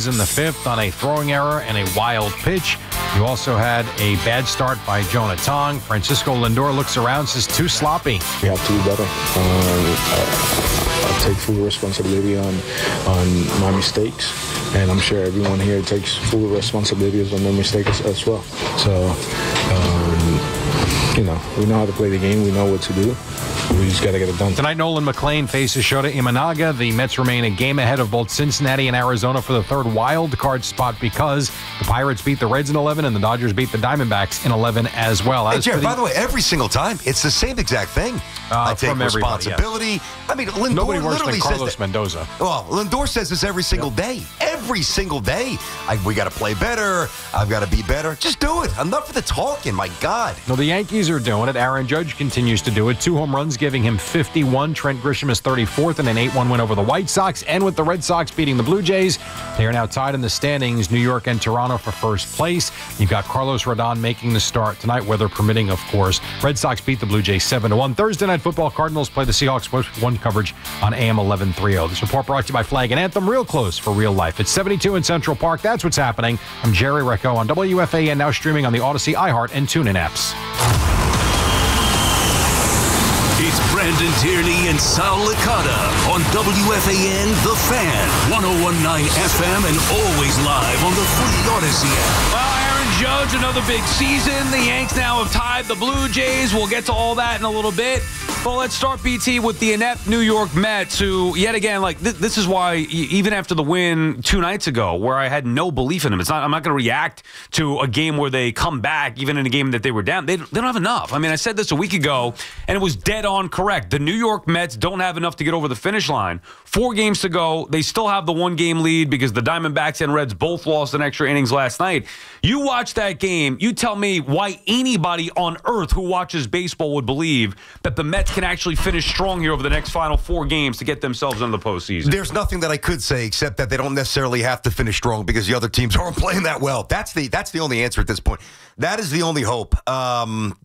in the fifth on a throwing error and a wild pitch. You also had a bad start by Jonah Tong. Francisco Lindor looks around, says too sloppy. We have to be better. I take full responsibility on my mistakes, and I'm sure everyone here takes full responsibility on their mistakes as well. So, we know how to play the game. We know what to do. We just got to get it done. Tonight, Nolan McLean faces Shota Imanaga. The Mets remain a game ahead of both Cincinnati and Arizona for the third wild card spot because the Pirates beat the Reds in 11 and the Dodgers beat the Diamondbacks in 11 as well. Hey, Jeff, by the way, every single time, it's the same exact thing. I take responsibility. Yes. I mean, Lindor nobody worse literally than Carlos says Mendoza. Well, Lindor says this every single day. Every single day. We got to play better. I've got to be better. Just do it. Enough of the talking. My God. No, the Yankees are doing it. Aaron Judge continues to do it. 2 home runs, giving him 51. Trent Grisham is 34th in an 8-1 win over the White Sox. And with the Red Sox beating the Blue Jays, they are now tied in the standings, New York and Toronto for first place. You've got Carlos Rodon making the start tonight, weather permitting, of course. Red Sox beat the Blue Jays 7-1. Thursday Night Football, Cardinals play the Seahawks with 1 coverage on AM 1130. This report brought to you by Flag and Anthem, real close for real life. It's 72 in Central Park. That's what's happening. I'm Jerry Recco on WFAN, now streaming on the Odyssey, iHeart, and TuneIn apps. It's Brandon Tierney and Sal Licata on WFAN The Fan, 101.9 FM, and always live on the free Odyssey app. Well, Aaron Judge, another big season. The Yanks now have tied the Blue Jays. We'll get to all that in a little bit. Well, let's start, BT, with the inept New York Mets, who, yet again, this is why, even after the win 2 nights ago, where I had no belief in them, I'm not going to react to a game where they come back, even in a game that they were down. They don't have enough. I mean, I said this a week ago, and it was dead on correct. The New York Mets don't have enough to get over the finish line. 4 games to go. They still have the 1-game lead because the Diamondbacks and Reds both lost in extra innings last night. You watch that game, you tell me why anybody on earth who watches baseball would believe that the Mets can actually finish strong here over the next final 4 games to get themselves into the postseason. There's nothing that I could say except that they don't necessarily have to finish strong because the other teams aren't playing that well. That's the only answer at this point. That is the only hope.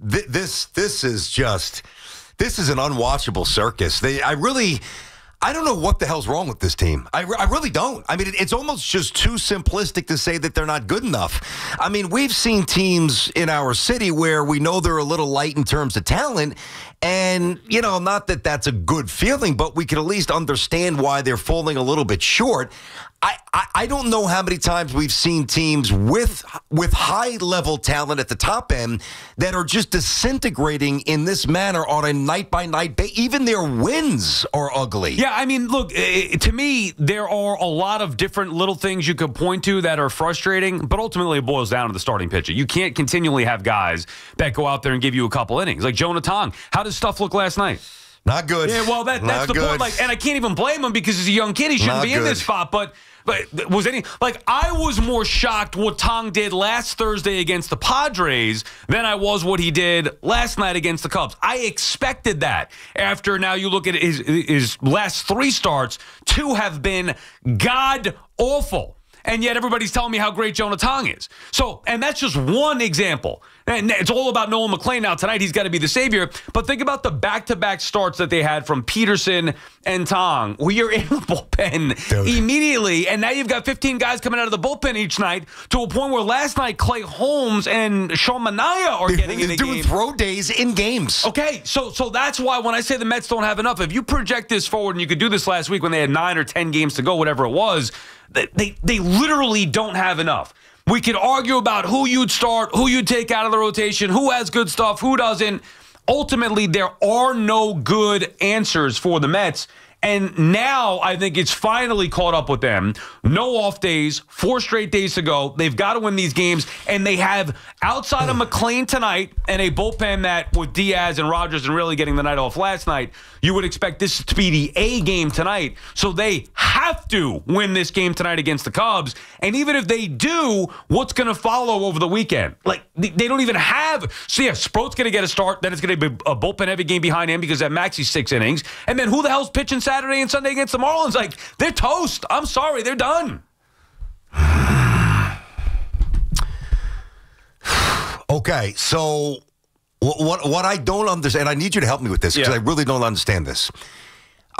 This is an unwatchable circus. I don't know what the hell's wrong with this team. I really don't. I mean, it's almost just too simplistic to say that they're not good enough. I mean, we've seen teams in our city where we know they're a little light in terms of talent. And, not that that's a good feeling, but we can at least understand why they're falling a little bit short. I don't know how many times we've seen teams with high-level talent at the top end that are just disintegrating in this manner on a night-by-night basis. Even their wins are ugly. Yeah, I mean, look, to me, there are a lot of different little things you could point to that are frustrating, but ultimately it boils down to the starting pitcher. You can't continually have guys that go out there and give you a couple innings. Like Jonah Tong. How does stuff look last night? Not good. Yeah, well, that's the point. And I can't even blame him because he's a young kid. He shouldn't be in this spot. But was I was more shocked what Tong did last Thursday against the Padres than I was what he did last night against the Cubs. I expected that. After now you look at his last 3 starts, 2 have been god awful. And yet everybody's telling me how great Jonah Tong is. So, and that's just one example. And it's all about Nolan McLean now. Tonight, he's got to be the savior. But think about the back-to-back starts that they had from Peterson and Tong, where you're in the bullpen immediately. And now you've got 15 guys coming out of the bullpen each night to a point where last night Clay Holmes and Sean Manaea are getting in the game. Doing throw days in games. Okay, so that's why when I say the Mets don't have enough, if you project this forward, and you could do this last week when they had 9 or 10 games to go, whatever it was, they literally don't have enough. We could argue about who you'd start, who you'd take out of the rotation, who has good stuff, who doesn't. Ultimately, there are no good answers for the Mets. And now I think it's finally caught up with them. No off days, 4 straight days to go. They've got to win these games. And they have, outside of McLean tonight and a bullpen that with Diaz and Rogers and really getting the night off last night, you would expect this to be the A game tonight. So they have to win this game tonight against the Cubs. And even if they do, what's going to follow over the weekend? Like, they don't even have. So, yeah, Sproat's going to get a start. Then it's going to be a bullpen-heavy game behind him because at max he's 6 innings. And then who the hell's pitching Saturday and Sunday against the Marlins? Like, they're toast. I'm sorry. They're done. Okay, so what I don't understand, and I need you to help me with this because I really don't understand this.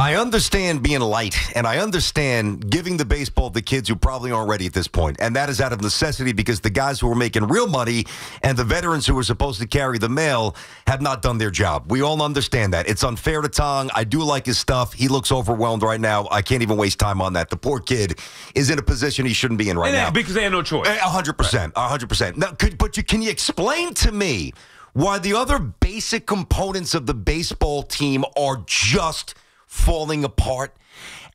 I understand being light, and I understand giving the baseball to kids who probably aren't ready at this point, and that is out of necessity because the guys who are making real money and the veterans who are supposed to carry the mail have not done their job. We all understand that. It's unfair to Tong. I do like his stuff. He looks overwhelmed right now. I can't even waste time on that. The poor kid is in a position he shouldn't be in right now. Because they have no choice. 100%. 100%. Now, can you explain to me why the other basic components of the baseball team are just falling apart?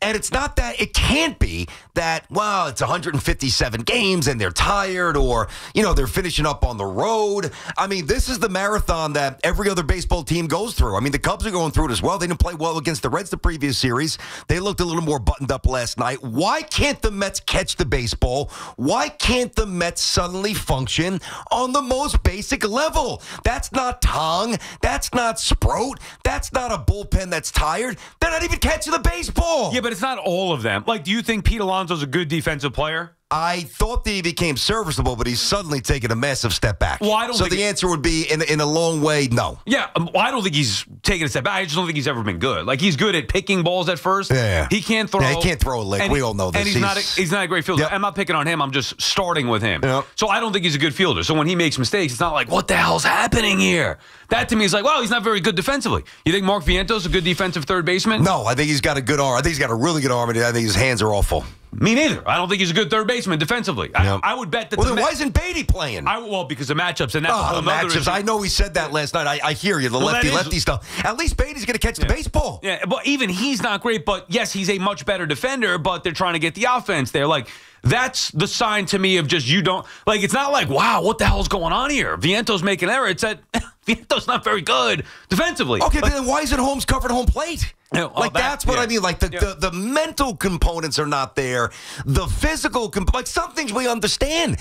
And it's not that, it can't be that, well, it's 157 games and they're tired or, they're finishing up on the road. I mean, this is the marathon that every other baseball team goes through. I mean, the Cubs are going through it as well. They didn't play well against the Reds the previous series. They looked a little more buttoned up last night. Why can't the Mets catch the baseball? Why can't the Mets suddenly function on the most basic level? That's not Tong. That's not Sproat. That's not a bullpen that's tired. They're not even catching the baseball. Yeah, but it's not all of them. Like, do you think Pete Alonso's a good defensive player? I thought that he became serviceable, but he's suddenly taken a massive step back. Well, I don't think the answer would be, in a long way, no. Yeah, I don't think he's taken a step back. I just don't think he's ever been good. Like, he's good at picking balls at first. Yeah. He can't throw. Yeah, he can't throw a lick. We all know this. And he's not a great fielder. Yep. I'm not picking on him. I'm just starting with him. Yep. So I don't think he's a good fielder. So when he makes mistakes, it's not like, what the hell's happening here? That to me is like, well, he's not very good defensively. You think Mark Vientos a good defensive third baseman? No, I think he's got a good arm. I think he's got a really good arm, and I think his hands are awful. Me neither. I don't think he's a good third baseman defensively. Yep. I would bet that. Well, then why isn't Beatty playing? Because of matchups, and that's a whole the matchups. issue. I know he said that last night. I hear you. The lefty stuff. At least Beatty's going to catch the baseball. Yeah, but even he's not great. But yes, he's a much better defender. But they're trying to get the offense there. Like, that's the sign to me of just you don't like. It's not like, wow, what the hell's going on here? Vientos making an error. It's that Vientos not very good defensively. Okay, but then why isn't Holmes covering home plate? That's what I mean. Like the mental components are not there. The physical, like some things we understand.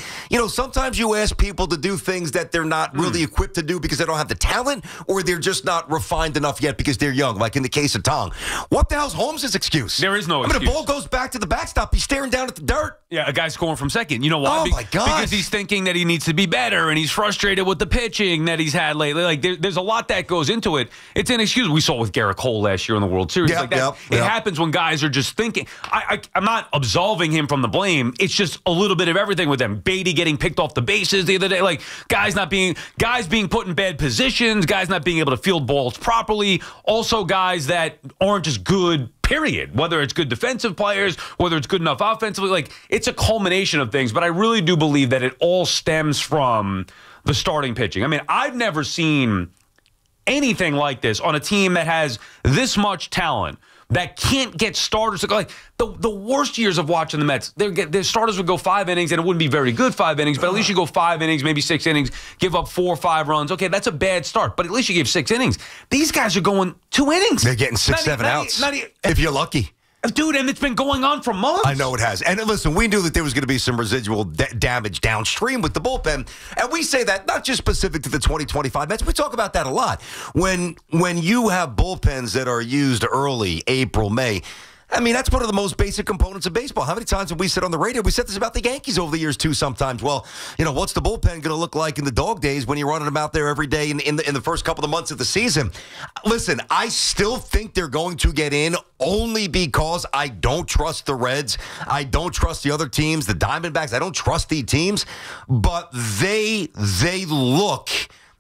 Sometimes you ask people to do things that they're not really equipped to do because they don't have the talent or they're just not refined enough yet because they're young. Like in the case of Tong, what the hell's Holmes' excuse? There is no excuse. The ball goes back to the backstop. He's staring down at the dirt. Yeah, a guy scoring from second. You know why? Oh my God! Because he's thinking that he needs to be better and he's frustrated with the pitching that he's had lately. Like there's a lot that goes into it. It's inexcusable. We saw it with Garrett Cole last year in the World Series. It happens when guys are just thinking. I'm not absolving him from the blame. It's just a little bit of everything with them. Beatty getting picked off the bases the other day. Like guys being put in bad positions. Guys not being able to field balls properly. Also guys that aren't just good. Period. Whether it's good defensive players, whether it's good enough offensively, like it's a culmination of things. But I really do believe that it all stems from the starting pitching. I mean, I've never seen anything like this on a team that has this much talent that can't get starters. Like the worst years of watching the Mets, their starters would go 5 innings, and it wouldn't be very good 5 innings, but at least you go 5 innings, maybe 6 innings, give up 4 or 5 runs. Okay, that's a bad start, but at least you give 6 innings. These guys are going 2 innings. They're getting 6, 7 outs, if you're lucky. Dude, and it's been going on for months. I know it has. And listen, we knew that there was going to be some residual damage downstream with the bullpen. And we say that not just specific to the 2025 Mets. We talk about that a lot. When you have bullpens that are used early, April, May, I mean, that's one of the most basic components of baseball. How many times have we said on the radio? We said this about the Yankees over the years, too, sometimes. Well, what's the bullpen going to look like in the dog days when you're running them out there every day in the first couple of months of the season? Listen, I still think they're going to get in only because I don't trust the Reds. I don't trust the other teams, the Diamondbacks. I don't trust the teams. But they look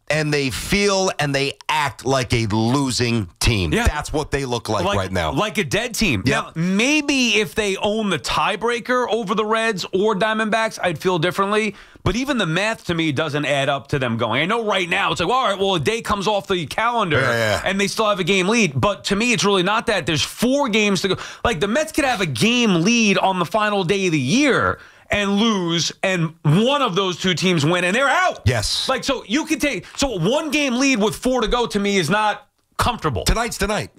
and they feel and they act like a losing team. Yeah. That's what they look like right now. Like a dead team. Yep. Now, maybe if they own the tiebreaker over the Reds or Diamondbacks, I'd feel differently. But even the math to me doesn't add up to them going. I know right now it's like, well, all right, well, a day comes off the calendar and they still have a game lead. But to me, it's really not that. There's 4 games to go. Like the Mets could have a game lead on the final day of the year and lose, and one of those 2 teams win, and they're out. Yes. Like, so you could take, so 1 game lead with 4 to go to me is not comfortable. Tonight's tonight.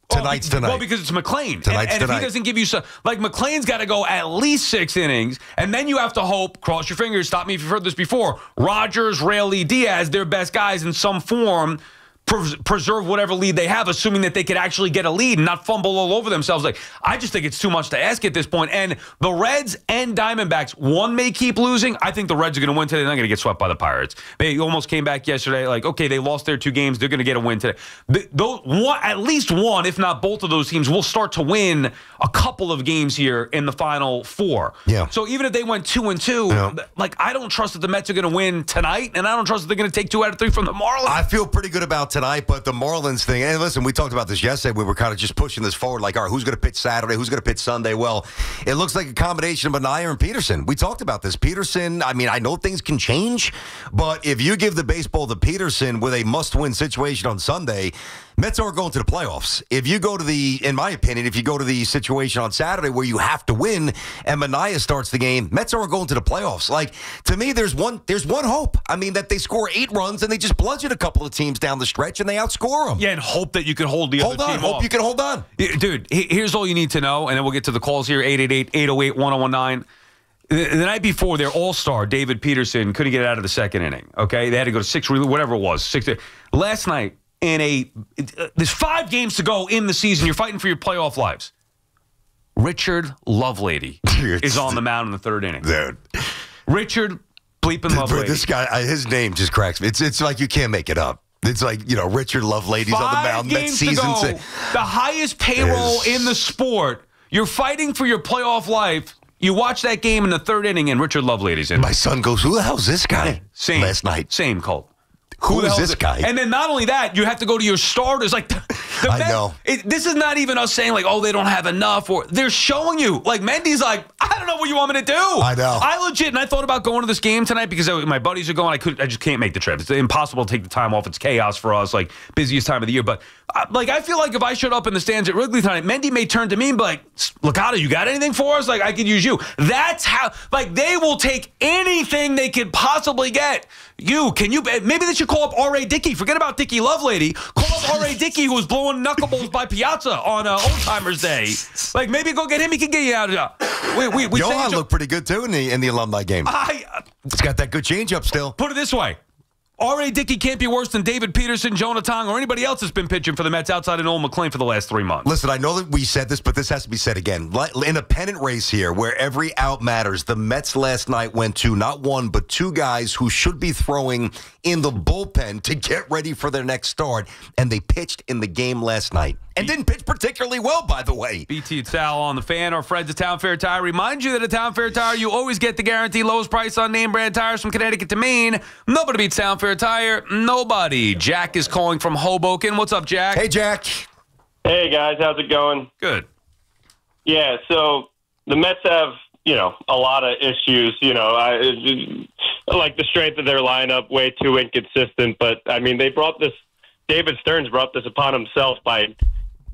Tonight's tonight. Well, because it's McLean. Tonight's and if he doesn't give you some, like McLean's got to go at least 6 innings, and then you have to hope, cross your fingers, stop me if you've heard this before, Rogers, Raley, Diaz, their best guys in some form, preserve whatever lead they have, assuming that they could actually get a lead and not fumble all over themselves. Like, I just think it's too much to ask at this point. And the Reds and Diamondbacks, one may keep losing. I think the Reds are going to win today. They're not going to get swept by the Pirates. They almost came back yesterday. Like, okay, they lost their 2 games. They're going to get a win today. At least one, if not both of those teams, will start to win a couple of games here in the final 4. Yeah. So even if they went 2-2, like, I don't trust that the Mets are going to win tonight, and I don't trust that they're going to take 2 out of 3 from the Marlins. I feel pretty good about tonight, but the Marlins thing, and listen, we talked about this yesterday. We were kind of just pushing this forward, like, all right, who's going to pitch Saturday? Who's going to pitch Sunday? Well, it looks like a combination of Manaea and Peterson. We talked about this. Peterson, I mean, I know things can change, but if you give the baseball to Peterson with a must-win situation on Sunday, Mets aren't going to the playoffs. If you go to in my opinion, if you go to the situation on Saturday where you have to win and Manaea starts the game, Mets aren't going to the playoffs. Like, to me, there's one hope. I mean, that they score 8 runs and they just bludgeon a couple of teams down the stretch and they outscore them. Yeah, and hope that you can hold the other team Hope off. you can hold on. Dude, here's all you need to know, and then we'll get to the calls here, 888-808-1019. The night before, their all-star, David Peterson, couldn't get it out of the second inning, okay? They had to go to 6, whatever it was. 6. Last night, there's 5 games to go in the season. You're fighting for your playoff lives. Richard Lovelady is on the mound in the 3rd inning. Dude. Richard bleeping Lovelady. This guy, his name just cracks me. It's like you can't make it up. It's like, Richard Lovelady's on the mound. 5 games to go, the highest payroll in the sport. You're fighting for your playoff life. You watch that game in the 3rd inning, and Richard Lovelady's in. My son goes, who the hell's this guy? Same. Last night. Same, Colt. Who is this guy? And then not only that, you have to go to your starters. Like, I know. This is not even us saying, like, oh, they don't have enough. Or they're showing you. Like, Mendy's like, I don't know what you want me to do. I know. I legit, and I thought about going to this game tonight because my buddies are going. I just can't make the trip. It's impossible to take the time off. It's chaos for us, like, busiest time of the year. But, I feel like if I showed up in the stands at Wrigley tonight, Mendy may turn to me and be like, Licata, you got anything for us? Like, I could use you. That's how, like, they will take anything they could possibly get. Maybe they should call up R.A. Dickey. Forget about Dickey Lovelady. Call up R.A. Dickey, who was blowing knuckleballs by Piazza on Old Timers Day. Like, maybe go get him. He can get you out of Johan looked pretty good, too, in the alumni game. He's got that good changeup still. Put it this way. R.A. Dickey can't be worse than David Peterson, Jonah Tong, or anybody else that's been pitching for the Mets outside of Noel McLean for the last 3 months. Listen, I know that we said this, but this has to be said again. In a pennant race here, where every out matters, the Mets last night went to not 1, but 2 guys who should be throwing in the bullpen to get ready for their next start, and they pitched in the game last night. And didn't pitch particularly well, by the way. BT Sal on the Fan. Our friends at Town Fair Tire remind you that at Town Fair Tire, you always get the guaranteed lowest price on name brand tires from Connecticut to Maine. Nobody beats Town Fair Tire. Nobody. Jack is calling from Hoboken. What's up, Jack? Hey, Jack. Hey, guys. How's it going? Good. Yeah, so the Mets have, a lot of issues. Like the strength of their lineup, way too inconsistent. But, I mean, David Stearns brought this upon himself by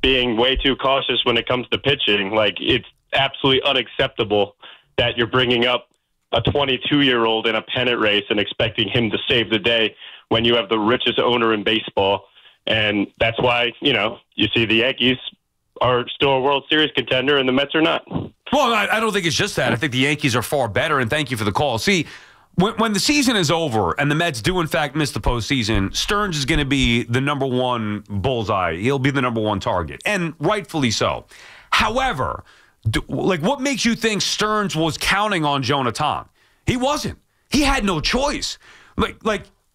being way too cautious when it comes to pitching. Like, it's absolutely unacceptable that you're bringing up a 22-year-old in a pennant race and expecting him to save the day when you have the richest owner in baseball. And that's why, you see the Yankees are still a World Series contender and the Mets are not. Well, I don't think it's just that. I think the Yankees are far better, and thank you for the call. See, when the season is over and the Mets do, in fact, miss the postseason, Stearns is going to be the number 1 bullseye. He'll be the number 1 target, and rightfully so. However, what makes you think Stearns was counting on Jonah Tong? He wasn't. He had no choice.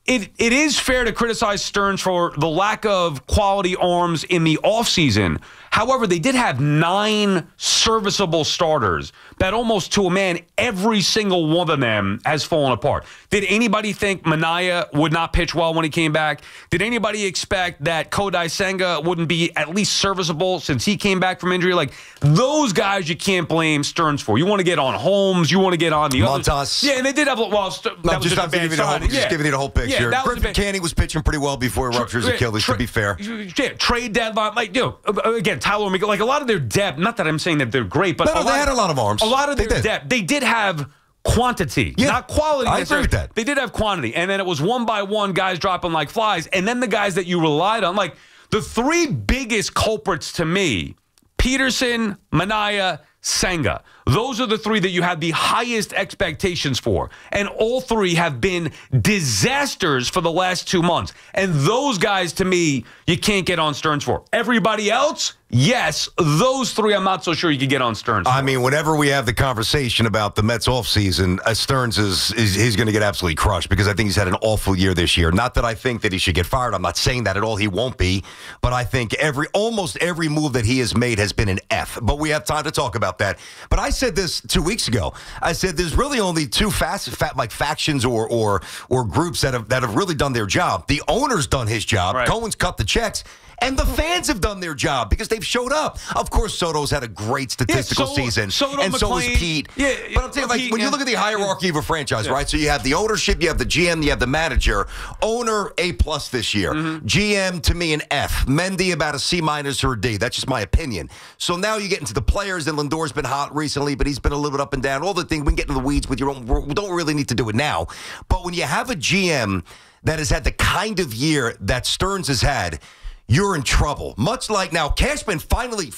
It is fair to criticize Stearns for the lack of quality arms in the offseason. However, they did have 9 serviceable starters that almost to a man, every single one of them has fallen apart. Did anybody think Manaea would not pitch well when he came back? Did anybody expect that Kodai Senga wouldn't be at least serviceable since he came back from injury? Like, those guys you can't blame Stearns for. You want to get on Holmes. You want to get on the Montas. others. Yeah, and they did have, that was just a bad signing. Just giving you the whole picture. Yeah, Griffin Canning was pitching pretty well before he ruptured his Achilles, to be fair. Yeah, trade deadline. Again, Tyler O'Meara, like a lot of their depth, not that I'm saying that they're great, but they had a lot of arms. A lot of their depth. They did have quantity, not quality. I agree with that. They did have quantity, and then it was one by one guys dropping like flies, and then the guys that you relied on, like the 3 biggest culprits to me, Peterson, Manaea, Senga. Those are the three that you have the highest expectations for. And all three have been disasters for the last 2 months. And those guys, to me, you can't get on Stearns for. Everybody else, yes. Those three, I'm not so sure you could get on Stearns for. I mean, whenever we have the conversation about the Mets offseason, Stearns he's going to get absolutely crushed because I think he's had an awful year this year. Not that I think that he should get fired. I'm not saying that at all. He won't be. But I think almost every move that he has made has been an F. But we have time to talk about that. But I said this 2 weeks ago. I said there's really only two factions or groups that have really done their job. The owner's done his job. Right. Cohen's cut the checks. And the fans have done their job because they've showed up. Of course, Soto's had a great statistical season. Soto, and so has Pete. Yeah, but I'm saying, like, when you look at the hierarchy of a franchise, right? So you have the ownership, you have the GM, you have the manager. Owner, A+ this year. GM, to me, an F. Mendy, about a C- or a D. That's just my opinion. So now you get into the players, and Lindor's been hot recently, but he's been a little bit up and down. All the things, we can get into the weeds with your own. We don't really need to do it now. But when you have a GM that has had the kind of year that Stearns has had, you're in trouble. Much like now, Cashman finally,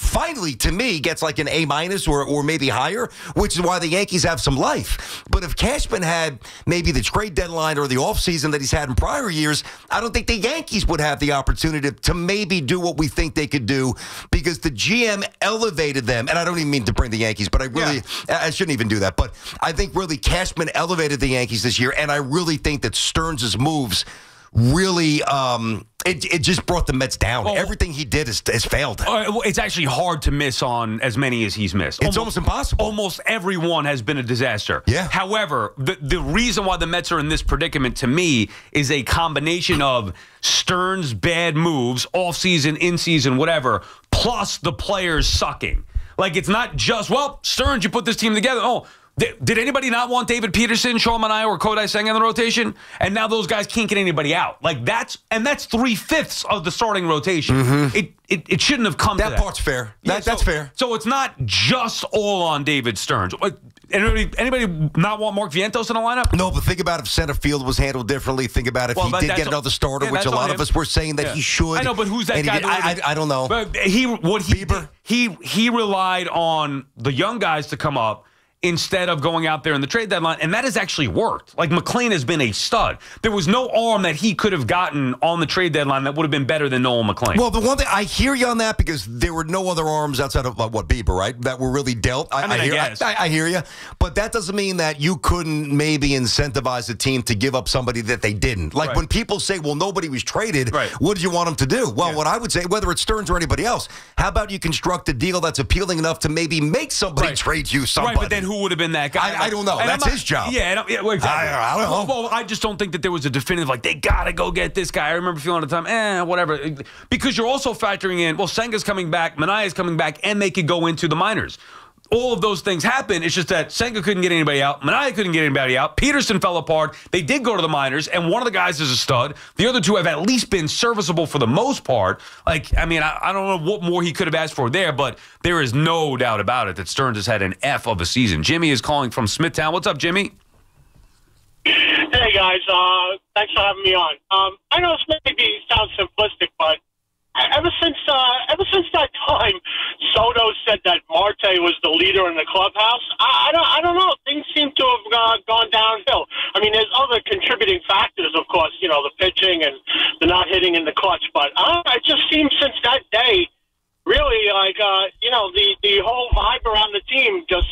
to me, gets like an A- or maybe higher, which is why the Yankees have some life. But if Cashman had maybe the trade deadline or the offseason that he's had in prior years, I don't think the Yankees would have the opportunity to maybe do what we think they could do because the GM elevated them. And I don't even mean to bring the Yankees, but I shouldn't even do that. But I think really Cashman elevated the Yankees this year, and I really think that Stearns' moves really it just brought the Mets down. Everything he did has failed. It's actually hard to miss on as many as he's missed. It's almost impossible. Almost everyone has been a disaster. Yeah. However, the reason why the Mets are in this predicament, to me, is a combination of Stearns' bad moves, off-season, in-season, whatever, plus the players sucking. Like, it's not just, well, Stearns, you put this team together. Oh, did anybody not want David Peterson, Sean Manaea, or Kodai Senga in the rotation? And now those guys can't get anybody out. Like, that's 3/5 of the starting rotation. It shouldn't have come to that. That part's fair. That's fair. So it's not just all on David Stearns. Anybody not want Mark Vientos in the lineup? No, but think about if center field was handled differently. Think about if he did get another starter, which a lot of us were saying that he should. I know, but who's that guy? I don't know. But he relied on the young guys to come up instead of going out there in the trade deadline, and that has actually worked. Like, McLean has been a stud. There was no arm that he could have gotten on the trade deadline that would have been better than Noel McLean. Well, the one thing, I hear you on that because there were no other arms outside of, Bieber, right, that were really dealt. I hear you. But that doesn't mean that you couldn't maybe incentivize a team to give up somebody that they didn't. Like, when people say, well, nobody was traded, what did you want them to do? Well, what I would say, whether it's Stearns or anybody else, how about you construct a deal that's appealing enough to maybe make somebody trade you somebody? Right, but then who would have been that guy? I don't know. That's his job. Yeah, exactly. I don't know. Well, I just don't think that there was a definitive, like, they got to go get this guy. I remember feeling at the time, whatever. Because you're also factoring in, well, Senga's coming back, Manaea's coming back, and they could go into the minors. All of those things happen. It's just that Senga couldn't get anybody out. Manaea couldn't get anybody out. Peterson fell apart. They did go to the minors, and one of the guys is a stud. The other two have at least been serviceable for the most part. Like, I mean, I don't know what more he could have asked for there, but there is no doubt about it that Stearns has had an F of a season. Jimmy is calling from Smithtown. What's up, Jimmy? Hey, guys. Thanks for having me on. I know this maybe sounds simplistic, but ever since that time, Soto said that Marte was the leader in the clubhouse. I don't know. Things seem to have gone downhill. I mean, there's other contributing factors, of course. You know, the pitching and the not hitting in the clutch. But it just seems since that day, really, like the whole vibe around the team just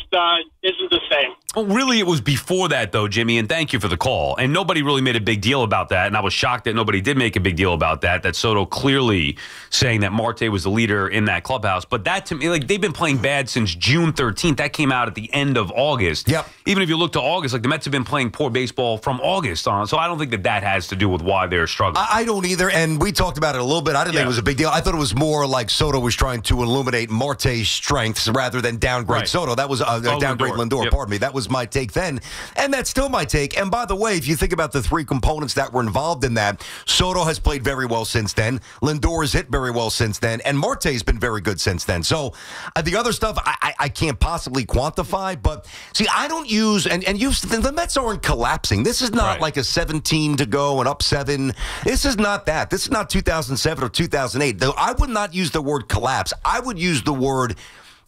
isn't the same. Well, really, it was before that, though, Jimmy, and thank you for the call. And nobody really made a big deal about that, and I was shocked that nobody did make a big deal about that, that Soto clearly saying that Marte was the leader in that clubhouse. But that, to me, like, they've been playing bad since June 13th. That came out at the end of August. Yep. Even if you look to August, like, the Mets have been playing poor baseball from August on. So I don't think that has to do with why they're struggling. I don't either, and we talked about it a little bit. I didn't think it was a big deal. I thought it was more like Soto was trying to illuminate Marte's strengths rather than downgrade Soto. That was downgrade Lindor. Pardon me. That was my take then, and that's still my take. And by the way, if you think about the three components that were involved in that, Soto has played very well since then. Lindor has hit very well since then, and Marte has been very good since then. So the other stuff I can't possibly quantify, but see, I don't use and the Mets aren't collapsing. This is not like a 17 to go and up 7. This is not that. This is not 2007 or 2008. Though I would not use the word collapse. I would use the word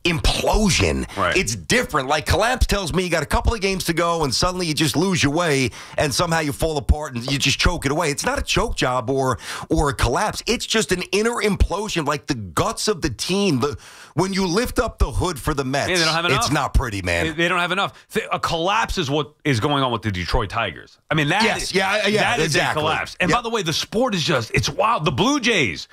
implosion. Right. It's different. Like collapse tells me you got a couple of games to go and suddenly you just lose your way and somehow you fall apart and you just choke it away. It's not a choke job or a collapse. It's just an inner implosion, like the guts of the team. When you lift up the hood for the Mets, they don't have enough. It's not pretty, man. They don't have enough. A collapse is what is going on with the Detroit Tigers. I mean, that is exactly. a collapse. And by the way, the sport is it's wild. The Blue Jays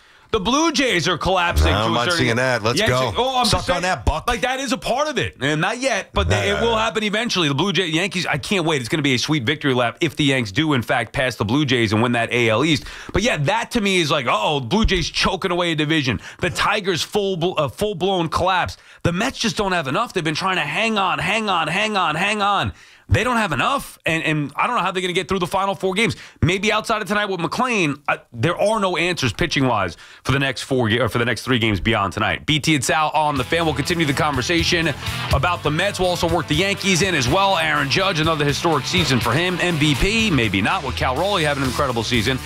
are collapsing. I'm not seeing that. Let's go. I'm Suck on that, Buck. Like, that is a part of it. And not yet, but it will happen eventually. The Yankees, I can't wait. It's going to be a sweet victory lap if the Yanks do, in fact, pass the Blue Jays and win that AL East. But, yeah, that to me is like, Blue Jays choking away a division. The Tigers, full-blown collapse. The Mets just don't have enough. They've been trying to hang on. They don't have enough, and I don't know how they're going to get through the final 4 games. Maybe outside of tonight with McClain, there are no answers pitching-wise for the next 3 games beyond tonight. BT and Sal on the Fan. We'll continue the conversation about the Mets. We'll also work the Yankees in as well. Aaron Judge, another historic season for him. MVP, maybe not, with Cal Raleigh having an incredible season.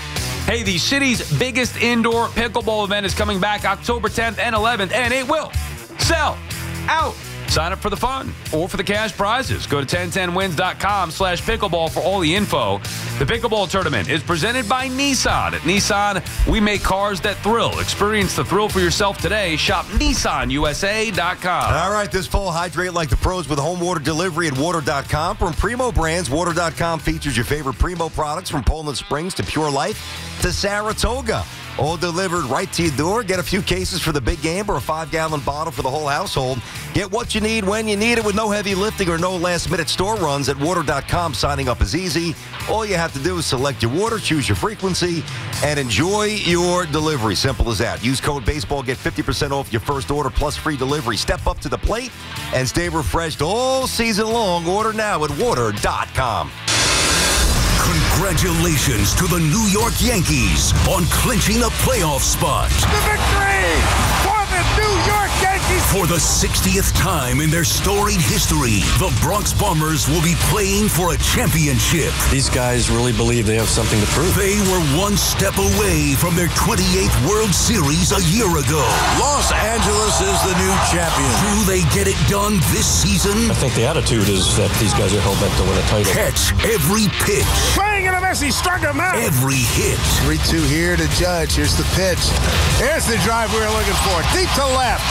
Hey, the city's biggest indoor pickleball event is coming back October 10th and 11th, and it will sell out. Sign up for the fun or for the cash prizes. Go to 1010wins.com/pickleball for all the info. The pickleball tournament is presented by Nissan. At Nissan, we make cars that thrill. Experience the thrill for yourself today. Shop NissanUSA.com. All right, this fall, hydrate like the pros with home water delivery at water.com. From Primo Brands, water.com features your favorite Primo products from Poland Springs to Pure Life to Saratoga. All delivered right to your door. Get a few cases for the big game or a 5-gallon bottle for the whole household. Get what you need when you need it with no heavy lifting or no last-minute store runs at water.com. Signing up is easy. All you have to do is select your water, choose your frequency, and enjoy your delivery. Simple as that. Use code BASEBALL. Get 50% off your first order plus free delivery. Step up to the plate and stay refreshed all season long. Order now at water.com. Congratulations to the New York Yankees on clinching a playoff spot. The victory for the New York Yankees. For the 60th time in their storied history, the Bronx Bombers will be playing for a championship. These guys really believe they have something to prove. They were one step away from their 28th World Series a year ago. Los Angeles is the new champion. Do they get it done this season? I think the attitude is that these guys are hell-bent to win a title. Catch every pitch. Swing and a miss, he struck him out. Every hit. 3-2 here to Judge. Here's the pitch. Here's the drive we were looking for. Deep to left.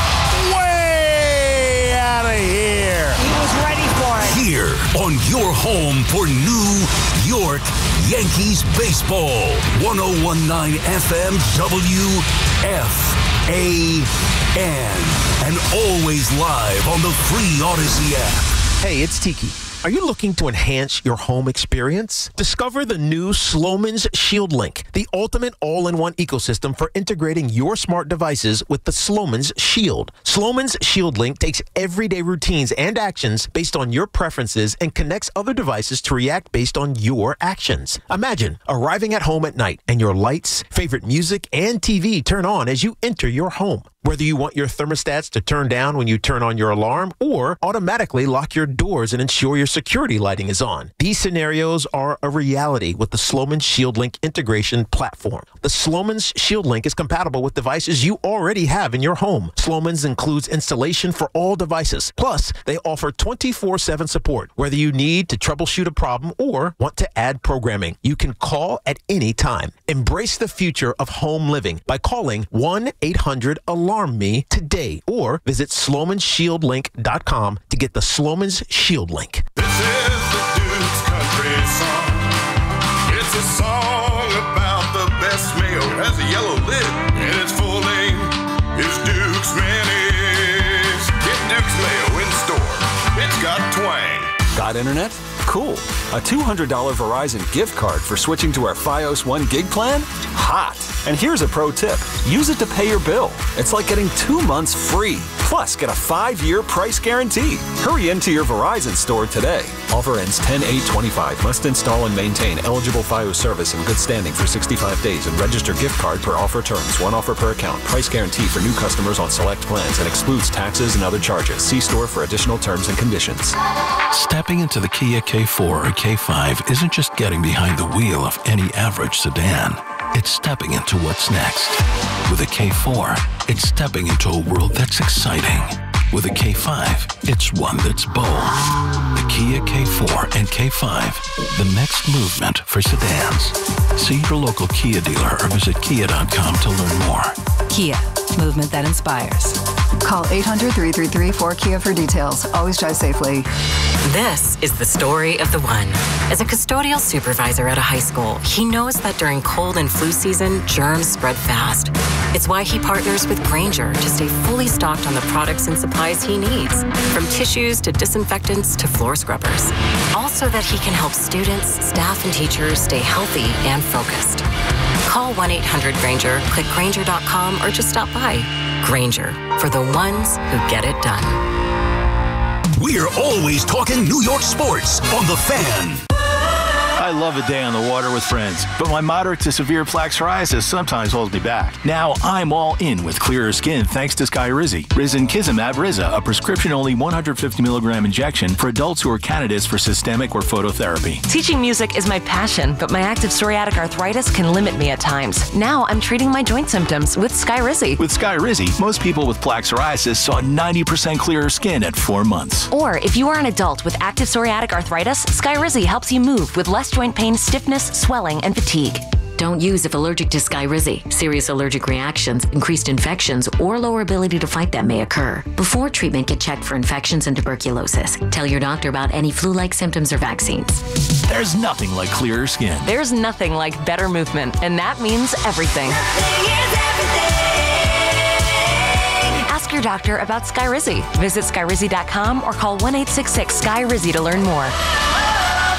Way out of here. He was ready for it. Here on your home for New York Yankees baseball. 101.9 FM WFAN. And always live on the free Odyssey app. Hey, it's Tiki. Are you looking to enhance your home experience? Discover the new Sloman's Shield Link, the ultimate all-in-one ecosystem for integrating your smart devices with the Sloman's Shield. Sloman's Shield Link takes everyday routines and actions based on your preferences and connects other devices to react based on your actions. Imagine arriving at home at night and your lights, favorite music, and TV turn on as you enter your home. Whether you want your thermostats to turn down when you turn on your alarm or automatically lock your doors and ensure your security lighting is on. These scenarios are a reality with the Sloman's Shield Link integration platform. The Sloman's Shield Link is compatible with devices you already have in your home. Sloman's includes installation for all devices. Plus, they offer 24/7 support. Whether you need to troubleshoot a problem or want to add programming, you can call at any time. Embrace the future of home living by calling 1-800-ALARM-ME today or visit SlomanShieldLink.com to get the Sloman's Shield Link. This is the Duke's country song. It's a song about the best mayo. It has a yellow lid and its full name is Duke's Mayonnaise. Get Duke's Mayo in store. It's got twang. Got internet? Cool. A $200 Verizon gift card for switching to our Fios 1 gig plan? Hot. And here's a pro tip. Use it to pay your bill. It's like getting 2 months free. Plus, get a 5-year price guarantee. Hurry into your Verizon store today. Offer ends 10/8/25. Must install and maintain eligible Fios service in good standing for 65 days and register gift card per offer terms. One offer per account. Price guarantee for new customers on select plans and excludes taxes and other charges. See store for additional terms and conditions. Stepping into the Kia K4 or K5 isn't just getting behind the wheel of any average sedan. It's stepping into what's next. With a K4, it's stepping into a world that's exciting, With a K5, it's one that's bold. The Kia K4 and K5, the next movement for sedans. See your local Kia dealer or visit kia.com to learn more. Kia, movement that inspires. Call 800-333-4KIA for details. Always drive safely. This is the story of the one. As a custodial supervisor at a high school, he knows that during cold and flu season, germs spread fast. It's why he partners with Grainger to stay fully stocked on the products and supplies he needs, from tissues to disinfectants to floor scrubbers. Also that he can help students, staff, and teachers stay healthy and focused. Call 1-800-GRAINGER, click Grainger.com, or just stop by. Grainger, for the ones who get it done. We're always talking New York sports on The Fan. I love a day on the water with friends, but my moderate to severe plaque psoriasis sometimes holds me back. Now I'm all in with clearer skin thanks to Skyrizi. Risankizumab Riza, a prescription-only 150 milligram injection for adults who are candidates for systemic or phototherapy. Teaching music is my passion, but my active psoriatic arthritis can limit me at times. Now I'm treating my joint symptoms with Skyrizi. With Skyrizi, most people with plaque psoriasis saw 90% clearer skin at 4 months. Or if you are an adult with active psoriatic arthritis, Skyrizi helps you move with less joint pain, stiffness, swelling, and fatigue. Don't use if allergic to Skyrizi. Serious allergic reactions, increased infections, or lower ability to fight them may occur. Before treatment, get checked for infections and tuberculosis. Tell your doctor about any flu-like symptoms or vaccines. There's nothing like clearer skin. There's nothing like better movement, and that means everything. Ask your doctor about Skyrizi. Visit Skyrizi.com or call 1-866-SKY-RIZZI to learn more.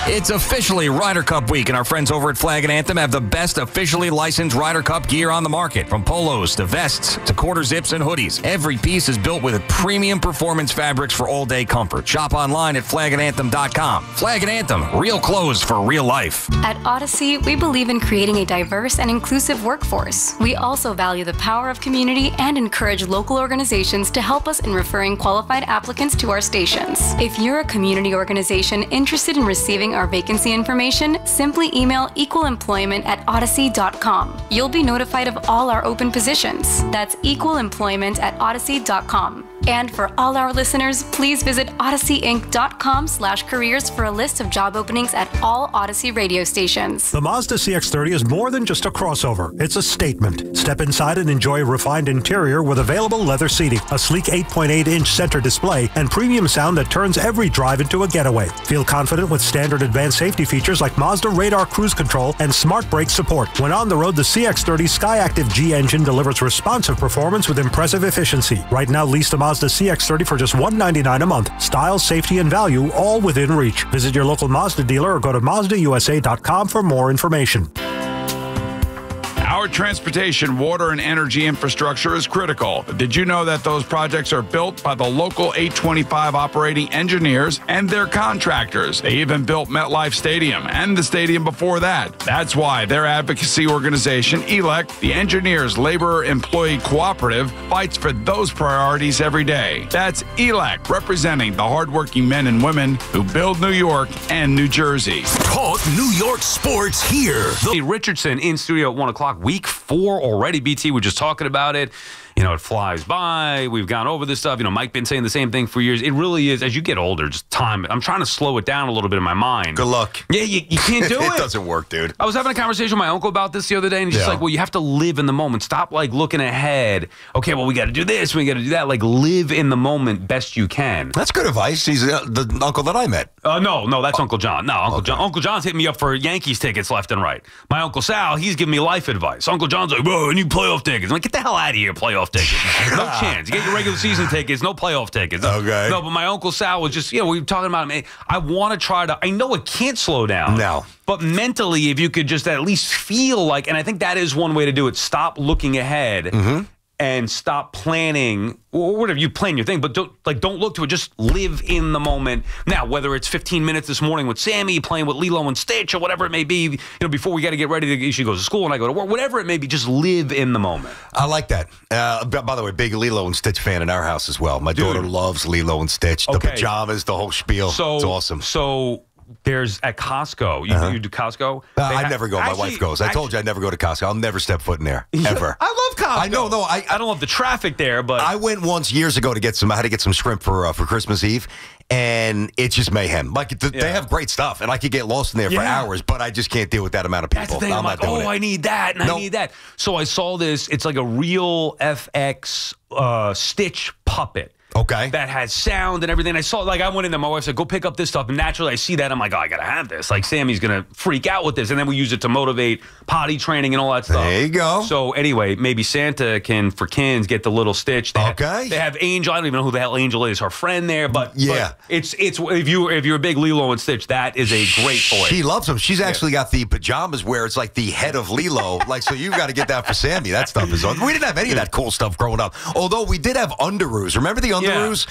It's officially Ryder Cup week, and our friends over at Flag and Anthem have the best officially licensed Ryder Cup gear on the market. From polos to vests to quarter zips and hoodies, every piece is built with premium performance fabrics for all-day comfort. Shop online at flagandanthem.com. Flag and Anthem, real clothes for real life. At Odyssey, we believe in creating a diverse and inclusive workforce. We also value the power of community and encourage local organizations to help us in referring qualified applicants to our stations. If you're a community organization interested in receiving our vacancy information, simply email equalemployment@odyssey.com. You'll be notified of all our open positions. That's equalemployment@odyssey.com. And for all our listeners, please visit odysseyinc.com/careers for a list of job openings at all Odyssey radio stations. The Mazda CX-30 is more than just a crossover. It's a statement. Step inside and enjoy a refined interior with available leather seating, a sleek 8.8-inch center display, and premium sound that turns every drive into a getaway. Feel confident with standard advanced safety features like Mazda Radar Cruise Control and Smart Brake Support. When on the road, the CX-30 Skyactiv G engine delivers responsive performance with impressive efficiency. Right now, lease the Mazda CX-30 for just $199 a month. Style, safety, and value all within reach. Visit your local Mazda dealer or go to MazdaUSA.com for more information. Our transportation, water, and energy infrastructure is critical. Did you know that those projects are built by the local 825 operating engineers and their contractors? They even built MetLife Stadium and the stadium before that. That's why their advocacy organization, ELEC, the Engineers Labor Employee Cooperative, fights for those priorities every day. That's ELEC, representing the hardworking men and women who build New York and New Jersey. Talk New York sports here. Richardson in studio at 1 o'clock. Week 4 already, BT. We're just talking about it. You know, it flies by. We've gone over this stuff. You know, Mike been saying the same thing for years. It really is, as you get older, just time. I'm trying to slow it down a little bit in my mind. Good luck. Yeah, you can't do it. It doesn't work, dude. I was having a conversation with my uncle about this the other day, and he's just like, well, you have to live in the moment. Stop, like, looking ahead. Okay, well, we got to do this. We got to do that. Like, live in the moment best you can. That's good advice. He's the uncle that I met. No, that's Uncle John. No, Uncle John. Uncle John's hitting me up for Yankees tickets left and right. My Uncle Sal, he's giving me life advice. Uncle John's like, bro, I need playoff tickets. I'm like, get the hell out of here, playoff tickets. No chance. You get your regular season tickets, no playoff tickets. Okay. No, but my Uncle Sal was just, we were talking about him. I want to try to, I know it can't slow down. No. But mentally, if you could just at least feel like, and I think that is one way to do it, stop looking ahead and stop planning, or whatever, you plan your thing, but don't look to it, just live in the moment. Now, whether it's 15 minutes this morning with Sammy, playing with Lilo and Stitch, or whatever it may be, before we got to get ready, she goes to school and I go to work, whatever it may be, just live in the moment. I like that. By the way, big Lilo and Stitch fan in our house as well. My daughter loves Lilo and Stitch, the pajamas, the whole spiel. It's awesome. So there's at Costco. You do Costco? I never go. My wife goes. I told you I never go to Costco. I'll never step foot in there, ever. I love Costco. I know, no. I don't love the traffic there, but I went once years ago to get some. I had to get some shrimp for Christmas Eve, and it's just mayhem. Like they have great stuff, and I could get lost in there for hours, but I just can't deal with that amount of people. That's the thing. I'm like, I need that, and I need that. So I saw this. It's like a real FX Stitch puppet. Okay. That has sound and everything. I saw, like, I went in there. My wife said, go pick up this stuff. And naturally, I see that. I'm like, oh, I got to have this. Like, Sammy's going to freak out with this. And then we use it to motivate potty training and all that stuff. There you go. So, anyway, maybe Santa can, for Kins, get the little Stitch. They have Angel. I don't even know who the hell Angel is. Her friend there. But it's if you're a big Lilo and Stitch, that is a great toy. She loves them. She's actually got the pajamas where it's like the head of Lilo. Like, so you got to get that for Sammy. That stuff is on. We didn't have any of that cool stuff growing up. Although we did have underoos. Remember the underoos?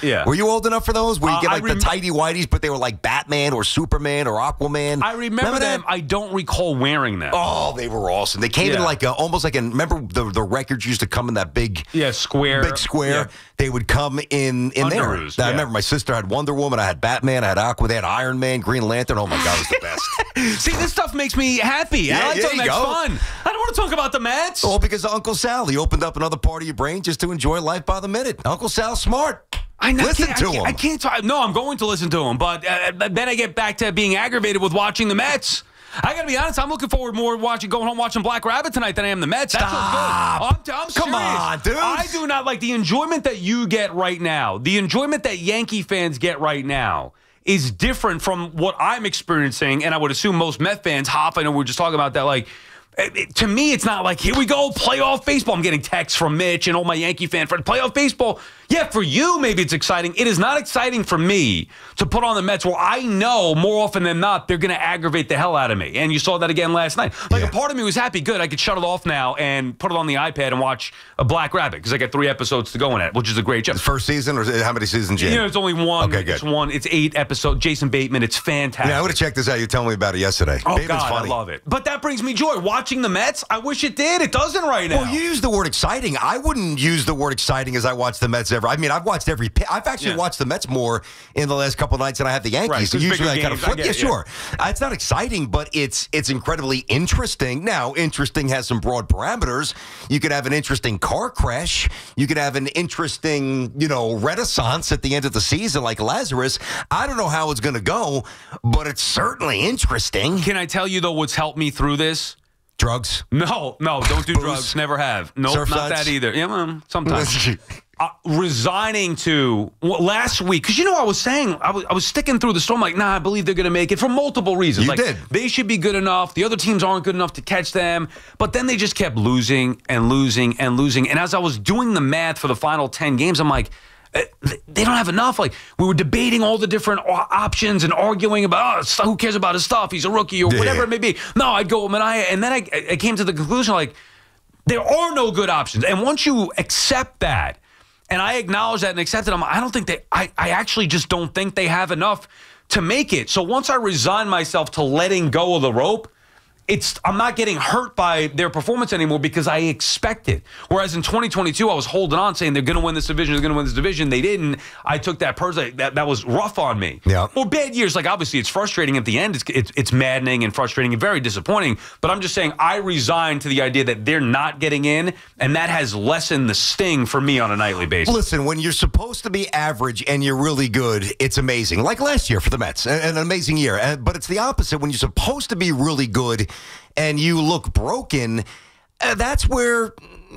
Yeah. Were you old enough for those? Where you get like the tighty whities, but they were like Batman or Superman or Aquaman? I remember them. I don't recall wearing them. Oh, they were awesome. They came in like almost like remember the records used to come in that big square. Big square. Yeah. They would come in underoos, there. I remember my sister had Wonder Woman, I had Batman, I had Aqua, they had Iron Man, Green Lantern. Oh my God, it was the best. See, this stuff makes me happy. Yeah, I like something that's fun. I don't want to talk about the Mets. All because of Uncle Sal. He opened up another part of your brain just to enjoy life by the minute. Uncle Sal's smart. Listen to him. I can't talk. No, I'm going to listen to him. But then I get back to being aggravated with watching the Mets. I got to be honest. I'm looking forward more going home watching Black Rabbit tonight than I am the Mets. That's good. I'm serious. Come on, dude. I do not like the enjoyment that you get right now. The enjoyment that Yankee fans get right now is different from what I'm experiencing, and I would assume most Met fans. Hoff, I know we were just talking about that. Like, to me, it's not like, here we go, playoff baseball. I'm getting texts from Mitch and all my Yankee fan friends. Playoff baseball. Yeah, for you, maybe it's exciting. It is not exciting for me to put on the Mets where I know more often than not they're going to aggravate the hell out of me. And you saw that again last night. Like, a part of me was happy. Good, I could shut it off now and put it on the iPad and watch a Black Rabbit because I got 3 episodes to go in it, which is a great job. The first season, or how many seasons, Jim? It's only one. Okay, good. It's one. It's 8 episodes. Jason Bateman. It's fantastic. Yeah, I would have checked this out. You told me about it yesterday. Oh, Bateman's God, funny. I love it. But that brings me joy. Watching the Mets, I wish it did. It doesn't right now. Well, you use the word exciting. I wouldn't use the word exciting as I watch the Mets ever. I mean, I've watched I've actually watched the Mets more in the last couple of nights than I have the Yankees. Right, so usually I kind of flip. Yeah, sure. It's not exciting, but it's incredibly interesting. Now, interesting has some broad parameters. You could have an interesting car crash. You could have an interesting, renaissance at the end of the season like Lazarus. I don't know how it's going to go, but it's certainly interesting. Can I tell you, though, what's helped me through this? Drugs? No, don't do drugs. Never have. Nope, Surf not sites? that either. Yeah, well, sometimes. Resigning to last week, because I was saying, I was sticking through the storm like, I believe they're going to make it for multiple reasons. You did. They should be good enough. The other teams aren't good enough to catch them. But then they just kept losing and losing and losing. And as I was doing the math for the final 10 games, I'm like, they don't have enough. Like, we were debating all the different options and arguing about, who cares about his stuff? He's a rookie or whatever it may be. No, I'd go with Mania. And then I came to the conclusion, like, there are no good options. And once you accept that, and I acknowledge that and accept it, I don't think I actually just don't think they have enough to make it. So once I resign myself to letting go of the rope, I'm not getting hurt by their performance anymore because I expect it. Whereas in 2022, I was holding on saying they're going to win this division, they're going to win this division. They didn't. I took that personally. That was rough on me. Yeah. Or bad years. Like, obviously, it's frustrating at the end. It's maddening and frustrating and very disappointing. But I'm just saying I resigned to the idea that they're not getting in, and that has lessened the sting for me on a nightly basis. Listen, when you're supposed to be average and you're really good, it's amazing. Like last year for the Mets, an amazing year. But it's the opposite. When you're supposed to be really good and you look broken, that's where,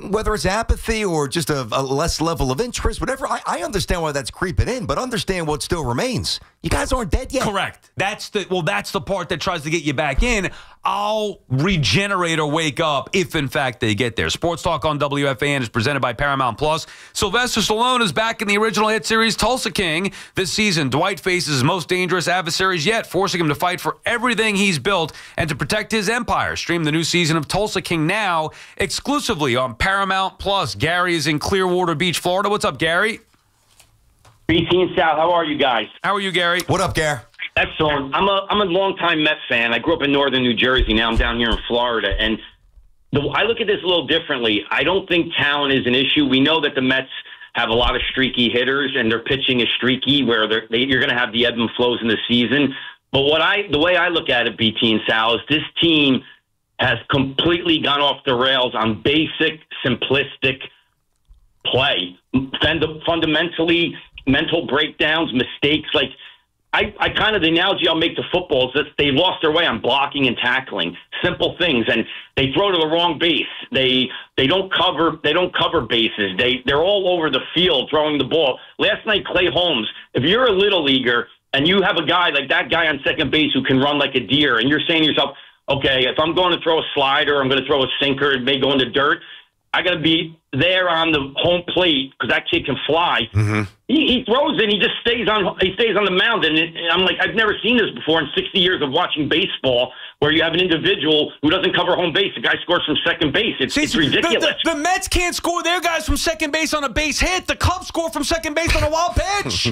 whether it's apathy or just a less level of interest, whatever, I understand why that's creeping in, but understand what still remains. You guys aren't dead yet. Correct. That's the part that tries to get you back in. I'll regenerate or wake up if, in fact, they get there. Sports Talk on WFAN is presented by Paramount Plus. Sylvester Stallone is back in the original hit series Tulsa King. This season, Dwight faces his most dangerous adversaries yet, forcing him to fight for everything he's built and to protect his empire. Stream the new season of Tulsa King now exclusively on Paramount Plus. Gary is in Clearwater Beach, Florida. What's up, Gary? BT Sal, how are you guys? How are you, Gary? What up, Gary? Excellent. I'm a longtime Mets fan. I grew up in northern New Jersey. Now I'm down here in Florida. And I look at this a little differently. I don't think talent is an issue. We know that the Mets have a lot of streaky hitters, and their pitching is streaky, where you're going to have the ebb and flows in the season. But the way I look at it, BT and Sal, is this team has completely gone off the rails on basic, simplistic play. Fundamentally, mental breakdowns, mistakes. Like, I kind of, the analogy I'll make to football is that they lost their way on blocking and tackling. Simple things. And they throw to the wrong base. They don't cover bases. They're all over the field throwing the ball. Last night, Clay Holmes, if you're a little leaguer and you have a guy like that guy on second base who can run like a deer, and you're saying to yourself, okay, if I'm going to throw a slider, I'm going to throw a sinker, it may go in the dirt, I got to be there on the home plate because that kid can fly. Mm-hmm. He throws it, and he just stays on the mound. And I'm like, I've never seen this before in 60 years of watching baseball, where you have an individual who doesn't cover home base. The guy scores from second base. It's ridiculous. The Mets can't score their guys from second base on a base hit. The Cubs score from second base on a wild pitch.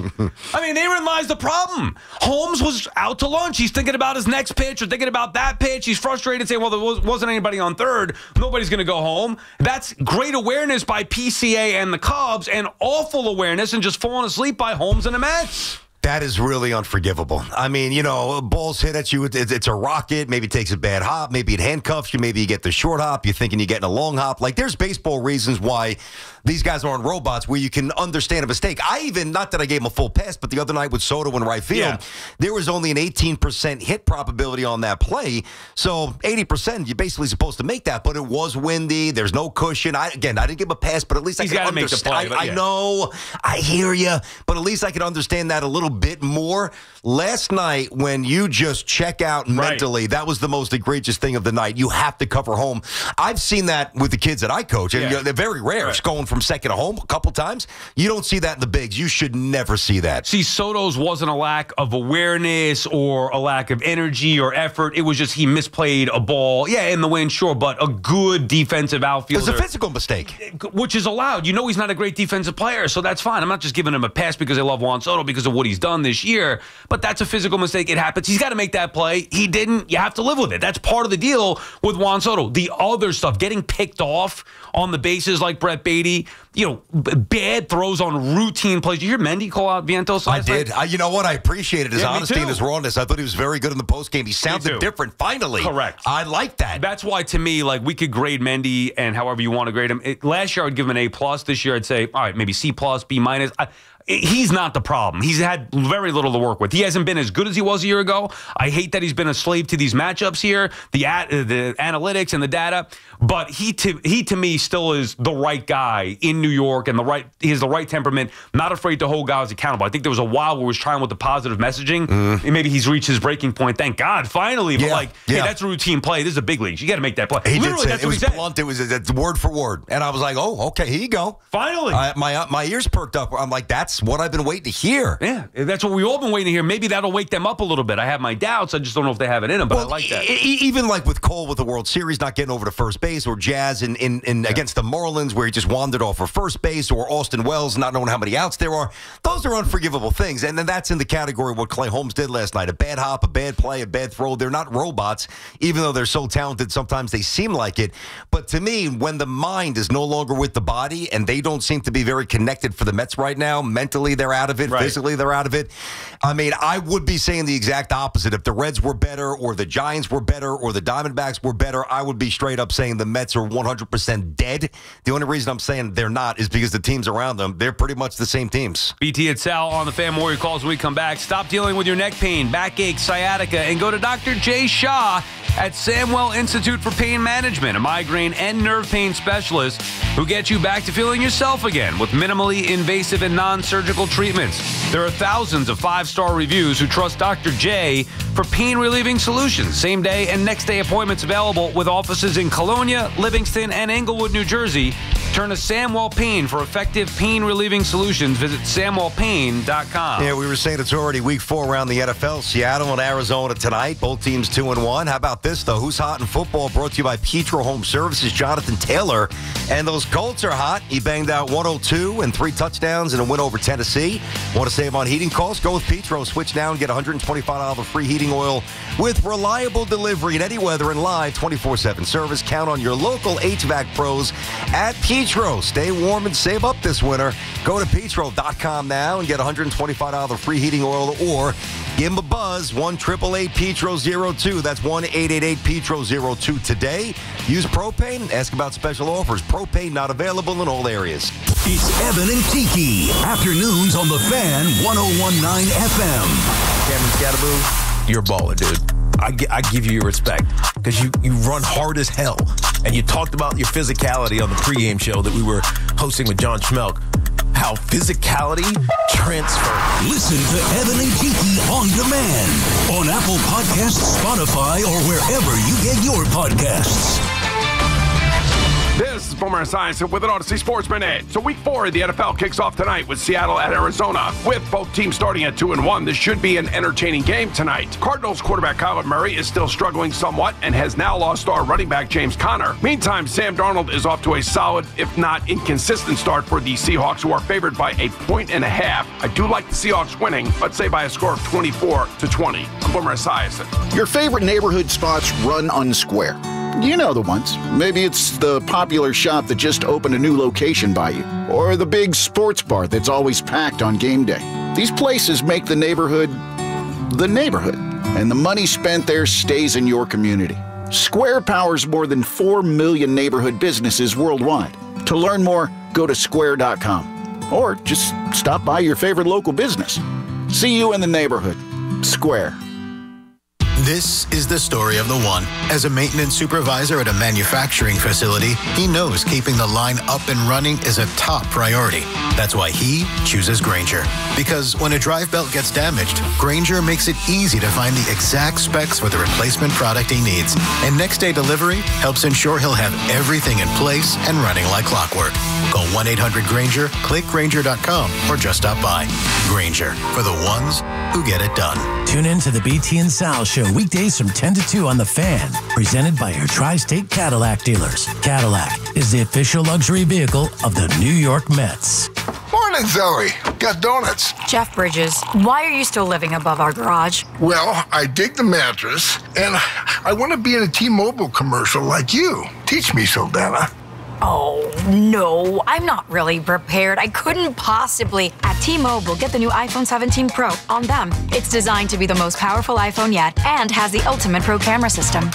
I mean, therein lies the problem. Holmes was out to lunch. He's thinking about his next pitch or thinking about that pitch. He's frustrated, saying, well, there wasn't anybody on third. Nobody's going to go home. That's great awareness by PCA and the Cubs, and awful awareness and just falling asleep by Holmes and the Mets. That is really unforgivable. I mean, balls hit at you. It's a rocket. Maybe it takes a bad hop. Maybe it handcuffs you. Maybe you get the short hop. You're thinking you're getting a long hop. Like, there's baseball reasons why these guys aren't robots where you can understand a mistake. Not that I gave him a full pass, but the other night with Soto in right field, there was only an 18% hit probability on that play. So 80%, you're basically supposed to make that, but it was windy. There's no cushion. I didn't give him a pass, but at least I can understand. Make the play, I know. I hear you. But at least I can understand that a little bit more. Last night, when you just check out mentally, that was the most egregious thing of the night. You have to cover home. I've seen that with the kids that I coach, and they're very rare. It's going from second to home a couple times. You don't see that in the bigs. You should never see that. See, Soto's wasn't a lack of awareness or a lack of energy or effort. It was just he misplayed a ball. Yeah, in the wind, sure, but a good defensive outfielder. It was a physical mistake. Which is allowed. You know he's not a great defensive player, so that's fine. I'm not just giving him a pass because I love Juan Soto because of what he's done this year, but that's a physical mistake. It happens. He's got to make that play. He didn't. You have to live with it. That's part of the deal with Juan Soto. The other stuff, getting picked off on the bases like Brett Beatty, bad throws on routine plays. Did you hear Mendy call out Vientos last night? I did. You know what? I appreciated his honesty and his rawness. I thought he was very good in the postgame. He sounded different, finally. Correct. I like that. That's why, to me, like, we could grade Mendy and however you want to grade him. Last year, I would give him an A+. This year, I'd say, all right, maybe C+, B-. He's not the problem. He's had very little to work with. He hasn't been as good as he was a year ago. I hate that he's been a slave to these matchups here, the analytics and the data. But he to me still is the right guy in New York, and he has the right temperament. Not afraid to hold guys accountable. I think there was a while where he was trying with the positive messaging. Maybe he's reached his breaking point. Thank God, finally. But hey, that's a routine play. This is a big league. You got to make that play. He Literally, did say, it was blunt. It was word for word, and I was like, oh, okay, here you go. Finally, my ears perked up. I'm like, that's what I've been waiting to hear. Yeah, that's what we all been waiting to hear. Maybe that'll wake them up a little bit. I have my doubts. I just don't know if they have it in them, but I like that. Even like with Cole with the World Series not getting over to first base, or Jazz in against the Marlins where he just wandered off for first base, or Austin Wells not knowing how many outs there are. Those are unforgivable things, and then that's in the category of what Clay Holmes did last night. A bad hop, a bad play, a bad throw. They're not robots, even though they're so talented. Sometimes they seem like it. But to me, when the mind is no longer with the body, and they don't seem to be very connected for the Mets right now, mentally they're out of it, physically they're out of it. I mean, I would be saying the exact opposite. If the Reds were better, or the Giants were better, or the Diamondbacks were better, I would be straight up saying the Mets are 100% dead. The only reason I'm saying they're not is because the teams around them, they're pretty much the same teams. BT and Sal on the Fan Warrior calls when we come back. Stop dealing with your neck pain, backache, sciatica, and go to Dr. Jay Shah at Samwell Institute for Pain Management, a migraine and nerve pain specialist who gets you back to feeling yourself again with minimally invasive and non-surgical treatments. There are thousands of 5-star reviews who trust Dr. J for pain-relieving solutions. Same day and next day appointments available with offices in Colonia, Livingston, and Englewood, New Jersey. Turn to Samwell Pain for effective pain-relieving solutions. Visit SamwellPain.com. Yeah, we were saying it's already week 4 around the NFL. Seattle and Arizona tonight. Both teams 2-1. How about this, though? Who's hot in football? Brought to you by Petro Home Services, Jonathan Taylor. And those Colts are hot. He banged out 102 and 3 touchdowns in a win over Tennessee. Want to save on heating costs? Go with Petro. Switch now and get $125 free heating oil with reliable delivery in any weather and live 24/7 service. Count on your local HVAC pros at Petro. Stay warm and save up this winter. Go to Petro.com now and get $125 free heating oil, or give them a buzz buzz, 1-888-PETRO-02. That's 1-888-PETRO-02 today. Use propane. Ask about special offers. Propane not available in all areas. It's Evan and Kiki. Afternoons on the Fan 101.9 FM. Cameron Scatterboo, you're a baller, dude. I give you your respect because you run hard as hell. And you talked about your physicality on the pregame show that we were hosting with John Schmelk. How physicality transfers. Listen to Evan and Kiki on demand on Apple Podcasts, Spotify, or wherever you get your podcasts. This is Boomer Esiason with an Odyssey Sports Minute. So week 4 of the NFL kicks off tonight with Seattle at Arizona. With both teams starting at 2-1, this should be an entertaining game tonight. Cardinals quarterback Kyler Murray is still struggling somewhat and has now lost star running back James Conner. Meantime, Sam Darnold is off to a solid, if not inconsistent start for the Seahawks, who are favored by 1.5 points. I do like the Seahawks winning, let's say by a score of 24-20. I'm Boomer Esiason. Your favorite neighborhood spots run unsquare. You know the ones. Maybe it's the popular shop that just opened a new location by you, or the big sports bar that's always packed on game day. These places make the neighborhood, and the money spent there stays in your community. Square powers more than 4 million neighborhood businesses worldwide. To learn more, go to square.com, or just stop by your favorite local business. See you in the neighborhood. Square. This is the story of the one. As a maintenance supervisor at a manufacturing facility, he knows keeping the line up and running is a top priority. That's why he chooses Grainger. Because when a drive belt gets damaged, Grainger makes it easy to find the exact specs for the replacement product he needs. And next day delivery helps ensure he'll have everything in place and running like clockwork. Call 1-800-GRAINGER, click Grainger.com, or just stop by. Grainger, for the ones who get it done. Tune in to the BT and Sal Show weekdays from 10 to 2 on The Fan, presented by your Tri-State Cadillac dealers. Cadillac is the official luxury vehicle of the New York Mets. Morning, Zoe. Got donuts. Jeff Bridges, why are you still living above our garage? Well, I dig the mattress, and I want to be in a T-Mobile commercial like you. Teach me, Saldana. Oh, no, I'm not really prepared. I couldn't possibly. At T-Mobile, get the new iPhone 17 Pro on them. It's designed to be the most powerful iPhone yet and has the ultimate pro camera system.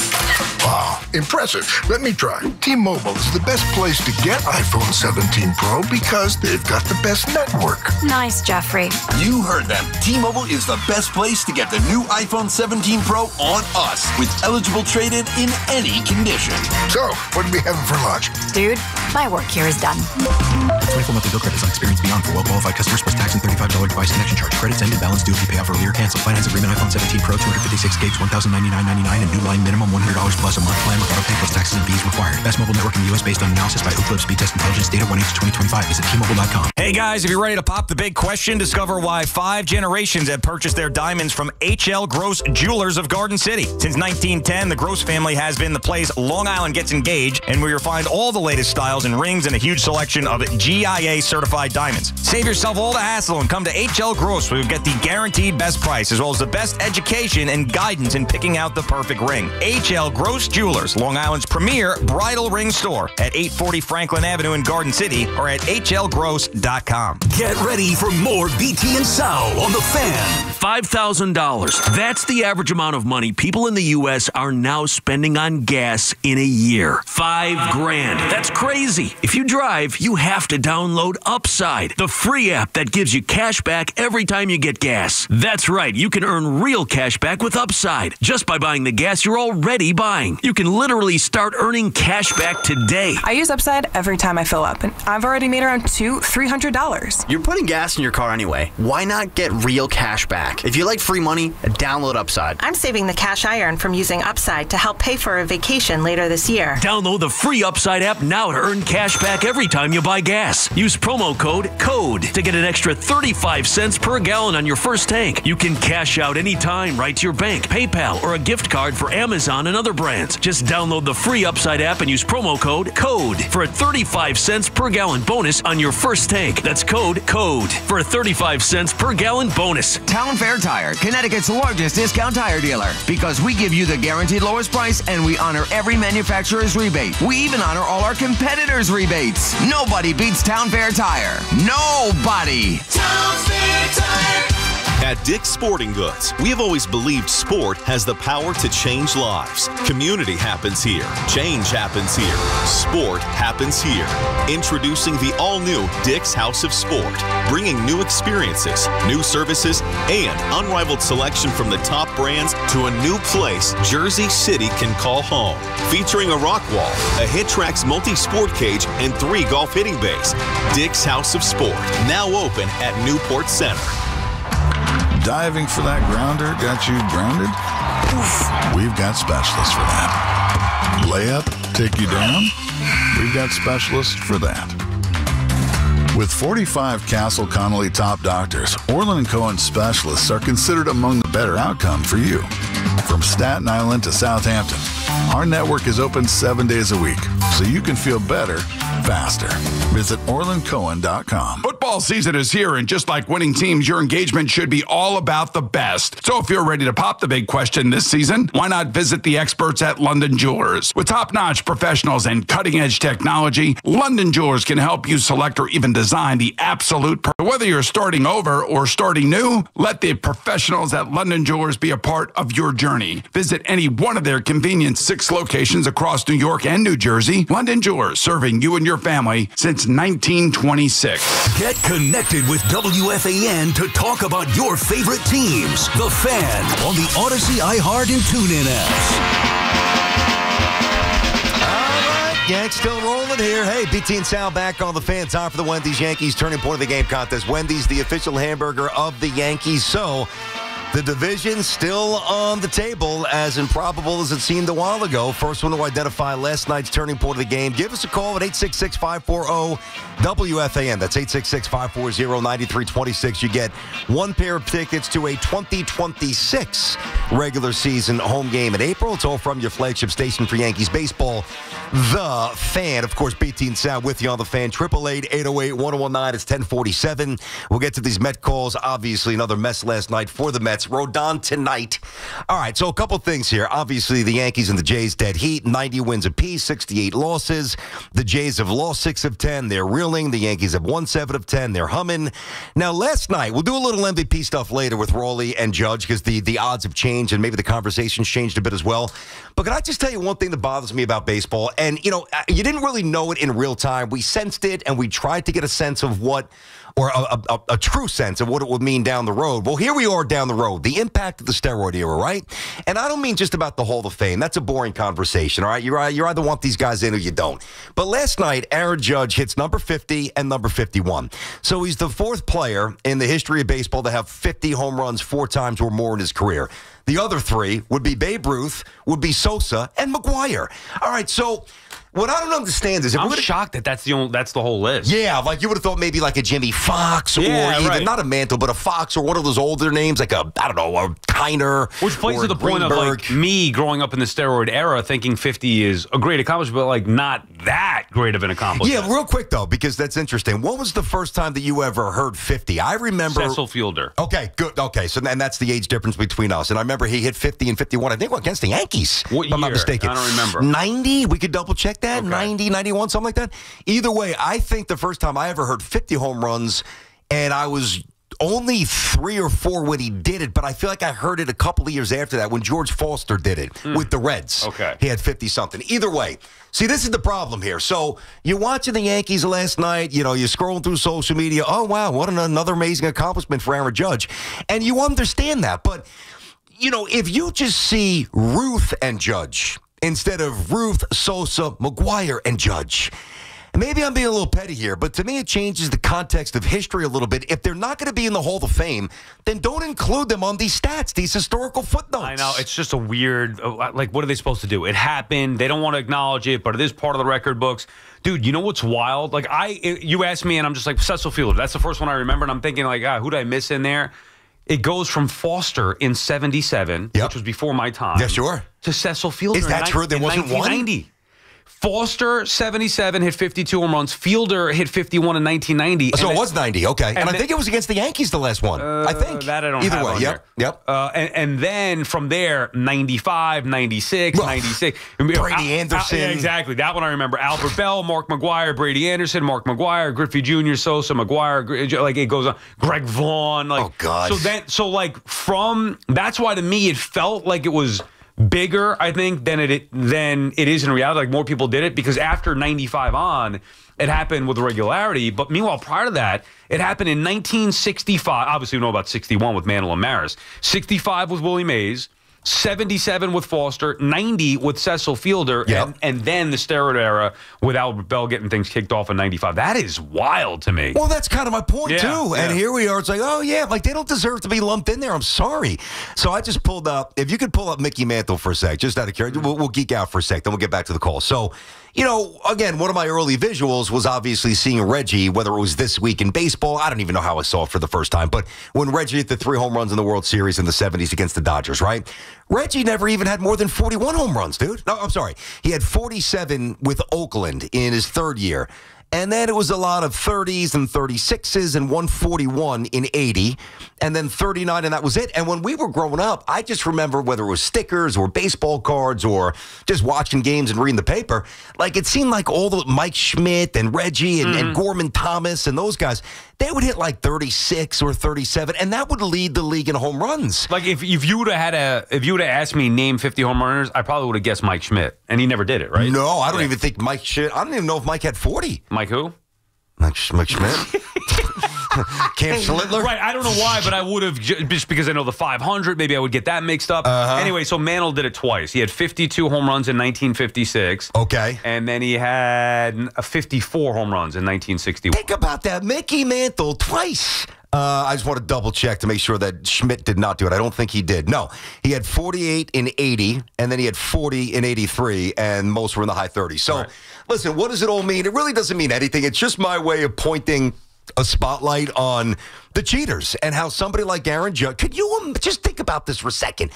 Wow, impressive. Let me try. T-Mobile is the best place to get iPhone 17 Pro because they've got the best network. Nice, Jeffrey. You heard them. T-Mobile is the best place to get the new iPhone 17 Pro on us with eligible trade-in in any condition. So, what are we having for lunch? Dude, my work here is done. 24 monthly bill credits on experience beyond for well-qualified customers plus tax and $35 device connection charge. Credits ended, balance due if you pay off earlier. Cancel finance agreement iPhone 17 Pro 256 gigs, $1,099.99 and new line minimum $100 plus a month plan with auto pay plus taxes and fees required. Best mobile network in the U.S. based on analysis by Ookla Speed Test Intelligence data 1/8/2025. Visit T-Mobile.com. Hey guys, if you're ready to pop the big question, discover why 5 generations have purchased their diamonds from H.L. Gross Jewelers of Garden City. Since 1910, the Gross family has been the place Long Island gets engaged and where you'll find all the latest styles and rings and a huge selection of GIA certified diamonds. Save yourself all the hassle and come to H.L. Gross where you'll get the guaranteed best price as well as the best education and guidance in picking out the perfect ring. H.L. Gross Jewelers, Long Island's premier bridal ring store at 840 Franklin Avenue in Garden City or at hlgross.com. Get ready for more BT and Sal on the Fan. $5,000. That's the average amount of money people in the U.S. are now spending on gas in a year. $5,000. That's crazy. If you drive, you have to download Upside, the free app that gives you cash back every time you get gas. That's right. You can earn real cash back with Upside just by buying the gas you're already buying. You can literally start earning cash back today. I use Upside every time I fill up, and I've already made around $300. You're putting gas in your car anyway. Why not get real cash back? If you like free money, download Upside. I'm saving the cash I earn from using Upside to help pay for a vacation later this year. Download the free Upside app now to earn cash back every time you buy gas. Use promo code CODE to get an extra 35 cents per gallon on your first tank. You can cash out anytime right to your bank, PayPal, or a gift card for Amazon and other brands. Just download the free Upside app and use promo code CODE for a 35 cents per gallon bonus on your first tank. That's code CODE for a 35 cents per gallon bonus. Town Fair Tire, Connecticut's largest discount tire dealer. Because we give you the guaranteed lowest price and we honor every manufacturer's rebate. We even honor all our competitors' rebates. Nobody beats Town Fair Tire. Nobody. Town Fair Tire. At Dick's Sporting Goods, we have always believed sport has the power to change lives. Community happens here. Change happens here. Sport happens here. Introducing the all-new Dick's House of Sport, bringing new experiences, new services, and unrivaled selection from the top brands to a new place Jersey City can call home. Featuring a rock wall, a HitTrax multi-sport cage, and 3 golf hitting bays. Dick's House of Sport, now open at Newport Center. Diving for that grounder got you grounded? We've got specialists for that. Layup, take you down? We've got specialists for that. With 45 Castle Connolly top doctors, Orland & Cohen specialists are considered among the better outcome for you. From Staten Island to Southampton, our network is open 7 days a week, so you can feel better, faster. Visit OrlandCohen.com. Football season is here, and just like winning teams, your engagement should be all about the best. So if you're ready to pop the big question this season, why not visit the experts at London Jewelers? With top-notch professionals and cutting-edge technology, London Jewelers can help you select or even design the absolute Whether you're starting over or starting new, let the professionals at London Jewelers be a part of your journey. Visit any one of their convenient 6 locations across New York and New Jersey. London Jewelers, serving you and your family since 1926. Get connected with WFAN to talk about your favorite teams. The Fan on the Odyssey, iHeart, and TuneIn apps. Yanks still rolling here. Hey, BT and Sal back on the Fan. Time for the Wendy's Yankees Turning Point of the Game contest. Wendy's, the official hamburger of the Yankees. So, the division still on the table, as improbable as it seemed a while ago. First one to identify last night's turning point of the game. Give us a call at 866-540-WFAN. That's 866-540-9326. You get 1 pair of tickets to a 2026 regular season home game in April. It's all from your flagship station for Yankees baseball, The Fan. Of course, BT and Sal with you on The Fan. 888-808-1019. It's 1047. We'll get to these Met calls. Obviously, another mess last night for the Mets. Rodon tonight. All right, so a couple things here. Obviously, the Yankees and the Jays dead heat. 90 wins apiece, 68 losses. The Jays have lost 6 of 10. They're reeling. The Yankees have won 7 of 10. They're humming. Now, last night, we'll do a little MVP stuff later with Raleigh and Judge because the odds have changed and maybe the conversation's changed a bit as well. But can I just tell you one thing that bothers me about baseball? And, you know, you didn't really know it in real time. We sensed it, and we tried to get a sense of what, or a true sense of what it would mean down the road. Well, here we are down the road. The impact of the steroid era, right? And I don't mean just about the Hall of Fame. That's a boring conversation, all right? You either want these guys in or you don't. But last night, Aaron Judge hits number 50 and number 51. So he's the 4th player in the history of baseball to have 50 home runs 4 times or more in his career. The other 3 would be Babe Ruth, would be Sosa, and McGuire. All right, so what I don't understand is... I'm shocked that that's the whole list. Yeah, like you would have thought maybe like a Jimmy Fox or even, not a Mantle, but a Fox or one of those older names like a Kiner. Which plays to the point of like me growing up in the steroid era thinking 50 is a great accomplishment, but like not that great of an accomplishment. Yeah, real quick though, because that's interesting. What was the first time that you ever heard 50? I remember... Cecil Fielder. Okay, good. Okay, so and that's the age difference between us. And I remember he hit 50 and 51, I think, against the Yankees. What year? If I'm not mistaken. I don't remember. 90? We could double check that. Okay. 90, 91, something like that. Either way, I think the first time I ever heard 50 home runs, and I was only 3 or 4 when he did it, but I feel like I heard it a couple of years after that when George Foster did it with the Reds. Okay. He had 50-something. Either way, see, this is the problem here. So you're watching the Yankees last night, you know, you're scrolling through social media. Oh, wow, what another amazing accomplishment for Aaron Judge. And you understand that. But, you know, if you just see Ruth and Judge instead of Ruth, Sosa, McGuire, and Judge. Maybe I'm being a little petty here, but to me it changes the context of history a little bit. If they're not going to be in the Hall of Fame, then don't include them on these stats, these historical footnotes. I know. It's just a weird, like, what are they supposed to do? It happened. They don't want to acknowledge it, but it is part of the record books. Dude, you know what's wild? Like, you asked me, and I'm just like, Cecil Fielder. That's the first one I remember, and I'm thinking, like, who did I miss in there? It goes from Foster in 77, which was before my time. Yeah, sure. To Cecil Fielder Is that true? There wasn't 1990. Foster, 77, hit 52 home runs. Fielder hit 51 in 1990. So it was 90, okay. And I then, think it was against the Yankees, the last one. I think. That I don't Either have way, on yep. And then from there, 95, 96, 96. Brady Anderson. Yeah, exactly. That one I remember. Albert Bell, Mark McGuire, Brady Anderson, Mark McGuire, Griffey Jr., Sosa, McGuire, like it goes on. Greg Vaughn. Like, oh, God. That's why to me it felt like it was bigger, I think, than it is in reality. Like more people did it because after 95 on, it happened with regularity. But meanwhile, prior to that, it happened in 1965. Obviously, we know about 61 with Mantle and Maris. 65 with Willie Mays. 77 with Foster, 90 with Cecil Fielder, and then the steroid era with Albert Bell getting things kicked off in 95. That is wild to me. Well, that's kind of my point, too. Yeah. And here we are. It's like, oh, yeah, like they don't deserve to be lumped in there. I'm sorry. So I just pulled up, if you could pull up Mickey Mantle for a sec, just out of curiosity, we'll geek out for a sec, then we'll get back to the call. So, you know, again, one of my early visuals was obviously seeing Reggie, whether it was this week in baseball. I don't even know how I saw it for the first time. But when Reggie hit the 3 home runs in the World Series in the 70s against the Dodgers, right? Reggie never even had more than 41 home runs, dude. No, I'm sorry. He had 47 with Oakland in his third year. And then it was a lot of 30s and 36s and 141 in 80, and then 39, and that was it. And when we were growing up, I just remember whether it was stickers or baseball cards or just watching games and reading the paper, like it seemed like all the Mike Schmidt and Reggie and Gorman Thomas and those guys, they would hit like 36 or 37, and that would lead the league in home runs. Like if you would have asked me name 50 home runners, I probably would have guessed Mike Schmidt, and he never did it, right? No, I don't even think Mike Schmidt. I don't even know if Mike had 40. Mike who? Mike Schmidt. Cam Schlittler? Right, I don't know why, but I would have, just because I know the 500, maybe I would get that mixed up. Anyway, so Mantle did it twice. He had 52 home runs in 1956. Okay. And then he had 54 home runs in 1961. Think about that. Mickey Mantle twice. I just want to double check to make sure that Schmidt did not do it. I don't think he did. No, he had 48 in 80, and then he had 40 in 83, and most were in the high 30s. So, listen, what does it all mean? It really doesn't mean anything. It's just my way of pointing a spotlight on the cheaters and how somebody like Aaron Judge. Could you just think about this for a second?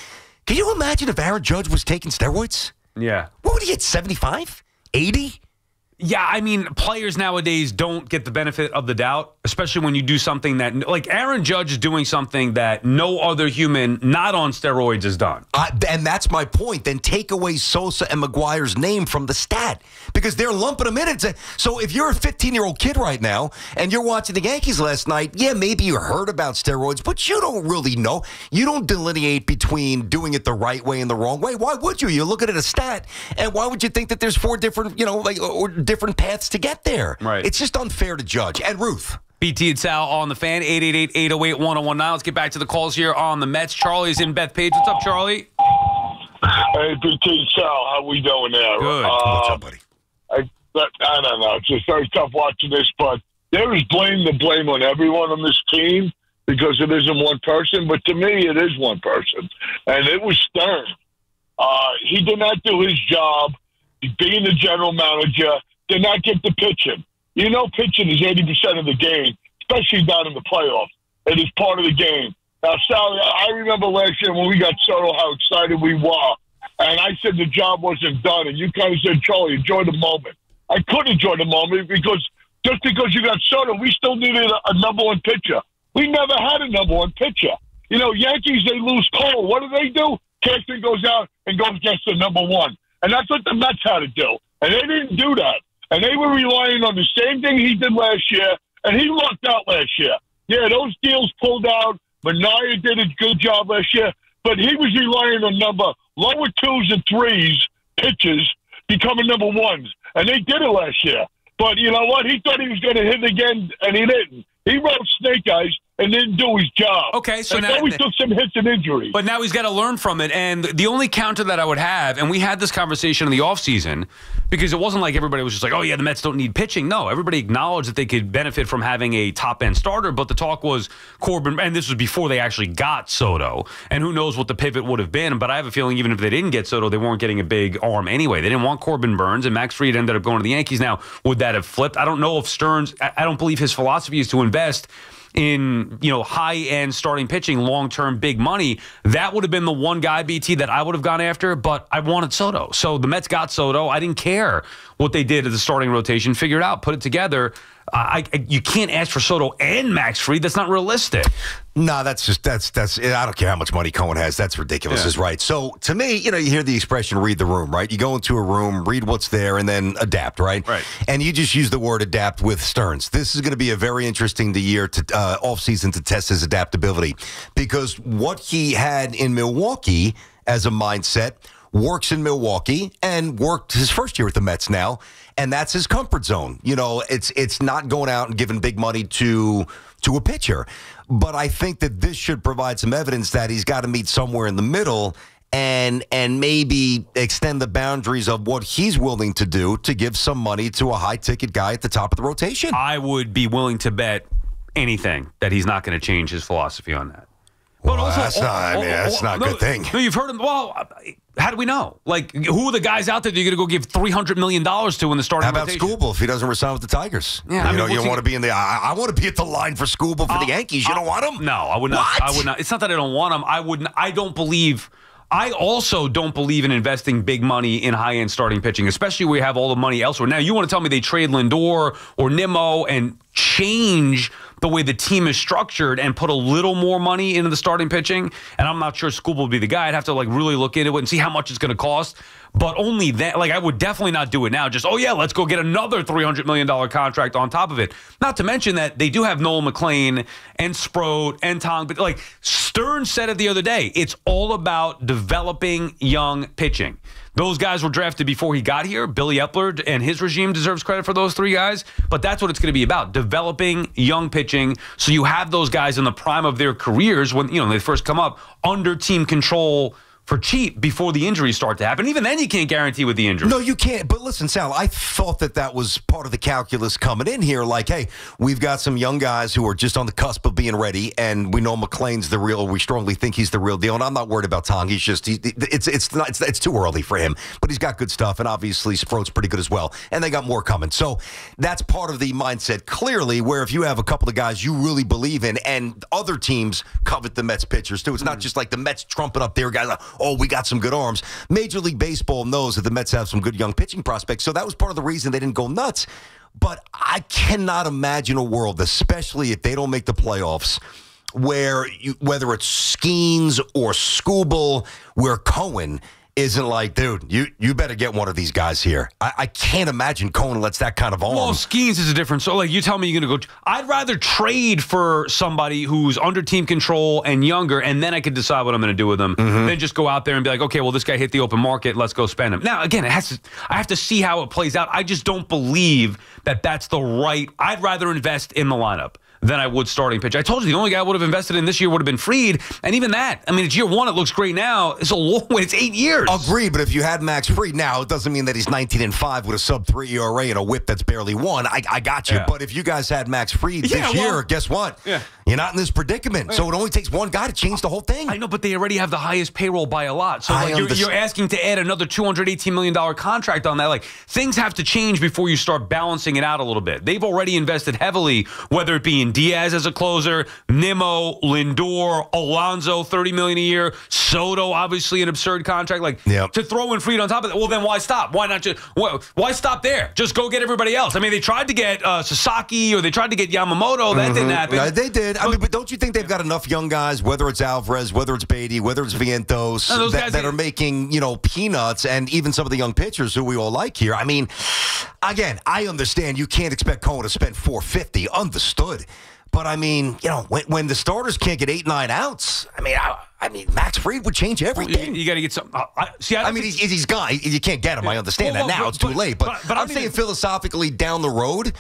Can you imagine if Aaron Judge was taking steroids? Yeah. What would he get, 75? 80? Yeah, I mean, players nowadays don't get the benefit of the doubt, especially when you do something that, like Aaron Judge is doing something that no other human not on steroids has done. And that's my point. Then take away Sosa and McGuire's name from the stat because they're lumping them in. So if you're a 15-year-old kid right now and you're watching the Yankees last night, yeah, maybe you heard about steroids, but you don't really know. You don't delineate between doing it the right way and the wrong way. Why would you? You look at it a stat, and why would you think that there's 4 different, or different paths to get there? Right. It's just unfair to judge. And Ruth. BT Sal on the fan, 888-808-1019. Let's get back to the calls here on the Mets. Charlie's in Bethpage. What's up, Charlie? Hey, BT Sal, how we doing there? Good. What's up, buddy? I don't know. It's just very tough watching this, but there is blame on everyone on this team because it isn't one person, but to me, it is one person, and it was Stern. He did not do his job. Being the general manager, did not get the pitching. You know, pitching is 80% of the game, especially down in the playoffs. It is part of the game. Now, Sally, I remember last year when we got Soto, how excited we were. And I said the job wasn't done. And you kind of said, Charlie, enjoy the moment. I couldn't enjoy the moment because just because you got Soto, we still needed a number one pitcher. We never had a number one pitcher. You know, Yankees, they lose Cole. What do? Caston goes out and goes against the number one. And that's what the Mets had to do. And they didn't do that. And they were relying on the same thing he did last year. And he lucked out last year. Yeah, those deals pulled out. Mania did a good job last year. But he was relying on lower 2s and 3s pitches becoming number 1s. And they did it last year. But you know what? He thought he was going to hit again, and he didn't. He wrote snake eyes and didn't do his job. Okay, so and now he took some hits and injuries. But now he's got to learn from it. And the only counter that I would have, and we had this conversation in the offseason, because it wasn't like everybody was just like, oh, yeah, the Mets don't need pitching. No, everybody acknowledged that they could benefit from having a top-end starter, but the talk was Corbin, and this was before they actually got Soto, and who knows what the pivot would have been. But I have a feeling even if they didn't get Soto, they weren't getting a big arm anyway. They didn't want Corbin Burns, and Max Fried ended up going to the Yankees. Now, would that have flipped? I don't know if Stearns, I don't believe his philosophy is to invest in, high-end starting pitching, long-term big money, that would have been the one guy, BT, that I would have gone after, but I wanted Soto. So the Mets got Soto. I didn't care what they did at the starting rotation. Figure it out. Put it together. You can't ask for Soto and Max Fried. That's not realistic. No, that's I don't care how much money Cohen has. That's ridiculous, is right. So to me, you hear the expression read the room, right? You go into a room, read what's there, and then adapt, right? Right. And you just use the word adapt with Stearns. This is going to be a very interesting year to offseason to test his adaptability, because what he had in Milwaukee as a mindset works in Milwaukee and worked his first year with the Mets now, and that's his comfort zone. It's not going out and giving big money to a pitcher. But I think that this should provide some evidence that he's got to meet somewhere in the middle and maybe extend the boundaries of what he's willing to do to give some money to a high-ticket guy at the top of the rotation. I would be willing to bet anything that he's not going to change his philosophy on that. But well, also, that's not a good thing. No, you've heard him. Well, how do we know? Like, who are the guys out there that you're going to go give $300 million to in the starting rotation? How about Skubal if he doesn't resign with the Tigers? Yeah, you don't want to be in the. I want to be at the line for Skubal for the Yankees. You don't want him? No, I would not. What? I would not. It's not that I don't want him. I don't believe. I also don't believe in investing big money in high-end starting pitching, especially where you have all the money elsewhere. Now, you want to tell me they trade Lindor or Nimmo and change the way the team is structured and put a little more money into the starting pitching, and I'm not sure Skubal would be the guy. I'd have to really look into it and see how much it's going to cost. But only that, I would definitely not do it now. Just, let's go get another $300 million contract on top of it. Not to mention that they do have Noel McLean and Sproat and Tong. But Stern said it the other day, it's all about developing young pitching. Those guys were drafted before he got here. Billy Epler and his regime deserves credit for those three guys. But that's what it's going to be about, developing young pitching. So you have those guys in the prime of their careers when they first come up under team control for cheap before the injuries start to happen. Even then, you can't guarantee with the injury. No, you can't. But listen, Sal, I thought that was part of the calculus coming in here. Hey, we've got some young guys who are just on the cusp of being ready, and we know McLean's the real. We strongly think he's the real deal, and I'm not worried about Tong. He's just it's too early for him, but he's got good stuff, and obviously Sproat's pretty good as well, and they got more coming. So that's part of the mindset, clearly, where if you have a couple of guys you really believe in, and other teams covet the Mets pitchers too. It's not just like the Mets trumping up their guys. We got some good arms. Major League Baseball knows that the Mets have some good young pitching prospects, so that was part of the reason they didn't go nuts. But I cannot imagine a world, especially if they don't make the playoffs, where whether it's Skeens or Skubal, where Cohen isn't dude, you better get one of these guys here. I can't imagine Cohen lets that kind of arm. Well, Skeens is a different. So, you tell me you're going to go. I'd rather trade for somebody who's under team control and younger, and then I could decide what I'm going to do with them. Then just go out there and be like, okay, well, this guy hit the open market. Let's go spend him. Now, again, I have to see how it plays out. I just don't believe that that's the right. I'd rather invest in the lineup than I would starting pitch. I told you the only guy I would have invested in this year would have been Fried, and even that, it's year one, it looks great now. It's a long way. It's 8 years. Agreed, but if you had Max Fried now, it doesn't mean that he's 19-5 with a sub-3 ERA and a whip that's barely 1. I got you. Yeah. But if you guys had Max Fried this year, guess what? Yeah. You're not in this predicament. So it only takes one guy to change the whole thing. I know, but they already have the highest payroll by a lot. So you're asking to add another $218 million contract on that. Things have to change before you start balancing it out a little bit. They've already invested heavily, whether it be in Diaz as a closer, Nimmo, Lindor, Alonso, $30 million a year, Soto, obviously an absurd contract. To throw in Fried on top of that, well, then why stop? Why not just why stop there? Just go get everybody else. They tried to get Sasaki or they tried to get Yamamoto. That didn't happen. No, they did. But don't you think they've got enough young guys, whether it's Alvarez, whether it's Beatty, whether it's Vientos, that are making, peanuts, and even some of the young pitchers who we all like here. Again, I understand you can't expect Cohen to spend $450. Understood. But, when the starters can't get 8-9 outs, Max Fried would change everything. You got to get some. He's gone. You can't get him. I understand that now. It's too late. But I'm saying philosophically down the road,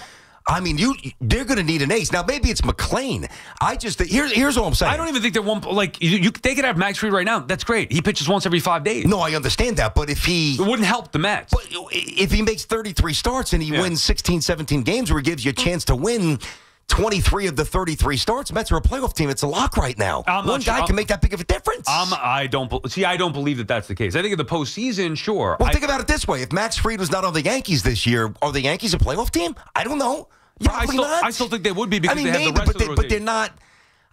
they're going to need an ace. Now, maybe it's McLean. Here's what I'm saying. I don't even think they're one. They could have Max Fried right now. That's great. He pitches once every 5 days. No, I understand that. But if it wouldn't help the Mets. But if he makes 33 starts and he wins 16, 17 games where he gives you a chance to win 23 of the 33 starts, Mets are a playoff team. It's a lock right now. One guy can make that big of a difference. I don't believe that that's the case. I think in the postseason, sure. Well, think about it this way. If Max Fried was not on the Yankees this year, are the Yankees a playoff team? I don't know. I still think they would be because they have the rest of the rotation. But they're not.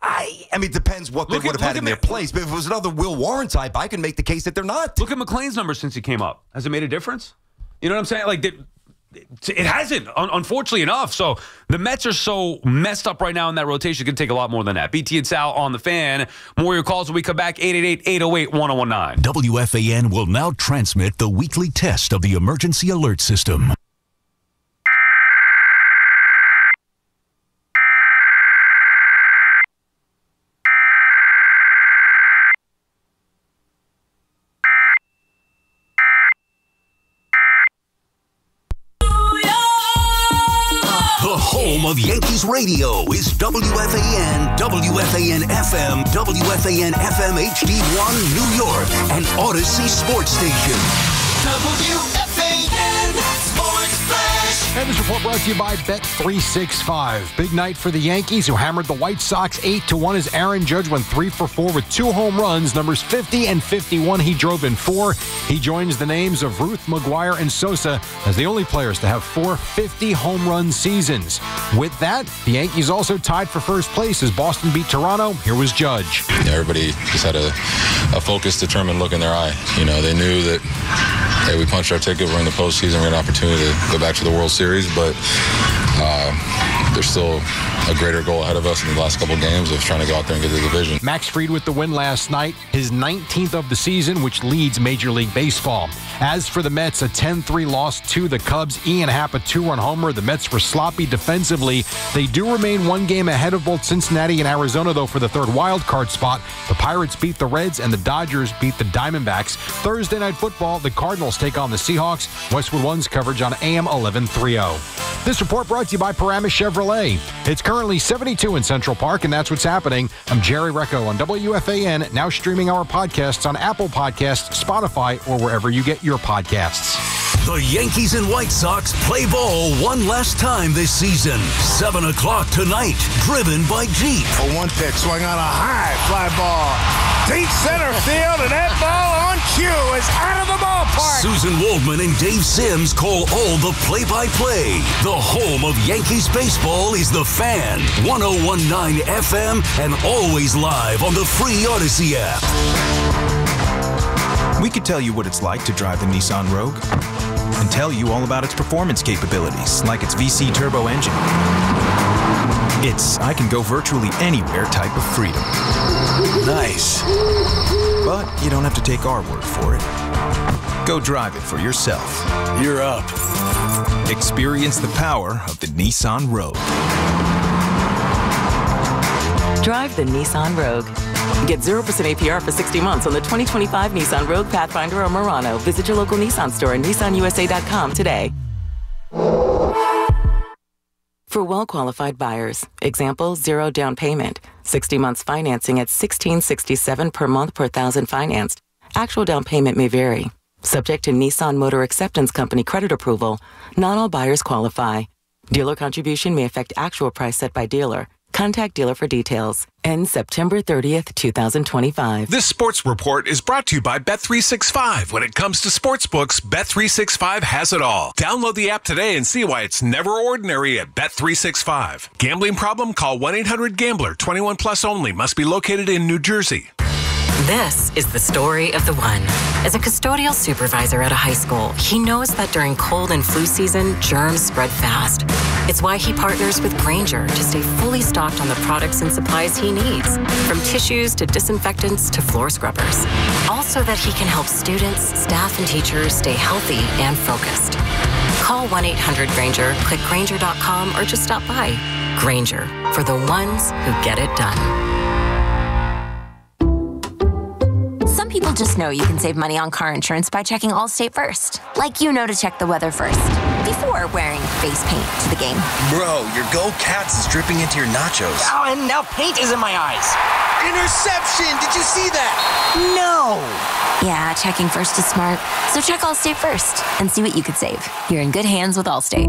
I mean, it depends what they would have had in their place. But if it was another Will Warren type, I can make the case that they're not. Look at McClain's numbers since he came up. Has it made a difference? You know what I'm saying? Like, it hasn't, unfortunately enough. So the Mets are so messed up right now in that rotation. It can take a lot more than that. BT and Sal on the Fan. More of your calls when we come back. 888-808-1019. WFAN will now transmit the weekly test of the emergency alert system. Home of Yankees radio is WFAN, WFAN FM, WFAN FM HD1 New York, and Odyssey Sports Station. WFAN Sports Flash. And this report brought to you by Bet365. Big night for the Yankees, who hammered the White Sox 8-1 as Aaron Judge went 3 for 4 with 2 home runs. Numbers 50 and 51, he drove in 4. He joins the names of Ruth, McGuire, and Sosa as the only players to have 4 50 home run seasons. With that, the Yankees also tied for first place as Boston beat Toronto. Here was Judge. Everybody just had a focused, determined look in their eye. You know, they knew that, hey, we punched our ticket, we're in the postseason, we had an opportunity to go back to the World Series, but there's still a greater goal ahead of us in the last couple of games of trying to go out there and get the division. Max Fried with the win last night, his 19th of the season, which leads Major League Baseball. As for the Mets, a 10-3 loss to the Cubs. Ian Happ, a 2-run homer. The Mets were sloppy defensively. They do remain 1 game ahead of both Cincinnati and Arizona, though, for the third wild card spot. The Pirates beat the Reds, and the Dodgers beat the Diamondbacks. Thursday Night Football, the Cardinals take on the Seahawks. Westwood One's coverage on AM 1130. This report brought to you by Paramus Chevrolet. It's currently 72 in Central Park, and that's what's happening. I'm Jerry Recco on WFAN, now streaming our podcasts on Apple Podcasts, Spotify, or wherever you get your podcasts. The Yankees and White Sox play ball one last time this season. 7 o'clock tonight, driven by Jeep. A 1 pitch, swing on a high fly ball. Deep center field, and that ball on cue is out of the ballpark. Susan Waldman and Dave Sims call all the play-by-play. The home of Yankees baseball is The Fan, 101.9 FM, and always live on the free Odyssey app. We could tell you what it's like to drive the Nissan Rogue and tell you all about its performance capabilities, like its VC turbo engine. It's I can go virtually anywhere type of freedom. Nice. But you don't have to take our word for it. Go drive it for yourself. You're up. Experience the power of the Nissan Rogue. Drive the Nissan Rogue. Get 0% APR for 60 months on the 2025 Nissan Rogue, Pathfinder, or Murano. Visit your local Nissan store and nissanusa.com today. For well-qualified buyers, example, 0 down payment, 60 months financing at $1,667 per month per thousand financed. Actual down payment may vary. Subject to Nissan Motor Acceptance Company credit approval, not all buyers qualify. Dealer contribution may affect actual price set by dealer. Contact dealer for details. Ends September 30th, 2025. This sports report is brought to you by Bet365. When it comes to sportsbooks, Bet365 has it all. Download the app today and see why it's never ordinary at Bet365. Gambling problem? Call 1-800-GAMBLER. 21 plus only. Must be located in New Jersey. This is the story of the one. As a custodial supervisor at a high school, he knows that during cold and flu season, germs spread fast. It's why he partners with Grainger to stay fully stocked on the products and supplies he needs, from tissues to disinfectants to floor scrubbers. All so that he can help students, staff, and teachers stay healthy and focused. Call 1-800-GRAINGER, click Grainger.com, or just stop by. Grainger, for the ones who get it done. Some people just know you can save money on car insurance by checking Allstate first. Like you know to check the weather first, before wearing face paint to the game. Bro, your Go Cats is dripping into your nachos. Oh, and now paint is in my eyes. Interception! Did you see that? No! Yeah, checking first is smart. So check Allstate first and see what you could save. You're in good hands with Allstate.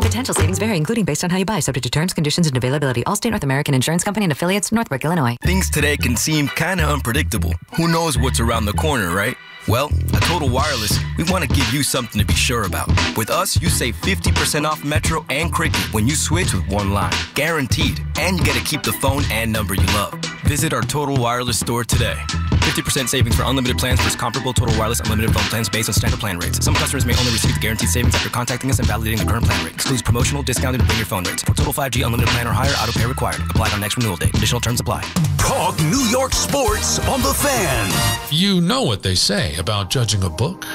Potential savings vary, including based on how you buy, subject to terms, conditions, and availability. Allstate North American Insurance Company and affiliates, Northbrook, Illinois. Things today can seem kind of unpredictable. Who knows what's around the corner, right? Well, at Total Wireless, we want to give you something to be sure about. With us, you save 50% off Metro and Cricket when you switch with one line. Guaranteed. And you get to keep the phone and number you love. Visit our Total Wireless store today. 50% savings for unlimited plans versus comparable Total Wireless unlimited phone plans based on standard plan rates. Some customers may only receive guaranteed savings after contacting us and validating the current plan rate. Excludes promotional, discounted, and bring your phone rates. For total 5G unlimited plan or higher, auto pay required. Applied on next renewal date. Additional terms apply. Talk New York sports on The Fan. You know what they say about judging a book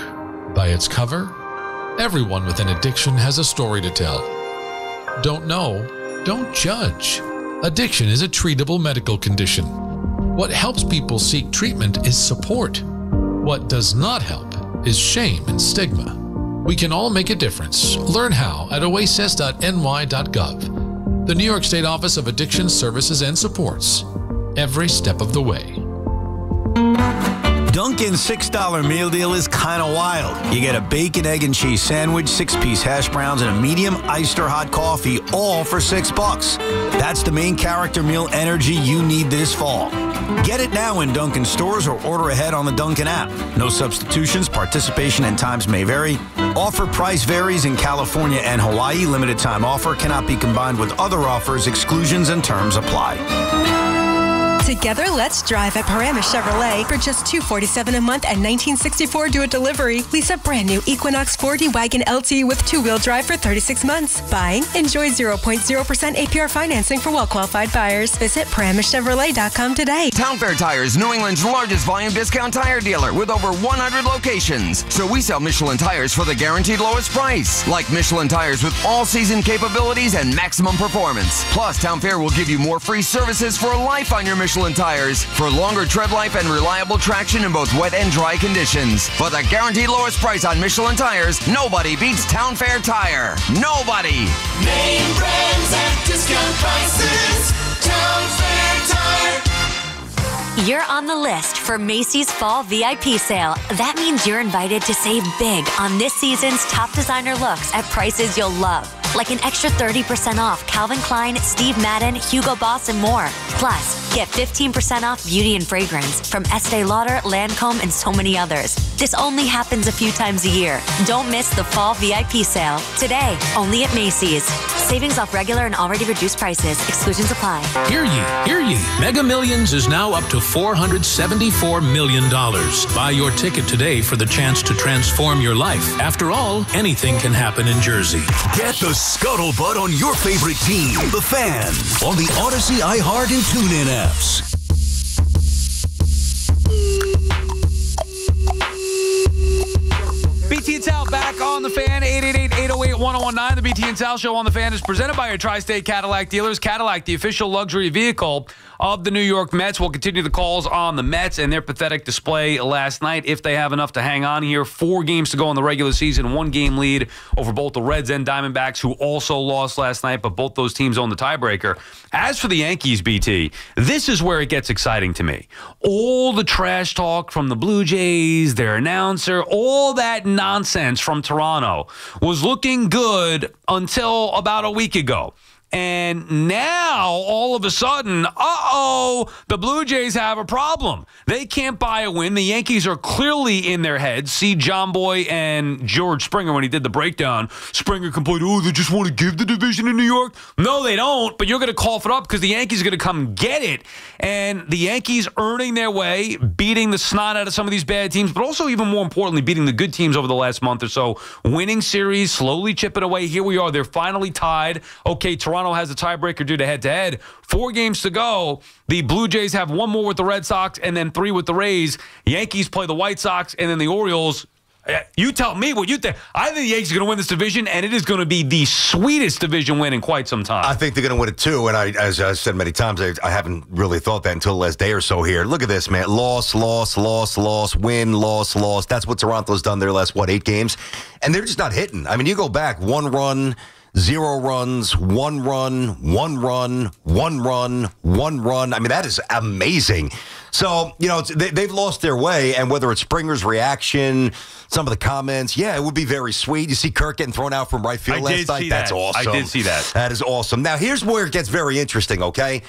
by its cover? Everyone with an addiction has a story to tell. Don't know? Don't judge. Addiction is a treatable medical condition. What helps people seek treatment is support. What does not help is shame and stigma. We can all make a difference. Learn how at oasis.ny.gov. The New York State Office of Addiction Services and Supports. Every step of the way. Dunkin's $6 meal deal is kind of wild. You get a bacon, egg, and cheese sandwich, 6-piece hash browns, and a medium iced or hot coffee, all for $6. That's the main character meal energy you need this fall. Get it now in Dunkin' stores or order ahead on the Dunkin' app. No substitutions, participation and times may vary. Offer price varies in California and Hawaii. Limited time offer cannot be combined with other offers. Exclusions and terms apply. Together, let's drive at Paramus Chevrolet for just $247 a month and $1964 do it delivery. Lease a brand new Equinox 4D Wagon LT with two-wheel drive for 36 months. Buying? Enjoy 0.0% APR financing for well-qualified buyers. Visit ParamusChevrolet.com today. Town Fair Tires, New England's largest volume discount tire dealer with over 100 locations. So we sell Michelin tires for the guaranteed lowest price. Like Michelin tires with all-season capabilities and maximum performance. Plus, Town Fair will give you more free services for life on your Michelin tires for longer tread life and reliable traction in both wet and dry conditions. For the guaranteed lowest price on Michelin tires, nobody beats Town Fair Tire. Nobody. Name brands at discount prices. Town Fair Tire. You're on the list for Macy's Fall VIP Sale. That means you're invited to save big on this season's top designer looks at prices you'll love. Like an extra 30% off Calvin Klein, Steve Madden, Hugo Boss, and more. Plus, get 15% off beauty and fragrance from Estee Lauder, Lancome, and so many others. This only happens a few times a year. Don't miss the Fall VIP Sale. Today, only at Macy's. Savings off regular and already reduced prices. Exclusions apply. Hear ye, hear ye. Mega Millions is now up to $474 million. Buy your ticket today for the chance to transform your life. After all, anything can happen in Jersey. Get the scuttlebutt on your favorite team, The Fan, on the Odyssey, iHeart, and TuneIn apps. BT Sal back on The Fan, 888-808-1019. The BT Sal Show on The Fan is presented by your Tri-State Cadillac dealers. Cadillac, the official luxury vehicle of the New York Mets. We'll continue the calls on the Mets and their pathetic display last night, if they have enough to hang on here. 4 games to go in the regular season, 1-game lead over both the Reds and Diamondbacks, who also lost last night, but both those teams own the tiebreaker. As for the Yankees, BT, this is where it gets exciting to me. All the trash talk from the Blue Jays, their announcer, all that nonsense from Toronto was looking good until about a week ago. And now, all of a sudden, the Blue Jays have a problem. They can't buy a win. The Yankees are clearly in their heads. See John Boy and George Springer when he did the breakdown. Springer complained, they just want to give the division in New York. No, they don't, but you're going to cough it up because the Yankees are going to come get it. And the Yankees earning their way, beating the snot out of some of these bad teams, but also even more importantly, beating the good teams over the last month or so. Winning series, slowly chipping away. Here we are. They're finally tied. Okay, Toronto has a tiebreaker due to head-to-head. 4 games to go. The Blue Jays have 1 more with the Red Sox and then 3 with the Rays. Yankees play the White Sox and then the Orioles. You tell me what you think. I think the Yankees are going to win this division, and it is going to be the sweetest division win in quite some time. I think they're going to win it, too. And as I said many times, I haven't really thought that until the last day or so here. Look at this, man. Loss, win, loss. That's what Toronto's done their last, 8 games? And they're just not hitting. I mean, you go back, 1 run, 0 runs, 1 run, 1 run, 1 run, 1 run. I mean, that is amazing. So, they've lost their way, and whether it's Springer's reaction, some of the comments, it would be very sweet. You see Kirk getting thrown out from right field last night? That's awesome. I did see that. That is awesome. Now, here's where it gets very interesting, okay?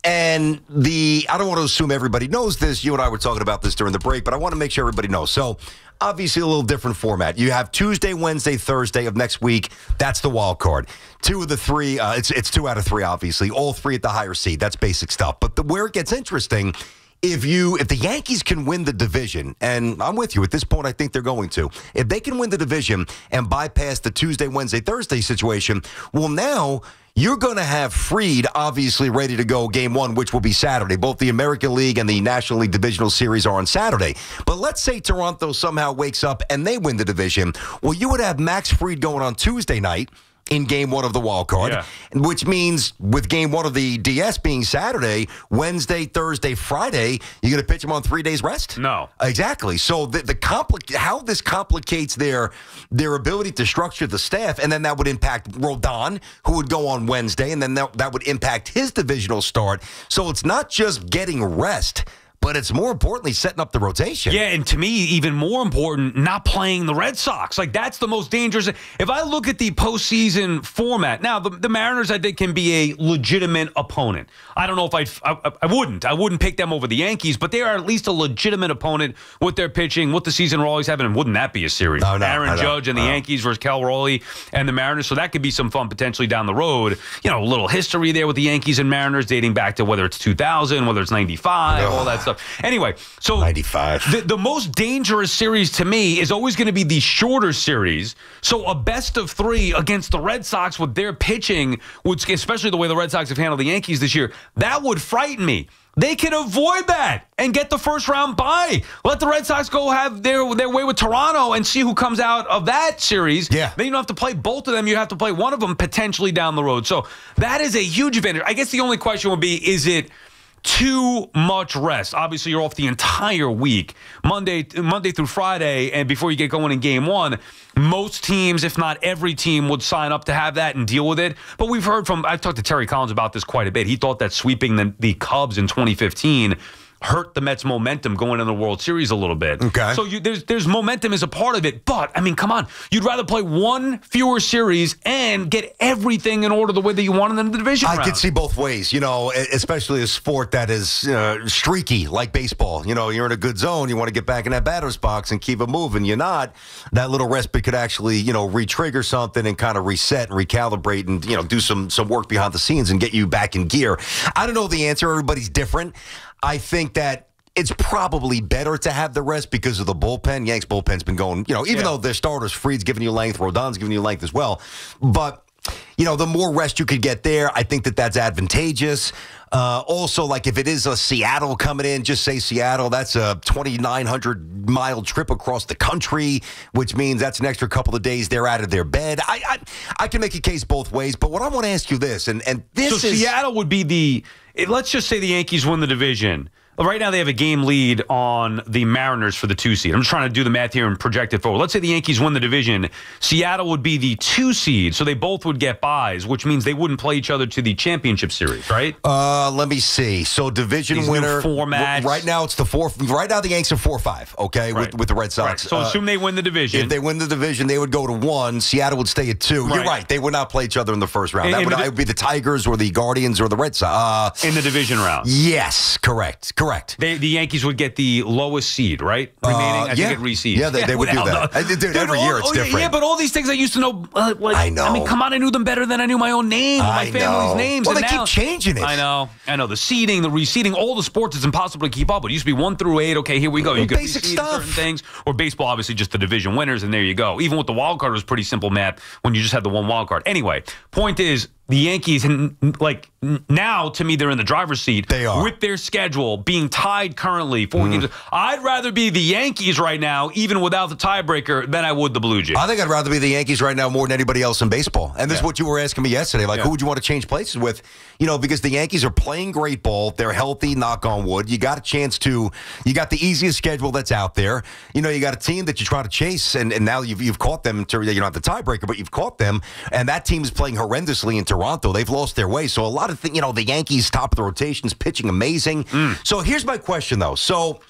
And I don't want to assume everybody knows this. You and I were talking about this during the break, but I want to make sure everybody knows. So, obviously, a little different format. You have Tuesday, Wednesday, Thursday of next week. That's the wild card. 2 of the 3, it's 2 out of 3, obviously. All 3 at the higher seed. That's basic stuff. But where it gets interesting, if the Yankees can win the division, and I'm with you at this point, I think they're going to. If they can win the division and bypass the Tuesday, Wednesday, Thursday situation, well, now you're going to have Fried obviously ready to go game 1, which will be Saturday. Both the American League and the National League Divisional Series are on Saturday. But let's say Toronto somehow wakes up and they win the division. Well, you would have Max Fried going on Tuesday night in game 1 of the wild card, which means with game 1 of the DS being Saturday, Wednesday, Thursday, Friday, you're going to pitch them on 3 days rest? No. Exactly. So how this complicates their ability to structure the staff, and then that would impact Rodon, who would go on Wednesday, and then that would impact his divisional start. So it's not just getting rest, but it's more importantly setting up the rotation. Yeah, and to me, even more important, not playing the Red Sox. Like, that's the most dangerous. If I look at the postseason format, now, the Mariners, I think, can be a legitimate opponent. I don't know if I wouldn't pick them over the Yankees, but they are at least a legitimate opponent with their pitching, with the season we're always having, and wouldn't that be a series? No, Aaron Judge and the Yankees versus Cal Raleigh and the Mariners, so that could be some fun potentially down the road. You know, a little history there with the Yankees and Mariners dating back to whether it's 2000, whether it's 95, all that stuff. Anyway, so 95. The most dangerous series to me is always going to be the shorter series. So a best of 3 against the Red Sox with their pitching, which, especially the way the Red Sox have handled the Yankees this year, that would frighten me. They can avoid that and get the first round bye. Let the Red Sox go have their way with Toronto and see who comes out of that series. Yeah. Then you don't have to play both of them. You have to play one of them potentially down the road. So that is a huge advantage. I guess the only question would be, is it too much rest? Obviously, you're off the entire week, Monday through Friday, and before you get going in game 1, most teams, if not every team, would sign up to have that and deal with it. But we've heard I've talked to Terry Collins about this quite a bit. He thought that sweeping the Cubs in 2015 hurt the Mets' momentum going into the World Series a little bit. Okay. So there's momentum as a part of it. But, I mean, come on. You'd rather play one fewer series and get everything in order the way that you want in the division round. I could see both ways, especially a sport that is streaky like baseball. You're in a good zone. You want to get back in that batter's box and keep it moving. You're not. That little respite could actually, re-trigger something and kind of reset and recalibrate and, do some work behind the scenes and get you back in gear. I don't know the answer. Everybody's different. I think that it's probably better to have the rest because of the bullpen. Yanks bullpen's been going, even though their starters, Fried's giving you length, Rodon's giving you length as well. But, the more rest you could get there, I think that's advantageous. Also, like if it is a Seattle coming in, just say Seattle, that's a 2,900-mile trip across the country, which means that's an extra couple of days they're out of their bed. I can make a case both ways, but what I want to ask you this, and this is... Seattle would be let's just say the Yankees win the division. Right now, they have a game lead on the Mariners for the 2 seed. I'm just trying to do the math here and project it forward. Let's say the Yankees win the division. Seattle would be the 2 seed, so they both would get buys, which means they wouldn't play each other to the championship series, right? Let me see. So division winner. Formats. Right now, it's the 4. Right now, the Yanks are 4-5. Okay, right. with the Red Sox. Right. So assume they win the division. If they win the division, they would go to 1. Seattle would stay at 2. Right. You're right. They would not play each other in the first round. That would be the Tigers or the Guardians or the Red Sox in the division round. Yes, correct. The Yankees would get the lowest seed, right? Remaining, I think it reseeds. Yeah, they would do that. Dude, every year it's different. Yeah, but all these things I used to know. I know. I mean, come on, I knew them better than I knew my own name, my family's names. Well, and they keep changing it. I know. The seeding, the reseeding, all the sports is impossible to keep up with. It used to be 1 through 8. Okay, here we go. You could basic stuff. Certain things. Or baseball, obviously, just the division winners, and there you go. Even with the wild card, it was pretty simple math when you just had the one wild card. Anyway, point is, the Yankees, now, to me, they're in the driver's seat. They are. With their schedule being tied currently 4 games. I'd rather be the Yankees right now, even without the tiebreaker, than I would the Blue Jays. I think I'd rather be the Yankees right now more than anybody else in baseball. And this is what you were asking me yesterday. Who would you want to change places with? Because the Yankees are playing great ball. They're healthy, knock on wood. You got a chance to, you got the easiest schedule that's out there. You got a team that you try to chase, and now you've caught them. You don't have the tiebreaker, but you've caught them. And that team is playing horrendously in Toronto. They've lost their way. So a lot of things, the Yankees, top of the rotations, pitching amazing. So here's my question, though. So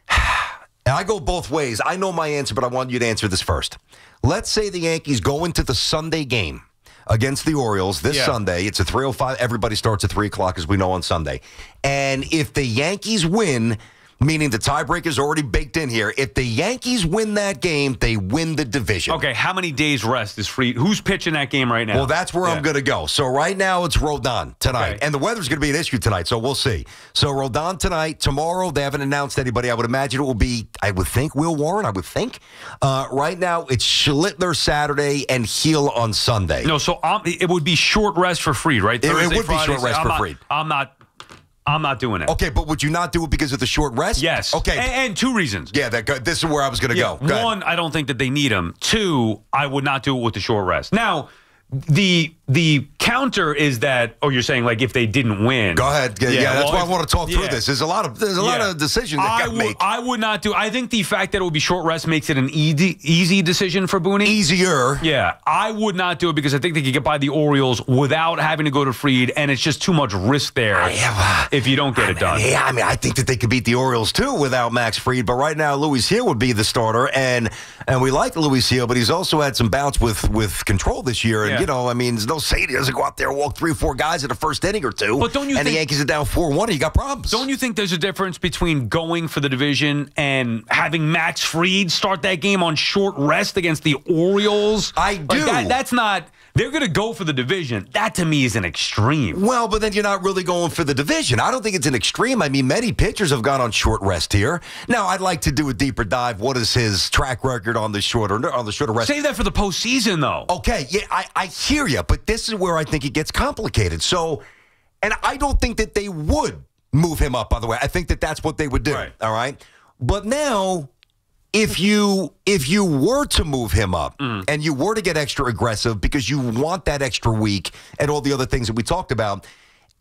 I go both ways. I know my answer, but I want you to answer this first. Let's say the Yankees go into the Sunday game against the Orioles this Sunday. It's a 3:05. Everybody starts at 3 o'clock, as we know, on Sunday. And if the Yankees win, meaning the tiebreaker is already baked in here, if the Yankees win that game, they win the division. Okay, how many days rest is free? Who's pitching that game right now? Well, that's where I'm going to go. So right now it's Rodon tonight. Okay. And the weather's going to be an issue tonight, so we'll see. So Rodon tonight. Tomorrow, they haven't announced anybody. I would imagine it will be, I would think, Will Warren, I would think. Right now, it's Schlittler Saturday and Heel on Sunday. No, so it would be short rest for Fried, right? Thursday, it would be short rest for Fried. I'm not doing it. Okay, but would you not do it because of the short rest? Yes. Okay. And two reasons. Yeah, this is where I was going to go. Go one, I don't think that they need him. Two, I would not do it with the short rest. Now, the counter is that, you're saying like if they didn't win. Go ahead. Yeah, that's why I want to talk through this. There's a lot of decisions that got made. I would not do. I think the fact that it would be short rest makes it an easy decision for Booney. Easier. Yeah, I would not do it because I think they could get by the Orioles without having to go to Fried, and it's just too much risk there if you don't get it done. Yeah, I mean, I think that they could beat the Orioles too without Max Fried, but right now Luis Heel would be the starter, and we like Luis Heel, but he's also had some bouts with control this year, and I mean, there's no say he doesn't go out there and walk 3 or 4 guys in the first inning or two. But don't you think the Yankees are down 4-1, and you got problems. Don't you think there's a difference between going for the division and having Max Fried start that game on short rest against the Orioles? I do. That's not. They're going to go for the division. That, to me, is an extreme. Well, but then you're not really going for the division. I don't think it's an extreme. I mean, many pitchers have gone on short rest here. Now, I'd like to do a deeper dive. What is his track record on the shorter rest? Save that for the postseason, though. Okay, yeah, I hear you, but this is where I think it gets complicated. So, and I don't think that they would move him up, by the way. I think that that's what they would do, all right? But now, if you were to move him up and you were to get extra aggressive because you want that extra week and all the other things that we talked about,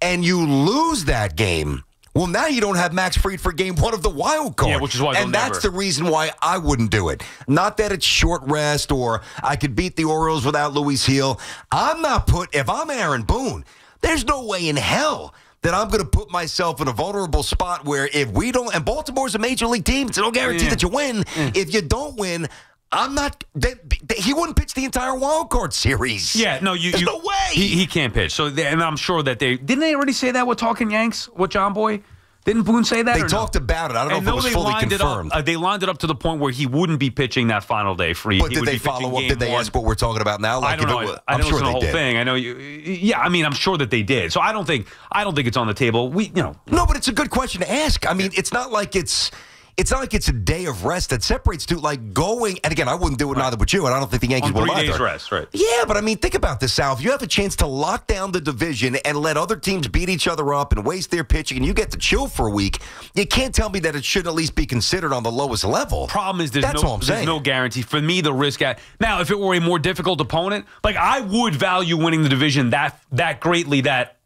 and you lose that game, well, now you don't have Max Fried for game 1 of the wild card. Yeah, which is why that's the reason why I wouldn't do it. Not that it's short rest or I could beat the Orioles without Luis Heel. If I'm Aaron Boone, there's no way in hell that I'm going to put myself in a vulnerable spot where if we don't, and Baltimore's a major league team, it's no guarantee that you win. If you don't win, he wouldn't pitch the entire wild card series. Yeah, no, there's no way. He can't pitch. So, and I'm sure that didn't they already say that with Talking Yanks with John Boy? Didn't Boone say that? They talked about it. I don't know if it was fully confirmed. They lined it up to the point where he wouldn't be pitching that final day free. But did they follow up? Did they ask what we're talking about now? I don't know. I'm sure they did. Thing. I know you. Yeah, I mean, I'm sure that they did. So I don't think it's on the table. No, but it's a good question to ask. I mean, it's not like it's a day of rest that separates two, like going, and again, I wouldn't do it neither with you, and I don't think the Yankees will either. 3 days rest, right. Yeah, but I mean, think about this, Sal. If you have a chance to lock down the division and let other teams beat each other up and waste their pitching, and you get to chill for a week, you can't tell me that it should at least be considered on the lowest level. Problem is there's no guarantee. For me, the risk now, if it were a more difficult opponent, like I would value winning the division that greatly that,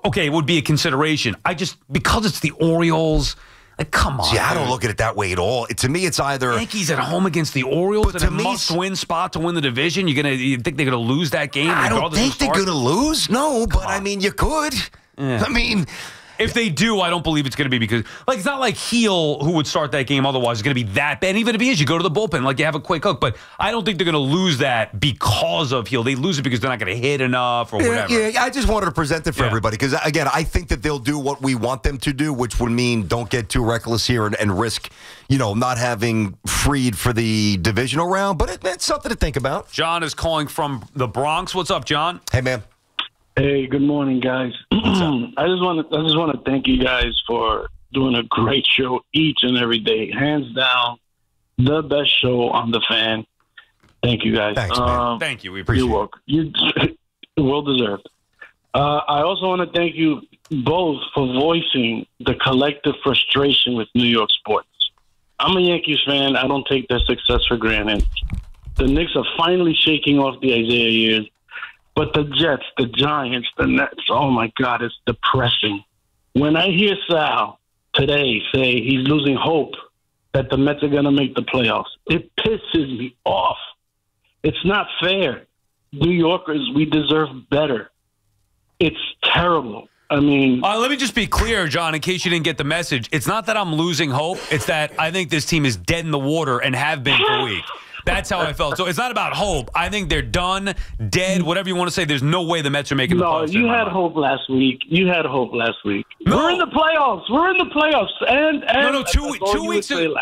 okay, it would be a consideration. Because it's the Orioles. Like, come on. See, I don't look at it that way at all. To me, it's either Yankees at home against the Orioles in a must-win spot to win the division. You think they're going to lose that game? I don't think they're going to lose. No, but I mean, you could. Yeah. I mean, if they do, I don't believe it's going to be because, it's not like Heel, who would start that game otherwise, is going to be that bad. Even if he is, you go to the bullpen, like you have a quick hook. But I don't think they're going to lose that because of Heel. They lose it because they're not going to hit enough or whatever. Yeah, I just wanted to present it for everybody because, again, I think that they'll do what we want them to do, which would mean don't get too reckless here and risk, not having Fried for the divisional round. But it's something to think about. John is calling from the Bronx. What's up, John? Hey, man. Hey, good morning, guys. I just want to thank you guys for doing a great show each and every day. Hands down, the best show on the Fan. Thank you, guys. Thanks, man. Thank you. We appreciate it. You're welcome. You well deserved. I also want to thank you both for voicing the collective frustration with New York sports. I'm a Yankees fan. I don't take their success for granted. The Knicks are finally shaking off the Isaiah years. But the Jets, the Giants, the Nets, oh, my God, it's depressing. When I hear Sal today say he's losing hope that the Mets are going to make the playoffs, it pisses me off. It's not fair. New Yorkers, we deserve better. It's terrible. I mean, let me just be clear, John, in case you didn't get the message. It's not that I'm losing hope. It's that I think this team is dead in the water and have been for a week. That's how I felt. So it's not about hope. I think they're done, dead, whatever you want to say. There's no way the Mets are making the playoffs. No, you had hope last week. No. We're in the playoffs. And no,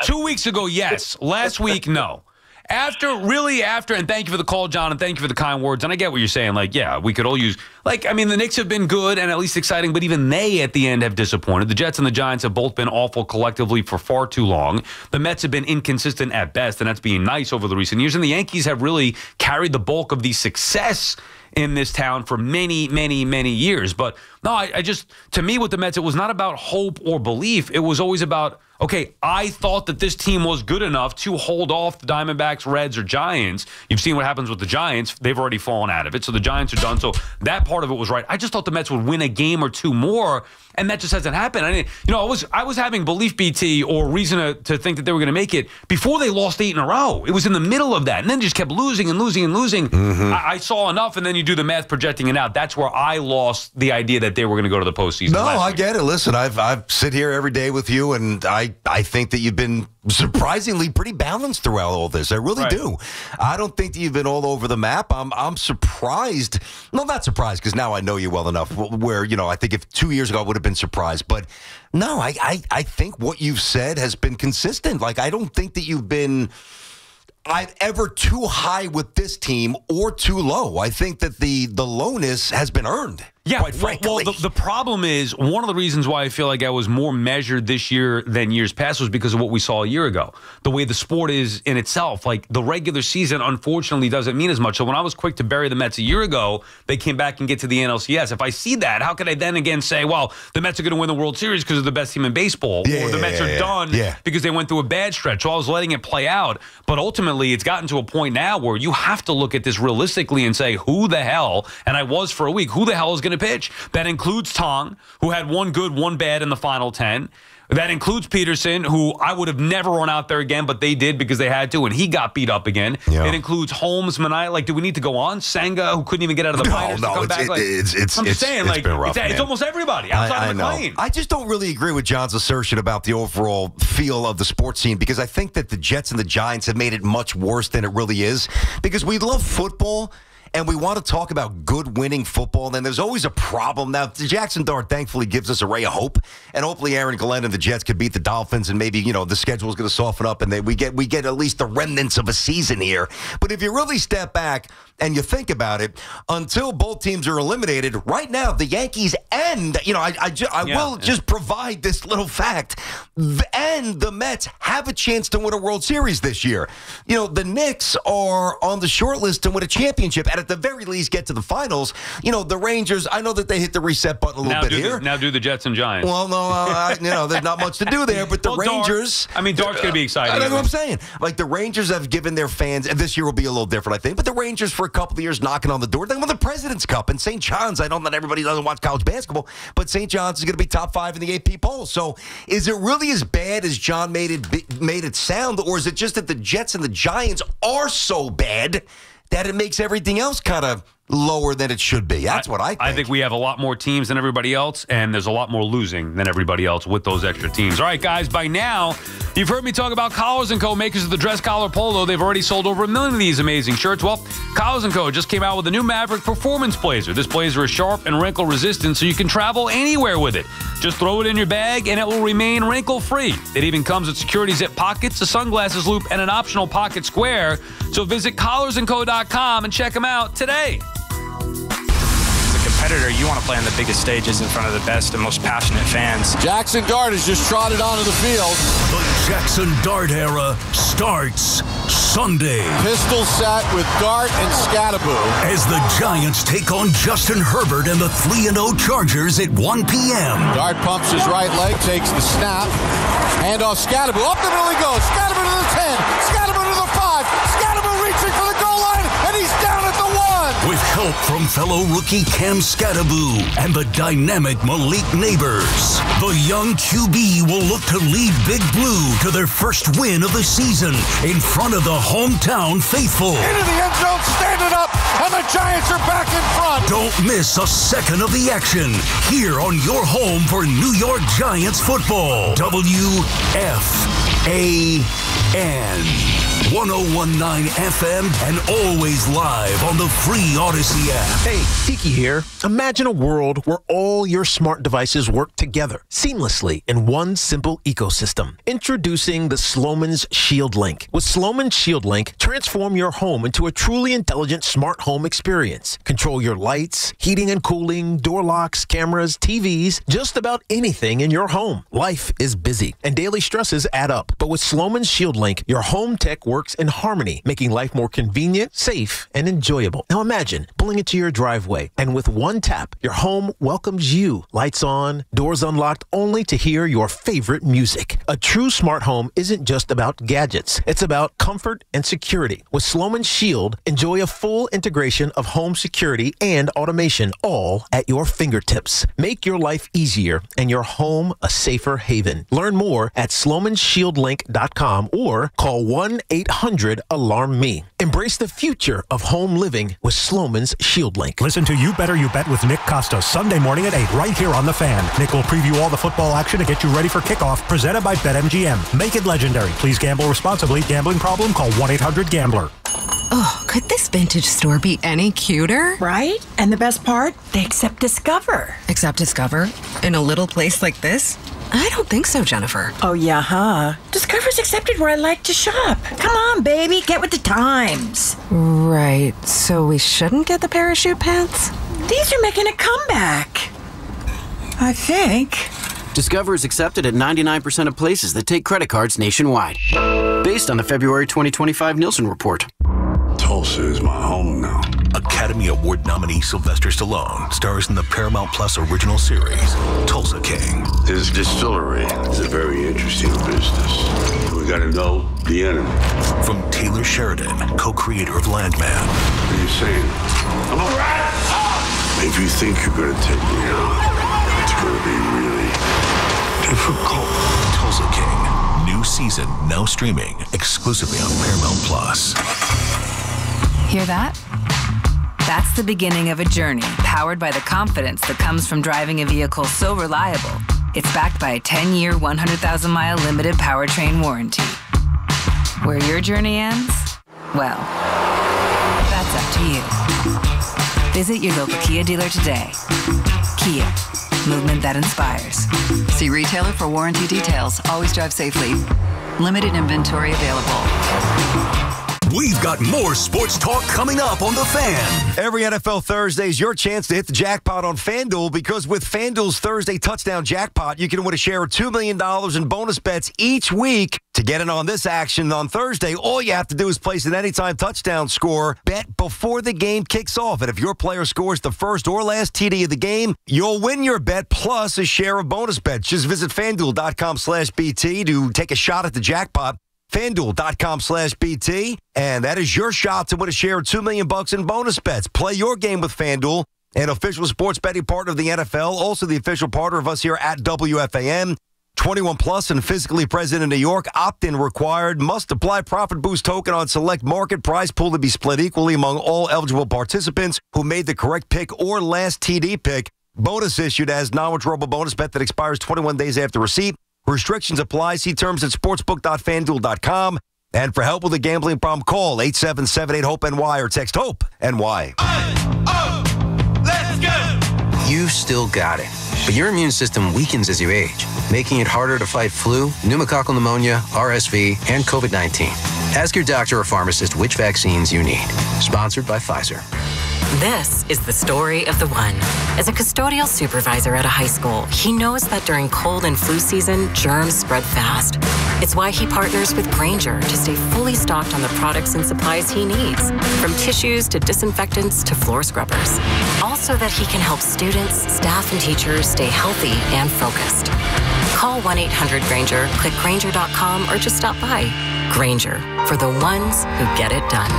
2 weeks ago, yes. Last week, no. After, and thank you for the call, John, and thank you for the kind words. And I get what you're saying. Like, yeah, we could all use, the Knicks have been good and at least exciting, but even they at the end have disappointed. The Jets and the Giants have both been awful collectively for far too long. The Mets have been inconsistent at best, and that's being nice over the recent years. And the Yankees have really carried the bulk of the success in this town for many, many, many years. But no, I just, to me with the Mets, it was not about hope or belief. It was always about, okay, I thought that this team was good enough to hold off the Diamondbacks, Reds, or Giants. You've seen what happens with the Giants. They've already fallen out of it, so the Giants are done. So that part of it was right. I just thought the Mets would win a game or two more, and that just hasn't happened. I was having belief, BT, or reason to think that they were going to make it before they lost 8 in a row. It was in the middle of that, and then just kept losing and losing and losing. Mm-hmm. I saw enough, and then you do the math projecting it out. That's where I lost the idea that they were going to go to the postseason. No, I get it. Listen, I've sit here every day with you, and I think that you've been surprisingly pretty balanced throughout all this. I really do. I don't think that you've been all over the map. I'm surprised. No, not surprised, because now I know you well enough where, I think if 2 years ago I would have been surprised. But no, I think what you've said has been consistent. Like, I don't think that you've been ever too high with this team or too low. I think that the lowness has been earned. Yeah, quite frankly. Well, the problem is, one of the reasons why I feel like I was more measured this year than years past was because of what we saw a year ago. The way the sport is in itself, like the regular season, unfortunately, doesn't mean as much. So when I was quick to bury the Mets a year ago, they came back and get to the NLCS. If I see that, how could I then again say, well, the Mets are going to win the World Series because they're the best team in baseball, or the Mets are done because they went through a bad stretch. So I was letting it play out. But ultimately, it's gotten to a point now where you have to look at this realistically and say, who the hell, and I was for a week, who the hell is going to pitch? That includes Tong, who had one good, one bad in the final 10. That includes Peterson, who I would have never run out there again, but they did because they had to, and he got beat up again. Yeah. It includes Holmes, Manaea. Like, do we need to go on? Senga, who couldn't even get out of the minors to come back. I'm just saying, been rough, it's almost everybody outside of McLean. I just don't really agree with John's assertion about the overall feel of the sports scene, because I think that the Jets and the Giants have made it much worse than it really is, because we love football. And we want to talk about good winning football, and then there's always a problem. Now, Jaxson Dart thankfully gives us a ray of hope, and hopefully Aaron Glenn and the Jets could beat the Dolphins, and maybe, the schedule is going to soften up, and we get at least the remnants of a season here. But if you really step back and you think about it, until both teams are eliminated, right now the Yankees and, I will just provide this little fact, and the Mets have a chance to win a World Series this year. The Knicks are on the short list to win a championship, and at the very least get to the finals. The Rangers, I know that they hit the reset button a little bit here. Now do the Jets and Giants. Well, no, there's not much to do there, but the Rangers... Dart's going to be exciting. That's what I'm saying. Like, the Rangers have given their fans, and this year will be a little different, I think, but the Rangers for a couple of years knocking on the door. They won the President's Cup, and St. John's, I know that everybody doesn't watch college basketball, but St. John's is going to be top 5 in the AP poll. So is it really as bad as John made it sound, or is it just that the Jets and the Giants are so bad that it makes everything else kind of lower than it should be? That's what I think. I think we have a lot more teams than everybody else, and there's a lot more losing than everybody else with those extra teams. All right, guys, by now, you've heard me talk about Collars & Co., makers of the dress collar polo. They've already sold over 1 million of these amazing shirts. Well, Collars & Co. just came out with a new Maverick Performance Blazer. This blazer is sharp and wrinkle-resistant, so you can travel anywhere with it. Just throw it in your bag, and it will remain wrinkle-free. It even comes with security zip pockets, a sunglasses loop, and an optional pocket square. So visit collarsandco.com and check them out today. Competitor, you want to play on the biggest stages in front of the best and most passionate fans. Jaxson Dart has just trotted onto the field. The Jaxson Dart era starts Sunday. Pistol set with Dart and Scattaboo. As the Giants take on Justin Herbert and the 3-0 Chargers at 1 p.m. Dart pumps his right leg, takes the snap. Handoff Scattaboo. Up the middle he goes. Scattaboo to the 10. Scattaboo to the 5. Scattaboo reaching for the goal line, and he's down at the 1. With help from fellow rookie Cam Scattaboo and the dynamic Malik Neighbors. The young QB will look to lead Big Blue to their first win of the season in front of the hometown faithful. Into the end zone, standing up, and the Giants are back in front. Don't miss a second of the action here on your home for New York Giants football. WFAN. 1019 FM and always live on the free Odyssey app. Hey, Tiki here. Imagine a world where all your smart devices work together seamlessly in one simple ecosystem. Introducing the Sloman's Shield Link. With Sloman's Shield Link, transform your home into a truly intelligent smart home experience. Control your lights, heating and cooling, door locks, cameras, TVs, just about anything in your home. Life is busy and daily stresses add up. But with Sloman's Shield Link, your home tech works in harmony, making life more convenient, safe, and enjoyable. Now imagine pulling into your driveway, and with one tap, your home welcomes you. Lights on, doors unlocked, only to hear your favorite music. A true smart home isn't just about gadgets. It's about comfort and security. With Sloman's Shield, enjoy a full integration of home security and automation, all at your fingertips. Make your life easier and your home a safer haven. Learn more at slomanshieldlink.com or call 1-800-ALARM-ME. Embrace the future of home living with Sloman's Shield Link. Listen to You Better You Bet with Nick Costa Sunday morning at 8 right here on The Fan. Nick will preview all the football action to get you ready for kickoff, presented by BetMGM. Make it legendary. Please gamble responsibly. Gambling problem? Call 1-800-GAMBLER. Oh, could this vintage store be any cuter? Right? And the best part? They accept Discover. Accept Discover? In a little place like this? I don't think so, Jennifer. Oh, yeah, huh? Discover's accepted where I like to shop. Come on, baby, get with the times. Right, so we shouldn't get the parachute pants? These are making a comeback. I think. Discover is accepted at 99% of places that take credit cards nationwide. Based on the February 2025 Nielsen report. Tulsa is my home now. Academy Award nominee Sylvester Stallone stars in the Paramount Plus original series, Tulsa King. This distillery is a very interesting business. We gotta know the enemy. From Taylor Sheridan, co-creator of Landman. What are you saying? I'm a rat! If you think you're gonna take me out, it's gonna be really difficult. Tulsa King. New season now streaming exclusively on Paramount Plus. Hear that? That's the beginning of a journey powered by the confidence that comes from driving a vehicle so reliable, it's backed by a 10-year, 100,000-mile limited powertrain warranty. Where your journey ends? Well, that's up to you. Visit your local Kia dealer today. Kia, movement that inspires. See retailer for warranty details. Always drive safely. Limited inventory available. We've got more sports talk coming up on The Fan. Every NFL Thursday is your chance to hit the jackpot on FanDuel, because with FanDuel's Thursday touchdown jackpot, you can win a share of $2 million in bonus bets each week. To get in on this action on Thursday, all you have to do is place an anytime touchdown score bet before the game kicks off. And if your player scores the first or last TD of the game, you'll win your bet plus a share of bonus bets. Just visit FanDuel.com/BT to take a shot at the jackpot. FanDuel.com/BT, and that is your shot to win a share of $2 million in bonus bets. Play your game with FanDuel, an official sports betting partner of the NFL, also the official partner of us here at WFAN. 21 plus and physically present in New York. Opt-in required. Must apply profit boost token on select market. Prize pool to be split equally among all eligible participants who made the correct pick or last TD pick. Bonus issued as non-withdrawable bonus bet that expires 21 days after receipt. Restrictions apply. See terms at sportsbook.fanduel.com. And for help with a gambling problem, call 877-8-HOPE-NY or text HOPE-NY. Let's go! You've still got it, but your immune system weakens as you age, making it harder to fight flu, pneumococcal pneumonia, RSV, and COVID-19. Ask your doctor or pharmacist which vaccines you need. Sponsored by Pfizer. This is the story of the one. As a custodial supervisor at a high school, he knows that during cold and flu season, germs spread fast. It's why he partners with Grainger to stay fully stocked on the products and supplies he needs, from tissues to disinfectants to floor scrubbers. Also that he can help students, staff, and teachers stay healthy and focused. Call 1-800-GRAINGER, click Grainger.com, or just stop by. Grainger, for the ones who get it done.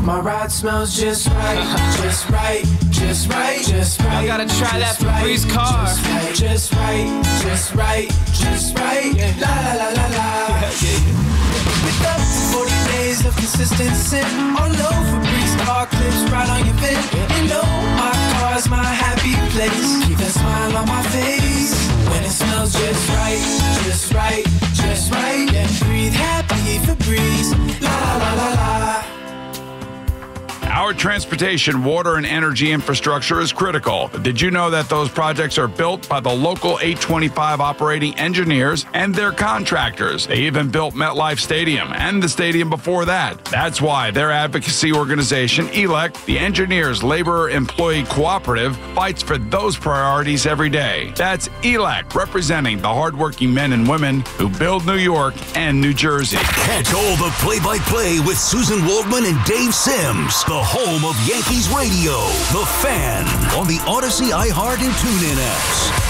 My ride smells just right, just right, just right, just right. I gotta try that Febreze car. Just right, just right, just right. La la la la la. With up to 40 days of consistency. All over Febreze car clips right on your fit. You know my car's my happy place. Keep that smile on my face. When it smells just right, just right, just right. Then breathe happy Febreze. La la la la la. Our transportation, water, and energy infrastructure is critical. But did you know that those projects are built by the local 825 operating engineers and their contractors? They even built MetLife Stadium and the stadium before that. That's why their advocacy organization, ELEC, the Engineers Labor Employee Cooperative, fights for those priorities every day. That's ELEC, representing the hardworking men and women who build New York and New Jersey. Catch all the play-by-play with Susan Waldman and Dave Sims. The home of Yankees radio, The Fan, on the Odyssey, iHeart, and TuneIn apps.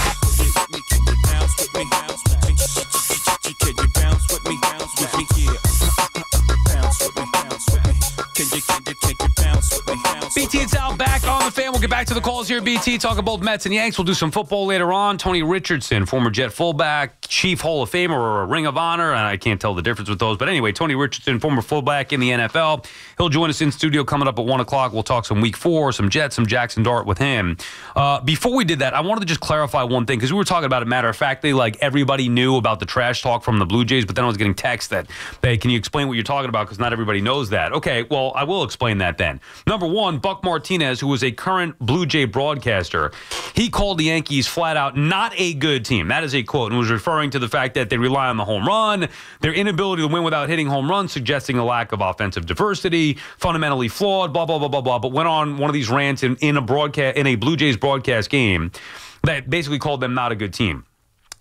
BT and Sal back on The Fan. We'll get back to the calls here at BT. Talk about Mets and Yanks. We'll do some football later on. Tony Richardson, former Jet fullback, Chief Hall of Famer, or a Ring of Honor, and I can't tell the difference with those. But anyway, Tony Richardson, former fullback in the NFL. He'll join us in studio coming up at 1 o'clock. We'll talk some Week 4, some Jets, some Jaxson Dart with him. Before we did that, I wanted to just clarify one thing, because we were talking about it matter of factly, like everybody knew about the trash talk from the Blue Jays, but then I was getting texts that, hey, can you explain what you're talking about, because not everybody knows that. Okay, well, I will explain that then. Number one, Buck Martinez, who was a current Blue Jay broadcaster, he called the Yankees flat out not a good team. That is a quote, and was referring to the fact that they rely on the home run, their inability to win without hitting home runs, suggesting a lack of offensive diversity, fundamentally flawed, blah, blah, blah, blah, blah. But went on one of these rants in a Blue Jays broadcast game that basically called them not a good team.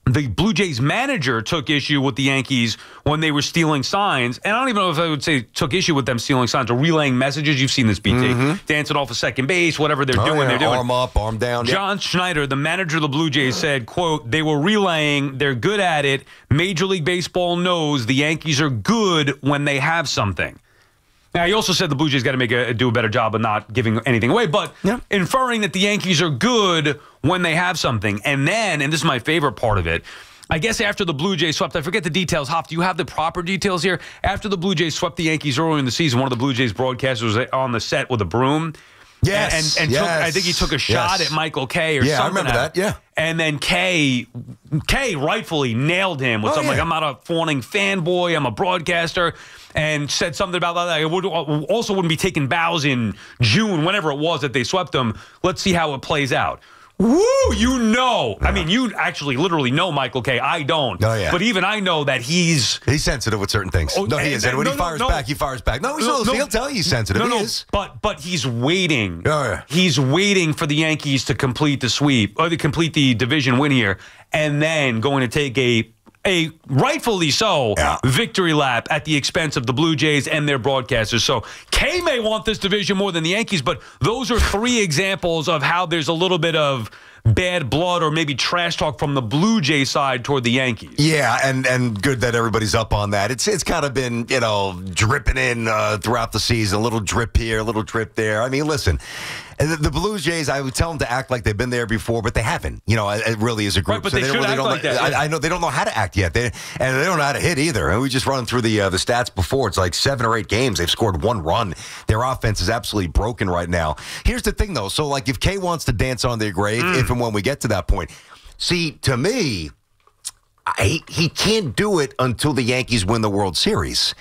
The Blue Jays manager took issue with the Yankees when they were stealing signs. And I don't even know if I would say took issue with them stealing signs or relaying messages. You've seen this, BT. Dancing off of second base, whatever they're doing. They're doing. Arm up, arm down. John Schneider, the manager of the Blue Jays, said, quote, they were relaying. They're good at it. Major League Baseball knows the Yankees are good when they have something. Now, he also said the Blue Jays got to do a better job of not giving anything away, but inferring that the Yankees are good when they have something. And then, and this is my favorite part of it, I guess after the Blue Jays swept, I forget the details. Hoff, do you have the proper details here? After the Blue Jays swept the Yankees earlier in the season, one of the Blue Jays broadcasters was on the set with a broom. Yes. And I think he took a shot at Michael Kay or something. Yeah, I remember that, yeah. And then Kay rightfully nailed him with something like, I'm not a fawning fanboy, I'm a broadcaster, and said something about that. I wouldn't be taking bows in June, whenever it was that they swept them. Let's see how it plays out. Woo, you know. I mean, you actually literally know Michael Kay. I don't. Oh, yeah. But even I know that he's sensitive with certain things. No, he is. And when he fires back, he fires back. No, he'll tell you he's sensitive. He is. But he's waiting. Oh, yeah. He's waiting for the Yankees to complete the sweep, or to complete the division win here, and then going to take a rightfully so victory lap at the expense of the Blue Jays and their broadcasters. So Kay may want this division more than the Yankees, but those are 3 examples of how there's a little bit of bad blood or maybe trash talk from the Blue Jay side toward the Yankees. Yeah, and good that everybody's up on that. It's kind of been, dripping in throughout the season. A little drip here, a little drip there. I mean, listen, the Blue Jays, I would tell them to act like they've been there before, but they haven't. It really is a group. Right, but so they should act like that. I know they don't know how to act yet. They don't know how to hit either. And we just run through the stats before. It's like 7 or 8 games. They've scored 1 run. Their offense is absolutely broken right now. Here's the thing, though. So, like, if Kay wants to dance on their grave, if and when we get to that point, see, to me, he can't do it until the Yankees win the World Series.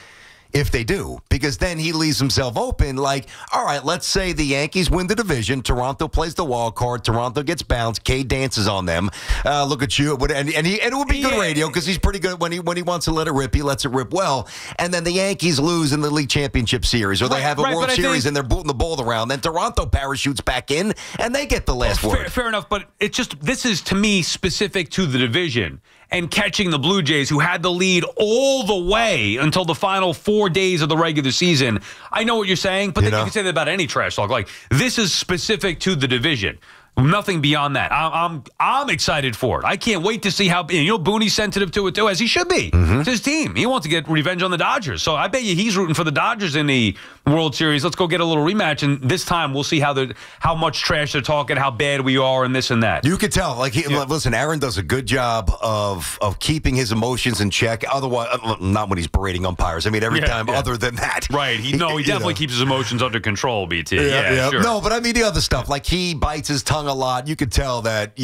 If they do, because then he leaves himself open. Like, all right, let's say the Yankees win the division. Toronto plays the wild card. Toronto gets bounced. Kay dances on them. Look at you. And it would be good radio because he's pretty good when he wants to let it rip. He lets it rip well. And then the Yankees lose in the League Championship Series, or they have a World Series and they're booting the ball around. Then Toronto parachutes back in and they get the last word. Fair enough, but this is to me specific to the division. And catching the Blue Jays, who had the lead all the way until the final 4 days of the regular season. I know what you're saying, but then you can say that about any trash talk. Like, this is specific to the division. Nothing beyond that. I'm excited for it. I can't wait to see how Booney's sensitive to it too, as he should be. It's his team. He wants to get revenge on the Dodgers. So I bet you he's rooting for the Dodgers in the World Series. Let's go get a little rematch, and this time we'll see how much trash they're talking, how bad we are, and this and that. You could tell. Listen, Aaron does a good job of keeping his emotions in check. Otherwise, not when he's berating umpires. I mean, every time other than that. Right. He definitely keeps his emotions under control, BT. Sure. No, but I mean the other stuff. Like, he bites his tongue a lot. You could tell that,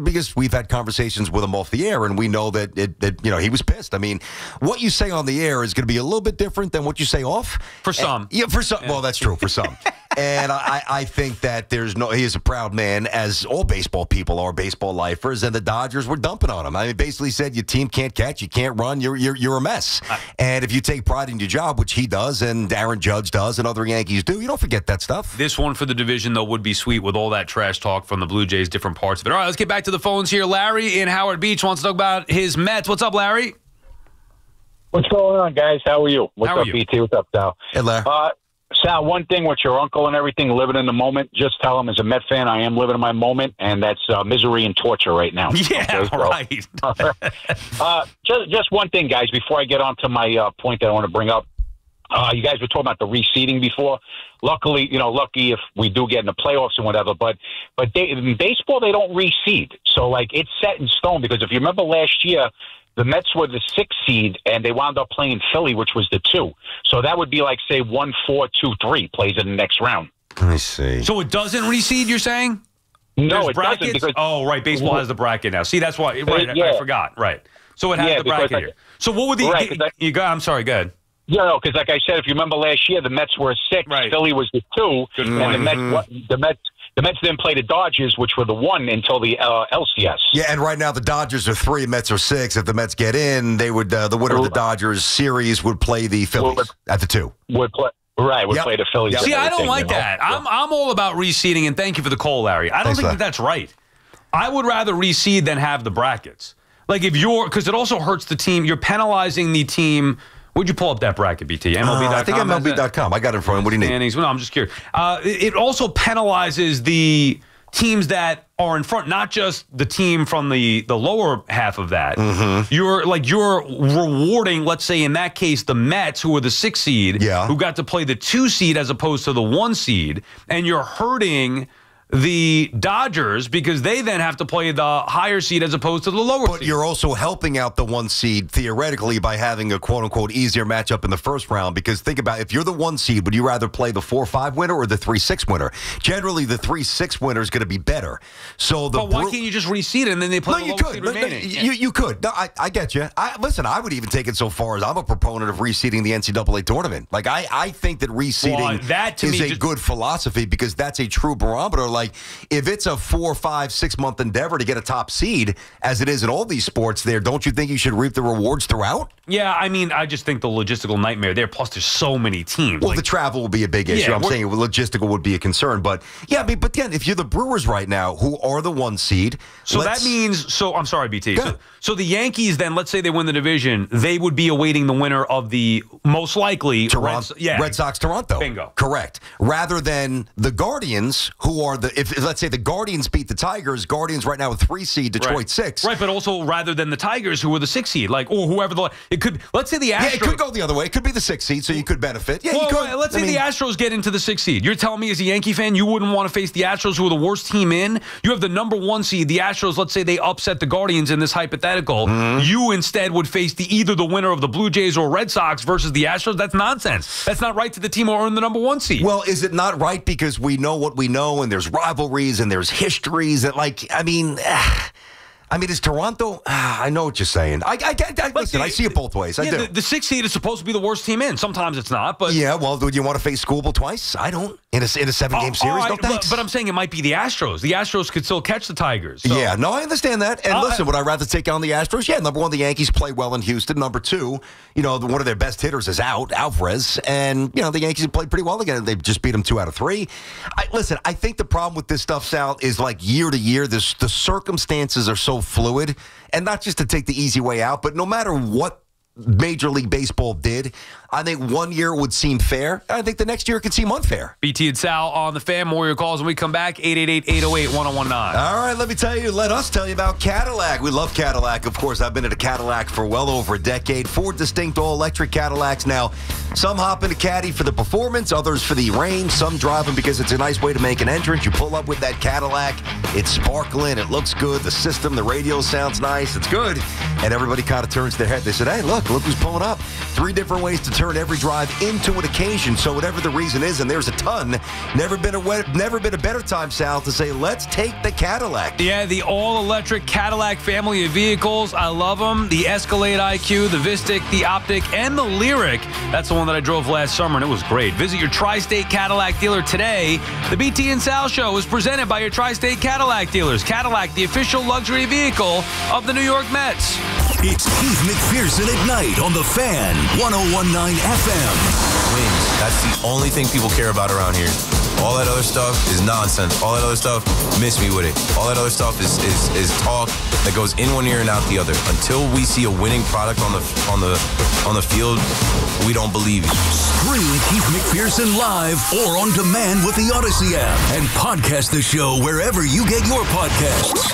because we've had conversations with him off the air, and we know that he was pissed. I mean, what you say on the air is going to be a little bit different than what you say off. For some. For some. Well, that's true. For some. And I think that he is a proud man, as all baseball people are, baseball lifers, and the Dodgers were dumping on him. I mean, basically said, your team can't catch, you can't run, you're a mess. And if you take pride in your job, which he does, and Aaron Judge does, and other Yankees do, you don't forget that stuff. This one for the division, though, would be sweet with all that trash talk from the Blue Jays, different parts of it. All right, let's get back to the phones here. Larry in Howard Beach wants to talk about his Mets. What's up, Larry? What's going on, guys? How are you? What's up, BT? What's up, Sal? Hey, Larry. Sal, one thing with your uncle and everything, living in the moment, just tell him as a Met fan, I am living in my moment, and that's misery and torture right now. Yeah, okay, right. Just one thing, guys, before I get on to my point that I want to bring up. You guys were talking about the reseeding before. Luckily, lucky if we do get in the playoffs and whatever. But in baseball, they don't reseed. So, it's set in stone. Because if you remember last year, the Mets were the 6th seed, and they wound up playing Philly, which was the 2. So that would be say 1, 4, 2, 3 plays in the next round. Let me see. So it doesn't reseed, you're saying? No, There's it brackets? doesn't. Because, right, baseball has the bracket now. See, that's why. Right, I forgot. Right. So it has the bracket here. So what would the... I'm sorry, go ahead. Yeah, no, because like I said, if you remember last year, the Mets were 6, Philly was the 2, and the Mets then played the Dodgers, which were the 1 until the LCS. Yeah, and right now the Dodgers are 3, Mets are 6. If the Mets get in, they would the winner of the Dodgers series would play the Phillies at the 2. Would play the Phillies. See, I don't like that. I'm all about reseeding, and thank you for the call, Larry. I don't think that's right. I would rather reseed than have the brackets. Because it also hurts the team. You're penalizing the team. Would you pull up that bracket, BT? MLB.com? I think MLB.com. I got it in front of you. What do you need? No, I'm just curious. It also penalizes the teams that are in front, not just the team from the lower half of that. You're rewarding, let's say in that case, the Mets, who were the 6th seed, who got to play the 2 seed as opposed to the 1 seed, and you're hurting the Dodgers because they then have to play the higher seed as opposed to the lower seed. But you're also helping out the 1 seed theoretically by having a quote-unquote easier matchup in the first round, because think about it, if you're the 1 seed, would you rather play the 4-5 winner or the 3-6 winner? Generally, the 3-6 winner is going to be better. So but why can't you just reseed it and then they play the lower seed remaining? You could. No, I get you. Listen, I would even take it so far as I'm a proponent of reseeding the NCAA tournament. I think that reseeding is a good philosophy because that's a true barometer. If it's a 4, 5, 6 month endeavor to get a top seed, as it is in all these sports there, don't you think you should reap the rewards throughout? Yeah, I just think the logistical nightmare there, plus there's so many teams. Well, the travel will be a big issue. I'm saying logistical would be a concern. But, but then if you're the Brewers right now, who are the 1 seed. So that means, I'm sorry, BT. So the Yankees then, let's say they win the division, they would be awaiting the winner of the most likely Red Sox Toronto. Bingo. Correct. Rather than the Guardians, who are if let's say the Guardians beat the Tigers, Guardians right now with 3 seed, Detroit 6. Right, but also rather than the Tigers, who were the 6 seed, or whoever it could. Let's say the Astros. Yeah, it could go the other way. It could be the 6 seed, so you could benefit. Yeah, you could. Let's say the Astros get into the 6 seed. You're telling me as a Yankee fan, you wouldn't want to face the Astros, who are the worst team in. You have the number 1 seed, the Astros. Let's say they upset the Guardians in this hypothetical. You instead would face either the winner of the Blue Jays or Red Sox versus the Astros. That's nonsense. That's not right to the team who earned the number 1 seed. Well, is it not right because we know what we know, and there's rivalries and there's histories that, is Toronto? I know what you're saying. Listen, I see it both ways. I do. The 6th seed is supposed to be the worst team in. Sometimes it's not, but do you want to face Scooball twice? I don't. In a 7-game series, right, no thanks. But I'm saying it might be the Astros. The Astros could still catch the Tigers. So. Yeah, no, I understand that. And listen, would I rather take on the Astros? Yeah, number 1, the Yankees play well in Houston. Number 2, one of their best hitters is out, Alvarez, and the Yankees have played pretty well again. They've just beat them 2 out of 3. I think the problem with this stuff, Sal, is year to year, the circumstances are so fluid, and not just to take the easy way out, but no matter what Major League Baseball did, I think 1 year would seem fair. I think the next year it could seem unfair. BT and Sal on the Fan. More your calls when we come back. 888-808-1019. All right, let us tell you about Cadillac. We love Cadillac, of course. I've been at a Cadillac for well over a decade. 4 distinct all-electric Cadillacs now. Some hop into Caddy for the performance, others for the range. Some drive them because it's a nice way to make an entrance. You pull up with that Cadillac. It's sparkling. It looks good. The system, the radio sounds nice. It's good. And everybody kind of turns their head. They said, hey, look who's pulling up. 3 different ways to turn every drive into an occasion. So whatever the reason is, and there's a ton, never been a better time, Sal, to say, let's take the Cadillac. Yeah, the all-electric Cadillac family of vehicles. I love them. The Escalade IQ, the Vistic, the Optic, and the Lyric. That's the one that I drove last summer, and it was great. Visit your Tri-State Cadillac dealer today. The BT and Sal Show is presented by your Tri-State Cadillac dealers. Cadillac, the official luxury vehicle of the New York Mets. It's Keith McPherson at night on the Fan, 101.9 FM. Wins. That's the only thing people care about around here. All that other stuff is nonsense. All that other stuff, miss me with it. All that other stuff is talk that goes in one ear and out the other. Until we see a winning product on the field, we don't believe it. Stream Keith McPherson live or on demand with the Odyssey app and podcast the show wherever you get your podcasts.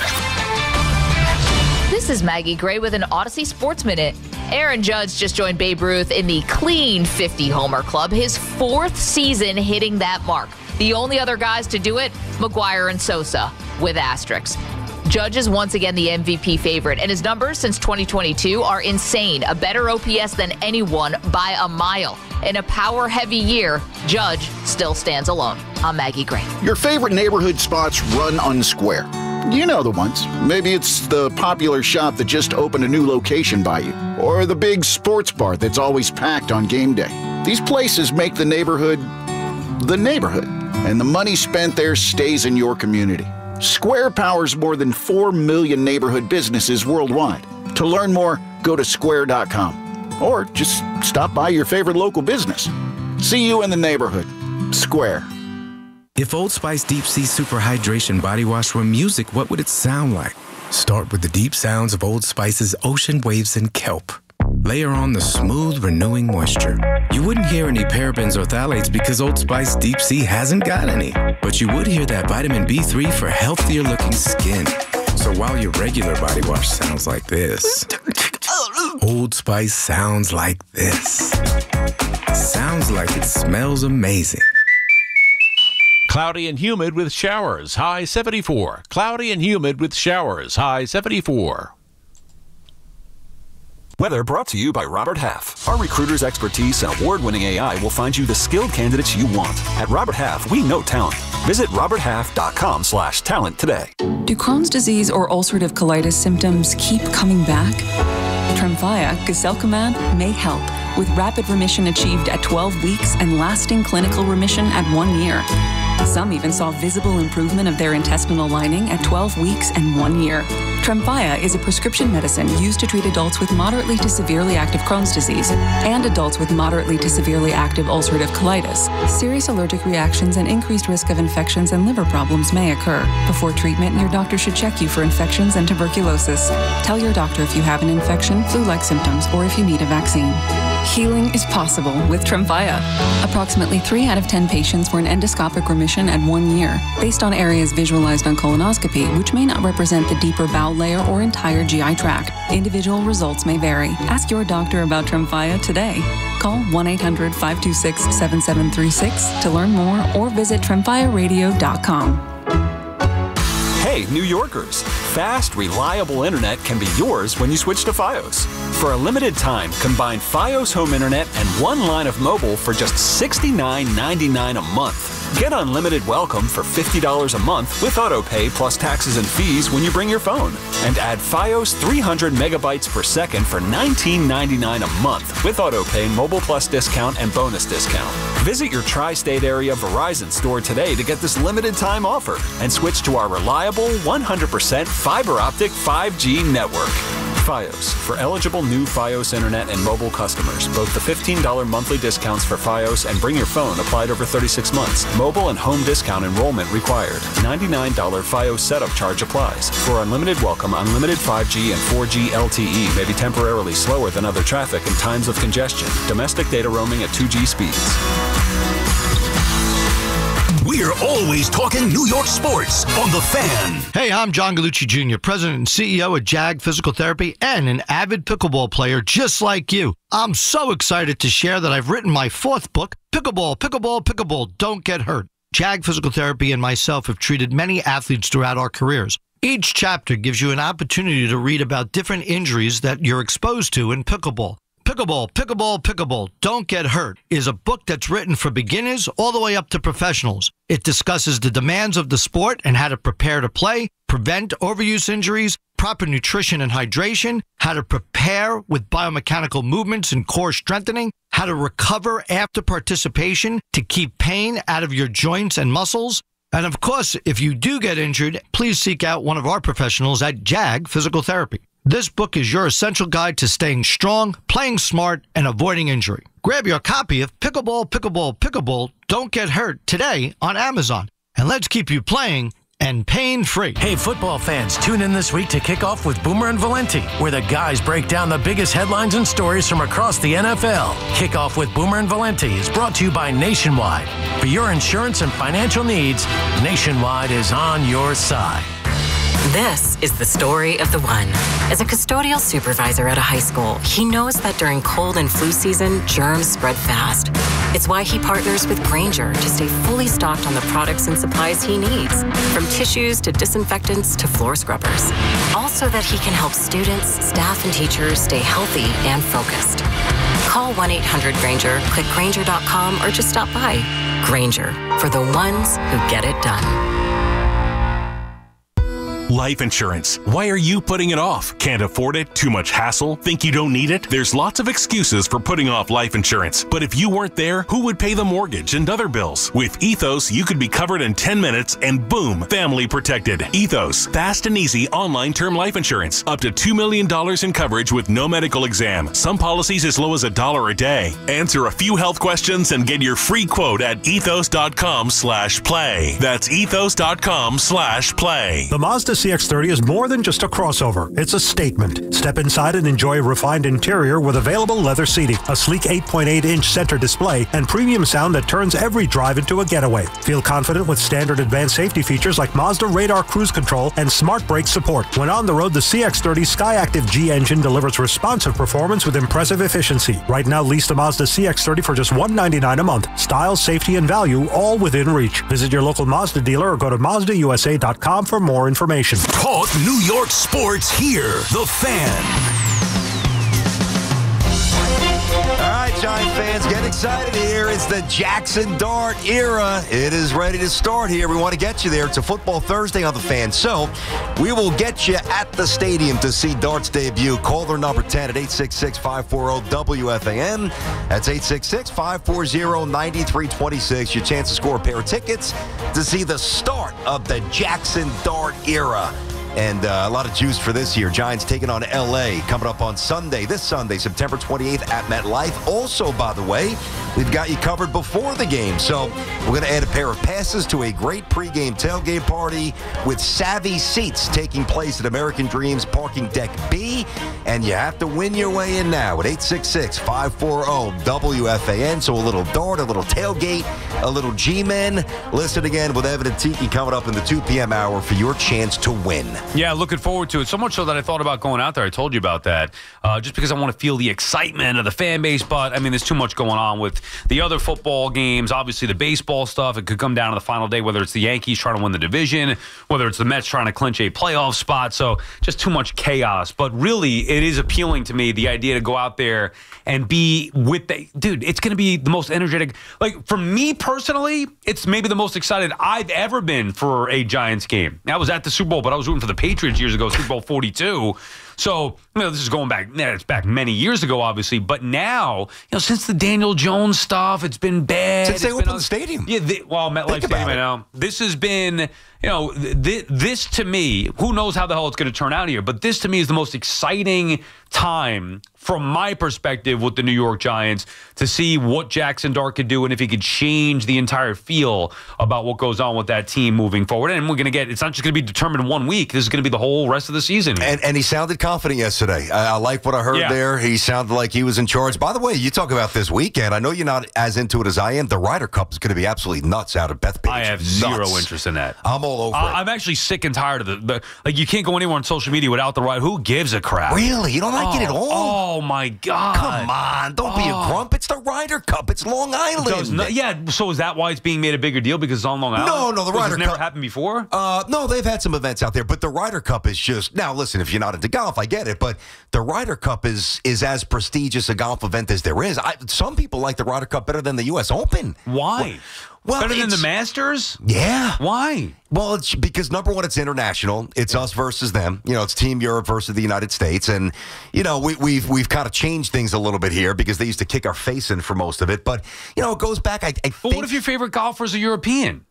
This is Maggie Gray with an Odyssey Sports Minute. Aaron Judge just joined Babe Ruth in the clean 50 homer club, his 4th season hitting that mark. The only other guys to do it, McGuire and Sosa, with asterisks. Judge is once again the MVP favorite, and his numbers since 2022 are insane. A better OPS than anyone by a mile. In a power-heavy year, Judge still stands alone. I'm Maggie Gray. Your favorite neighborhood spots run unsquare. You know the ones. Maybe it's the popular shop that just opened a new location by you, or the big sports bar that's always packed on game day. These places make the neighborhood, and the money spent there stays in your community. Square powers more than 4 million neighborhood businesses worldwide. To learn more, go to square.com, or just stop by your favorite local business. See you in the neighborhood. Square. If Old Spice Deep Sea Super Hydration Body Wash were music, what would it sound like? Start with the deep sounds of Old Spice's ocean waves and kelp. Layer on the smooth, renewing moisture. You wouldn't hear any parabens or phthalates because Old Spice Deep Sea hasn't got any. But you would hear that vitamin B3 for healthier looking skin. So while your regular body wash sounds like this, Old Spice sounds like this. Sounds like it smells amazing. Cloudy and humid with showers, high 74. Cloudy and humid with showers, high 74. Weather brought to you by Robert Half. Our recruiters' expertise and award-winning AI will find you the skilled candidates you want. At Robert Half, we know talent. Visit roberthalf.com/talent today. Do Crohn's disease or ulcerative colitis symptoms keep coming back? Tremfya, guselkumab, may help, with rapid remission achieved at 12 weeks and lasting clinical remission at 1 year. Some even saw visible improvement of their intestinal lining at 12 weeks and 1 year. Tremfya is a prescription medicine used to treat adults with moderately to severely active Crohn's disease and adults with moderately to severely active ulcerative colitis. Serious allergic reactions and increased risk of infections and liver problems may occur. Before treatment, your doctor should check you for infections and tuberculosis. Tell your doctor if you have an infection, flu-like symptoms, or if you need a vaccine. Healing is possible with Tremfya. Approximately 3 out of 10 patients were in endoscopic remission at 1 year, based on areas visualized on colonoscopy, which may not represent the deeper bowel layer or entire GI tract. Individual results may vary. Ask your doctor about Tremfya today. Call 1-800-526-7736 to learn more or visit tremfyaradio.com. Hey, New Yorkers! Fast, reliable internet can be yours when you switch to Fios. For a limited time, combine Fios home internet and 1 line of mobile for just $69.99 a month. Get unlimited welcome for $50 a month with autopay plus taxes and fees when you bring your phone. And add Fios 300 megabytes per second for $19.99 a month with autopay, mobile plus discount, and bonus discount. Visit your tri-state area Verizon store today to get this limited time offer and switch to our reliable 100% fiber optic 5G network. Fios, for eligible new Fios Internet and mobile customers, both the $15 monthly discounts for Fios and Bring Your Phone applied over 36 months. Mobile and home discount enrollment required. $99 Fios setup charge applies. For unlimited welcome, unlimited 5G and 4G LTE may be temporarily slower than other traffic in times of congestion. Domestic data roaming at 2G speeds. We're always talking New York sports on The Fan. Hey, I'm John Gallucci Jr., president and CEO of JAG Physical Therapy and an avid pickleball player just like you. I'm so excited to share that I've written my 4th book, Pickleball, Pickleball, Pickleball, Don't Get Hurt. JAG Physical Therapy and myself have treated many athletes throughout our careers. Each chapter gives you an opportunity to read about different injuries that you're exposed to in pickleball. Pickleball, Pickleball, Pickleball, Don't Get Hurt is a book that's written for beginners all the way up to professionals. It discusses the demands of the sport and how to prepare to play, prevent overuse injuries, proper nutrition and hydration, how to prepare with biomechanical movements and core strengthening, how to recover after participation to keep pain out of your joints and muscles. And of course, if you do get injured, please seek out one of our professionals at JAG Physical Therapy. This book is your essential guide to staying strong, playing smart, and avoiding injury. Grab your copy of Pickleball, Pickleball, Pickleball, Don't Get Hurt today on Amazon. And let's keep you playing and pain-free. Hey, football fans, tune in this week to kick off with Boomer and Valenti, where the guys break down the biggest headlines and stories from across the NFL. Kickoff with Boomer and Valenti is brought to you by Nationwide. For your insurance and financial needs, Nationwide is on your side. This is the story of the one. As a custodial supervisor at a high school, he knows that during cold and flu season, germs spread fast. It's why he partners with Grainger to stay fully stocked on the products and supplies he needs, from tissues to disinfectants to floor scrubbers. Also that he can help students, staff, and teachers stay healthy and focused. Call 1-800-GRAINGER, click Grainger.com, or just stop by. Grainger, for the ones who get it done. Life insurance. Why are you putting it off? Can't afford it? Too much hassle? Think you don't need it? There's lots of excuses for putting off life insurance. But if you weren't there, who would pay the mortgage and other bills? With Ethos, you could be covered in 10 minutes and boom, family protected. Ethos, fast and easy online term life insurance. Up to $2 million in coverage with no medical exam. Some policies as low as $1 a day. Answer a few health questions and get your free quote at ethos.com/play. That's ethos.com/play. The Mazda CX-30 is more than just a crossover. It's a statement. Step inside and enjoy a refined interior with available leather seating, a sleek 8.8-inch center display, and premium sound that turns every drive into a getaway. Feel confident with standard advanced safety features like Mazda Radar Cruise Control and Smart Brake Support. When on the road, the CX-30 Skyactiv G engine delivers responsive performance with impressive efficiency. Right now, lease the Mazda CX-30 for just $199 a month. Style, safety, and value all within reach. Visit your local Mazda dealer or go to MazdaUSA.com for more information. Talk New York sports here. The Fan. All right, Giant fans, get excited here. It's the Jaxson Dart era. It is ready to start here. We want to get you there. It's a Football Thursday on The Fan. So we will get you at the stadium to see Dart's debut. Call their number 10 at 866-540-WFAN. That's 866-540-9326. Your chance to score a pair of tickets to see the start of the Jaxson Dart era. And a lot of juice for this year. Giants taking on L.A. coming up on Sunday, this Sunday, September 28th at MetLife. Also, by the way, we've got you covered before the game. So we're going to add a pair of passes to a great pregame tailgate party with savvy seats taking place at American Dreams Parking Deck B. And you have to win your way in now at 866-540-WFAN. So a little dart, a little tailgate, a little G-Men. Listen again with Evan and Tiki coming up in the 2 p.m. hour for your chance to win. Yeah, looking forward to it. So much so that I thought about going out there. I told you about that. Just because I want to feel the excitement of the fan base. But, I mean, there's too much going on with the other football games. Obviously, the baseball stuff. It could come down to the final day, whether it's the Yankees trying to win the division, whether it's the Mets trying to clinch a playoff spot. So just too much chaos. But really, it is appealing to me, the idea to go out there and be with the dude. It's going to be the most energetic. Like, for me personally, it's maybe the most excited I've ever been for a Giants game. I was at the Super Bowl, but I was rooting for the Patriots years ago, Super Bowl 42. So, this is going back, it's back many years ago, obviously. But now, since the Daniel Jones stuff, it's been bad. Since they opened the stadium. Yeah, MetLife Stadium, I know. This has been, this to me, who knows how the hell it's going to turn out here, but this to me is the most exciting time from my perspective with the New York Giants to see what Jaxson Dart could do and if he could change the entire feel about what goes on with that team moving forward. And we're going to get, it's not just going to be determined in 1 week. This is going to be the whole rest of the season. And he sounded confident yesterday. I like what I heard there. He sounded like he was in charge. By the way, you talk about this weekend. I know you're not as into it as I am. The Ryder Cup is going to be absolutely nuts out at Bethpage. I have zero interest in that. I'm all over it. I'm actually sick and tired of the like, you can't go anywhere on social media without the Ryder. Who gives a crap? Really? You don't like it at all? Oh, my God. Come on. Don't be a grump. It's the Ryder Cup. It's Long Island. So is that why it's being made a bigger deal because it's on Long Island? No, the Ryder Cup never happened before? No, they've had some events out there, but the Ryder Cup is just, now listen, if you're not into golf, I get it, but the Ryder Cup is as prestigious a golf event as there is. Some people like the Ryder Cup better than the U.S. Open. Why? Well, better than the Masters? Yeah. Why? Well, it's because, number one, it's international. It's us versus them. It's Team Europe versus the United States. And, we've kind of changed things a little bit here because they used to kick our face in for most of it. But, it goes back, I think. But what if your favorite golfers are European?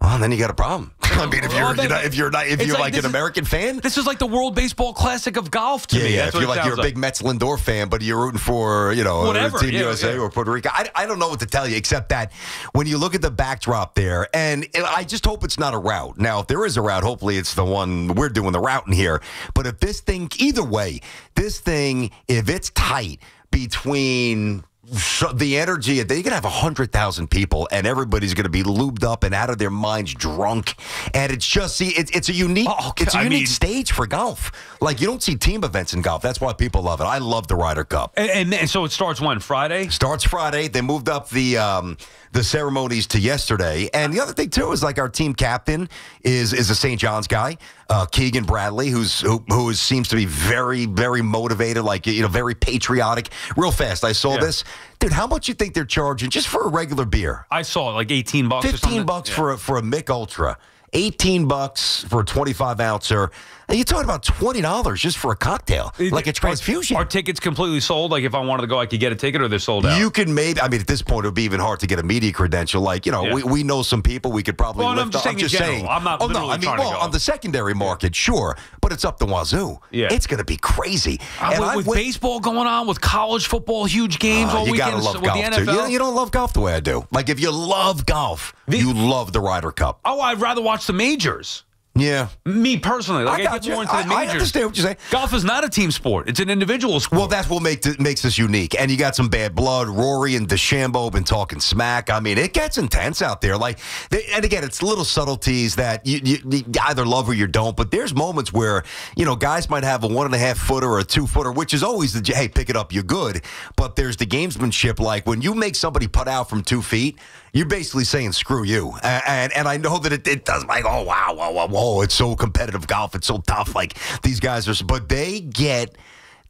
Well, then you got a problem. I mean, if you're like an American fan, this is like the World Baseball Classic of golf to me. Yeah. If you're a big Mets Lindor fan, but you're rooting for whatever, Team USA or Puerto Rico, I don't know what to tell you except that when you look at the backdrop there, and I just hope it's not a rout. Now, if there is a rout, hopefully it's the one we're doing the routing here. But if this thing, either way, if it's tight between the energy, they're going to have 100,000 people, and everybody's going to be lubed up and out of their minds drunk. And it's just, it's a unique stage for golf. Like, you don't see team events in golf. That's why people love it. I love the Ryder Cup. And so it starts when? Friday? Starts Friday. They moved up the ceremonies to yesterday. And the other thing, too, is like our team captain is a St. John's guy, Keegan Bradley, who seems to be very, very motivated, very patriotic. Real fast, I saw this. Dude, how much you think they're charging just for a regular beer? I saw it, like $18 or something. $15 for a Mick Ultra. $18 for a 25-ouncer. And you're talking about $20 just for a cocktail, like a transfusion. Are tickets completely sold? Like, if I wanted to go, I could get a ticket, or they're sold out? You can maybe, at this point, it would be even hard to get a media credential. Like, we know some people we could probably lift up. I'm just saying. I'm not trying to go. On the secondary market, sure, but it's up the wazoo. Yeah. It's going to be crazy. With baseball going on, with college football, huge games all weekend. You got to love golf, with the NFL. too. You don't love golf the way I do. Like, if you love golf, you love the Ryder Cup. Oh, I'd rather watch the majors. Yeah. Me personally. Like, I get more into the majors. I understand what you're saying. Golf is not a team sport. It's an individual sport. Well, that's what makes this unique. And you got some bad blood. Rory and DeChambeau been talking smack. I mean, it gets intense out there. And again, it's little subtleties that you either love or you don't. But there's moments where, guys might have a 1.5-footer or a 2-footer, which is always hey, pick it up, you're good. But there's the gamesmanship. Like, when you make somebody putt out from 2 feet, you're basically saying, screw you. And I know that it does, like, oh, wow, it's so competitive golf. It's so tough. Like, these guys are, but they get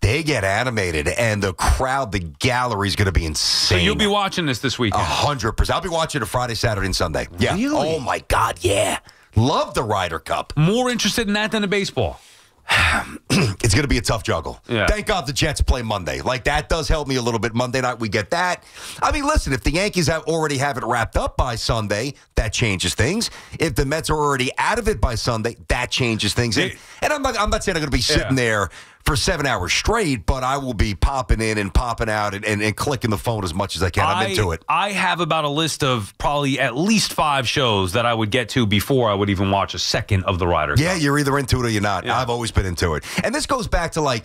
animated, and the crowd, the gallery is going to be insane. So you'll be watching this weekend? 100%. I'll be watching it Friday, Saturday, and Sunday. Yeah. Really? Oh, my God, yeah. Love the Ryder Cup. More interested in that than the baseball? It's going to be a tough juggle. Yeah. Thank God the Jets play Monday. Like, that does help me a little bit. Monday night, we get that. I mean, listen, if the Yankees already have it wrapped up by Sunday, that changes things. If the Mets are already out of it by Sunday, that changes things. And I'm not saying I'm going to be sitting there for 7 hours straight, but I will be popping in and popping out and clicking the phone as much as I can. I'm into it. I have about a list of probably at least 5 shows that I would get to before I would even watch a second of the Ryder Cup. Yeah, you're either into it or you're not. Yeah. I've always been into it. And this goes back to,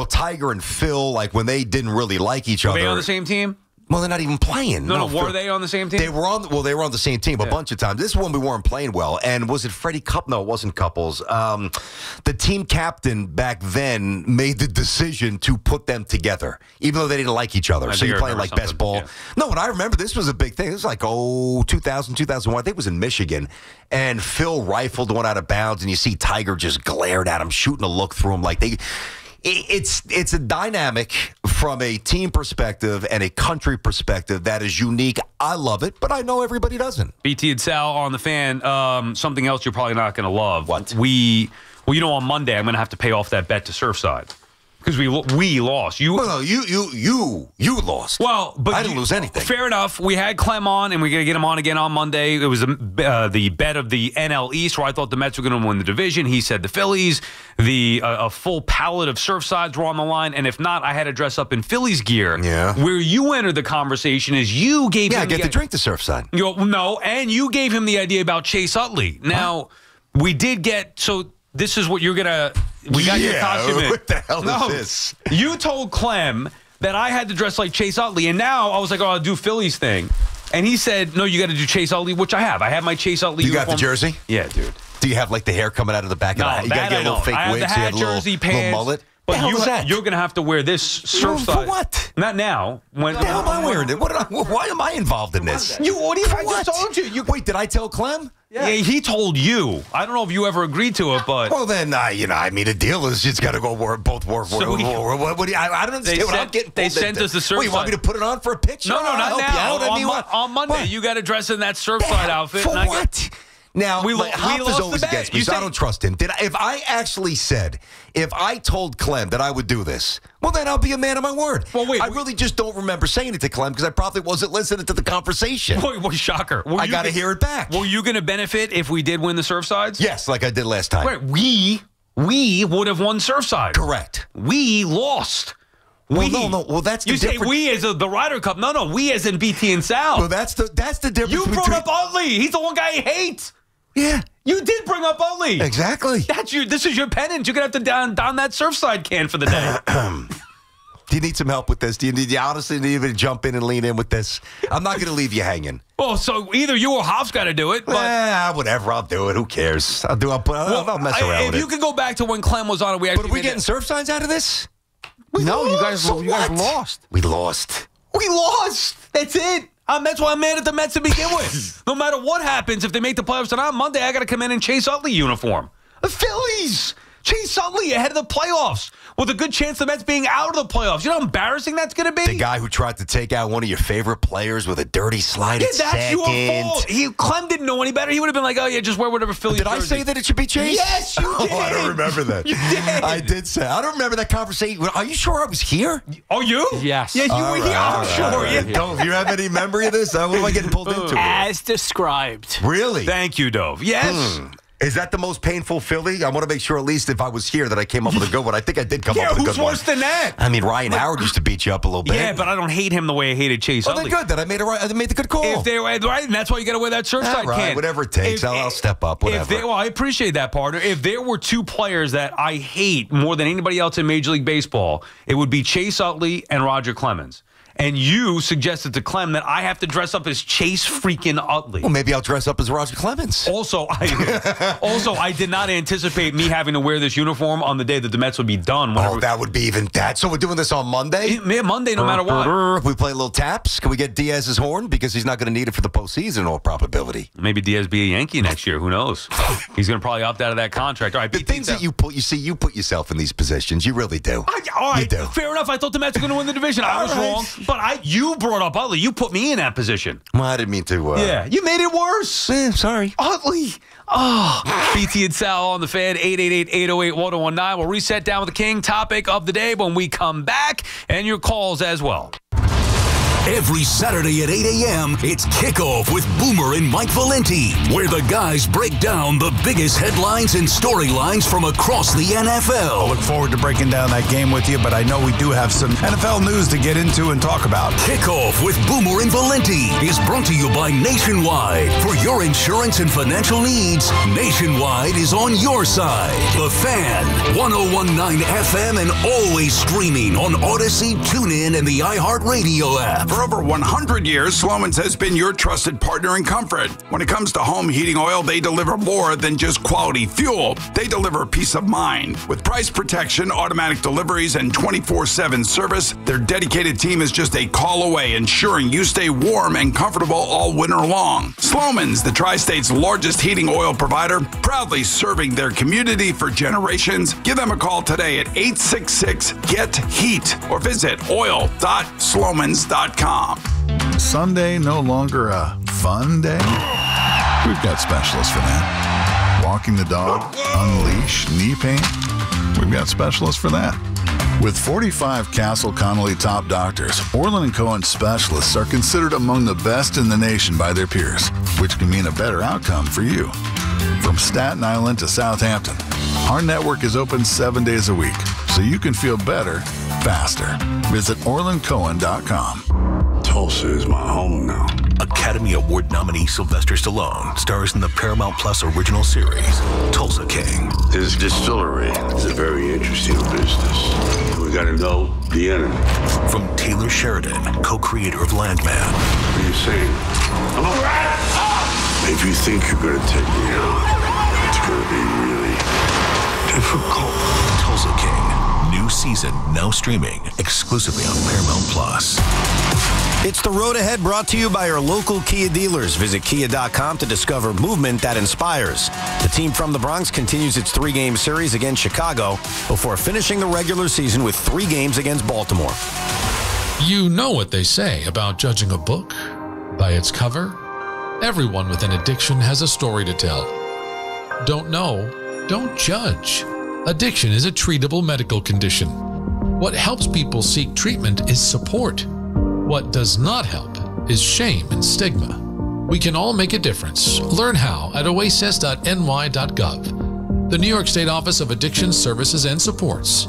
Tiger and Phil, when they didn't really like each other. Were they on the same team? Well, they're not even playing. No, were they on the same team? They were on the same team a bunch of times. This one we weren't playing well. And was it Freddie Cup? No, it wasn't Couples. The team captain back then made the decision to put them together, even though they didn't like each other. So you're playing best ball. Yeah. No, and I remember this was a big thing. It was 2000, 2001. I think it was in Michigan. And Phil rifled one out of bounds, and you see Tiger just glared at him, shooting a look through him It's a dynamic from a team perspective and a country perspective that is unique. I love it, but I know everybody doesn't. BT and Sal on the Fan. Something else you're probably not going to love. What? On Monday I'm going to have to pay off that bet to Surfside. Because we lost. You lost. Well, but I didn't lose anything. Fair enough. We had Clem on, and we're going to get him on again on Monday. It was the bet of the NL East, where I thought the Mets were going to win the division. He said the Phillies. A full pallet of Surfsides were on the line, and if not, I had to dress up in Phillies gear. Yeah. Where you entered the conversation is you gave him I get to drink the Surfside. No, and you gave him the idea about Chase Utley. Now, we did get... So this is what you're going to... We got your costume in. What the hell is this? You told Clem that I had to dress like Chase Utley, and now I was like, I'll do Phillies thing. And he said, no, you got to do Chase Utley, which I have. I have my Chase Utley uniform. You got the jersey? Yeah, dude. Do you have like the hair coming out of the back of the hat? You got to get a little fake I have wig, the so you hat, have a jersey, pants. little mullet? But that? you're going to have to wear this Surfside. For what? Not now. When the hell am I wearing it? Why am I involved in this? I just told you. Wait, did I tell Clem? Yeah, he told you. I don't know if you ever agreed to it, but... Well, then, the deal is it's got to go both work. I don't understand what I'm getting. They sent us the Surfside. Wait, you want me to put it on for a picture? No, not now. On Monday, you got to dress in that Surfside outfit. For what? Now, Hop is always against me, so I don't trust him. If I told Clem that I would do this, well, then I'll be a man of my word. Well, wait. I really just don't remember saying it to Clem because I probably wasn't listening to the conversation. Wait, shocker. I got to hear it back. Were you going to benefit if we did win the Surfsides? Yes, like I did last time. Wait, we would have won Surfside. Correct. We lost. Well, no. Well, that's the difference. You say we as the Ryder Cup. No, we as in BT and Sal. Well, that's the difference. You brought up Utley. He's the one guy I hate. Yeah. You did bring up Utley. Exactly. This is your penance. You're going to have to don that Surfside can for the day. Do you need some help with this? Do you honestly need to jump in and lean in with this? I'm not going to leave you hanging. Well, so either you or Hop's got to do it. But whatever. I'll do it. Who cares? I'll mess around with it. If you could go back to when Clem was on it, But are we getting surf signs out of this? You guys lost. We lost. We lost. That's it. That's why I'm mad at the Mets to begin with. No matter what happens, if they make the playoffs tonight, on Monday, I got to come in Chase Utley uniform. The Phillies. Chase Utley ahead of the playoffs with a good chance the Mets being out of the playoffs. You know how embarrassing that's going to be? The guy who tried to take out one of your favorite players with a dirty slide at second. That's your fault. Clem didn't know any better. He would have been like, oh, yeah, just wear whatever Philly Did I say that it should be Chase? Yes, you did. I don't remember that. You did. I did say. I don't remember that conversation. Are you sure I was here? Oh, you? Yes. Yeah, you were here. I'm sure. Yeah. Dove, you have any memory of this? What am I getting pulled into? As described. Really? Thank you, Dove. Yes. Is that the most painful Philly? I want to make sure, at least if I was here, that I came up with a good one. I think I did come up with a good one. Yeah, who's worse than that? I mean, Ryan Howard used to beat you up a little bit. Yeah, but I don't hate him the way I hated Chase Utley. Then good. Then I made the good call. If they were right, and that's why you got to wear that Surfside can. Whatever it takes. I'll step up, whatever. I appreciate that, partner. If there were two players that I hate more than anybody else in Major League Baseball, it would be Chase Utley and Roger Clemens. And you suggested to Clem that I have to dress up as Chase freaking Utley. Well, maybe I'll dress up as Roger Clemens. Also, I did not anticipate me having to wear this uniform on the day that the Mets would be done. That would be even that. So we're doing this on Monday? Yeah, Monday, no matter what. We play a little taps. Can we get Diaz's horn? Because he's not going to need it for the postseason in all probability. Maybe Diaz be a Yankee next year. Who knows? He's going to probably opt out of that contract. All right, the things that you put yourself in these positions. You really do. All right, you do. Fair enough. I thought the Mets were going to win the division. I was wrong. But you brought up Utley. You put me in that position. Well, I didn't mean to. Yeah, you made it worse. Yeah, sorry. Utley. Oh, BT and Sal on the fan, 888-808-1019. We'll reset down with the King topic of the day when we come back, and your calls as well. Every Saturday at 8 a.m., it's Kickoff with Boomer and Mike Valenti, where the guys break down the biggest headlines and storylines from across the NFL. I look forward to breaking down that game with you, but I know we do have some NFL news to get into and talk about. Kickoff with Boomer and Valenti is brought to you by Nationwide. For your insurance and financial needs, Nationwide is on your side. The Fan, 101.9 FM, and always streaming on Odyssey, TuneIn, and the iHeartRadio app. For over 100 years, Sloman's has been your trusted partner in comfort. When it comes to home heating oil, they deliver more than just quality fuel. They deliver peace of mind. With price protection, automatic deliveries, and 24/7 service, their dedicated team is just a call away, ensuring you stay warm and comfortable all winter long. Sloman's, the Tri-State's largest heating oil provider, proudly serving their community for generations. Give them a call today at 866-GET-HEAT or visit oil.slomans.com. Sunday no longer a fun day? We've got specialists for that. Walking the dog, unleash, knee pain? We've got specialists for that. With 45 Castle Connolly top doctors, Orland & Cohen specialists are considered among the best in the nation by their peers, which can mean a better outcome for you. From Staten Island to Southampton, our network is open 7 days a week, so you can feel better, faster. Visit OrlandCohen.com. Tulsa is my home now. Academy Award nominee Sylvester Stallone stars in the Paramount Plus original series, Tulsa King. This distillery is a very interesting business. We gotta know the enemy. From Taylor Sheridan, co-creator of Landman. What are you saying? I'm a rat! If you think you're gonna take me out, it's gonna be really difficult. Tulsa King. New season now streaming exclusively on Paramount Plus. It's the road ahead, brought to you by our local Kia dealers. Visit kia.com to discover movement that inspires. The team from the Bronx continues its 3-game series against Chicago before finishing the regular season with 3 games against Baltimore. You know what they say about judging a book by its cover? Everyone with an addiction has a story to tell. Don't know, don't judge. Addiction is a treatable medical condition. What helps people seek treatment is support. What does not help is shame and stigma. We can all make a difference. Learn how at oasis.ny.gov. The New York State Office of Addiction Services and Supports.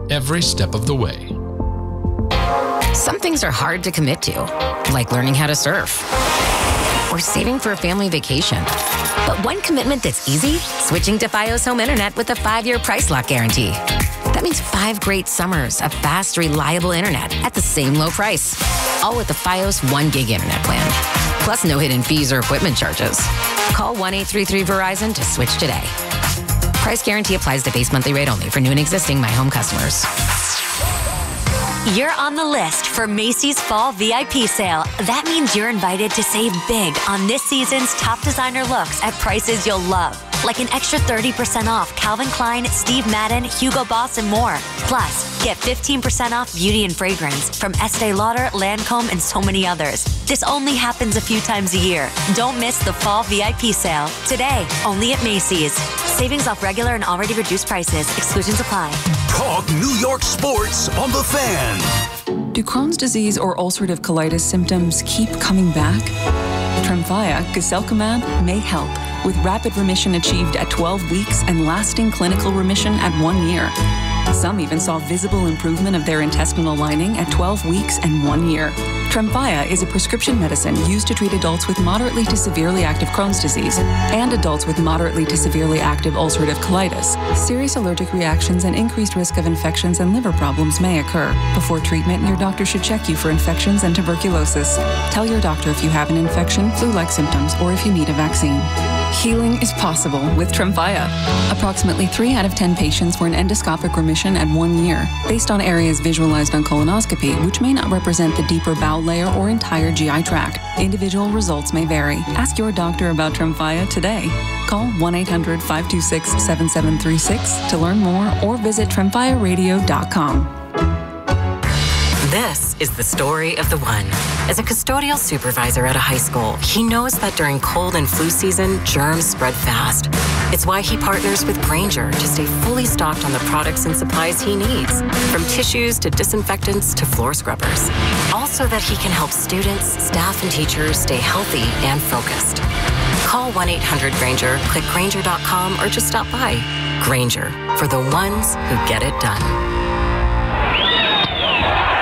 Every step of the way. Some things are hard to commit to, like learning how to surf or saving for a family vacation. But one commitment that's easy, switching to Fios Home Internet with a 5-year price lock guarantee. That means 5 great summers of fast, reliable internet at the same low price. All with the Fios 1 gig internet plan. Plus no hidden fees or equipment charges. Call 1-833-VERIZON to switch today. Price guarantee applies to base monthly rate only for new and existing My Home customers. You're on the list for Macy's Fall VIP Sale. That means you're invited to save big on this season's top designer looks at prices you'll love. Like an extra 30% off Calvin Klein, Steve Madden, Hugo Boss, and more. Plus, get 15% off beauty and fragrance from Estee Lauder, Lancome, and so many others. This only happens a few times a year. Don't miss the Fall VIP Sale. Today, only at Macy's. Savings off regular and already reduced prices. Exclusions apply. Talk New York sports on The Fan. Do Crohn's disease or ulcerative colitis symptoms keep coming back? Tremfya, guselkumab, may help, with rapid remission achieved at 12 weeks and lasting clinical remission at 1 year. Some even saw visible improvement of their intestinal lining at 12 weeks and 1 year. Tremfya is a prescription medicine used to treat adults with moderately to severely active Crohn's disease and adults with moderately to severely active ulcerative colitis. Serious allergic reactions and increased risk of infections and liver problems may occur. Before treatment, your doctor should check you for infections and tuberculosis. Tell your doctor if you have an infection, flu-like symptoms, or if you need a vaccine. Healing is possible with Tremfya. Approximately 3 out of 10 patients were in endoscopic remission at 1 year, based on areas visualized on colonoscopy, which may not represent the deeper bowel layer or entire GI tract. Individual results may vary. Ask your doctor about Tremfya today. Call 1-800-526-7736 to learn more or visit tremfyaradio.com. This is the story of the one. As a custodial supervisor at a high school, he knows that during cold and flu season, germs spread fast. It's why he partners with Grainger to stay fully stocked on the products and supplies he needs, from tissues to disinfectants to floor scrubbers. Also that he can help students, staff, and teachers stay healthy and focused. Call 1-800-GRAINGER, click Grainger.com, or just stop by. Grainger, for the ones who get it done.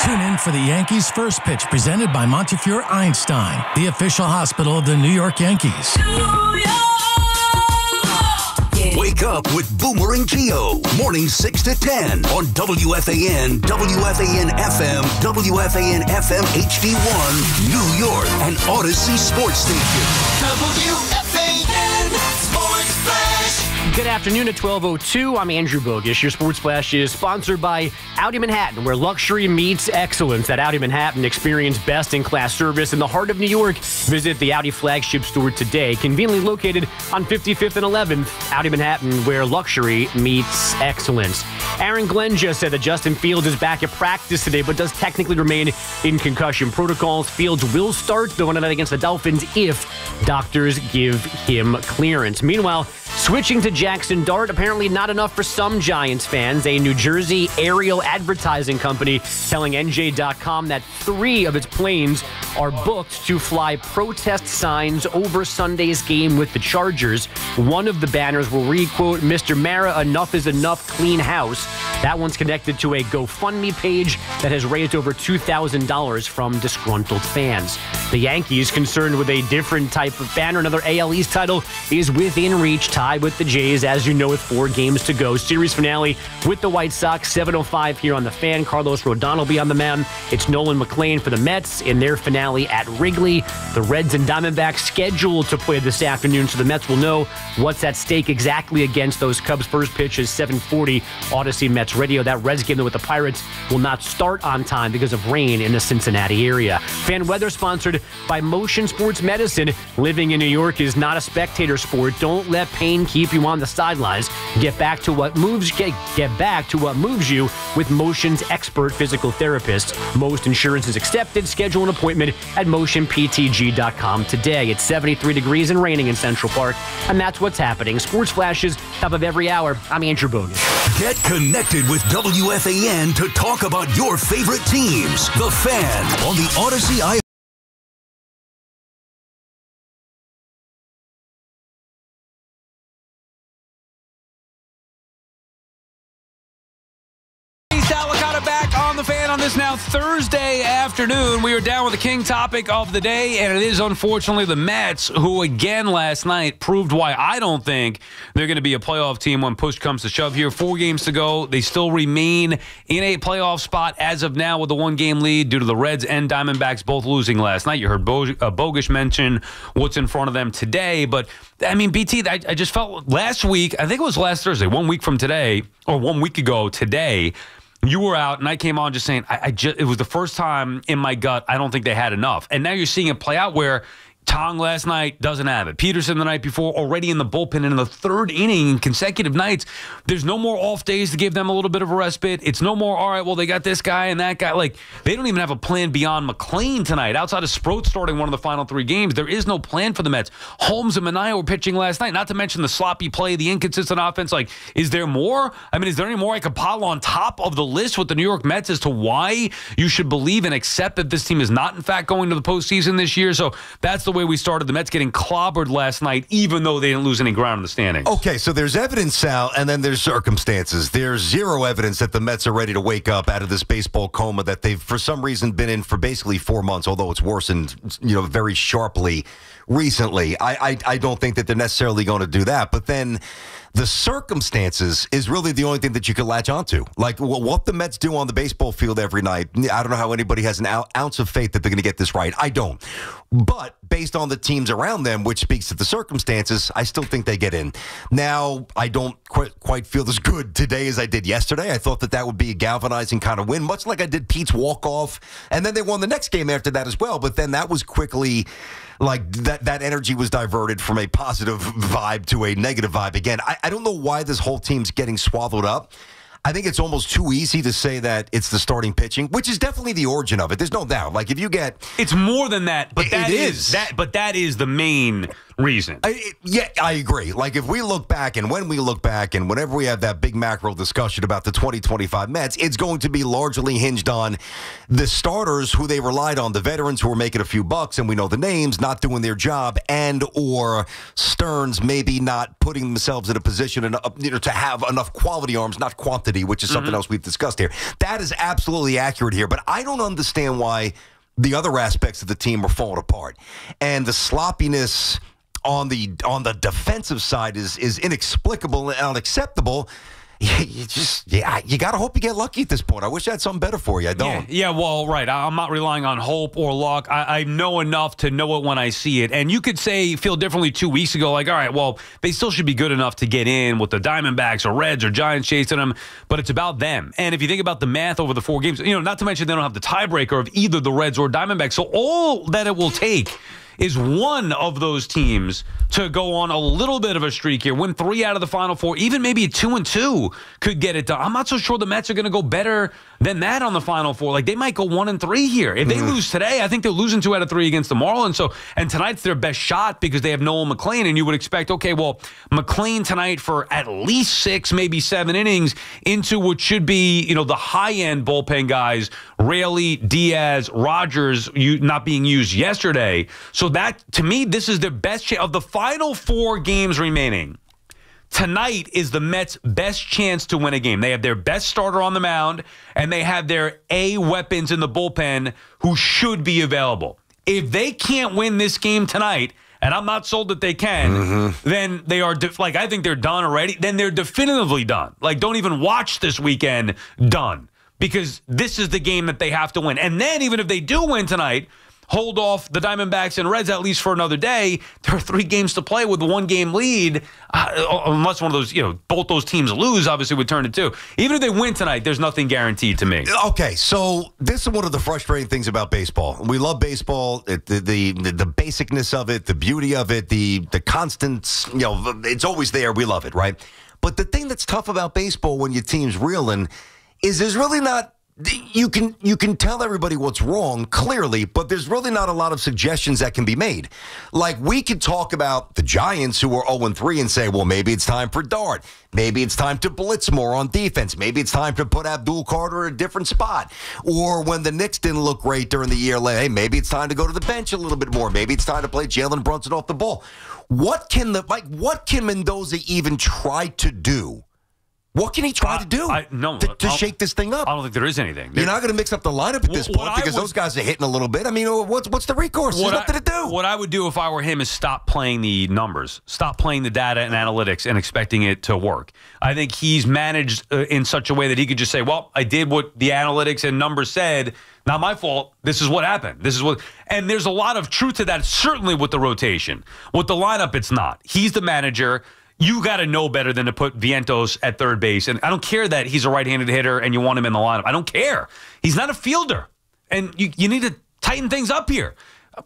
Tune in for the Yankees' first pitch, presented by Montefiore Einstein, the official hospital of the New York Yankees. Wake up with Boomer and Gio, mornings 6 to 10 on WFAN, WFAN FM, WFAN FM HD1, New York, and Odyssey Sports Station. WFAN Sports Flash. Good afternoon at 12:02. I'm Andrew Bogish. Your Sports Flash is sponsored by Audi Manhattan, where luxury meets excellence. At Audi Manhattan, experience best-in-class service in the heart of New York. Visit the Audi flagship store today, conveniently located on 55th and 11th. Audi Manhattan, where luxury meets excellence. Aaron Glenn just said that Justin Fields is back at practice today, but does technically remain in concussion protocols. Fields will start the one night against the Dolphins if doctors give him clearance. Meanwhile, Switching to Jaxson Dart, apparently not enough for some Giants fans. A New Jersey aerial advertising company telling NJ.com that 3 of its planes are booked to fly protest signs over Sunday's game with the Chargers. One of the banners will read, quote, Mr. Mara, enough is enough, clean house. That one's connected to a GoFundMe page that has raised over $2,000 from disgruntled fans. The Yankees, concerned with a different type of banner, another AL East title, is within reach, tied with the Jays, as you know, with 4 games to go. Series finale with the White Sox, 7:05 here on the Fan. Carlos Rodon will be on the mound. It's Nolan McLean for the Mets in their finale at Wrigley. The Reds and Diamondbacks scheduled to play this afternoon, so the Mets will know what's at stake exactly against those Cubs. First pitch is 7:40, Odyssey Mets Radio. That Reds game with the Pirates will not start on time because of rain in the Cincinnati area. Fan weather sponsored by Motion Sports Medicine. Living in New York is not a spectator sport. Don't let pain keep you on the sidelines. Get back to what moves you with Motion's expert physical therapist. Most insurance is accepted. Schedule an appointment at motionptg.com today. It's 73 degrees and raining in Central Park, and that's what's happening. Sports flashes top of every hour. I'm Andrew Bogus. Get connected with WFAN to talk about your favorite teams. The Fan on the Odyssey The Fan on this now Thursday afternoon. We are down with the king topic of the day, and it is unfortunately the Mets, who again last night proved why I don't think they're going to be a playoff team when push comes to shove here. 4 games to go. They still remain in a playoff spot as of now with a 1-game lead due to the Reds and Diamondbacks both losing last night. You heard Bogus mention what's in front of them today, but I mean, BT, I just felt last week, I think it was last Thursday, 1 week from today, or 1 week ago today, you were out, and I came on just saying, it was the first time in my gut, I don't think they had enough. And now you're seeing it play out where Tong last night doesn't have it. Peterson the night before already in the bullpen in the 3rd inning in consecutive nights. There's no more off days to give them a little bit of a respite. It's no more, all right, well, they got this guy and that guy. Like, they don't even have a plan beyond McLean tonight. Outside of Sproat starting one of the final 3 games, there is no plan for the Mets. Holmes and Manaea were pitching last night, not to mention the sloppy play, the inconsistent offense. Like, is there more? I mean, is there any more I could pile on top of the list with the New York Mets as to why you should believe and accept that this team is not, in fact, going to the postseason this year? So that's the way we started. The Mets getting clobbered last night, even though they didn't lose any ground in the standings. Okay, so there's evidence, Sal, and then there's circumstances. There's zero evidence that the Mets are ready to wake up out of this baseball coma that they've, for some reason, been in for basically 4 months, although it's worsened, very sharply recently. I don't think that they're necessarily going to do that. But then the circumstances is really the only thing that you can latch onto. Like, what the Mets do on the baseball field every night, I don't know how anybody has an ounce of faith that they're going to get this right. I don't. But based on the teams around them, which speaks to the circumstances, I still think they get in. Now, I don't quite feel as good today as I did yesterday. I thought that would be a galvanizing kind of win, much like I did Pete's walk-off. And then they won the next game after that as well. But then that was quickly, like, that energy was diverted from a positive vibe to a negative vibe again. I don't know why this whole team's getting swallowed up. I think it's almost too easy to say that it's the starting pitching, which is definitely the origin of it. There's no doubt. Like, if you get... It's more than that, but that is the main reason. I agree. Like, if we look back, and when we look back, and whenever we have that big macro discussion about the 2025 Mets, it's going to be largely hinged on the starters who they relied on, the veterans who were making a few bucks, and we know the names, not doing their job, and or Stearns maybe not putting themselves in a position to have enough quality arms, not quantity, which is something else we've discussed here. That is absolutely accurate here, but I don't understand why the other aspects of the team are falling apart. And the sloppiness on the defensive side is inexplicable and unacceptable. You got to hope you get lucky at this point. I wish I had something better for you. I don't. Yeah, well, right. I'm not relying on hope or luck. I know enough to know it when I see it. And you could feel differently 2 weeks ago, like, all right, well, they still should be good enough to get in with the Diamondbacks or Reds or Giants chasing them, but it's about them. And if you think about the math over the 4 games, not to mention they don't have the tiebreaker of either the Reds or Diamondbacks. So all that it will take is one of those teams to go on a little bit of a streak here, win 3 out of the final 4, even maybe a 2-2 could get it done. I'm not so sure the Mets are going to go better than that on the Final Four. Like, they might go 1-3 here. If they lose today, I think they're losing 2 out of 3 against the Marlins. And tonight's their best shot because they have Noel McLean, and you would expect, okay, well, McLean tonight for at least 6, maybe 7 innings into what should be, the high-end bullpen guys, Raley, Diaz, Rogers, not being used yesterday. So that, to me, this is their best chance. Of the final 4 games remaining, tonight is the Mets' best chance to win a game. They have their best starter on the mound, and they have their A weapons in the bullpen who should be available. If they can't win this game tonight, and I'm not sold that they can, then they are, I think they're done already. Then they're definitively done. Like, don't even watch this weekend, done. Because this is the game that they have to win. And then even if they do win tonight, hold off the Diamondbacks and Reds at least for another day. There are 3 games to play with a 1-game lead. Unless one of those, both those teams lose, obviously would turn to 2. Even if they win tonight, there's nothing guaranteed to me. Okay, so this is one of the frustrating things about baseball. We love baseball, the basicness of it, the beauty of it, the constants. It's always there. We love it, right? But the thing that's tough about baseball when your team's reeling is there's really not. You can tell everybody what's wrong, clearly, but there's really not a lot of suggestions that can be made. Like, we could talk about the Giants, who are 0-3, and say, well, maybe it's time for Dart. Maybe it's time to blitz more on defense. Maybe it's time to put Abdul Carter in a different spot. Or when the Knicks didn't look great during the year, hey, maybe it's time to go to the bench a little bit more. Maybe it's time to play Jalen Brunson off the ball. What can Mendoza even try to do? What can he try to do to shake this thing up? I don't think there is anything. You're not going to mix up the lineup at this point because those guys are hitting a little bit. I mean, what's the recourse? There's nothing to do. What I would do if I were him is stop playing the numbers, stop playing the data and analytics and expecting it to work. I think he's managed in such a way that he could just say, well, I did what the analytics and numbers said. Not my fault. This is what happened. And there's a lot of truth to that, certainly with the rotation. With the lineup, it's not. He's the manager. You got to know better than to put Vientos at third base. And I don't care that he's a right-handed hitter and you want him in the lineup. I don't care. He's not a fielder. And you need to tighten things up here.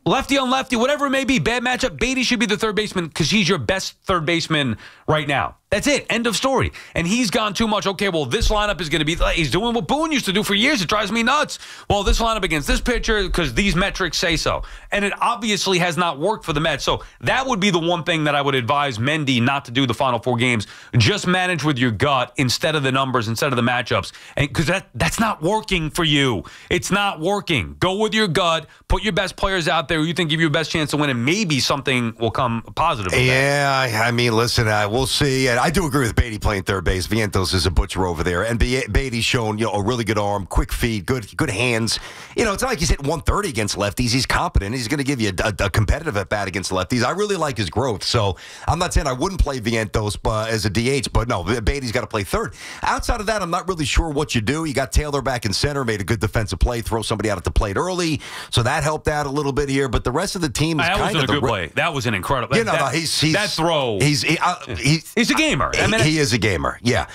Lefty on lefty, whatever it may be, bad matchup, Beatty should be the third baseman because he's your best third baseman right now. That's it. End of story. And he's gone too much. Okay, well, this lineup is going to be, he's doing what Boone used to do for years. It drives me nuts. Well, this lineup against this pitcher because these metrics say so. And it obviously has not worked for the Mets. So that would be the one thing that I would advise Mendy not to do the final 4 games. Just manage with your gut instead of the numbers, instead of the matchups. And because that's not working for you. It's not working. Go with your gut. Put your best players out there who you think give you a best chance to win, and maybe something will come positive. Yeah, I mean, listen, we'll see. And I do agree with Beatty playing third base. Vientos is a butcher over there. And Beatty's shown, a really good arm, quick feet, good hands. It's not like he's hitting 130 against lefties. He's competent. He's going to give you a competitive at-bat against lefties. I really like his growth. So I'm not saying I wouldn't play Vientos as a DH, but no, Beatty's got to play third. Outside of that, I'm not really sure what you do. You got Taylor back in center, made a good defensive play, throw somebody out at the plate early. So that helped out a little bit here. But the rest of the team is kind of a good play. That was an incredible. That throw. He's a gamer. I mean, he is a gamer. Yeah,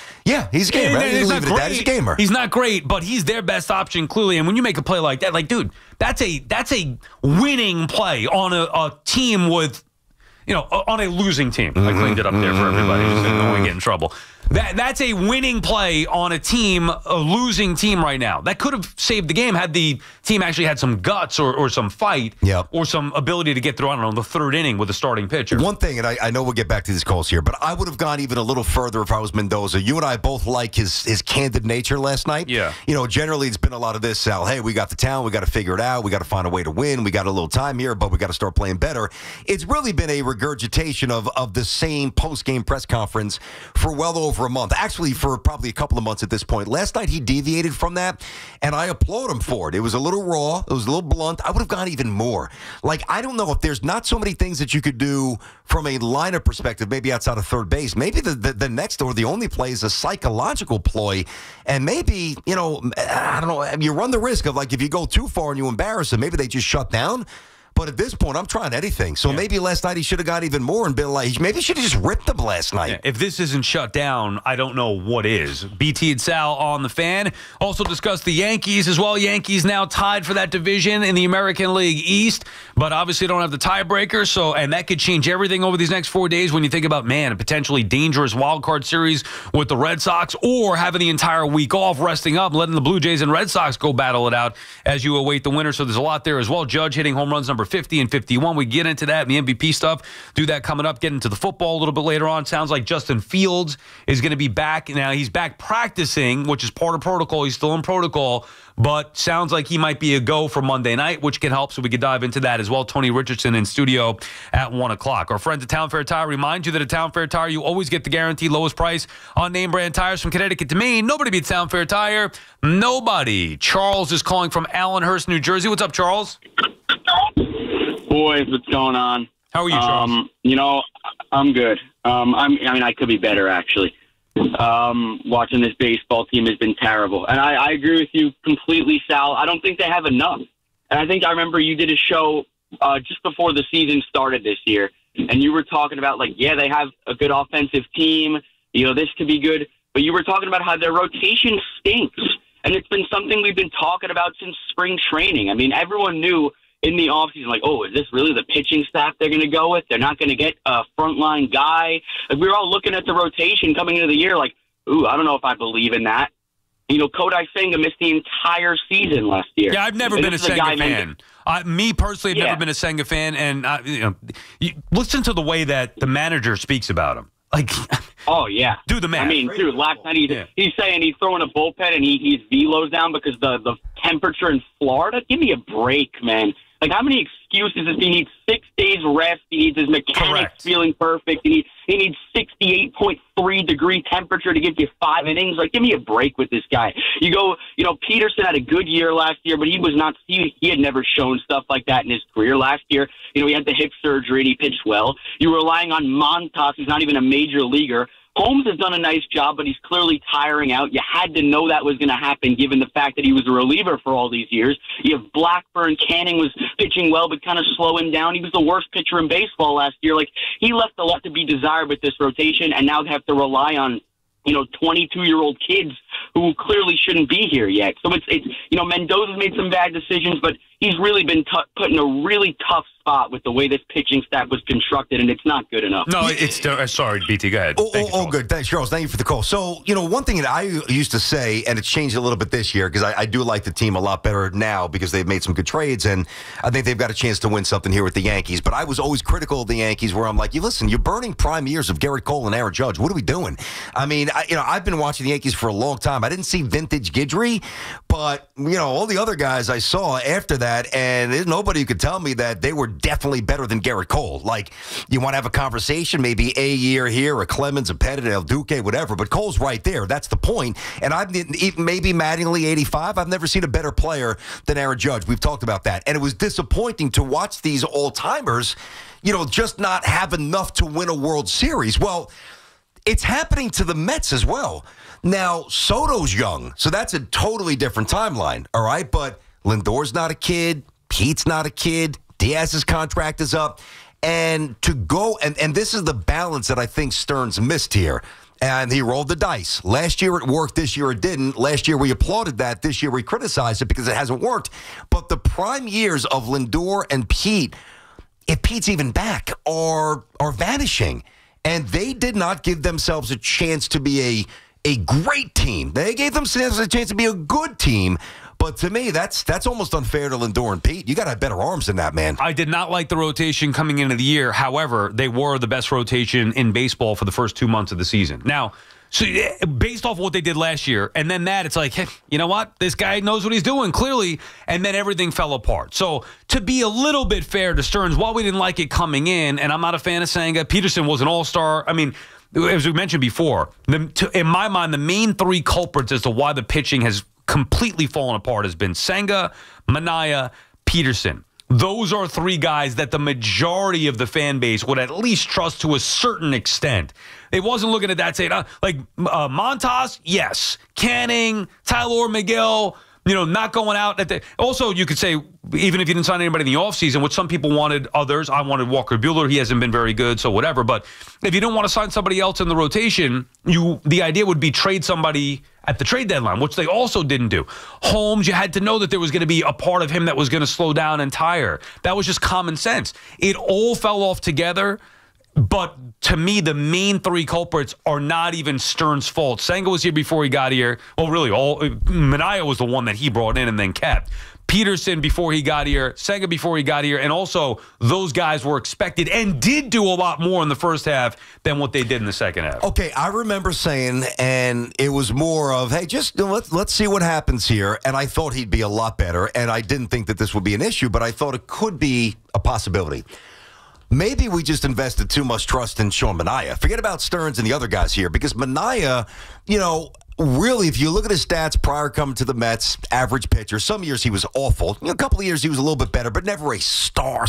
he's a gamer. He's a gamer. He's not great, but he's their best option clearly. And when you make a play like that, dude, that's a winning play on a team with, on a losing team. I cleaned it up there for everybody who's going to get in trouble. That's a winning play on a losing team right now. That could have saved the game had the team actually had some guts or some fight or some ability to get through, I don't know, the third inning with a starting pitcher. One thing, and I know we'll get back to these calls here, but I would have gone even a little further if I was Mendoza. You and I both like his candid nature last night. Yeah. Generally it's been a lot of this, Sal, hey, we got the talent, we got to figure it out, we got to find a way to win, we got a little time here, but we got to start playing better. It's really been a regurgitation of the same post-game press conference for well over a month. Actually, for probably a couple of months at this point. Last night, he deviated from that, and I applaud him for it. It was a little raw. It was a little blunt. I would have gone even more. I don't know if there's not so many things that you could do from a lineup perspective, maybe outside of third base. Maybe the next or the only play is a psychological ploy, and maybe, I don't know, you run the risk of, if you go too far and you embarrass them, maybe they just shut down. But at this point, I'm trying anything. So maybe last night he should have got even more and been like, maybe he should have just ripped them last night. Yeah, if this isn't shut down, I don't know what is. BT and Sal on the Fan. Also discussed the Yankees as well. Yankees now tied for that division in the American League East, but obviously don't have the tiebreaker. So, and that could change everything over these next 4 days when you think about, man, a potentially dangerous wild card series with the Red Sox, or having the entire week off, resting up, letting the Blue Jays and Red Sox go battle it out as you await the winner. So there's a lot there as well. Judge hitting home runs number 50 and 51. We get into that and the MVP stuff. Do that coming up. Get into the football a little bit later on. Sounds like Justin Fields is going to be back. Now, he's back practicing, which is part of protocol. He's still in protocol, but sounds like he might be a go for Monday night, which can help. So we could dive into that as well. Tony Richardson in studio at 1 o'clock. Our friends at Town Fair Tire remind you that at Town Fair Tire, you always get the guaranteed lowest price on name brand tires from Connecticut to Maine. Nobody beats Town Fair Tire. Nobody. Charles is calling from Allenhurst, New Jersey. What's up, Charles? Boys, what's going on? How are you, Charles? I'm good. I could be better, actually. Watching this baseball team has been terrible. And I agree with you completely, Sal. I don't think they have enough. And I remember you did a show just before the season started this year, and you were talking about, they have a good offensive team. This could be good. But you were talking about how their rotation stinks. And it's been something we've been talking about since spring training. I mean, everyone knew in the offseason, is this really the pitching staff they're going to go with? They're not going to get a frontline guy. We were all looking at the rotation coming into the year I don't know if I believe in that. Kodai Senga missed the entire season last year. Yeah, I've never been a Senga fan. Me personally, I've never been a Senga fan. And you listen to the way that the manager speaks about him. Oh, yeah. Do the math. Dude, last night he's saying he's throwing a bullpen and he's velos down because the temperature in Florida. Give me a break, man. How many excuses does he need? 6 days rest. He needs his mechanics feeling perfect. He needs 68.3 degree temperature to give you 5 innings. Give me a break with this guy. You go, Peterson had a good year last year, but he was not. He had never shown stuff like that in his career. Last year, he had the hip surgery and he pitched well. You were relying on Montas, who's not even a major leaguer. Holmes has done a nice job, but he's clearly tiring out. You had to know that was going to happen given the fact that he was a reliever for all these years. You have Blackburn. Canning was pitching well, but kind of slowing down. He was the worst pitcher in baseball last year. He left a lot to be desired with this rotation, and now they have to rely on 22-year-old kids who clearly shouldn't be here yet. So it's Mendoza's made some bad decisions, but he's really been put in a really tough spot with the way this pitching staff was constructed, and it's not good enough. No, it's sorry, BT, go ahead. Good. Thanks, Charles. Thank you for the call. So, one thing that I used to say, and it's changed a little bit this year, because I do like the team a lot better now because they've made some good trades, and I think they've got a chance to win something here with the Yankees. But I was always critical of the Yankees, where I'm like, you're burning prime years of Garrett Cole and Aaron Judge. What are we doing? I've been watching the Yankees for a long time. I didn't see vintage Guidry, but, all the other guys I saw after that, and there's nobody who could tell me that they were definitely better than Garrett Cole. You want to have a conversation, maybe a year here, a Clemens, a Pettit, El Duque, whatever, but Cole's right there. That's the point. And maybe Mattingly 85, I've never seen a better player than Aaron Judge. We've talked about that. And it was disappointing to watch these all-timers, just not have enough to win a World Series. Well, it's happening to the Mets as well. Now, Soto's young, so that's a totally different timeline, all right? But Lindor's not a kid. Pete's not a kid. Diaz's contract is up. And to go, and this is the balance that I think Stearns missed here. And he rolled the dice. Last year it worked. This year it didn't. Last year we applauded that. This year we criticized it because it hasn't worked. But the prime years of Lindor and Pete, if Pete's even back, are vanishing. And they did not give themselves a chance to be a great team. They gave themselves a chance to be a good team. But to me, that's almost unfair to Lindor and Pete. You got to have better arms than that, man. I did not like the rotation coming into the year. However, they were the best rotation in baseball for the first 2 months of the season. Now, so based off what they did last year, and then it's like, hey, you know what? This guy knows what he's doing, clearly. And then everything fell apart. So to be a little bit fair to Stearns, while we didn't like it coming in, and I'm not a fan of Senga, Peterson was an all-star. As we mentioned before, in my mind, the main three culprits as to why the pitching has completely fallen apart has been Senga, Minaya, Peterson. Those are three guys that the majority of the fan base would at least trust to a certain extent. It wasn't looking at that saying, Montas, yes. Canning, Tyler Miguel, not going out at the. Also, you could say, even if you didn't sign anybody in the offseason, which some people wanted, others, I wanted Walker Buehler. He hasn't been very good, so whatever. But if you don't want to sign somebody else in the rotation, the idea would be trade somebody at the trade deadline, which they also didn't do. Holmes, you had to know that there was going to be a part of him that was going to slow down and tire. That was just common sense. It all fell off together. But to me, the main three culprits are not even Stern's fault. Senga was here before he got here. Well, really, Minaya was the one that he brought in and then kept. Peterson before he got here, Senga before he got here, and also those guys were expected and did do a lot more in the first half than what they did in the second half. Okay, I remember saying, and it was more of, hey, just let's see what happens here. And I thought he'd be a lot better, and I didn't think that this would be an issue, but I thought it could be a possibility. Maybe we just invested too much trust in Sean Minaya. Forget about Stearns and the other guys here, because Minaya, really, if you look at his stats prior coming to the Mets, average pitcher. Some years he was awful. A couple of years he was a little bit better, but never a star,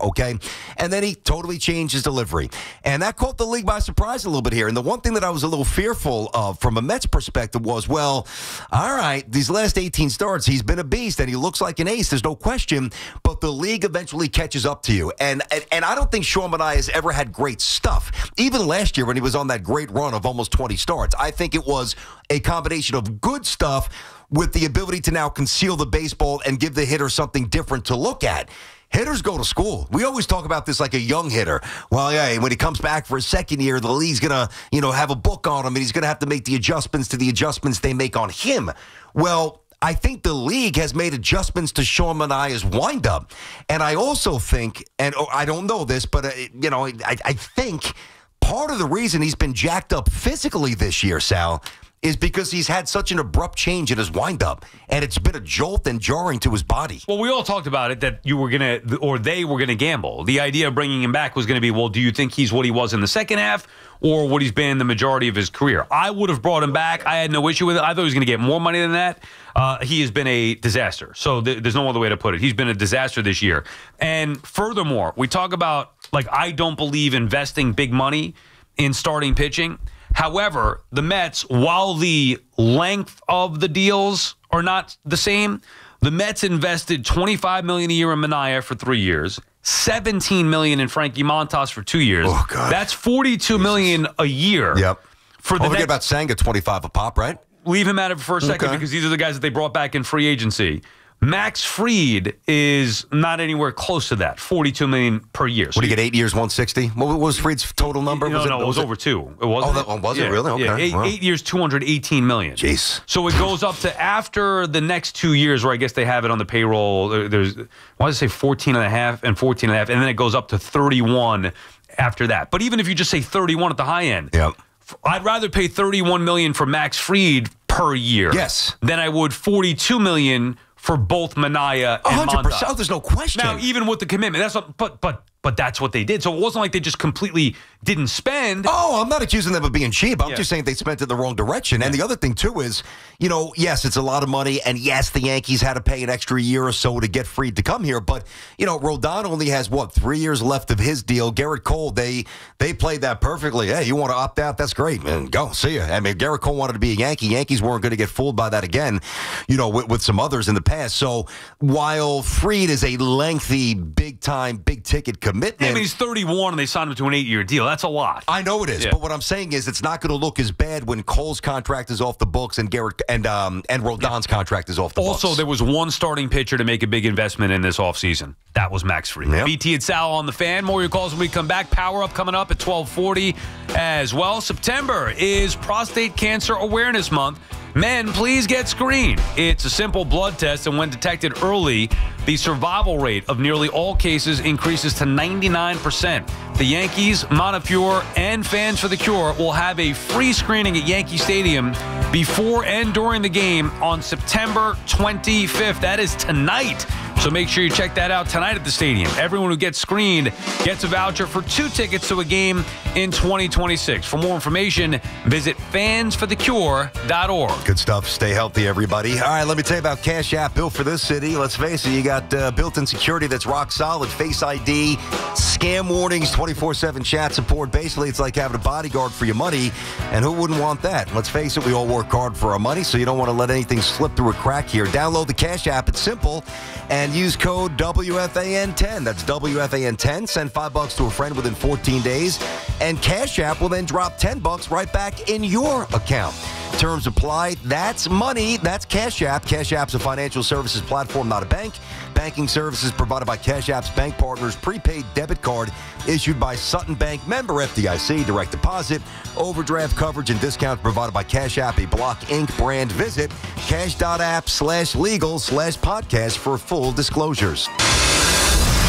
okay? And then he totally changed his delivery. And that caught the league by surprise a little bit here. And the one thing that I was a little fearful of from a Mets perspective was, well, all right, these last 18 starts, he's been a beast, and he looks like an ace. There's no question. But the league eventually catches up to you. And I don't think Sean Minaya has ever had great stuff. Even last year when he was on that great run of almost 20 starts, I think it was a combination of good stuff with the ability to now conceal the baseball and give the hitter something different to look at. Hitters go to school. We always talk about this like a young hitter. Well, yeah, when he comes back for his second year, the league's going to, have a book on him, and he's going to have to make the adjustments to the adjustments they make on him. Well, I think the league has made adjustments to Sean Manaya's windup. And I also think, and I don't know this, but, I think part of the reason he's been jacked up physically this year, Sal, is because he's had such an abrupt change in his windup, and it's been a jolt and jarring to his body. Well, we all talked about it, that you were going to, or they were going to gamble. The idea of bringing him back was going to be, well, do you think he's what he was in the second half or what he's been the majority of his career? I would have brought him back. I had no issue with it. I thought he was going to get more money than that. He has been a disaster. So there's no other way to put it. He's been a disaster this year. And furthermore, we talk about, I don't believe investing big money in starting pitching. However, the Mets, while the length of the deals are not the same, the Mets invested $25 million a year in Minaya for 3 years, $17 million in Frankie Montas for 2 years. Oh, God. That's $42 million a year. Yep. Forget about Senga, 25 a pop, right? Leave him out of it for a second because these are the guys that they brought back in free agency. Max Fried is not anywhere close to that, $42 million per year. So what do you get, 8 years, 160? What was Fried's total number? It was over 2. It wasn't. Was it really? Okay. Yeah, 8 years, $218 million. Jeez. So it goes up to after the next 2 years, where I guess they have it on the payroll. There's, why does it say 14 and a half, and then it goes up to 31 after that. But even if you just say 31 at the high end, I'd rather pay $31 million for Max Fried per year. Yes. Than I would $42 million for both Minaya and 100%. Montas. Oh, there's no question. Now, even with the commitment, that's what, but that's what they did. So it wasn't like they just completely didn't spend. Oh, I'm not accusing them of being cheap. I'm just saying they spent it the wrong direction. And the other thing, too, is, yes, it's a lot of money. And yes, the Yankees had to pay an extra year or so to get Fried to come here. But, Rodon only has, 3 years left of his deal. Garrett Cole, they played that perfectly. Hey, you want to opt out? That's great, man. Go. See ya. I mean, Garrett Cole wanted to be a Yankee. Yankees weren't going to get fooled by that again, with some others in the past. So while Fried is a lengthy, big-time, big-ticket commitment. I mean, he's 31 and they signed him to an 8-year deal. That's a lot. I know it is, but what I'm saying is it's not going to look as bad when Cole's contract is off the books and Rodon's contract is off the books. Also, there was one starting pitcher to make a big investment in this offseason. That was Max Fried. Yep. BT and Sal on the Fan. More of your calls when we come back. Power Up coming up at 12:40 as well. September is Prostate Cancer Awareness Month. Men, please get screened. It's a simple blood test, and when detected early, the survival rate of nearly all cases increases to 99%. The Yankees, Montefiore, and Fans for the Cure will have a free screening at Yankee Stadium before and during the game on September 25th. That is tonight. So make sure you check that out tonight at the stadium. Everyone who gets screened gets a voucher for 2 tickets to a game in 2026. For more information, visit fansforthecure.org. Good stuff. Stay healthy, everybody. All right, let me tell you about Cash App built for this city. Let's face it, you got built-in security that's rock solid. Face ID, scam warnings, 24/7 chat support. Basically, it's like having a bodyguard for your money, and who wouldn't want that? Let's face it, we all work hard for our money, so you don't want to let anything slip through a crack here. Download the Cash App. It's simple, and use code WFAN10. That's WFAN10. Send $5 to a friend within 14 days, and Cash App will then drop $10 right back in your account. Terms apply. That's money. That's Cash App. Cash App's a financial services platform, not a bank. Banking services provided by Cash App's bank partners. Prepaid debit card issued by Sutton Bank, member FDIC. Direct deposit, overdraft coverage, and discounts provided by Cash App, a Block Inc. brand. Visit cash.app/legal/podcast for full disclosures.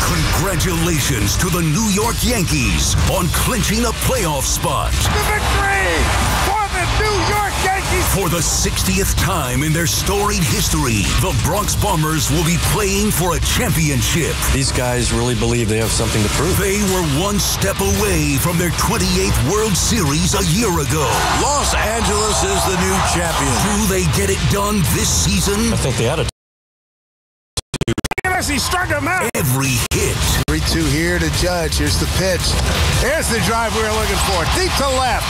Congratulations to the New York Yankees on clinching a playoff spot. The victory for the New York Yankees. For the 60th time in their storied history, the Bronx Bombers will be playing for a championship. These guys really believe they have something to prove. They were one step away from their 28th World Series a year ago. Los Angeles is the new champion. Do they get it done this season? I think they had it. He struck him out. Every hit. 3-2 here to Judge. Here's the pitch. Here's the drive we were looking for. Deep to left.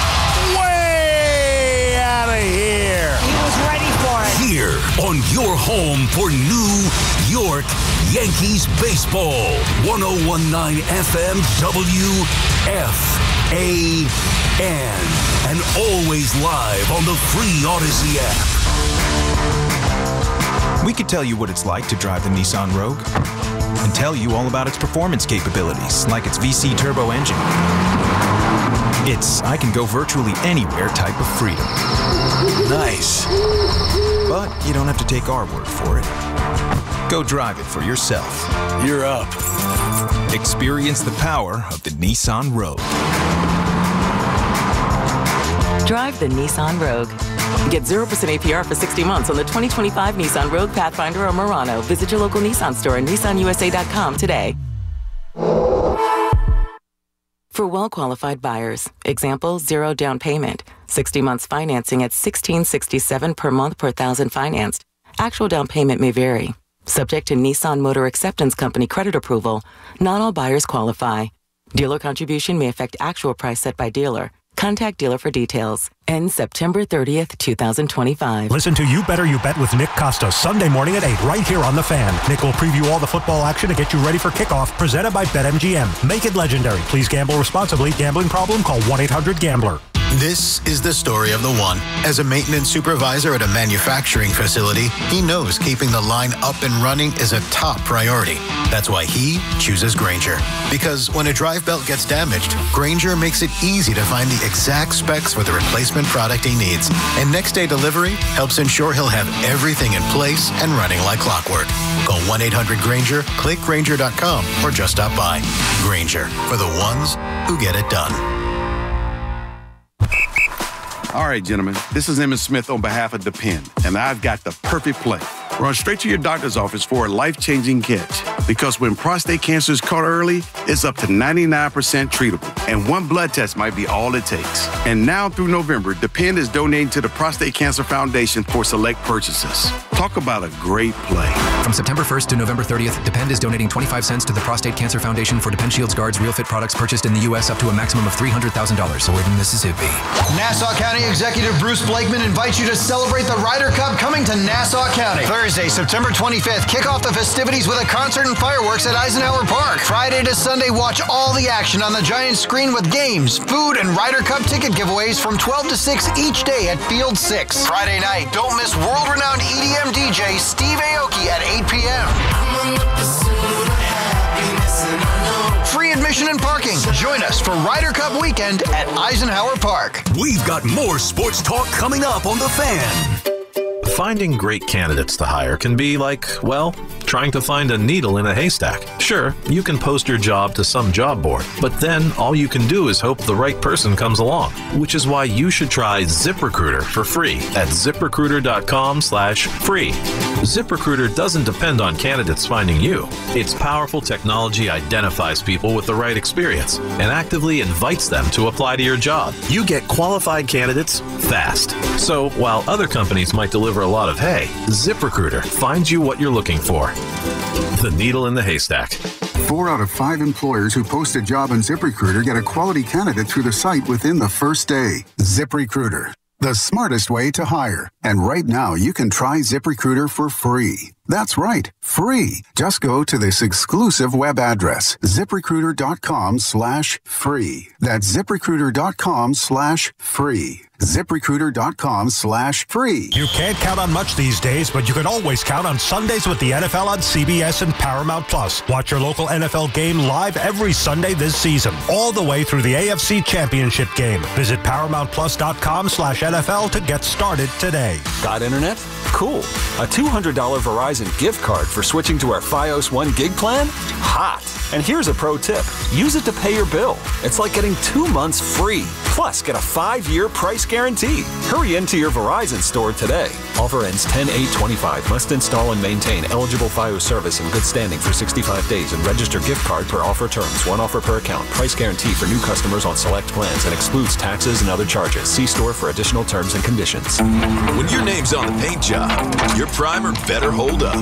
Way out of here. He was ready for it. Here on your home for New York Yankees baseball. 1019 FM WFAN. And always live on the free Odyssey app. We could tell you what it's like to drive the Nissan Rogue and tell you all about its performance capabilities, like its VC turbo engine. It's I can go virtually anywhere type of freedom. Nice. But you don't have to take our word for it. Go drive it for yourself. You're up. Experience the power of the Nissan Rogue. Drive the Nissan Rogue. Get 0% APR for 60 months on the 2025 Nissan Rogue, Pathfinder, or Murano. Visit your local Nissan store and nissanusa.com today. For well-qualified buyers, example, 0 down payment, 60 months financing at $1,667 per month per thousand financed. Actual down payment may vary. Subject to Nissan Motor Acceptance Company credit approval, not all buyers qualify. Dealer contribution may affect actual price set by dealer. Contact dealer for details. Ends September 30th, 2025. Listen to You Better You Bet with Nick Costa Sunday morning at 8 right here on The Fan. Nick will preview all the football action to get you ready for kickoff, presented by BetMGM. Make it legendary. Please gamble responsibly. Gambling problem? Call 1-800-GAMBLER. This is the story of the one. As a maintenance supervisor at a manufacturing facility, he knows keeping the line up and running is a top priority. That's why he chooses Grainger. Because when a drive belt gets damaged, Grainger makes it easy to find the exact specs for the replacement product he needs. And next day delivery helps ensure he'll have everything in place and running like clockwork. Call 1-800-GRAINGER, click Grainger.com, or just stop by. Grainger, for the ones who get it done. All right, gentlemen, this is Emmett Smith on behalf of Depend, and I've got the perfect play. Run straight to your doctor's office for a life-changing catch. Because when prostate cancer is caught early, it's up to 99% treatable, and one blood test might be all it takes. And now through November, Depend is donating to the Prostate Cancer Foundation for select purchases. Talk about a great play. From September 1st to November 30th, Depend is donating 25 cents to the Prostate Cancer Foundation for Depend Shields Guards Real Fit products purchased in the U.S. up to a maximum of $300,000. Sold in Mississippi. Nassau County Executive Bruce Blakeman invites you to celebrate the Ryder Cup coming to Nassau County. Thursday, September 25th, kick off the festivities with a concert and fireworks at Eisenhower Park. Friday to Sunday, watch all the action on the giant screen with games, food, and Ryder Cup ticket giveaways from 12 to 6 each day at Field 6. Friday night, don't miss world-renowned EDM DJ Steve Aoki at 8 p.m. Free admission and parking. Join us for Ryder Cup weekend at Eisenhower Park. We've got more sports talk coming up on The Fan. Finding great candidates to hire can be like, well, trying to find a needle in a haystack. Sure, you can post your job to some job board, but then all you can do is hope the right person comes along, which is why you should try ZipRecruiter for free at ZipRecruiter.com/free. ZipRecruiter doesn't depend on candidates finding you. Its powerful technology identifies people with the right experience and actively invites them to apply to your job. You get qualified candidates fast. So while other companies might deliver a lot of hay, ZipRecruiter finds you what you're looking for. The needle in the haystack. 4 out of 5 employers who post a job on ZipRecruiter get a quality candidate through the site within the first day. ZipRecruiter, the smartest way to hire. And right now, you can try ZipRecruiter for free. That's right, free. Just go to this exclusive web address, ZipRecruiter.com/free. That's ZipRecruiter.com/free. ZipRecruiter.com/free. You can't count on much these days, but you can always count on Sundays with the NFL on CBS and Paramount Plus. Watch your local NFL game live every Sunday this season, all the way through the AFC Championship game. Visit ParamountPlus.com/NFL to get started today. Got internet? Cool. A $200 Verizon gift card for switching to our Fios 1 gig plan? Hot. And here's a pro tip. Use it to pay your bill. It's like getting 2 months free. Plus, get a 5-year price guarantee. Hurry into your Verizon store today. Offer ends 10/8/25. Must install and maintain eligible Fios service in good standing for 65 days and register gift card per offer terms. 1 offer per account. Price guarantee for new customers on select plans and excludes taxes and other charges. See store for additional terms and conditions. When your name's on the paint job, your primer better hold up.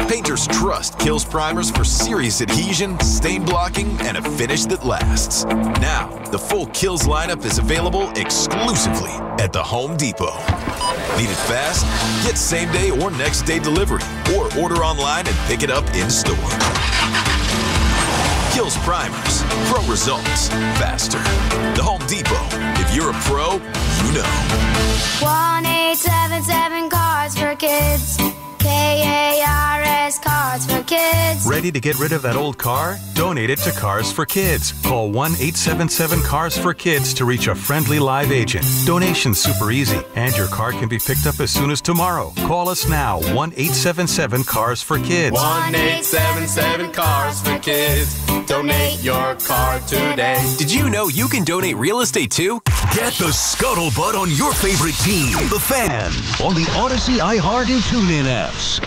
Painters trust Kills primers for serious adhesion, stain blocking, and a finish that lasts. Now, the full Kills lineup is available exclusively at the Home Depot. Need it fast? Get same day or next day delivery, or order online and pick it up in store. Kills primers. Pro results faster. The Home Depot. If you're a pro, you know. 1-877 Cars for Kids. KARS Cars for Kids. Ready to get rid of that old car? Donate it to Cars for Kids. Call 1-877 Cars for Kids to reach a friendly live agent. Donation's super easy, and your car can be picked up as soon as tomorrow. Call us now, 1-877 Cars for Kids. 1-877 Cars for Kids. Donate your car today. Did you know you can donate real estate too? Get the scuttlebutt on your favorite team, the Fan, on the Odyssey, iHeart, and TuneIn apps.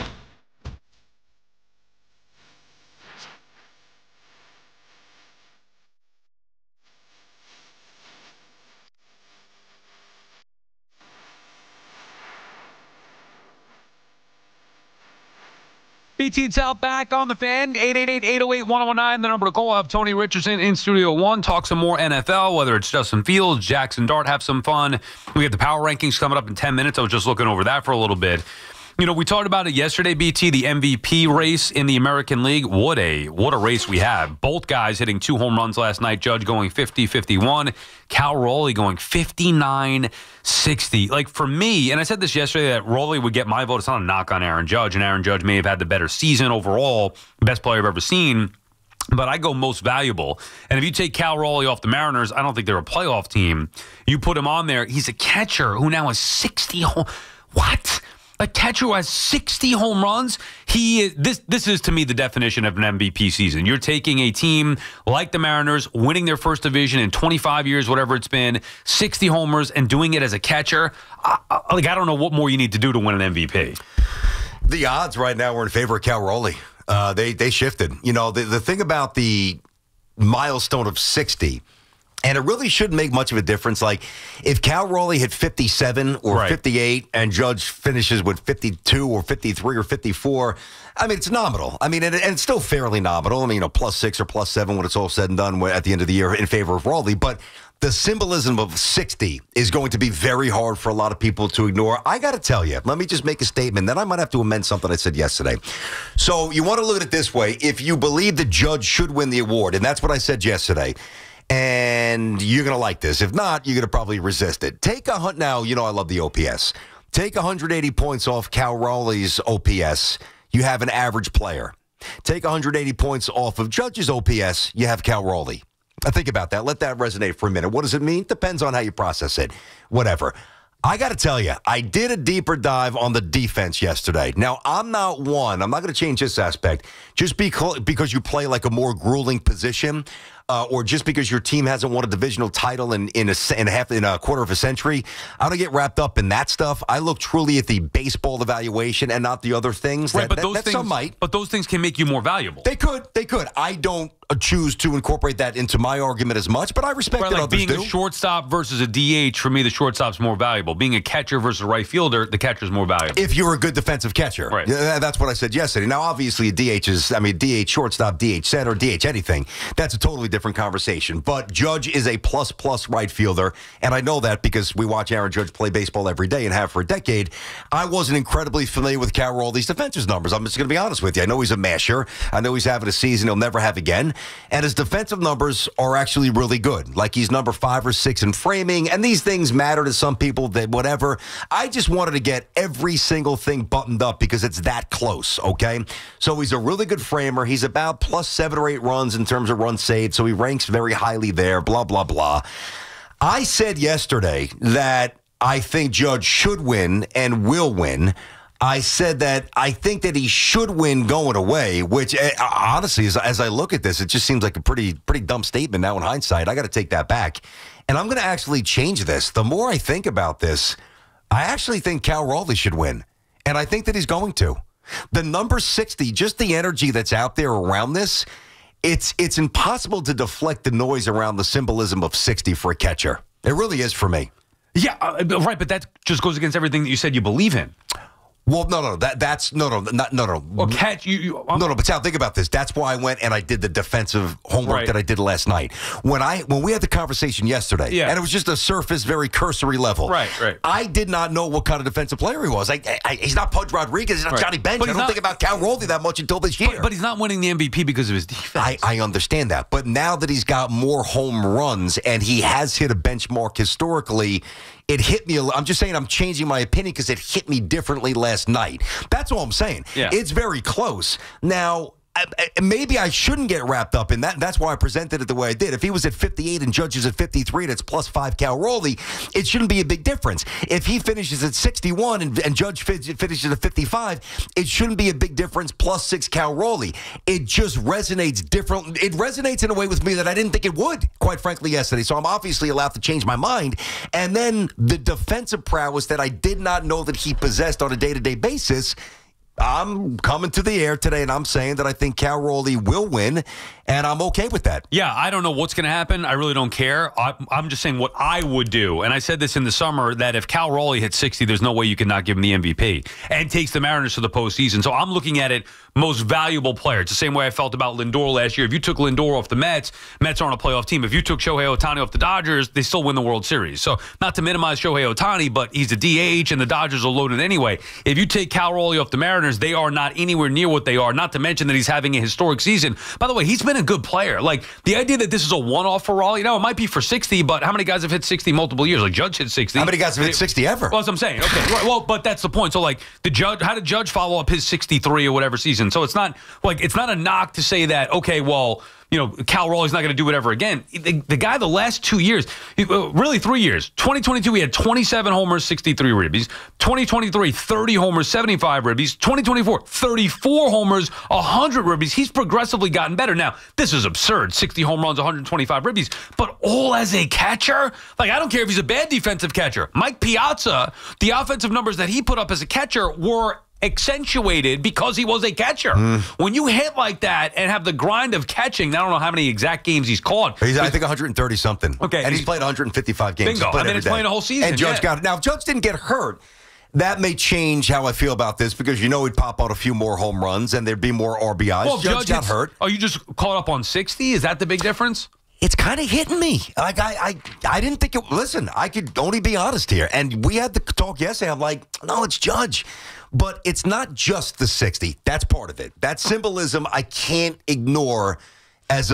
BT Sal back on the Fan, 888-808-1019, the number to call. I have Tony Richardson in Studio 1, talk some more NFL, whether it's Justin Fields, Jaxson Dart, have some fun. We get the power rankings coming up in 10 minutes. I was just looking over that for a little bit. You know, we talked about it yesterday, BT, the MVP race in the American League. What a race we have. Both guys hitting 2 home runs last night. Judge going 50-51. Cal Raleigh going 59-60. Like, for me, and I said this yesterday, that Raleigh would get my vote. It's not a knock on Aaron Judge, and Aaron Judge may have had the better season overall, best player I've ever seen. But I go most valuable. And if you take Cal Raleigh off the Mariners, I don't think they're a playoff team. You put him on there. He's a catcher who now has 60 home. What? A catcher who has 60 home runs? This is, to me, the definition of an MVP season. You're taking a team like the Mariners, winning their first division in 25 years, whatever it's been, 60 homers, and doing it as a catcher. I don't know what more you need to do to win an MVP. The odds right now are in favor of Cal Raleigh. They shifted. You know, the thing about the milestone of 60, and it really shouldn't make much of a difference. Like, if Cal Raleigh hit 57 or 58 and Judge finishes with 52 or 53 or 54, I mean, it's nominal. I mean, and it's still fairly nominal. I mean, +6 or +7 when it's all said and done at the end of the year in favor of Raleigh. But the symbolism of 60 is going to be very hard for a lot of people to ignore. I got to tell you, let me just make a statement. Then I might have to amend something I said yesterday. So you want to look at it this way. If you believe the Judge should win the award, and that's what I said yesterday, and you're going to like this. If not, you're going to probably resist it. Now, you know I love the OPS. Take 180 points off Cal Raleigh's OPS, you have an average player. Take 180 points off of Judge's OPS, you have Cal Raleigh. Think about that. Let that resonate for a minute. What does it mean? Depends on how you process it. Whatever. I got to tell you, I did a deeper dive on the defense yesterday. Now, I'm not going to change this aspect. Just because you play like a more grueling position, or just because your team hasn't won a divisional title in a quarter of a century. I don't get wrapped up in that stuff. I look truly at the baseball evaluation and not the other things. Right, but those things can make you more valuable. They could. I don't choose to incorporate that into my argument as much, but I respect that others being do. a shortstop versus a DH, for me, the shortstop's more valuable. Being a catcher versus a right fielder, the catcher's more valuable. If you're a good defensive catcher. Right. That's what I said yesterday. Now, obviously, DH shortstop, DH center, DH anything. That's a totally different conversation. But Judge is a plus right fielder, and I know that because we watch Aaron Judge play baseball every day and have for a decade. I wasn't incredibly familiar with Cal Raleig's defensive numbers. I'm just going to be honest with you. I know he's a masher. I know he's having a season he'll never have again. And his defensive numbers are actually really good. Like he's number 5 or 6 in framing, and these things matter to some people, that whatever. I just wanted to get every single thing buttoned up because it's that close, okay? So he's a really good framer. He's about plus 7 or 8 runs in terms of runs saved, so he ranks very highly there, blah, blah, blah. I said yesterday that I think Judge should win and will win. I said that I think that he should win going away, which honestly, as I look at this, it just seems like a pretty dumb statement now in hindsight. I got to take that back. And I'm going to actually change this. The more I think about this, I actually think Cal Raleigh should win. And I think that he's going to. The number 60, just the energy that's out there around this, it's impossible to deflect the noise around the symbolism of 60 for a catcher. It really is for me. Yeah, right, but that just goes against everything that you said you believe in. Well, no. That's no. Well, catch you. No. But Sal, think about this. That's why I went and I did the defensive homework that I did last night. When we had the conversation yesterday, and it was just a surface, very cursory level. Right. I did not know what kind of defensive player he was. He's not Pudge Rodriguez. He's not Johnny Bench. I don't think about Cal Raleigh that much until this year. But he's not winning the MVP because of his defense. I understand that. But now that he's got more home runs and he has hit a benchmark historically, it hit me. I'm just saying I'm changing my opinion because it hit me differently last night. That's all I'm saying. Yeah. It's very close. Now, maybe I shouldn't get wrapped up in that. That's why I presented it the way I did. If he was at 58 and Judge is at 53 and it's plus 5 Cal Raleigh, it shouldn't be a big difference. If he finishes at 61 and Judge finishes at 55, it shouldn't be a big difference, plus 6 Cal Raleigh. It just resonates different. It resonates in a way with me that I didn't think it would, quite frankly, yesterday. So I'm obviously allowed to change my mind. And then the defensive prowess that I did not know that he possessed on a day-to-day basis, I'm coming to the air today, and I'm saying that I think Cal Raleigh will win, and I'm okay with that. Yeah, I don't know what's going to happen. I really don't care. I'm just saying what I would do. And I said this in the summer, that if Cal Raleigh hits 60, there's no way you can not give him the MVP and takes the Mariners to the postseason. So I'm looking at it most valuable player. It's the same way I felt about Lindor last year. If you took Lindor off the Mets aren't a playoff team. If you took Shohei Ohtani off the Dodgers, they still win the World Series. So not to minimize Shohei Ohtani, but he's a DH, and the Dodgers are loaded anyway. If you take Cal Raleigh off the Mariners, they are not anywhere near what they are, not to mention that he's having a historic season. By the way, he's been a good player. Like, the idea that this is a one-off for Raleigh, it might be for 60, but how many guys have hit 60 multiple years? Like, Judge hit 60. How many guys have hit 60 ever? Well, that's what I'm saying. Okay, right, well, but that's the point. So, like, how did Judge follow up his 63 or whatever season? So it's not a knock to say that, okay, well, Cal Raleigh's not going to do whatever again. The guy, the last 2 years, really 3 years, 2022, he had 27 homers, 63 ribbies. 2023, 30 homers, 75 ribbies. 2024, 34 homers, 100 ribbies. He's progressively gotten better. Now, this is absurd, 60 home runs, 125 ribbies, but all as a catcher? Like, I don't care if he's a bad defensive catcher. Mike Piazza, the offensive numbers that he put up as a catcher were accentuated because he was a catcher. When you hit like that and have the grind of catching, I don't know how many exact games he's caught. I think 130 something. Okay, and he's played 155 games. Bingo. It's playing a whole season. And Judge got it. Now, if Judge didn't get hurt, that may change how I feel about this because he'd pop out a few more home runs and there'd be more RBIs. Well, Judge got hurt. Are you just caught up on 60? Is that the big difference? It's kind of hitting me. Like I didn't think it. Listen, I could only be honest here, and we had the talk yesterday. I'm like, no, it's Judge, but it's not just the 60. That's part of it. That symbolism I can't ignore as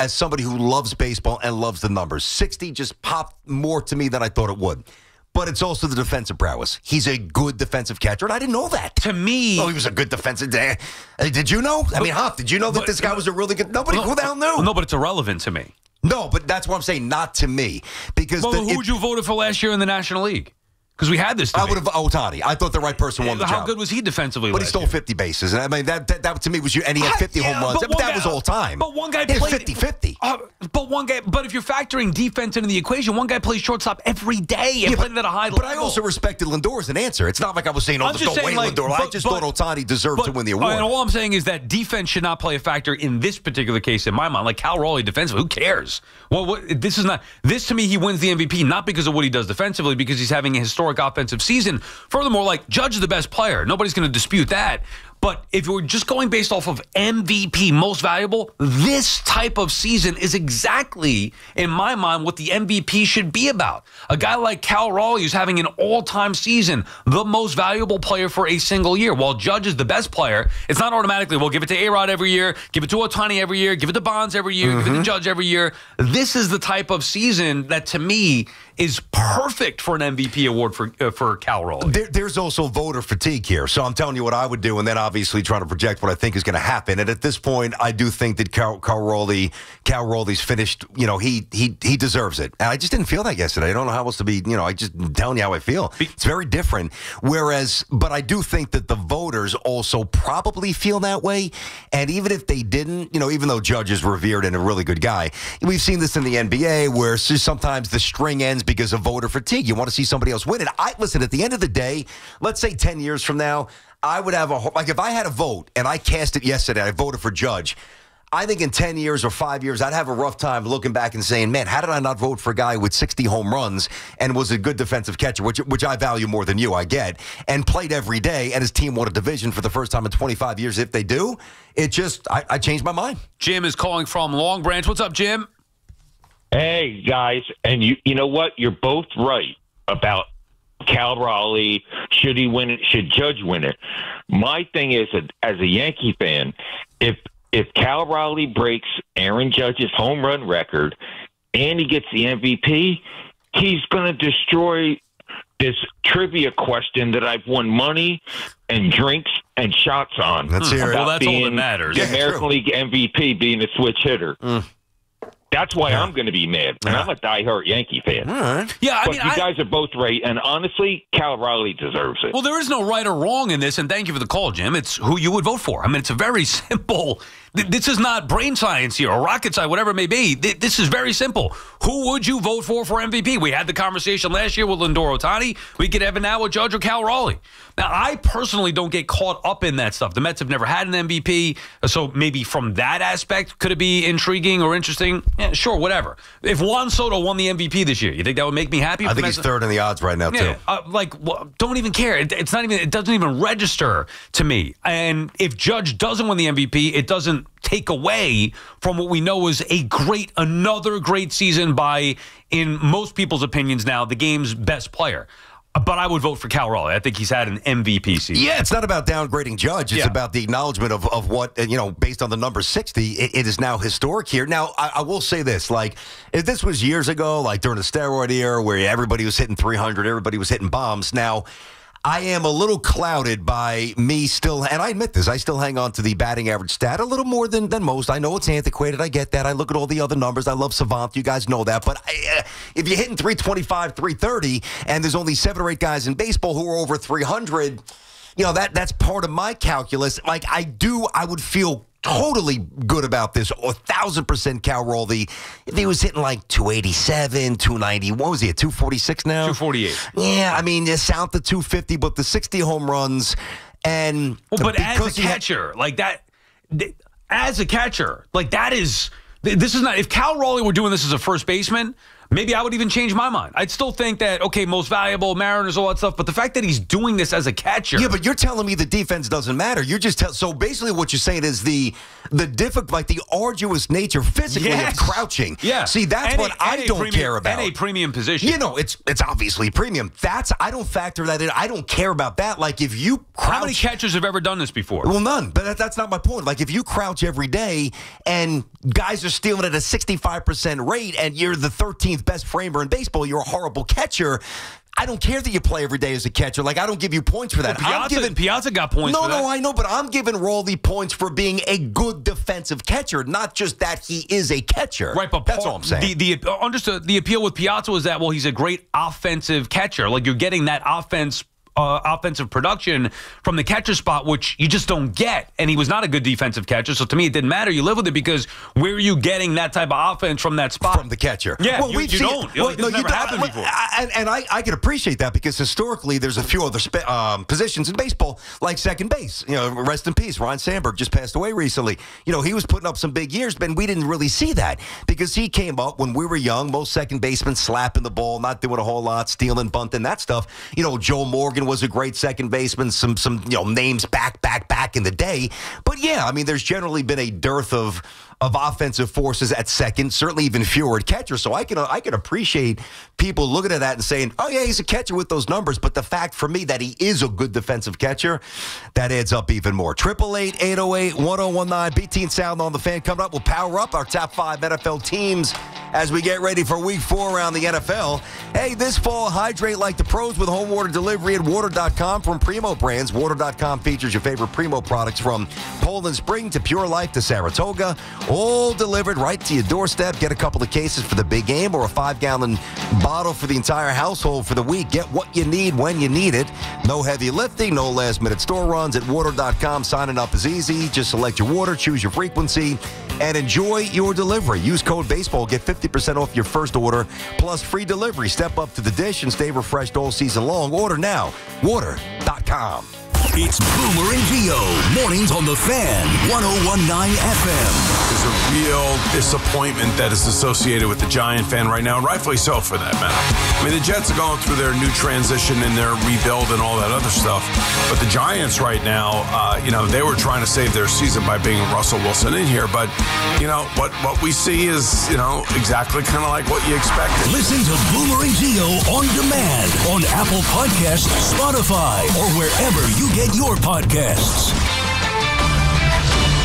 somebody who loves baseball and loves the numbers. 60 just popped more to me than I thought it would. But it's also the defensive prowess. He's a good defensive catcher, and I didn't know that. To me... Oh, he was a good defensive... Did you know? I mean, Huff, did you know that this guy was a really good... Nobody, who the hell knew? No, but it's irrelevant to me. No, but that's what I'm saying, not to me. Because who'd you vote for last year in the National League? Because we had this debate. I would have Ohtani. I thought the right person won the job. How good was he defensively? But he stole 50 bases. And I mean, that to me was and he had 50 home runs. But that was all time. But one guy played 50-50. But if you're factoring defense into the equation, one guay plays shortstop every day and played at a high level. But I also respected Lindor as an answer. It's not like I was saying, just don't wait Lindor. I just thought Ohtani deserved to win the award. And all I'm saying is that defense should not play a factor in this particular case in my mind. Like Cal Raleigh defensively, who cares? Well, this to me, he wins the MVP not because of what he does defensively, because he's having a historic offensive season. Furthermore, like Judge is the best player. Nobody's going to dispute that. But if we're just going based off of MVP, most valuable, this type of season is exactly, in my mind, what the MVP should be about. A guy like Cal Raleigh is having an all-time season, the most valuable player for a single year. While Judge is the best player, it's not automatically, well, give it to A-Rod every year, give it to Ohtani every year, give it to Bonds every year, give it to Judge every year. This is the type of season that, to me, is perfect for an MVP award for Cal Raleigh. There's also voter fatigue here. So I'm telling you what I would do, and then obviously trying to project what I think is going to happen. And at this point, I do think that Cal Raleigh's finished. He deserves it. And I just didn't feel that yesterday. I don't know how else to be. I just telling you how I feel. It's very different. But I do think that the voters also probably feel that way. And even if they didn't, even though Judge is revered and a really good guy, we've seen this in the NBA where sometimes the string ends because of voter fatigue. You want to see somebody else win it. Listen, at the end of the day, let's say 10 years from now, I would have if I had a vote and I cast it yesterday, I voted for Judge. I think in 10 years or 5 years, I'd have a rough time looking back and saying, man, how did I not vote for a guy with 60 home runs and was a good defensive catcher, which I value more than you, I get, and played every day, and his team won a division for the first time in 25 years. If they do, I changed my mind. Jim is calling from Long Branch. What's up, Jim? Hey, guys, and you know what? You're both right about Cal Raleigh. Should he win it? Should Judge win it? My thing is, as a Yankee fan, if Cal Raleigh breaks Aaron Judge's home run record and he gets the MVP, he's going to destroy this trivia question that I've won money and drinks and shots on. Let's hear it. Well, that's all that matters. The American League MVP being a switch hitter. That's why I'm going to be mad. And I'm a diehard Yankee fan. All right. Yeah, you guys are both right. And honestly, Cal Raleigh deserves it. Well, there is no right or wrong in this. And thank you for the call, Jim. It's who you would vote for. I mean, it's a very simple. This is not brain science here or rocket science, whatever it may be. This is very simple. Who would you vote for MVP? We had the conversation last year with Lindor Ohtani. We could have it now with Judge or Cal Raleigh. Now, I personally don't get caught up in that stuff. The Mets have never had an MVP, so maybe from that aspect, could it be intriguing or interesting? Yeah, sure, whatever. If Juan Soto won the MVP this year, you think that would make me happy? I think he's third in the odds right now, too. Don't even care. It doesn't even register to me. And if Judge doesn't win the MVP, it doesn't take away from what we know is another great season by, in most people's opinions now, the game's best player. But I would vote for Cal Raleigh. I think he's had an MVP season. Yeah, it's not about downgrading Judge. It's about the acknowledgement of what, based on the number 60, it is now historic here. Now, I will say this. Like, if this was years ago, like during the steroid era where everybody was hitting 300, everybody was hitting bombs. Now, I am a little clouded by me still, and I admit this, I still hang on to the batting average stat a little more than most. I know it's antiquated. I get that. I look at all the other numbers. I love Savant. You guys know that. But if you're hitting 325, 330, and there's only 7 or 8 guys in baseball who are over 300, that's part of my calculus. Like, I would feel totally good about this, 1,000% Cal Raleigh. If he was hitting like 287, 290, what was he at, 246 now? 248. Yeah, I mean, it's south of 250, but the 60 home runs. And but as a catcher, this is not, if Cal Raleigh were doing this as a first baseman, maybe I would even change my mind. I'd still think that, okay, most valuable, Mariners, all that stuff. But the fact that he's doing this as a catcher. Yeah, but you're telling me the defense doesn't matter. You're just so basically what you're saying is the difficult, like the arduous nature physically of crouching. Yeah. See, that's what I don't care about. And a premium position. It's obviously premium. I don't factor that in. I don't care about that. Like if you crouch. How many catchers have ever done this before? Well, none. But that's not my point. Like if you crouch every day and guys are stealing at a 65% rate and you're the 13th 8th best framer in baseball, you're a horrible catcher. I don't care that you play every day as a catcher. Like, I don't give you points for that. Piazza got points for that. No, I know, but I'm giving Rawley points for being a good defensive catcher, not just that he is a catcher. Right, but that's all I'm saying. The appeal with Piazza was that, well, he's a great offensive catcher. Like, you're getting that offensive production from the catcher spot, which you just don't get. And he was not a good defensive catcher. So to me, it didn't matter. You live with it because where are you getting that type of offense from that spot? From the catcher. Yeah, well, you don't. It's never happened before. And I can appreciate that because historically there's a few other positions in baseball like second base. You know, rest in peace. Ron Sandberg just passed away recently. You know, he was putting up some big years, but we didn't really see that because he came up when we were young. Most second basemen slapping the ball, not doing a whole lot, stealing, bunting, that stuff. You know, Joe Morgan was a great second baseman, some names back in the day. But yeah, I mean, there's generally been a dearth of offensive forces at second, certainly even fewer at catcher. So I can appreciate people looking at that and saying, oh yeah, he's a catcher with those numbers. But the fact for me that he is a good defensive catcher, that adds up even more. 888-808-1019, BT Sal on the Fan. Coming up, we'll power up our top 5 NFL teams as we get ready for Week 4 around the NFL. Hey, this fall, hydrate like the pros with home water delivery at water.com from Primo Brands. Water.com features your favorite Primo products from Poland Spring to Pure Life to Saratoga, all delivered right to your doorstep. Get a couple of cases for the big game or a 5-gallon bottle for the entire household for the week. Get what you need when you need it. No heavy lifting, no last-minute store runs. At water.com, signing up is easy. Just select your water, choose your frequency, and enjoy your delivery. Use code BASEBALL. Get 50% off your first order, plus free delivery. Step up to the dish and stay refreshed all season long. Order now. Water.com. It's Boomer and Gio, mornings on the Fan, 101.9 FM. There's a real disappointment that is associated with the Giant fan right now, and rightfully so for that matter. I mean, the Jets are going through their new transition and their rebuild and all that other stuff, but the Giants right now, they were trying to save their season by bringing Russell Wilson in here, but, what we see is, exactly kind of like what you expected. Listen to Boomer and Gio on demand on Apple Podcasts, Spotify, or wherever you get your podcasts.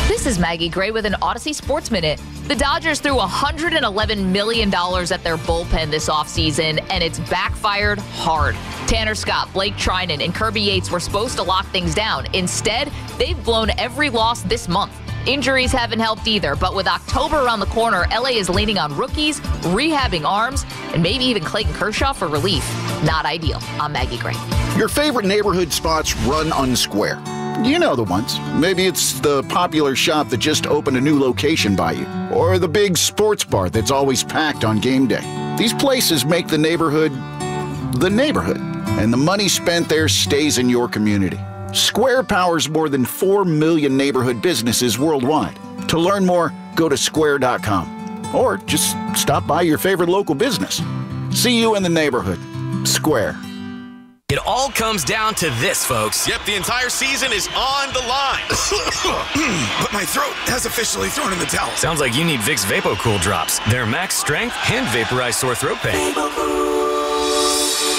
This is Maggie Gray with an Odyssey Sports Minute. The Dodgers threw $111 million at their bullpen this offseason, and it's backfired hard. Tanner Scott, Blake Trinan, and Kirby Yates were supposed to lock things down. Instead, they've blown every loss this month. Injuries haven't helped either, but with October around the corner, LA is leaning on rookies, rehabbing arms, and maybe even Clayton Kershaw for relief. Not ideal. I'm Maggie Gray. Your favorite neighborhood spots run unsquare. You know the ones. Maybe it's the popular shop that just opened a new location by you, or the big sports bar that's always packed on game day. These places make the neighborhood, and the money spent there stays in your community. Square powers more than 4 million neighborhood businesses worldwide. To learn more, go to square.com or just stop by your favorite local business. See you in the neighborhood. Square. It all comes down to this, folks. Yep, the entire season is on the line. But my throat has officially thrown in the towel. Sounds like you need Vicks VapoCool drops. They're max strength and vaporize sore throat pain.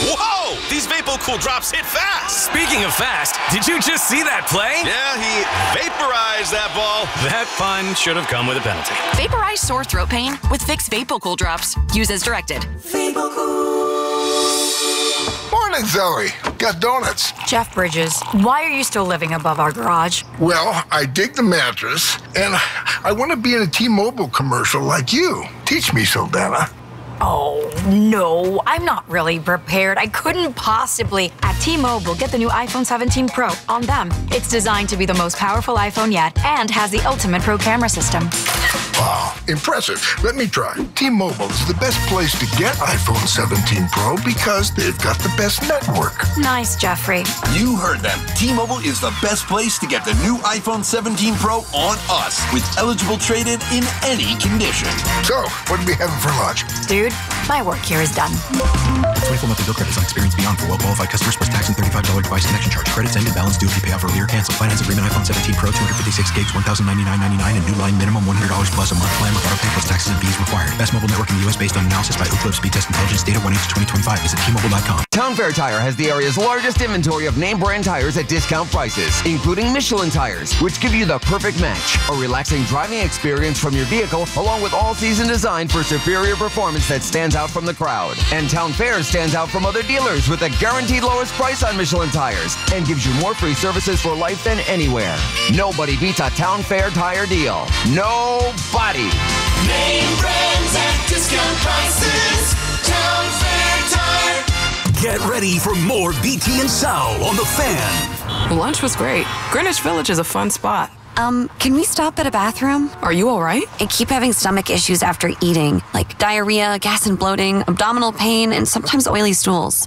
Whoa! These VapoCool drops hit fast. Speaking of fast, did you just see that play? Yeah, he vaporized that ball. That pun should have come with a penalty. Vaporize sore throat pain with Vicks VapoCool drops. Use as directed. Morning, Zoe. Got donuts. Jeff Bridges, why are you still living above our garage? Well, I dig the mattress, and I want to be in a T-Mobile commercial like you. Teach me, Saldana. Oh, no, I'm not really prepared. I couldn't possibly. At T-Mobile, get the new iPhone 17 Pro on them. It's designed to be the most powerful iPhone yet and has the ultimate pro camera system. Wow, impressive. Let me try. T-Mobile is the best place to get iPhone 17 Pro because they've got the best network. Nice, Jeffrey. You heard them. T-Mobile is the best place to get the new iPhone 17 Pro on us with eligible trade-in in any condition. So, what are we having for lunch? Dude, my work here is done. 24 monthly bill credits on experience beyond for well-qualified customers plus tax and $35 device connection charge. Credits ended, balance due if you pay off early or cancel. Finance agreement iPhone 17 Pro, 256 gigs, $1,099.99, and new line minimum $100 plus a month plan with auto pay plus taxes and fees required. Best mobile network in the U.S. based on analysis by Ookla Speed Test Intelligence data 1/8/2025. Visit T-Mobile.com. Town Fair Tire has the area's largest inventory of name brand tires at discount prices, including Michelin tires, which give you the perfect match. A relaxing driving experience from your vehicle, along with all-season design for superior performance that stands out from the crowd. And Town Fair stands out from other dealers with a guaranteed lowest price on Michelin tires and gives you more free services for life than anywhere. Nobody beats a Town Fair tire deal. Nobody. Name brands at discount prices. Town Fair Tire. Get ready for more BT and Sal on the Fan. Lunch was great. Greenwich Village is a fun spot. Can we stop at a bathroom? Are you all right? I keep having stomach issues after eating, like diarrhea, gas and bloating, abdominal pain, and sometimes oily stools.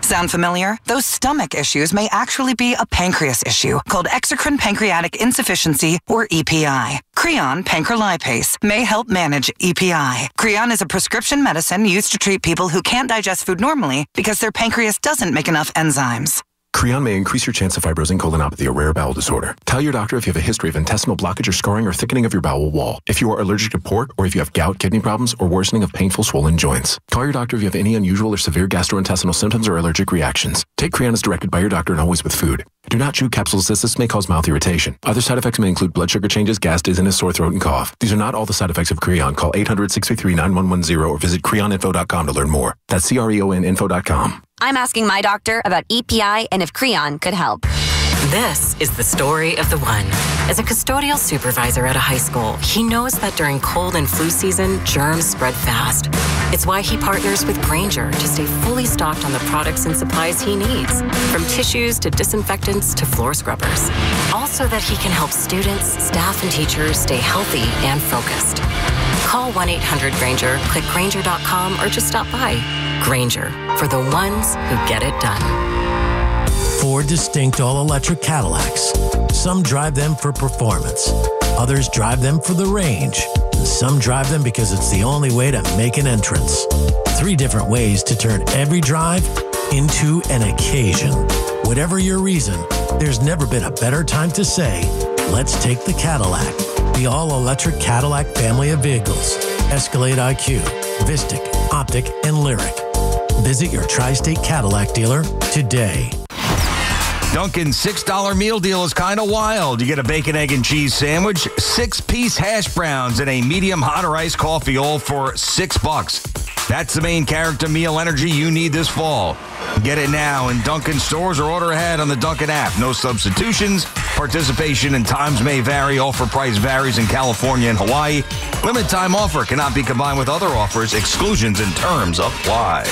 Sound familiar? Those stomach issues may actually be a pancreas issue called exocrine pancreatic insufficiency, or EPI. Creon pancrelipase may help manage EPI. Creon is a prescription medicine used to treat people who can't digest food normally because their pancreas doesn't make enough enzymes. Creon may increase your chance of fibrosing colonopathy, a rare bowel disorder. Tell your doctor if you have a history of intestinal blockage or scarring or thickening of your bowel wall, if you are allergic to pork, or if you have gout, kidney problems, or worsening of painful swollen joints. Call your doctor if you have any unusual or severe gastrointestinal symptoms or allergic reactions. Take Creon as directed by your doctor and always with food. Do not chew capsules as this may cause mouth irritation. Other side effects may include blood sugar changes, gas, dizziness, sore throat, and cough. These are not all the side effects of Creon. Call 800-633-9110 or visit creoninfo.com to learn more. That's CREONinfo.com. I'm asking my doctor about EPI and if Creon could help. This is the story of the one. As a custodial supervisor at a high school, he knows that during cold and flu season, germs spread fast. It's why he partners with Grainger to stay fully stocked on the products and supplies he needs, from tissues to disinfectants to floor scrubbers. Also that he can help students, staff, and teachers stay healthy and focused. Call 1-800-GRAINGER, click Grainger.com, or just stop by. Grainger, for the ones who get it done. 4 distinct all-electric Cadillacs. Some drive them for performance. Others drive them for the range. And some drive them because it's the only way to make an entrance. 3 different ways to turn every drive into an occasion. Whatever your reason, there's never been a better time to say, let's take the Cadillac. The all-electric Cadillac family of vehicles. Escalade IQ, Vistic, Optic, and Lyriq. Visit your Tri-State Cadillac dealer today. Dunkin's $6 meal deal is kind of wild. You get a bacon, egg, and cheese sandwich, 6-piece hash browns, and a medium hot or iced coffee, all for $6. That's the main character meal energy you need this fall. Get it now in Dunkin' stores or order ahead on the Dunkin' app. No substitutions. Participation and times may vary. Offer price varies in California and Hawaii. Limited time offer cannot be combined with other offers. Exclusions and terms apply.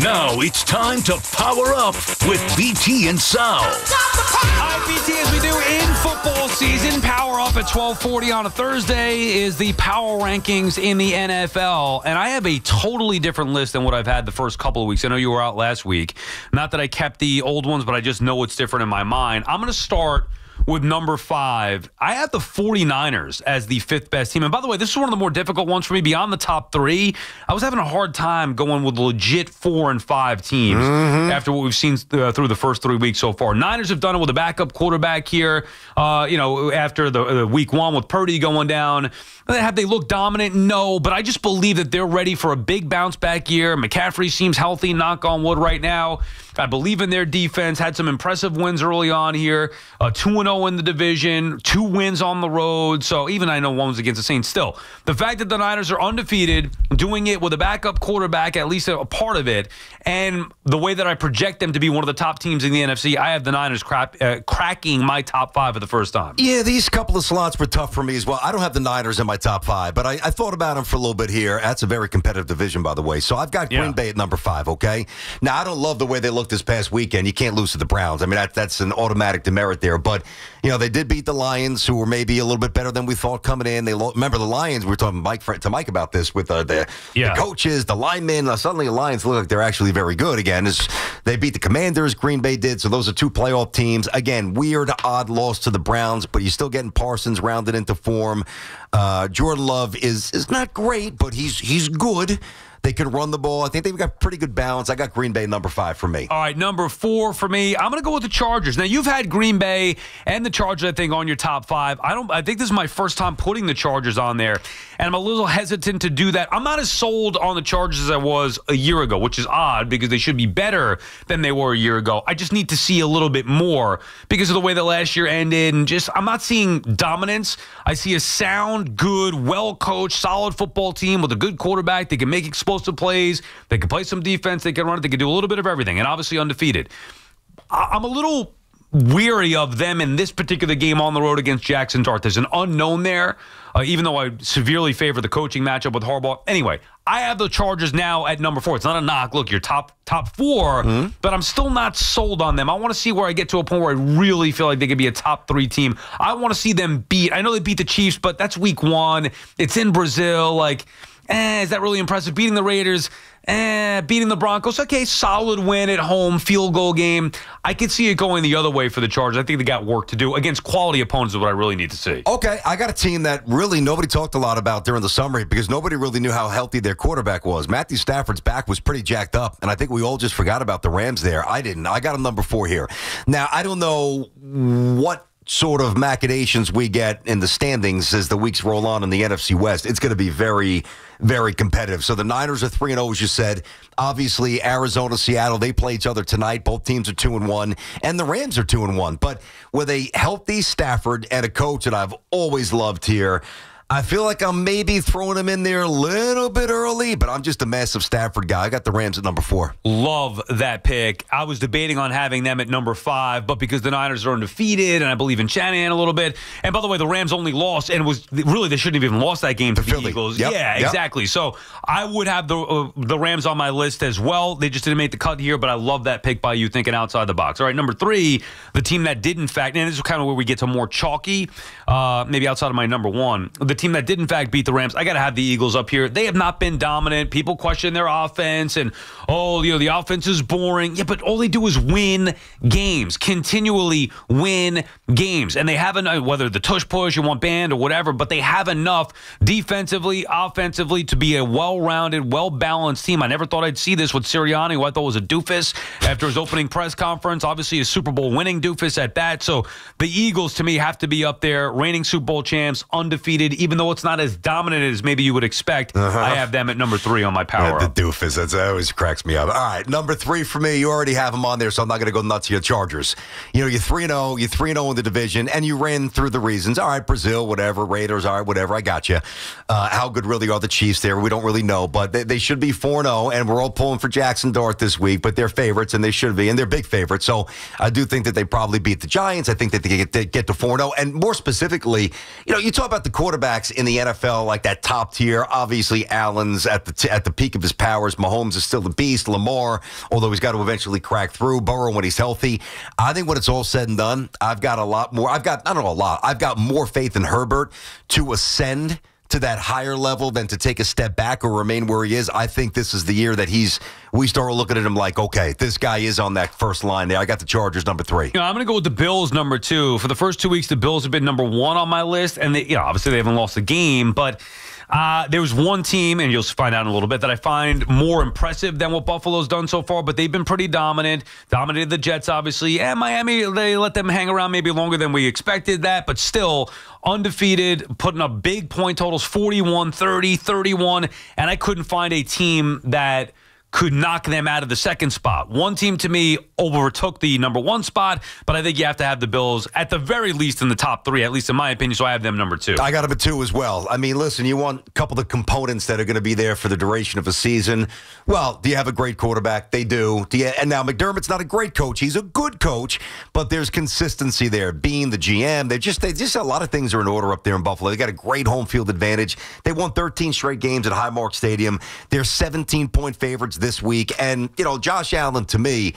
Now it's time to power up with BT and Sal. All right, BT, as we do in football season, power up at 12:40 on a Thursday is the power rankings in the NFL. And I have a totally different list than what I've had the first couple of weeks. I know you were out last week. Not that I kept the old ones, but I just know it's different in my mind. I'm going to start with number 5. I have the 49ers as the 5th best team. And by the way, this is one of the more difficult ones for me. Beyond the top 3, I was having a hard time going with legit 4 and 5 teams after what we've seen through the first 3 weeks so far. Niners have done it with a backup quarterback here. After the week 1 with Purdy going down. Have they looked dominant? No, but I just believe that they're ready for a big bounce back year. McCaffrey seems healthy, knock on wood right now. I believe in their defense. Had some impressive wins early on here. 2-0 in the division, 2 wins on the road. So even I know one was against the Saints. Still, the fact that the Niners are undefeated, doing it with a backup quarterback, at least a part of it, and the way that I project them to be one of the top teams in the NFC, I have the Niners cracking my top 5 for the first time. Yeah, these couple of slots were tough for me as well. I don't have the Niners in my top 5, but I thought about them for a little bit here. That's a very competitive division, by the way. So I've got Green Bay at number 5, okay? Now, I don't love the way they looked this past weekend. You can't lose to the Browns. I mean, that's an automatic demerit there. But, they did beat the Lions, who were maybe a little bit better than we thought coming in. Remember the Lions, we were talking to Mike about this with the coaches, the linemen. Suddenly the Lions look like they're actually very good again. They beat the Commanders, Green Bay did. So those are 2 playoff teams. Again, weird, odd loss to the Browns, but you're still getting Parsons rounded into form. Jordan Love is not great, but he's good. They can run the ball. I think they've got pretty good balance. I got Green Bay number 5 for me. All right, number 4 for me. I'm going to go with the Chargers. Now, you've had Green Bay and the Chargers, I think, on your top 5. I think this is my first time putting the Chargers on there, and I'm a little hesitant to do that. I'm not as sold on the Chargers as I was a year ago, which is odd because they should be better than they were a year ago. I just need to see a little bit more because of the way that last year ended, and just I'm not seeing dominance. I see a sound, good, well-coached, solid football team with a good quarterback. They can make explosive plays. They can play some defense. They can run it. They can do a little bit of everything, and obviously undefeated. I'm a little weary of them in this particular game on the road against Jaxson Dart. There's an unknown there, even though I severely favor the coaching matchup with Harbaugh. Anyway, I have the Chargers now at number 4. It's not a knock. Look, you're top 4, but I'm still not sold on them. I want to see where I get to a point where I really feel like they could be a top 3 team. I want to see them beat. I know they beat the Chiefs, but that's week 1. It's in Brazil. Like, is that really impressive? Beating the Raiders, beating the Broncos, okay, solid win at home, field goal game. I could see it going the other way for the Chargers. I think they got work to do against quality opponents is what I really need to see. Okay, I got a team that really nobody talked a lot about during the summer because nobody really knew how healthy their quarterback was. Matthew Stafford's back was pretty jacked up, and I think we all just forgot about the Rams there. I didn't. I got a number 4 here. Now, I don't know what sort of machinations we get in the standings as the weeks roll on in the NFC West. It's going to be very, very competitive. So the Niners are 3-0, as you said. Obviously, Arizona, Seattle, they play each other tonight. Both teams are 2-1, and the Rams are 2-1. But with a healthy Stafford and a coach that I've always loved here, I feel like I'm maybe throwing him in there a little bit early, but I'm just a massive Stafford guy. I got the Rams at number 4. Love that pick. I was debating on having them at number 5, but because the Niners are undefeated and I believe in Shanahan a little bit. And by the way, the Rams only lost, and they shouldn't have even lost that game to the Eagles. Yep. Yeah, exactly. So I would have the Rams on my list as well. They just didn't make the cut here, but I love that pick by you thinking outside the box. All right, number 3, the team that did in fact, and this is kind of where we get to more chalky, maybe outside of my number 1, the team that did in fact beat the Rams. I got to have the Eagles up here. They have not been dominant. People question their offense and, the offense is boring. Yeah, but all they do is win games, continually win games. And they have enough, whether the tush push, you want band or whatever, but they have enough defensively, offensively to be a well-rounded, well-balanced team. I never thought I'd see this with Sirianni, who I thought was a doofus after his opening press conference. Obviously a Super Bowl winning doofus at that. So the Eagles, to me, have to be up there. Reigning Super Bowl champs, undefeated, even though it's not as dominant as maybe you would expect. I have them at number 3 on my power. The doofus, that always cracks me up. All right, number 3 for me. You already have them on there, so I'm not going to go nuts to your Chargers. You're 3-0. You're 3-0 in the division, and you ran through the reasons. All right, Brazil, whatever. Raiders, all right, whatever. I got you. How good really are the Chiefs there? We don't really know, but they should be 4-0, and we're all pulling for Jaxson Dart this week, but they're favorites, and they should be, and they're big favorites. So I do think that they probably beat the Giants. I think that they get to 4-0, and more specifically, you talk about the quarterbacks in the NFL, like that top tier. Obviously, Allen's at the peak of his powers. Mahomes is still the beast. Lamar, although he's got to eventually crack through. Burrow when he's healthy. I think when it's all said and done, I've got more faith in Herbert to ascend to that higher level than to take a step back or remain where he is. I think this is the year that we start looking at him like, okay, this guy is on that first line there. I got the Chargers number 3. I'm going to go with the Bills number 2. For the first 2 weeks, the Bills have been number 1 on my list, and they, obviously they haven't lost a game, but there was one team, and you'll find out in a little bit, that I find more impressive than what Buffalo's done so far, but they've been pretty dominant. Dominated the Jets, obviously, and Miami, they let them hang around maybe longer than we expected that, but still undefeated, putting up big point totals, 41, 30, 31, and I couldn't find a team that could knock them out of the second spot. One team, to me, overtook the number 1 spot, but I think you have to have the Bills at the very least in the top 3, at least in my opinion, so I have them number 2. I got them at 2 as well. I mean, listen, you want a couple of components that are going to be there for the duration of a season. Well, do you have a great quarterback? They do. And now McDermott's not a great coach. He's a good coach, but there's consistency there. Being the GM, they just a lot of things are in order up there in Buffalo. They got a great home field advantage. They won 13 straight games at Highmark Stadium. They're 17-point favorites this week. And, Josh Allen, to me,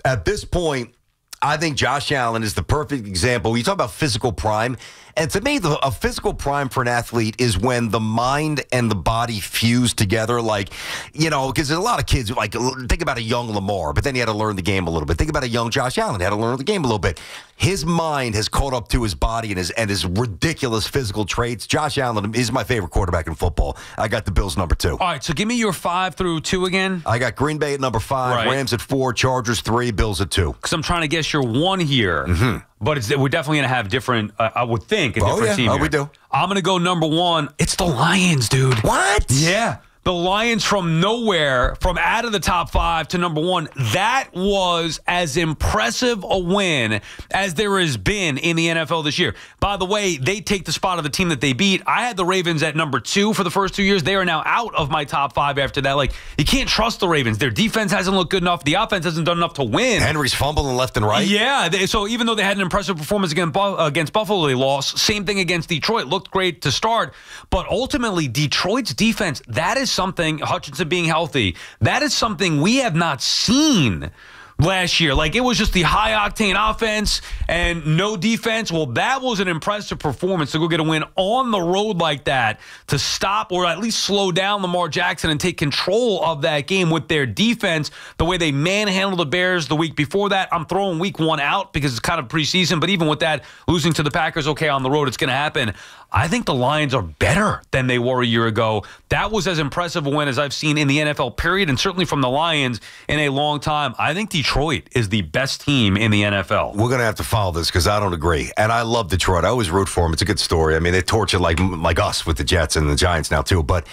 at this point, I think Josh Allen is the perfect example. You talk about physical prime. And to me, a physical prime for an athlete is when the mind and the body fuse together. Like, because there's a lot of kids who, think about a young Lamar, but then he had to learn the game a little bit. Think about a young Josh Allen, had to learn the game a little bit. his mind has caught up to his body and his ridiculous physical traits. Josh Allen is my favorite quarterback in football. I got the Bills number 2. All right, so give me your 5 through 2 again. I got Green Bay at number 5, Right. Rams at 4, Chargers 3, Bills at 2. Because I'm trying to guess your 1 here. Mm-hmm. But we're definitely going to have different, I would think, a different team here. We do. I'm going to go number 1. It's the Lions, dude. What? Yeah. The Lions from nowhere, from out of the top 5 to number 1. That was as impressive a win as there has been in the NFL this year. By the way, they take the spot of the team that they beat. I had the Ravens at number 2 for the first 2 years. They are now out of my top 5 after that. Like, you can't trust the Ravens. Their defense hasn't looked good enough. The offense hasn't done enough to win. Henry's fumbling left and right. Yeah. So even though they had an impressive performance against Buffalo, they lost. Same thing against Detroit. Looked great to start. But ultimately, Detroit's defense, that is something, Hutchinson being healthy, that is something we have not seen last year. Like, it was just the high-octane offense and no defense. Well, that was an impressive performance to go get a win on the road like that, to stop or at least slow down Lamar Jackson and take control of that game with their defense, the way they manhandled the Bears the week before that. I'm throwing week 1 out because it's kind of preseason, but even with that, losing to the Packers, okay, on the road, it's going to happen. I think the Lions are better than they were a year ago. That was as impressive a win as I've seen in the NFL, period, and certainly from the Lions in a long time. I think Detroit is the best team in the NFL. We're going to have to follow this because I don't agree. And I love Detroit. I always root for them. It's a good story. I mean, they torture like us with the Jets and the Giants now, too. But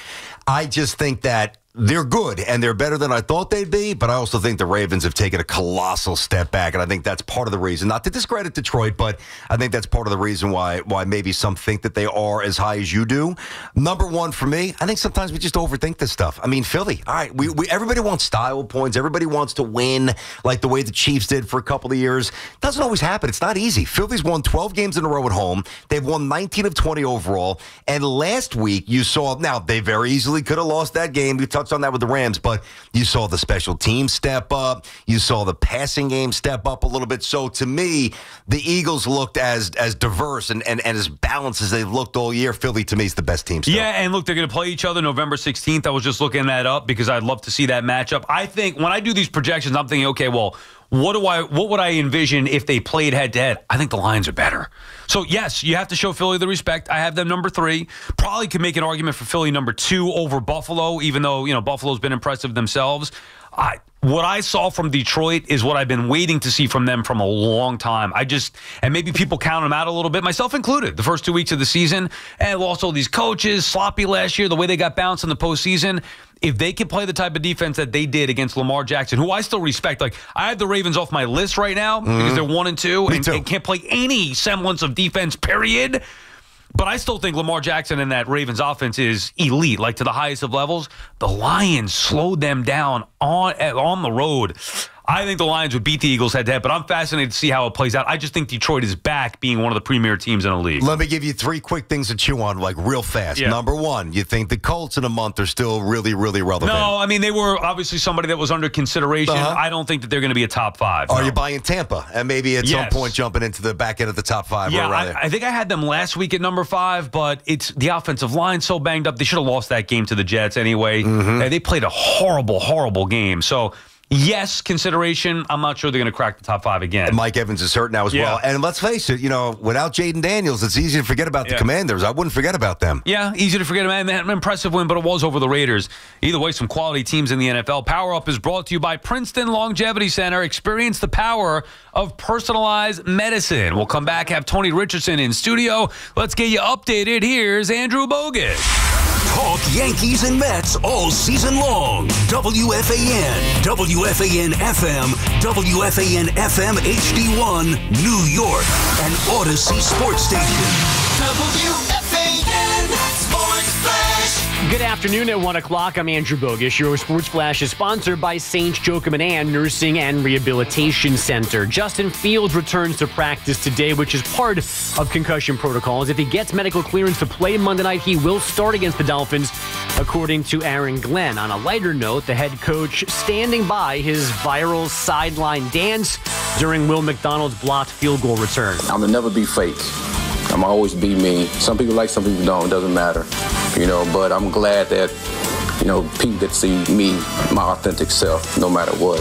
I just think that they're good, and they're better than I thought they'd be, but I also think the Ravens have taken a colossal step back, and I think that's part of the reason, not to discredit Detroit, but I think that's part of the reason why maybe some think that they are as high as you do. Number 1 for me, I think sometimes we just overthink this stuff. I mean, Philly, all right, we everybody wants style points. Everybody wants to win like the way the Chiefs did for a couple of years. It doesn't always happen. It's not easy. Philly's won 12 games in a row at home. They've won 19 of 20 overall, and last week you saw, now they very easily could have lost that game. We touched on that with the Rams, but you saw the special teams step up. You saw the passing game step up a little bit. So to me, the Eagles looked as diverse and as balanced as they've looked all year. Philly, to me, is the best team still. Yeah, and look, they're going to play each other November 16th. I was just looking that up because I'd love to see that matchup. I think when I do these projections, I'm thinking, okay, well, what would I envision if they played head-to-head? I think the Lions are better. So, yes, you have to show Philly the respect. I have them number 3. Probably could make an argument for Philly number 2 over Buffalo, even though, Buffalo's been impressive themselves. What I saw from Detroit is what I've been waiting to see from them from a long time. And maybe people count them out a little bit, myself included, the first 2 weeks of the season. And lost all these coaches, sloppy last year, the way they got bounced in the postseason. If they can play the type of defense that they did against Lamar Jackson, who I still respect, like I have the Ravens off my list right now because they're 1 and 2 and can't play any semblance of defense, period. But I still think Lamar Jackson and that Ravens offense is elite, like to the highest of levels. The Lions slowed them down on the road. I think the Lions would beat the Eagles head-to-head, but I'm fascinated to see how it plays out. I just think Detroit is back being one of the premier teams in the league. Let me give you 3 quick things to chew on, like real fast. Yeah. Number 1, you think the Colts in a month are still really, really relevant? No, I mean, they were obviously somebody that was under consideration. I don't think that they're going to be a top 5. Are you buying Tampa? And maybe at some point jumping into the back end of the top 5? Yeah, or around there? I think I had them last week at number 5, but it's the offensive line so banged up. They should have lost that game to the Jets anyway. They played a horrible, horrible game. So, yes, consideration. I'm not sure they're going to crack the top 5 again. And Mike Evans is hurt now as well. And let's face it, without Jaden Daniels, it's easy to forget about the Commanders. I wouldn't forget about them. Yeah, easy to forget about. They had an impressive win, but it was over the Raiders. Either way, some quality teams in the NFL. Power Up is brought to you by Princeton Longevity Center. Experience the power of personalized medicine. We'll come back, have Tony Richardson in studio. Let's get you updated. Here's Andrew Bogut. Talk Yankees and Mets all season long. WFAN, WFAN FM, WFAN FM HD1, New York, and Odyssey Sports Station. WFAN Sports Flash. Good afternoon at 1 o'clock. I'm Andrew Bogish. Your Sports Flash is sponsored by St. Joachim and Ann Nursing and Rehabilitation Center. Justin Fields returns to practice today, which is part of concussion protocols. If he gets medical clearance to play Monday night, he will start against the Dolphins, according to Aaron Glenn. On a lighter note, the head coach standing by his viral sideline dance during Will McDonald's blocked field goal return. I'm gonna never be fake. I'm always be me. Some people like, some people don't. It doesn't matter, but I'm glad that, people get to see me, my authentic self, no matter what.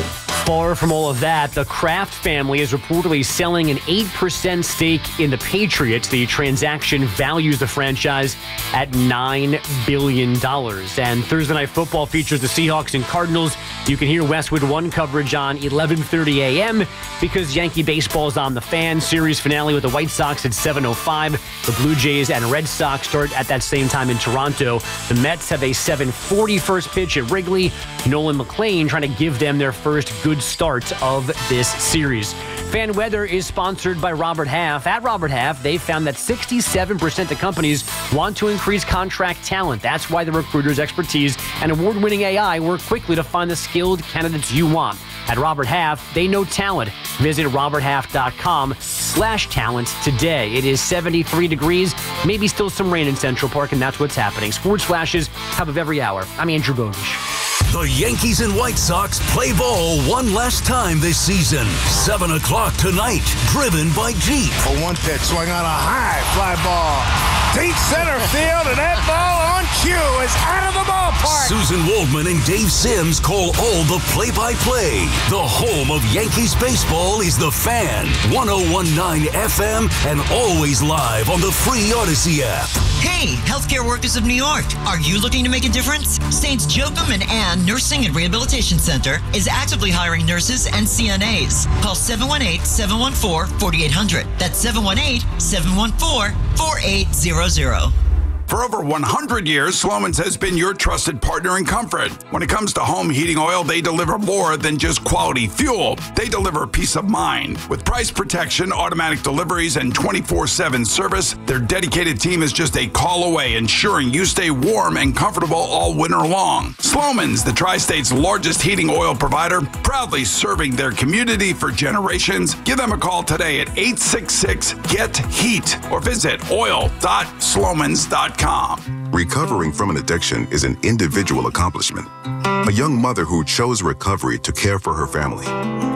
Far from all of that, the Kraft family is reportedly selling an 8% stake in the Patriots. The transaction values the franchise at $9 billion. And Thursday Night Football features the Seahawks and Cardinals. You can hear Westwood One coverage on 11:30 a.m. because Yankee baseball is on the Fan. Series finale with the White Sox at 7:05. The Blue Jays and Red Sox start at that same time in Toronto. The Mets have a 7:40 first pitch at Wrigley. Nolan McLean trying to give them their first good start of this series. Fan Weather is sponsored by Robert Half. At Robert Half, they found that 67% of companies want to increase contract talent. That's why the recruiter's expertise and award-winning AI work quickly to find the skilled candidates you want. At Robert Half, they know talent. Visit roberthalf.com/talent today. It is 73 degrees, maybe still some rain in Central Park, and that's what's happening. Sports flashes, top of every hour. I'm Andrew Bogish. The Yankees and White Sox play ball one last time this season. 7 o'clock tonight, driven by Jeep. For one pitch, swing on a high fly ball. Deep center field, and that ball on cue is out of the ballpark. Susan Waldman and Dave Sims call all the play-by-play. The home of Yankees baseball is The Fan. 101.9 FM and always live on the free Odyssey app. Hey, healthcare workers of New York. Are you looking to make a difference? Saints Joachim and Ann Nursing and Rehabilitation Center is actively hiring nurses and CNAs. Call 718-714-4800. That's 718-714-4800. For over 100 years, Sloman's has been your trusted partner in comfort. When it comes to home heating oil, they deliver more than just quality fuel. They deliver peace of mind. With price protection, automatic deliveries, and 24/7 service, their dedicated team is just a call away, ensuring you stay warm and comfortable all winter long. Sloman's, the Tri-State's largest heating oil provider, proudly serving their community for generations. Give them a call today at 866-GET-HEAT or visit oil.slomans.com. Recovering from an addiction is an individual accomplishment. A young mother who chose recovery to care for her family.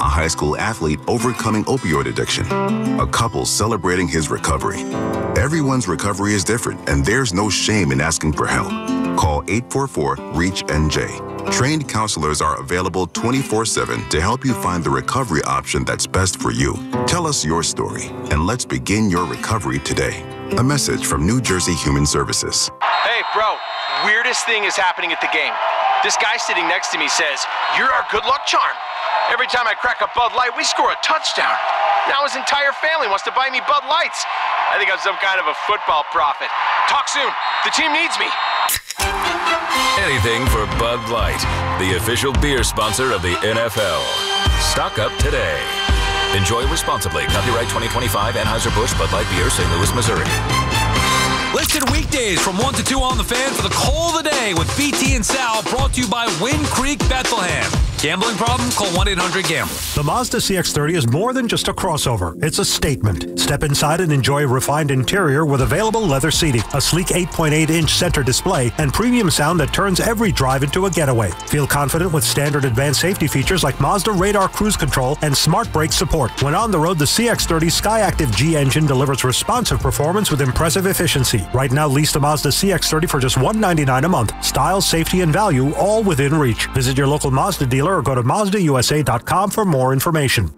A high school athlete overcoming opioid addiction. A couple celebrating his recovery. Everyone's recovery is different, and there's no shame in asking for help. Call 844-REACH-NJ. Trained counselors are available 24/7 to help you find the recovery option that's best for you. Tell us your story, and let's begin your recovery today. A message from New Jersey Human Services. Hey, bro, weirdest thing is happening at the game. This guy sitting next to me says, "You're our good luck charm." Every time I crack a Bud Light, we score a touchdown. Now his entire family wants to buy me Bud Lights. I think I'm some kind of a football prophet. Talk soon. The team needs me. Anything for Bud Light, the official beer sponsor of the NFL. Stock up today. Enjoy responsibly. Copyright 2025 Anheuser-Busch Bud Light Beer, St. Louis, Missouri. Listen weekdays from 1 to 2 on The Fan for the call of the day with BT and Sal, brought to you by Wind Creek Bethlehem. Gambling problem? Call 1-800-GAMBLER. The Mazda CX-30 is more than just a crossover. It's a statement. Step inside and enjoy a refined interior with available leather seating, a sleek 8.8-inch center display, and premium sound that turns every drive into a getaway. Feel confident with standard advanced safety features like Mazda Radar Cruise Control and Smart Brake support. When on the road, the CX-30 Skyactiv G engine delivers responsive performance with impressive efficiency. Right now, lease the Mazda CX-30 for just $199 a month. Style, safety, and value all within reach. Visit your local Mazda dealer or go to MazdaUSA.com for more information.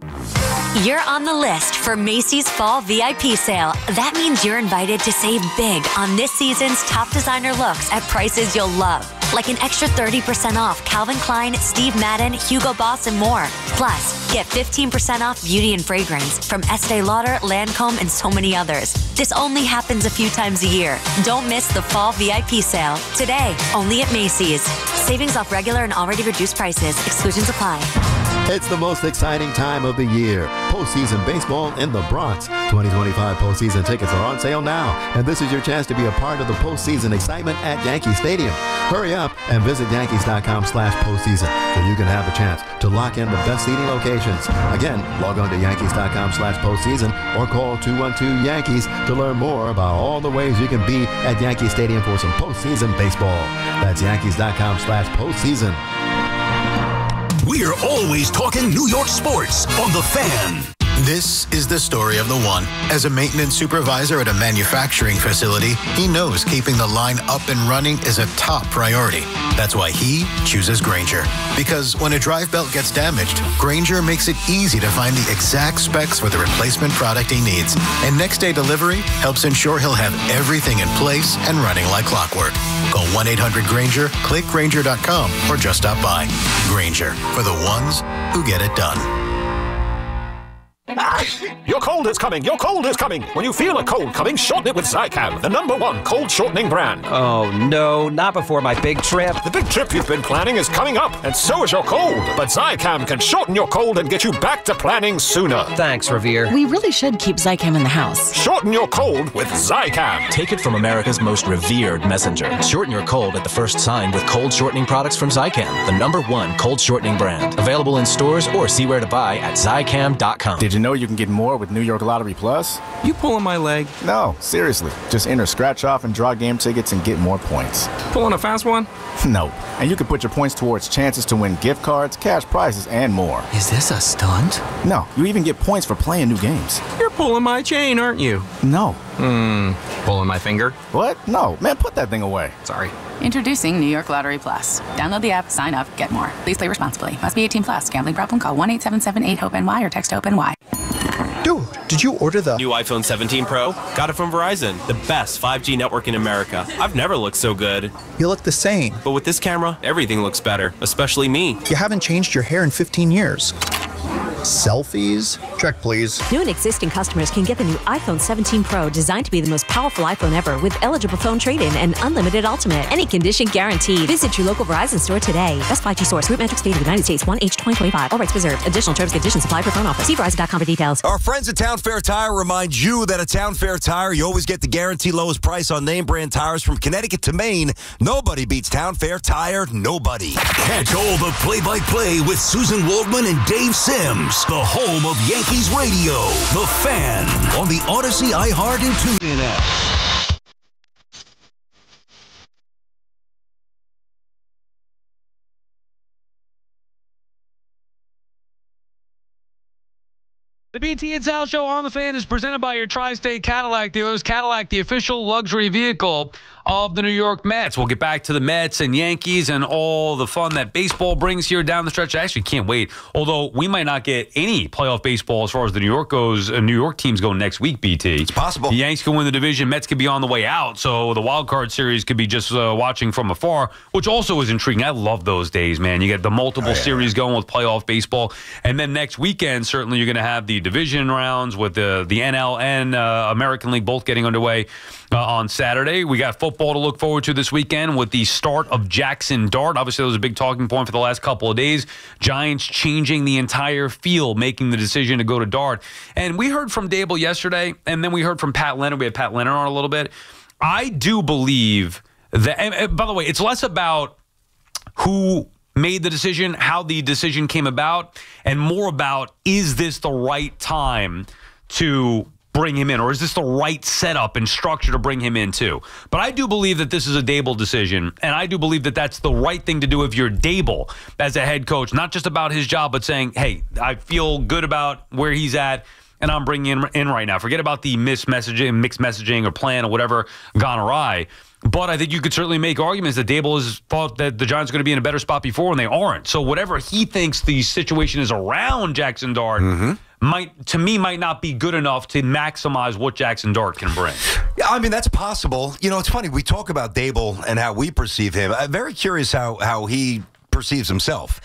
You're on the list for Macy's Fall VIP Sale. That means you're invited to save big on this season's top designer looks at prices you'll love. Like an extra 30% off Calvin Klein, Steve Madden, Hugo Boss, and more. Plus, get 15% off beauty and fragrance from Estee Lauder, Lancome, and so many others. This only happens a few times a year. Don't miss the Fall VIP Sale. Today, only at Macy's. Savings off regular and already reduced prices. Exclusions apply. It's the most exciting time of the year. Postseason baseball in the Bronx. 2025 postseason tickets are on sale now, and this is your chance to be a part of the postseason excitement at Yankee Stadium. Hurry up and visit Yankees.com/postseason so you can have the chance to lock in the best seating locations. Again, log on to Yankees.com/postseason or call 212-YANKEES to learn more about all the ways you can be at Yankee Stadium for some postseason baseball. That's Yankees.com/postseason. We're always talking New York sports on The Fan. This is the story of the one. As a maintenance supervisor at a manufacturing facility, he knows keeping the line up and running is a top priority. That's why he chooses Grainger. Because when a drive belt gets damaged, Grainger makes it easy to find the exact specs for the replacement product he needs. And next day delivery helps ensure he'll have everything in place and running like clockwork. Call 1-800-GRAINGER, click Grainger.com, or just stop by. Grainger, for the ones who get it done. Your cold is coming. Your cold is coming. When you feel a cold coming, shorten it with Zicam, the #1 cold shortening brand. Oh, no, not before my big trip. The big trip you've been planning is coming up, and so is your cold. But Zicam can shorten your cold and get you back to planning sooner. Thanks, Revere. We really should keep Zicam in the house. Shorten your cold with Zicam. Take it from America's most revered messenger. Shorten your cold at the first sign with cold shortening products from Zicam, the #1 cold shortening brand. Available in stores or see where to buy at Zicam.com. Did you know you can get more with New York Lottery Plus? You pulling my leg? No, seriously. Just enter scratch off and draw game tickets and get more points. Pulling a fast one? No. And you can put your points towards chances to win gift cards, cash prizes, and more. Is this a stunt? No, you even get points for playing new games. You're pulling my chain, aren't you? No. Pulling my finger? What? No. Man, put that thing away. Sorry. Introducing New York Lottery Plus. Download the app, sign up, get more. Please play responsibly. Must be 18 plus. Gambling problem? Call 1-877-8-HOPE-NY or text HOPE-NY. Dude, did you order the new iPhone 17 Pro? Got it from Verizon, the best 5G network in America. I've never looked so good. You look the same. But with this camera, everything looks better, especially me. You haven't changed your hair in 15 years. Selfies? Check, please. New and existing customers can get the new iPhone 17 Pro, designed to be the most powerful iPhone ever, with eligible phone trade-in and unlimited ultimate. Any condition guaranteed. Visit your local Verizon store today. Best 5G source. Root Metrics Data, United States, 1H2025. All rights reserved. Additional terms and conditions apply for phone offer. See Verizon.com for details. Our friends at Town Fair Tire remind you that at Town Fair Tire, you always get the guaranteed lowest price on name brand tires from Connecticut to Maine. Nobody beats Town Fair Tire. Nobody. Catch all the play-by-play with Susan Waldman and Dave Sims. The home of Yankees radio. The Fan on the Odyssey, iHeart, and TuneIn app. The BT Sal Show on the Fan is presented by your Tri-State Cadillac dealers. Cadillac, the official luxury vehicle of the New York Mets. We'll get back to the Mets and Yankees and all the fun that baseball brings here down the stretch. I actually can't wait. Although we might not get any playoff baseball as far as the New York goes. New York teams go next week, BT. It's possible. The Yankees can win the division. Mets could be on the way out. So the wild card series could be just watching from afar, which also is intriguing. I love those days, man. You get the multiple series going with playoff baseball. And then next weekend, certainly you're going to have the division rounds with the NL and American League both getting underway on Saturday. We got football to look forward to this weekend with the start of Jaxson Dart. Obviously, that was a big talking point for the last couple of days. Giants changing the entire field, making the decision to go to Dart. And we heard from Daboll yesterday, and then we heard from Pat Leonard. We had Pat Leonard on a little bit. I do believe that, and by the way, it's less about who made the decision, how the decision came about, and more about, is this the right time to bring him in, or is this the right setup and structure to bring him in too? But I do believe that this is a Daboll decision, and I do believe that that's the right thing to do if you're Daboll as a head coach, not just about his job, but saying, hey, I feel good about where he's at, and I'm bringing him in right now. Forget about the mixed messaging or plan or whatever gone awry. But I think you could certainly make arguments that Daboll has thought that the Giants are going to be in a better spot before, and they aren't. So whatever he thinks the situation is around Jaxson Dart might not be good enough to maximize what Jaxson Dart can bring. Yeah, I mean, that's possible. You know, it's funny. We talk about Daboll and how we perceive him. I'm very curious how he perceives himself.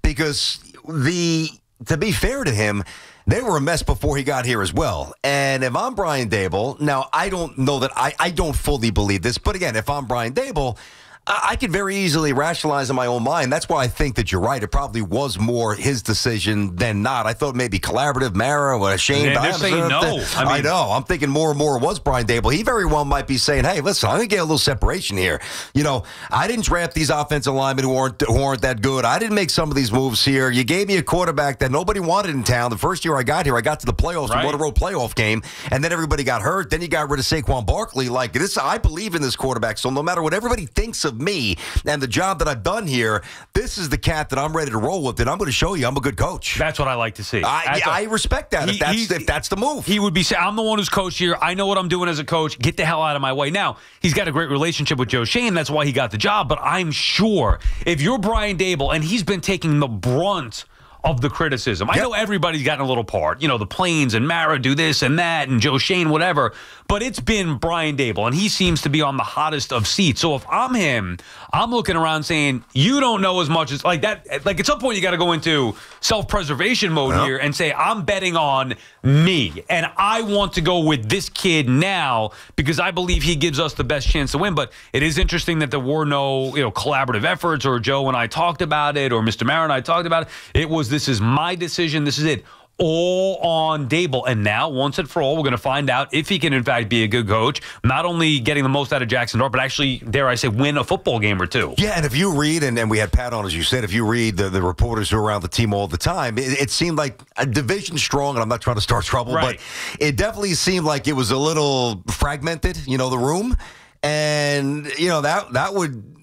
Because to be fair to him, they were a mess before he got here as well. And if I'm Brian Daboll, now I don't know that I don't fully believe this, but again, if I'm Brian Daboll, I could very easily rationalize in my own mind. That's why I think that you're right. It probably was more his decision than not. I thought maybe collaborative, Mara, what a shame. They're saying no. I know. I'm thinking more and more it was Brian Daboll. He very well might be saying, hey, listen, I'm going to get a little separation here. You know, I didn't draft these offensive linemen who aren't that good. I didn't make some of these moves here. You gave me a quarterback that nobody wanted in town. The first year I got here, I got to the playoffs, won a road playoff game, and then everybody got hurt. Then you got rid of Saquon Barkley. Like this, I believe in this quarterback. So no matter what everybody thinks of of me and the job that I've done here, this is the cat that I'm ready to roll with, and I'm going to show you I'm a good coach. That's what I like to see. I respect that if that's the move. He would be saying, I'm the one who's coached here. I know what I'm doing as a coach. Get the hell out of my way. Now, he's got a great relationship with Joe Shane. That's why he got the job. But I'm sure if you're Brian Daboll, and he's been taking the brunt of the criticism. I know everybody's gotten a little part. You know, the Plains and Mara do this and that, and Joe Shane, whatever. But it's been Brian Daboll, and he seems to be on the hottest of seats. So if I'm him, I'm looking around saying, you don't know as much as like that. Like at some point, you got to go into self-preservation mode here and say, I'm betting on me, and I want to go with this kid now because I believe he gives us the best chance to win. But it is interesting that there were no collaborative efforts, or Joe and I talked about it, or Mr. Mara and I talked about it. It was, this is my decision. This is it. All on Daboll. And now, once and for all, we're going to find out if he can, in fact, be a good coach, not only getting the most out of Jaxson Dart, but actually, dare I say, win a football game or two. Yeah, and if you read, and we had Pat on, as you said, if you read the reporters who are around the team all the time, it seemed like a division strong, and I'm not trying to start trouble, but it definitely seemed like it was a little fragmented, the room. And,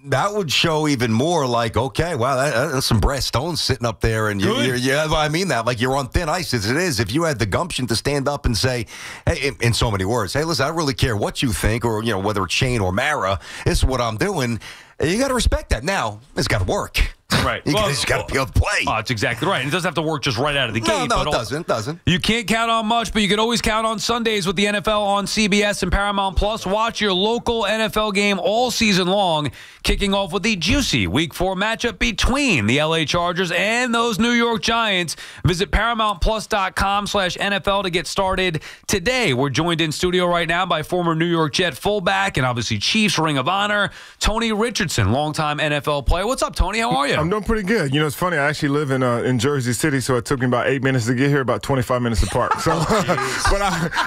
that would show even more like, okay, wow, that's some brass stones sitting up there. And I mean that, like you're on thin ice as it is. If you had the gumption to stand up and say, hey, in so many words, hey, listen, I don't really care what you think, or, whether it's Shane or Mara, this is what I'm doing. You got to respect that. Now, it's got to work. Right. You just got to be able to play. Oh, that's exactly right. And it doesn't have to work just right out of the gate. No, it doesn't. You can't count on much, but you can always count on Sundays with the NFL on CBS and Paramount Plus. Watch your local NFL game all season long, kicking off with the juicy Week 4 matchup between the LA Chargers and those New York Giants. Visit ParamountPlus.com/NFL to get started today. We're joined in studio right now by former New York Jet fullback and obviously Chiefs Ring of Honor, Tony Richardson, longtime NFL player. What's up, Tony? How are you? I'm doing pretty good. It's funny. I actually live in Jersey City, so it took me about 8 minutes to get here, about 25 minutes apart. So, but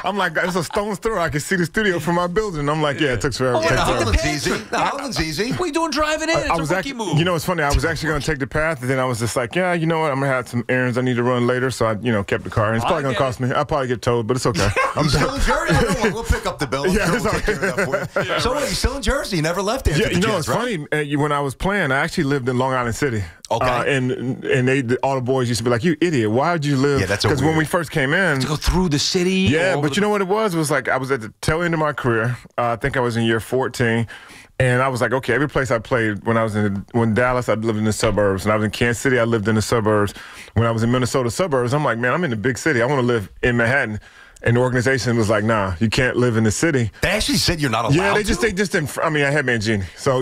I'm like, it's a stone's throw. I can see the studio from my building. I'm like, it took forever. Holland's easy. Holland's easy. What are you doing driving in? It's a rookie move. It's funny. I was actually going to take the path, and then I was just like, you know what? I'm going to have some errands I need to run later, so I, kept the car. And it's probably going to cost me. I'll probably get towed, but it's okay. I'm still in Jersey. We'll pick up the bill. We'll take care of that for you. So wait, you're still in Jersey? You never left there? Yeah, it's funny. When I was playing, I actually lived in Long Island City. Okay. And all the boys used to be like, you idiot, why would you live? Yeah, that's because when we first came in. To go through the city? Yeah, but you know what it was? It was like I was at the tail end of my career. I think I was in year 14. And I was like, okay, every place I played, when Dallas, I lived in the suburbs. When I was in Kansas City, I lived in the suburbs. When I was in Minnesota suburbs, I'm like, man, I'm in the big city. I want to live in Manhattan. And the organization was like, nah, you can't live in the city. They actually said you're not allowed they just didn't. I mean, I had Mangini. So,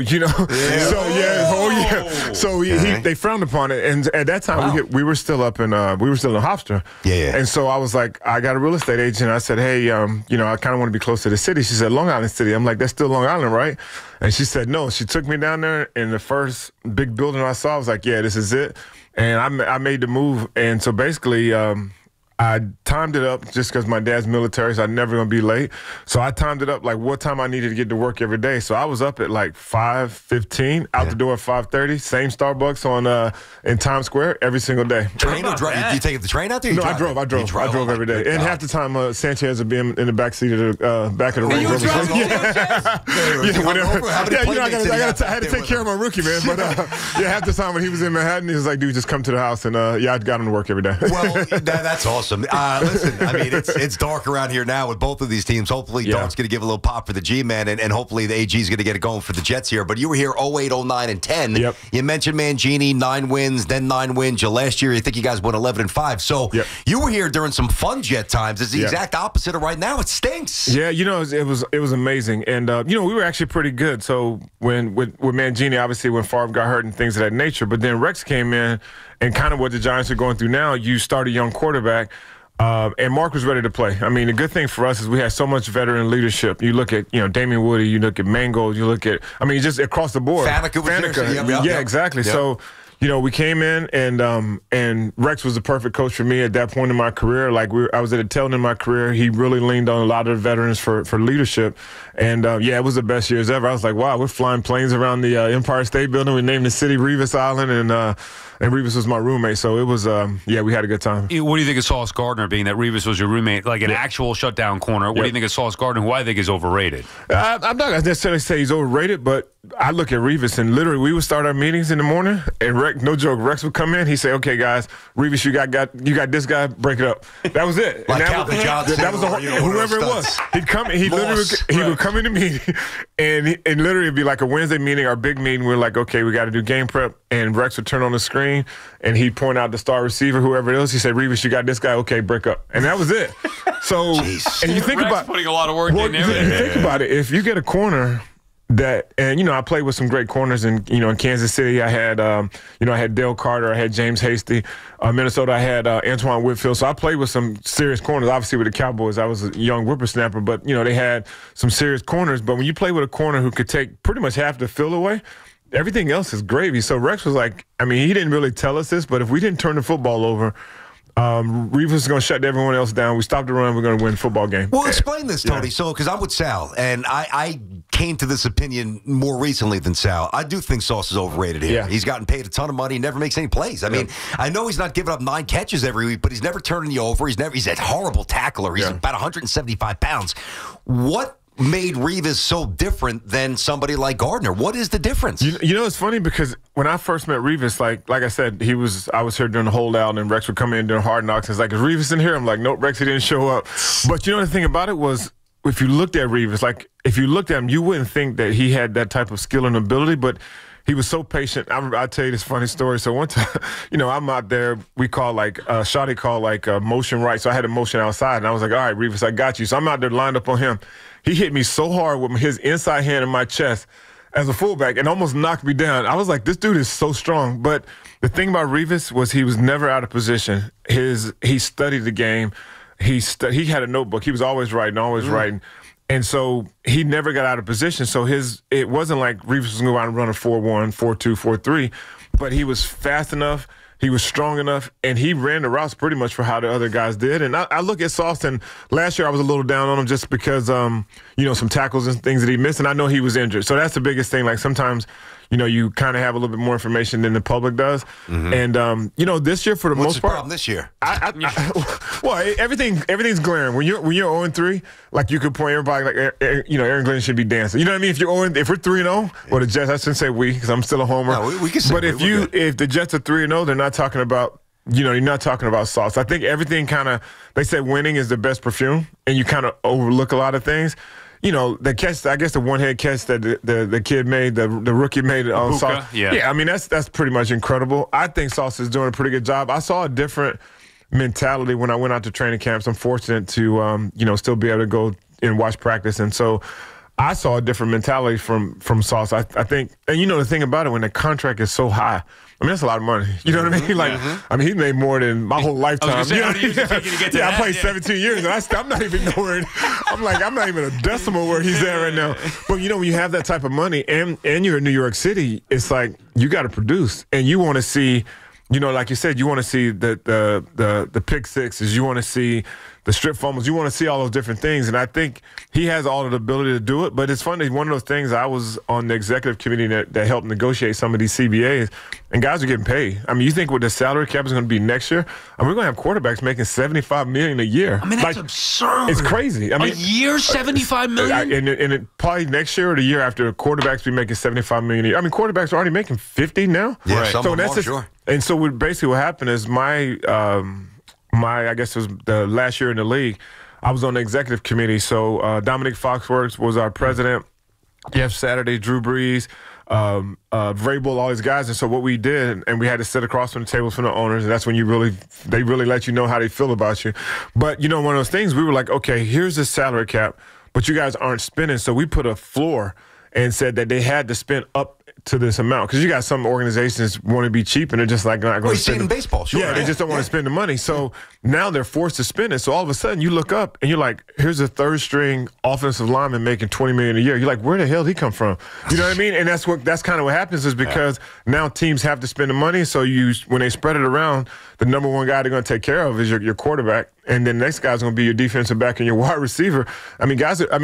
they frowned upon it. And at that time, we were still up in, Hofstra. Yeah. And so I was like, I got a real estate agent. I said, hey, I kind of want to be close to the city. She said, Long Island City. I'm like, that's still Long Island, right? And she said, no. She took me down there, and the first big building I saw, I was like, yeah, this is it. And I made the move. And so basically, I timed it up just because my dad's military, so I'm never going to be late. So I timed it up like what time I needed to get to work every day. So I was up at like 5:15, out the door at 5:30, same Starbucks on in Times Square every single day. Train or drive? You take the train out there? No, I drove every day. And half the time Sanchez would be in the back seat of the back of the room. I had to take care of my rookie, man. But half the time when he was in Manhattan, he was like, dude, just come to the house. And I got him to work every day. Well, that's awesome. Listen, I mean, it's dark around here now with both of these teams. Hopefully, Dart's going to give a little pop for the G-Man, and hopefully the AG is going to get it going for the Jets here. But you were here 08, 09, and 10. Yep. You mentioned Mangini, 9 wins, then 9 wins. Last year, I think you guys won 11 and 5. So you were here during some fun Jet times. It's the exact opposite of right now. It stinks. Yeah, it was amazing. And, we were actually pretty good. So with Mangini, obviously, when Favre got hurt and things of that nature. But then Rex came in, and kind of what the Giants are going through now, you start a young quarterback. And Mark was ready to play. I mean, the good thing for us is we had so much veteran leadership. You look at, Damian Woody, you look at Mangold, you look at, just across the board. Faneca. Yeah, exactly. Yep. So, we came in, and Rex was the perfect coach for me at that point in my career. Like I was at a tail end of my career. He really leaned on a lot of the veterans for leadership. And, it was the best years ever. I was like, wow, we're flying planes around the Empire State Building. We named the city Revis Island, and Revis was my roommate. So it was, we had a good time. What do you think of Sauce Gardner, being that Revis was your roommate, like an actual shutdown corner? What do you think of Sauce Gardner, who I think is overrated? I'm not going to necessarily say he's overrated, but I look at Revis, and literally we would start our meetings in the morning, and Rex, no joke, Rex would come in. He'd say, "Okay, guys, Revis, you got this guy, break it up." That was it. Like and Calvin Johnson, that was whoever it was. He'd come. He would come in the meeting, and literally it'd be like a Wednesday meeting, our big meeting. We're like, "Okay, we got to do game prep," and Rex would turn on the screen, and he'd point out the star receiver, whoever it is. He said, "Revis, you got this guy. Okay, break up," and that was it. So, and you think Rex about putting a lot of work in there. Think about it. If you get a corner that, and I played with some great corners in Kansas City. I had I had Dale Carter, I had James Hasty. Minnesota, I had Antoine Whitfield. So I played with some serious corners. Obviously with the Cowboys, I was a young whippersnapper, but they had some serious corners. But when you play with a corner who could take pretty much half the field away, everything else is gravy. So Rex was like, he didn't really tell us this, but if we didn't turn the football over, Revis is going to shut everyone else down. We stop the run, we're going to win the football game. Well, explain this, Tony. So, because I'm with Sal, and I came to this opinion more recently than Sal. I do think Sauce is overrated here. Yeah. He's gotten paid a ton of money. He never makes any plays. I mean, I know he's not giving up 9 catches every week, but he's never turning you over. He's a horrible tackler. He's about 175 pounds. What made Revis so different than somebody like Gardner? What is the difference? It's funny because when I first met Revis, like I said, I was here during the holdout, and Rex would come in during Hard Knocks. It's like, is Revis in here? I'm like, nope, Rex, he didn't show up. But the thing about it was, if you looked at Revis, if you looked at him, you wouldn't think that he had that type of skill and ability, but he was so patient. I'll tell you this funny story. So one time, I'm out there, we call Shotty called motion right. So I had a motion outside, and I was like, all right, Revis, I got you. So I'm out there lined up on him. He hit me so hard with his inside hand in my chest as a fullback and almost knocked me down. I was like, this dude is so strong. But the thing about Revis was he was never out of position. He studied the game. He had a notebook. He was always writing. And so he never got out of position. So it wasn't like Revis was going to go out and run a 4-1, 4-2, 4-3, but he was fast enough. He was strong enough, and he ran the routes pretty much for how the other guys did. And I look at Sauce, and last year I was a little down on him just because, some tackles and things that he missed, and I know he was injured. So that's the biggest thing. Like sometimes, you kind of have a little bit more information than the public does. Mm-hmm. And, this year for the most part. What's the problem this year? Well, everything's glaring. When you're 0-3, like you could point everybody like, Aaron Glenn should be dancing. You know what I mean? If we're 3-0, or the Jets, I shouldn't say we, because I'm still a homer. No, we can say but if the Jets are 3-0, they're not talking about, you're not talking about Sauce. I think everything they say winning is the best perfume, and you kind of overlook a lot of things. The catch, I guess the one-head catch that the kid made, the rookie made on Sauce. Yeah, I mean, that's pretty much incredible. I think Sauce is doing a pretty good job. I saw a different mentality when I went out to training camps. I'm fortunate to, still be able to go and watch practice. And so I saw a different mentality from Sauce. I think, and the thing about it, when the contract is so high, I mean, that's a lot of money. You know what I mean? I mean, he made more than my whole lifetime. I played 17 years, and I'm not even nowhere. I'm not even a decimal where he's at right now. But, when you have that type of money and you're in New York City, it's like you got to produce. And you want to see, like you said, you want to see the pick sixes. You want to see the strip fumbles. You want to see all those different things. And I think he has all of the ability to do it. But it's funny, one of those things, I was on the executive committee that helped negotiate some of these CBAs, and guys are getting paid. I mean, you think what the salary cap is going to be next year? I mean, we're going to have quarterbacks making $75 million a year. I mean, that's absurd. It's crazy. I mean, a year, $75 million? And it probably next year or the year after, quarterbacks be making $75 million a year. I mean, quarterbacks are already making $50 now. Yeah, right. Some so of them are, sure. And so what happened is I guess it was the last year in the league, I was on the executive committee. So Dominic Foxworth was our president. Jeff Saturday, Drew Brees, Vrabel, all these guys. And so what we did, and we had to sit across from the tables from the owners, and that's when they really let you know how they feel about you. But, one of those things, we were like, okay, here's the salary cap, but you guys aren't spending. So we put a floor and said that they had to spend up to this amount, because you got some organizations want to be cheap and they're just like not going to spend. In baseball, sure. Yeah, they just don't want to spend the money. So now they're forced to spend it. So all of a sudden you look up and you're like, here's a third string offensive lineman making $20 million a year. You're like, where the hell did he come from? You know what I mean? And that's kind of what happens, is because now teams have to spend the money. So when they spread it around, the number one guy they're going to take care of is your quarterback. And then the next guy's going to be your defensive back and your wide receiver. I mean,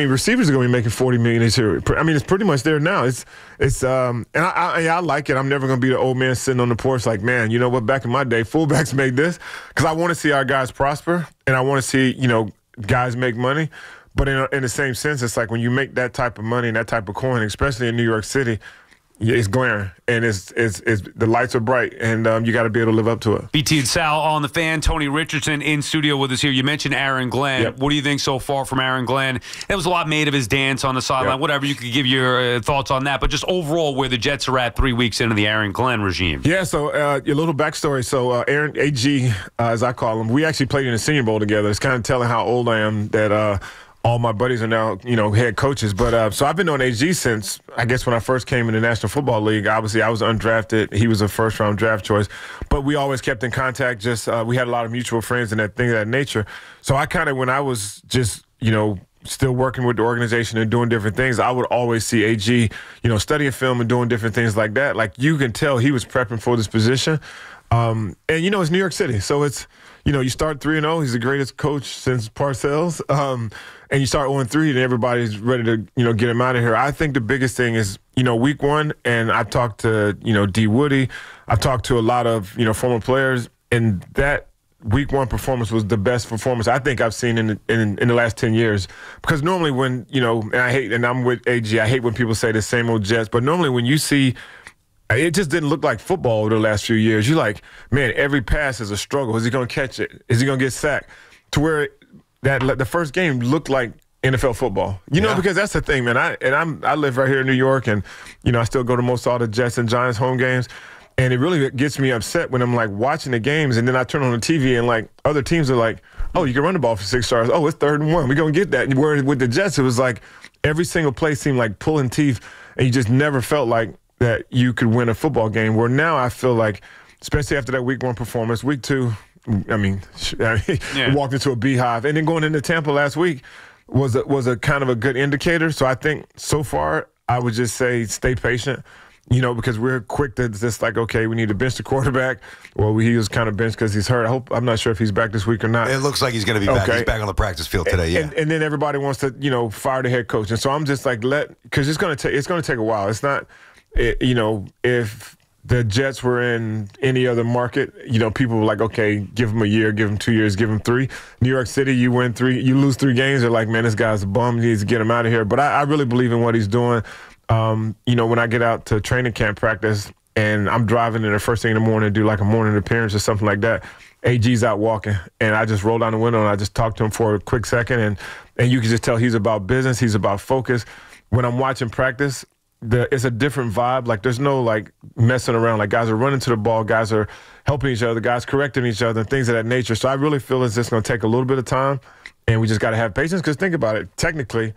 receivers are going to be making $40 million this year. I mean, it's pretty much there now. And I like it. I'm never going to be the old man sitting on the porch like, man, you know what? Back in my day, fullbacks made this, because I want to see our guys prosper and I want to see, guys make money. But in the same sense, it's like when you make that type of money and that type of coin, especially in New York City, it's glaring, and it's the lights are bright, and you got to be able to live up to it. BT Sal on the fan. Tony Richardson in studio with us here. You mentioned Aaron Glenn. Yep. What do you think so far from Aaron Glenn? There was a lot made of his dance on the sideline. Yep. Whatever, you could give your thoughts on that. But just overall, where the Jets are at 3 weeks into the Aaron Glenn regime. Yeah, so your little backstory. So Aaron, AG, as I call him, we actually played in the Senior Bowl together. It's kind of telling how old I am that all my buddies are now, head coaches. But so I've been on AG since, I guess, when I first came in the National Football League. Obviously, I was undrafted. He was a first-round draft choice. But we always kept in contact. Just we had a lot of mutual friends and thing of that nature. So I kind of, when I was just, still working with the organization and doing different things, I would always see AG, studying film and doing different things like that. Like, you can tell he was prepping for this position. And, it's New York City. So it's, you start 3-0. He's the greatest coach since Parcells. And you start 0-3, and everybody's ready to, get him out of here. I think the biggest thing is, week one, and I've talked to, D. Woody. I've talked to a lot of, former players, and that week one performance was the best performance I think I've seen in the last 10 years. Because normally when, and I'm with AG, I hate when people say the same old Jets, but normally when you see it just didn't look like football over the last few years. You're like, man, every pass is a struggle. Is he going to catch it? Is he going to get sacked? To where the first game looked like NFL football. Because that's the thing, man. I live right here in New York, and, I still go to most all the Jets and Giants home games. And it really gets me upset when I'm, like, watching the games, and then I turn on the TV, and, like, other teams are like, oh, you can run the ball for 6 yards. Oh, it's 3rd and 1. We're going to get that. Where with the Jets, it was like every single play seemed like pulling teeth, and you just never felt like that you could win a football game. Where now I feel like, especially after that week one performance, week two, walked into a beehive. And then going into Tampa last week was a kind of a good indicator. So I think so far I would just say stay patient, because we're quick to just like, okay, we need to bench the quarterback. Well, he was kind of benched because he's hurt. I'm not sure if he's back this week or not. It looks like he's going to be back. He's back on the practice field today, yeah. And then everybody wants to, fire the head coach. And so I'm just like, because it's going to take a while. It's not, if the Jets were in any other market, people were like, okay, give him a year, give him 2 years, give him 3. New York City, you lose 3 games, they're like, man, this guy's a bum, he needs to get him out of here. But I really believe in what he's doing. When I get out to training camp practice and I'm driving in the first thing in the morning to do like a morning appearance or something like that, AG's out walking, and I just roll down the window and I just talk to him for a quick second, and you can just tell he's about business, he's about focus. When I'm watching practice, it's a different vibe. Like, there's no, like, messing around. Like, guys are running to the ball. Guys are helping each other. Guys correcting each other and things of that nature. So I really feel it's just going to take a little bit of time, and we just got to have patience. Because think about it. Technically,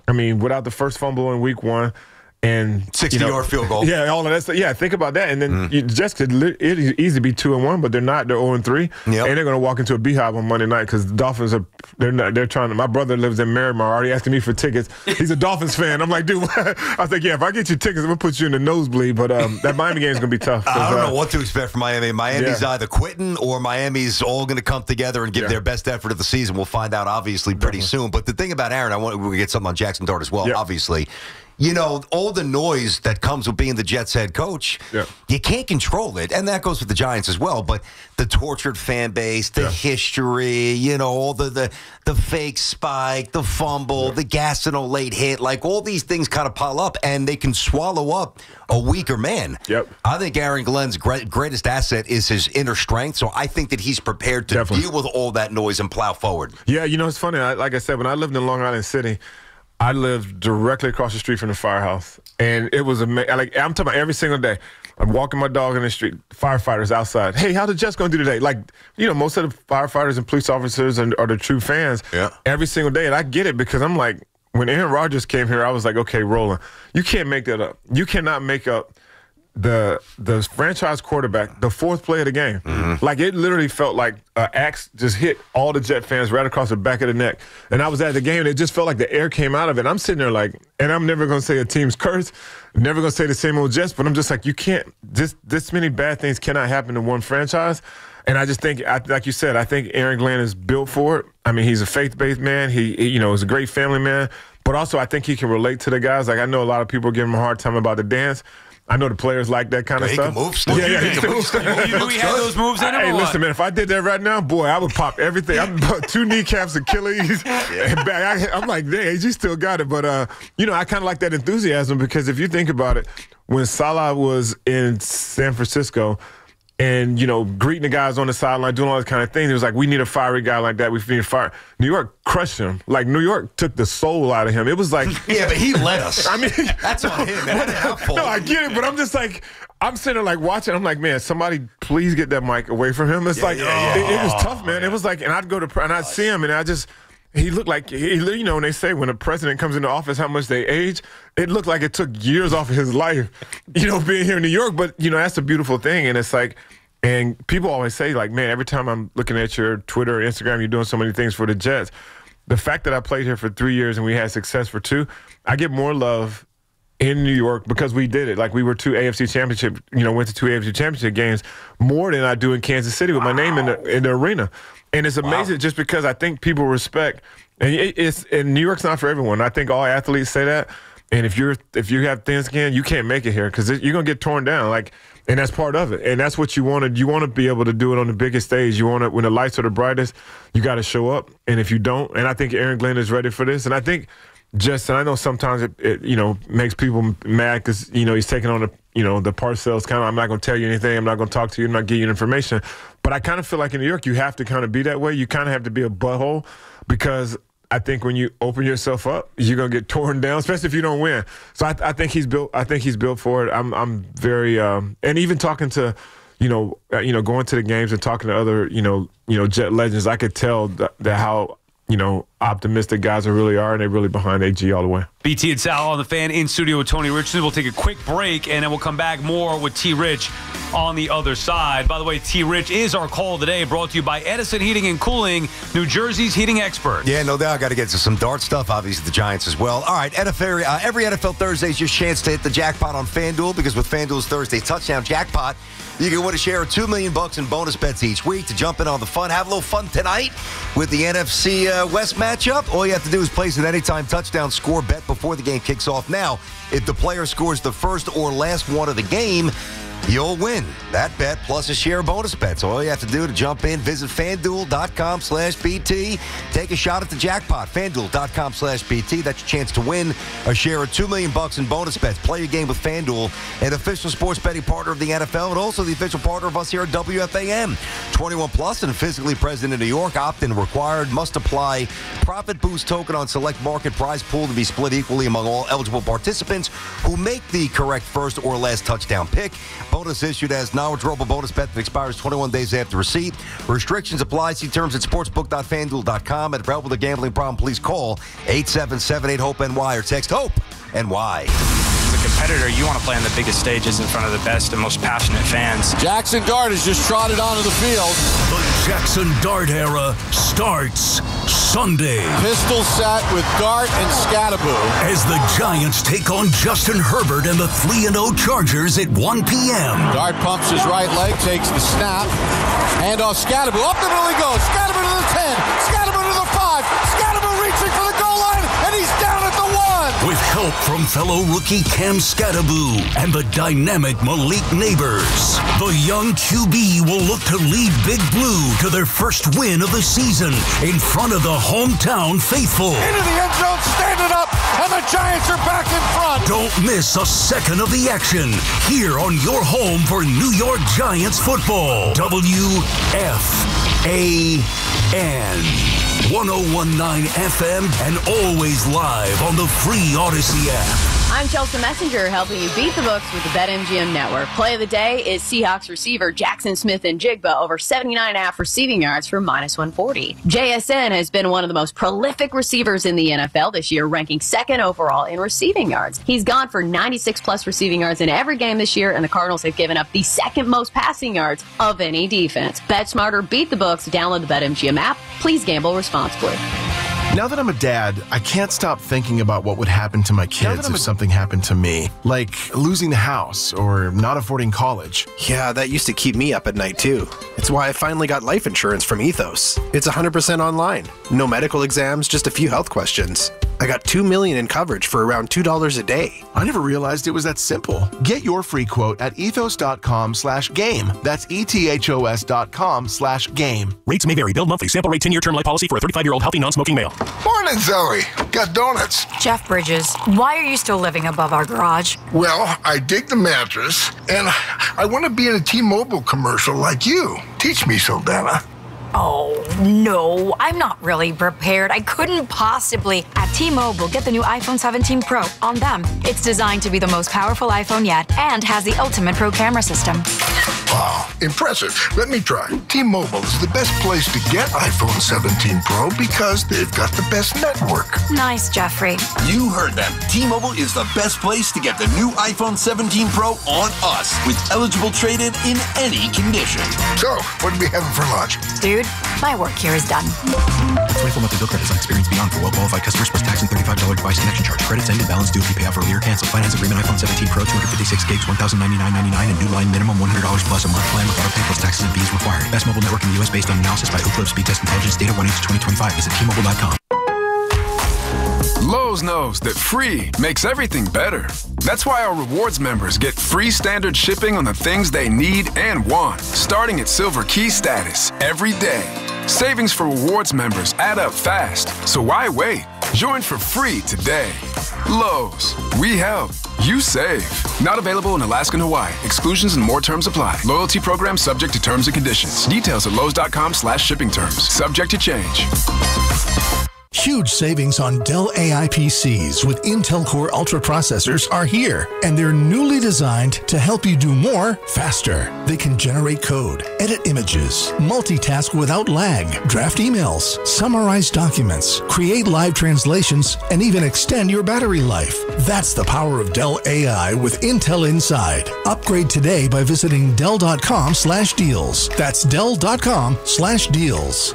without the first fumble in week one, and 60-yard field goal. Yeah, all of that stuff. Yeah, think about that. And then you just could easily be 2-1, but they're not. They're 0-3. Yep. And they're going to walk into a beehive on Monday night because the Dolphins are. They're trying to. My brother lives in Miramar. Already asking me for tickets. He's a Dolphins fan. I'm like, dude. I was like, yeah, if I get you tickets, I'm gonna put you in the nosebleed. But that Miami game is gonna be tough. I don't know what to expect from Miami. Miami's either quitting or Miami's all going to come together and give their best effort of the season. We'll find out obviously pretty soon. But the thing about Aaron, we get something on Jaxson Dart as well. Obviously. All the noise that comes with being the Jets head coach, you can't control it. And that goes with the Giants as well. But the tortured fan base, the history, all the fake spike, the fumble, the gas in a late hit, like all these things kind of pile up and they can swallow up a weaker man. I think Aaron Glenn's greatest asset is his inner strength. So I think that he's prepared to deal with all that noise and plow forward. Yeah, it's funny. Like I said, when I lived in Long Island City, I lived directly across the street from the firehouse, and it was amazing. Like, I'm talking about every single day. I'm walking my dog in the street, firefighters outside. Hey, how the Jets going to do today? Like, most of the firefighters and police officers are the true fans every single day, and I get it because I'm like, when Aaron Rodgers came here, I was like, okay, Roland, you can't make that up. You cannot make up the franchise quarterback, the 4th play of the game. Like, it literally felt like an axe just hit all the Jet fans right across the back of the neck. And I was at the game, and it just felt like the air came out of it. I'm sitting there like, and I'm never going to say a team's curse, never going to say the same old Jets, but I'm just like, you can't, this many bad things cannot happen in one franchise. And I just think, like you said, I think Aaron Glenn is built for it. He's a faith-based man. He is a great family man. But also, I think he can relate to the guys. Like, I know a lot of people give him a hard time about the dance. I know the players like that kind of stuff. He can move still. Yeah, he can move. You knew he had those moves in him. Hey, or what? listen, man, if I did that right now, boy, I would pop everything. I'm 2 kneecaps, Achilles, and back. I'm like, dang, AG still got it. But, you know, I kind of like that enthusiasm because if you think about it, when Salah was in San Francisco and, you know, greeting the guys on the sideline, doing all this kind of thing, it was like, we need a fiery guy like that. We need a fire. New York crushed him. Like, New York took the soul out of him. It was like. Yeah, but he led us. I mean. That's on him, man. No, I get it, but I'm just like, I'm sitting there like watching. I'm like, man, somebody please get that mic away from him. It's It was tough, man. It was like, and I'd go to, and I'd see him, and he looked like, you know, when they say when a president comes into office, how much they age, it looked like it took years off of his life, you know, being here in New York. But, you know, that's a beautiful thing. And it's like, and people always say, like, man, every time I'm looking at your Twitter or Instagram, you're doing so many things for the Jets. The fact that I played here for 3 years and we had success for 2, I get more love in New York because we did it. Like, we were 2 AFC championship, you know, went to 2 AFC championship games more than I do in Kansas City with my name in the arena. And it's amazing just because I think people respect, and New York's not for everyone. I think all athletes say that. And if you have thin skin, you can't make it here because you're gonna get torn down. Like, and that's part of it. And that's what you want to. You want to be able to do it on the biggest stage. You want to, when the lights are the brightest, you got to show up. And if you don't, and I think Aaron Glenn is ready for this. And I think and I know sometimes it you know, makes people mad because, you know, he's taking on the Parcells kind of, I'm not going to tell you anything. I'm not going to talk to you. I'm not giving you information. But I kind of feel like in New York, you have to kind of be that way. You kind of have to be a butthole because I think when you open yourself up, you're going to get torn down, especially if you don't win. So I think he's built. I think he's built for it. I'm very and even talking to, going to the games and talking to other, Jet legends, I could tell that how, optimistic guys really are, and they're really behind AG all the way. BT and Sal on the Fan in studio with Tony Richardson. We'll take a quick break, and then we'll come back more with T. Rich on the other side. By the way, T. Rich is our call today, brought to you by Edison Heating and Cooling, New Jersey's heating expert. Yeah, no doubt. Got to get to some Dart stuff, obviously, the Giants as well. All right, every NFL Thursday is your chance to hit the jackpot on FanDuel, because with FanDuel's Thursday Touchdown Jackpot, you can win a share of $2 million in bonus bets each week. To jump in on the fun, have a little fun tonight with the NFC West matchup. All you have to do is place an anytime touchdown score bet before the game kicks off. Now, if the player scores the first or last one of the game, you'll win that bet plus a share of bonus bets. So all you have to do to jump in, visit FanDuel.com/BT. Take a shot at the jackpot. FanDuel.com/BT. That's your chance to win a share of $2 million in bonus bets. Play your game with FanDuel, an official sports betting partner of the NFL and also the official partner of us here at WFAN. 21 plus and physically present in New York. Opt-in required. Must apply. Profit boost token on select market prize pool to be split equally among all eligible participants who make the correct first or last touchdown pick. Bonus issued as non-withdrawable bonus bet that expires 21 days after receipt. Restrictions apply. See terms at sportsbook.fanduel.com. And if you're with a gambling problem, please call 877-8-HOPE-NY or text HOPE-NY. As a competitor, you want to play on the biggest stages in front of the best and most passionate fans. Jaxson Dart has just trotted onto the field. The Jaxson Dart era starts Sunday. Pistol set with Dart and Scadaboo. As the Giants take on Justin Herbert and the 3-0 Chargers at 1 p.m. Dart pumps his right leg, takes the snap. Handoff Scadaboo. Up the middle he goes. Scadaboo to the 10. Scadaboo to the 5. Scadaboo reaching for the goal line, and he's down at the 1. With help from fellow rookie Cam Scadaboo and the dynamic Malik Neighbors, the young QB will look to lead Big Blue to their first win of the season in front of the hometown faithful. Into the end zone, standing up, and the Giants are back in front. Don't miss a second of the action here on your home for New York Giants football. WFAN. 1019 FM and always live on the free Odyssey app. I'm Chelsea Messenger, helping you beat the books with the BetMGM Network. Play of the day is Seahawks receiver Jackson Smith-Njigba over 79.5 receiving yards for -140. JSN has been one of the most prolific receivers in the NFL this year, ranking second overall in receiving yards. He's gone for 96-plus receiving yards in every game this year, and the Cardinals have given up the second most passing yards of any defense. Bet smarter, beat the books. Download the BetMGM app. Please gamble responsibly. Now that I'm a dad, I can't stop thinking about what would happen to my kids if something happened to me. Like losing the house or not affording college. Yeah, that used to keep me up at night too. It's why I finally got life insurance from Ethos. It's 100% online. No medical exams, just a few health questions. I got $2 million in coverage for around $2 a day. I never realized it was that simple. Get your free quote at ethos.com/game. That's ethos.com/game. Rates may vary. Build monthly. Sample rate 10-year term life policy for a 35-year-old healthy non-smoking male. Morning, Zoe. Got donuts. Jeff Bridges, why are you still living above our garage? Well, I dig the mattress, and I want to be in a T-Mobile commercial like you. Teach me, Saldana. Oh, no, I'm not really prepared. I couldn't possibly. At T-Mobile, get the new iPhone 17 Pro on them. It's designed to be the most powerful iPhone yet and has the ultimate pro camera system. Wow, impressive. Let me try. T-Mobile is the best place to get iPhone 17 Pro because they've got the best network. Nice, Jeffrey. You heard them. T-Mobile is the best place to get the new iPhone 17 Pro on us with eligible trade-in in any condition. So, what are we having for lunch? Dude, my work here is done. 24 monthly bill credits on experience beyond for well-qualified customers plus tax and $35 device connection charge. Credits ended. Balance due if you pay off earlier. Cancel. Finance agreement iPhone 17 Pro 256 gigs, $1,099.99 and new line minimum $100 plus a month plan with auto pay plus taxes and fees required. Best mobile network in the U.S. based on analysis by Ookla Speed Test Intelligence data 1/2025. Visit T-Mobile.com. Lowe's knows that free makes everything better. That's why our rewards members get free standard shipping on the things they need and want, starting at Silver Key status every day. Savings for rewards members add up fast, so why wait? Join for free today. Lowe's, we help, you save. Not available in Alaska and Hawaii. Exclusions and more terms apply. Loyalty program subject to terms and conditions. Details at lowes.com/shipping terms. Subject to change. Huge savings on Dell AI PCs with Intel Core Ultra processors are here, and they're newly designed to help you do more faster. They can generate code, edit images, multitask without lag, draft emails, summarize documents, create live translations, and even extend your battery life. That's the power of Dell AI with Intel inside. Upgrade today by visiting Dell.com/deals. That's Dell.com/deals.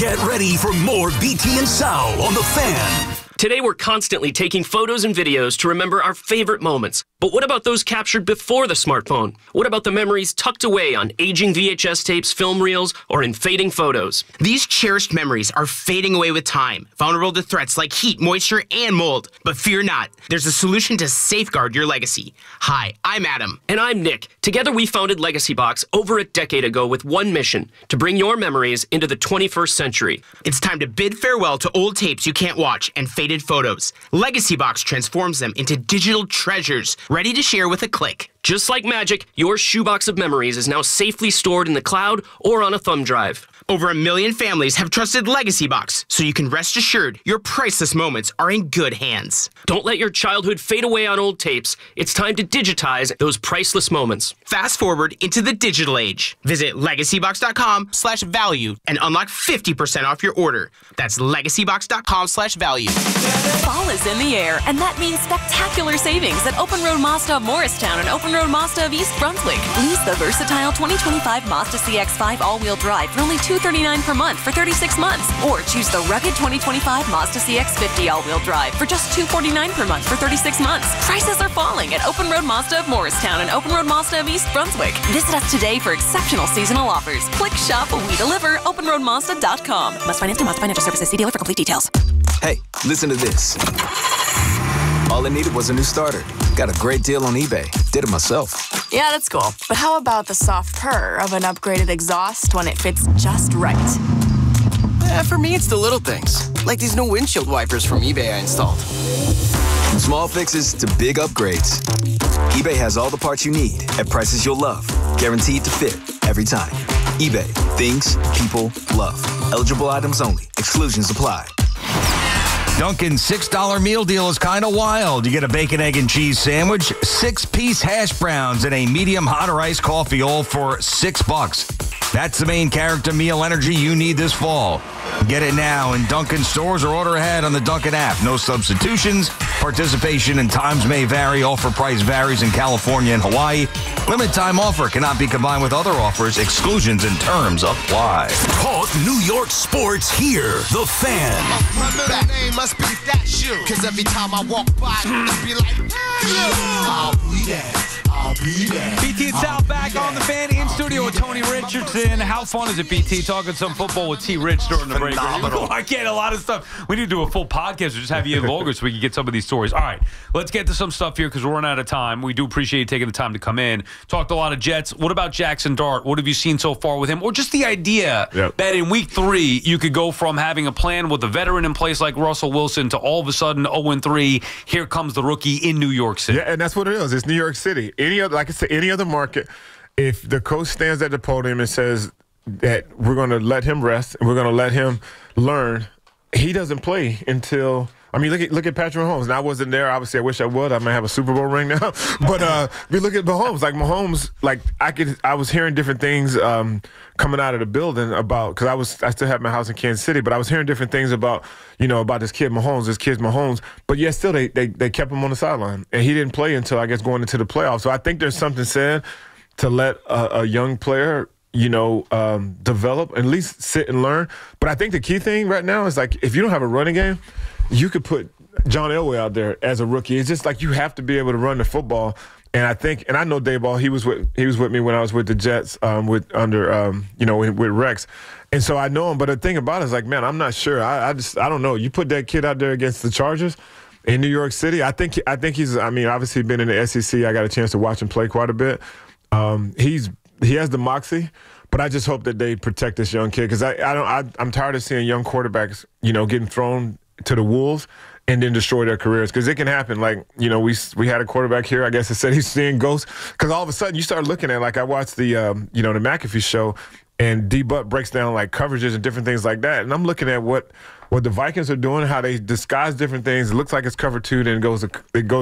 Get ready for more BT and Sal on The Fan. Today, we're constantly taking photos and videos to remember our favorite moments. But what about those captured before the smartphone? What about the memories tucked away on aging VHS tapes, film reels, or in fading photos? These cherished memories are fading away with time, vulnerable to threats like heat, moisture, and mold. But fear not, there's a solution to safeguard your legacy. Hi, I'm Adam. And I'm Nick. Together, we founded Legacy Box over a decade ago with one mission, to bring your memories into the 21st century. It's time to bid farewell to old tapes you can't watch and faded photos. Legacy Box transforms them into digital treasures, ready to share with a click. Just like magic, your shoebox of memories is now safely stored in the cloud or on a thumb drive. Over 1 million families have trusted Legacy Box, so you can rest assured your priceless moments are in good hands. Don't let your childhood fade away on old tapes. It's time to digitize those priceless moments. Fast forward into the digital age. Visit legacybox.com/value and unlock 50% off your order. That's legacybox.com/value. Fall is in the air, and that means spectacular savings at Open Road Mazda of Morristown and Open Road Mazda of East Brunswick. Lease the versatile 2025 Mazda CX-5 all-wheel drive for only $239 per month for 36 months. Or choose the rugged 2025 Mazda CX-50 all-wheel drive for just $249 per month for 36 months. Prices are falling at Open Road Mazda of Morristown and Open Road Mazda of East Brunswick. Visit us today for exceptional seasonal offers. Click shop, we deliver. OpenRoadMazda.com. Must finance through Mazda Financial Services. See dealer for complete details. Hey, listen to this. All I needed was a new starter. Got a great deal on eBay. Did it myself. Yeah, that's cool. But how about the soft purr of an upgraded exhaust when it fits just right? For me, it's the little things. Like these new windshield wipers from eBay I installed. From small fixes to big upgrades, eBay has all the parts you need at prices you'll love. Guaranteed to fit every time. eBay. Things people love. Eligible items only. Exclusions apply. Dunkin's $6 meal deal is kind of wild. You get a bacon, egg, and cheese sandwich, 6-piece hash browns, and a medium hot or iced coffee, all for $6. That's the main character meal energy you need this fall. Get it now in Dunkin' stores or order ahead on the Dunkin' app. No substitutions. Participation and times may vary. Offer price varies in California and Hawaii. Limited time offer cannot be combined with other offers. Exclusions and terms apply. Talk New York sports here. The Fan. My middle name must be that shoe. Cause every time I walk by, it be like, I'll be there. I'll be there. BT Sal back on the Fan in studio with Tony Richardson. How fun is it, BT, talking some football with T. Rich during the break? I get a lot of stuff. We need to do a full podcast or just have you in longer so we can get some of these stories. All right, let's get to some stuff here because we're running out of time. We do appreciate you taking the time to come in. Talked a lot of Jets. What about Jaxson Dart? What have you seen so far with him? Or just the idea that in week 3 you could go from having a plan with a veteran in place like Russell Wilson to all of a sudden 0-3. Here comes the rookie in New York City. Yeah, and that's what it is. It's New York City. Like I said, any other market, if the coach stands at the podium and says that we're going to let him rest and we're going to let him learn, he doesn't play until. I mean, look at Patrick Mahomes. And I wasn't there. Obviously, I wish I would. I might have a Super Bowl ring now. But we look at Mahomes. Like Mahomes, I was hearing different things coming out of the building about because I still have my house in Kansas City, but I was hearing different things about this kid Mahomes. But yet still they kept him on the sideline, and he didn't play until I guess going into the playoffs. So I think there's something said to let a young player develop, at least sit and learn. But I think the key thing right now is like if you don't have a running game, you could put John Elway out there as a rookie. It's just like you have to be able to run the football. And I know Daboll. He was with me when I was with the Jets with Rex, and so I know him. But the thing about it is like, man, I'm not sure. I don't know. You put that kid out there against the Chargers in New York City. I think he's. I mean, obviously been in the SEC. I got a chance to watch him play quite a bit. He has the moxie. But I just hope that they protect this young kid because I'm tired of seeing young quarterbacks, getting thrown to the wolves and then destroy their careers because it can happen. Like, we had a quarterback here, I guess it said he's seeing ghosts because all of a sudden you start looking at, like I watched the McAfee show and D-Butt breaks down like coverages and different things like that. And I'm looking at what the Vikings are doing, how they disguise different things. It looks like it's cover 2, then it goes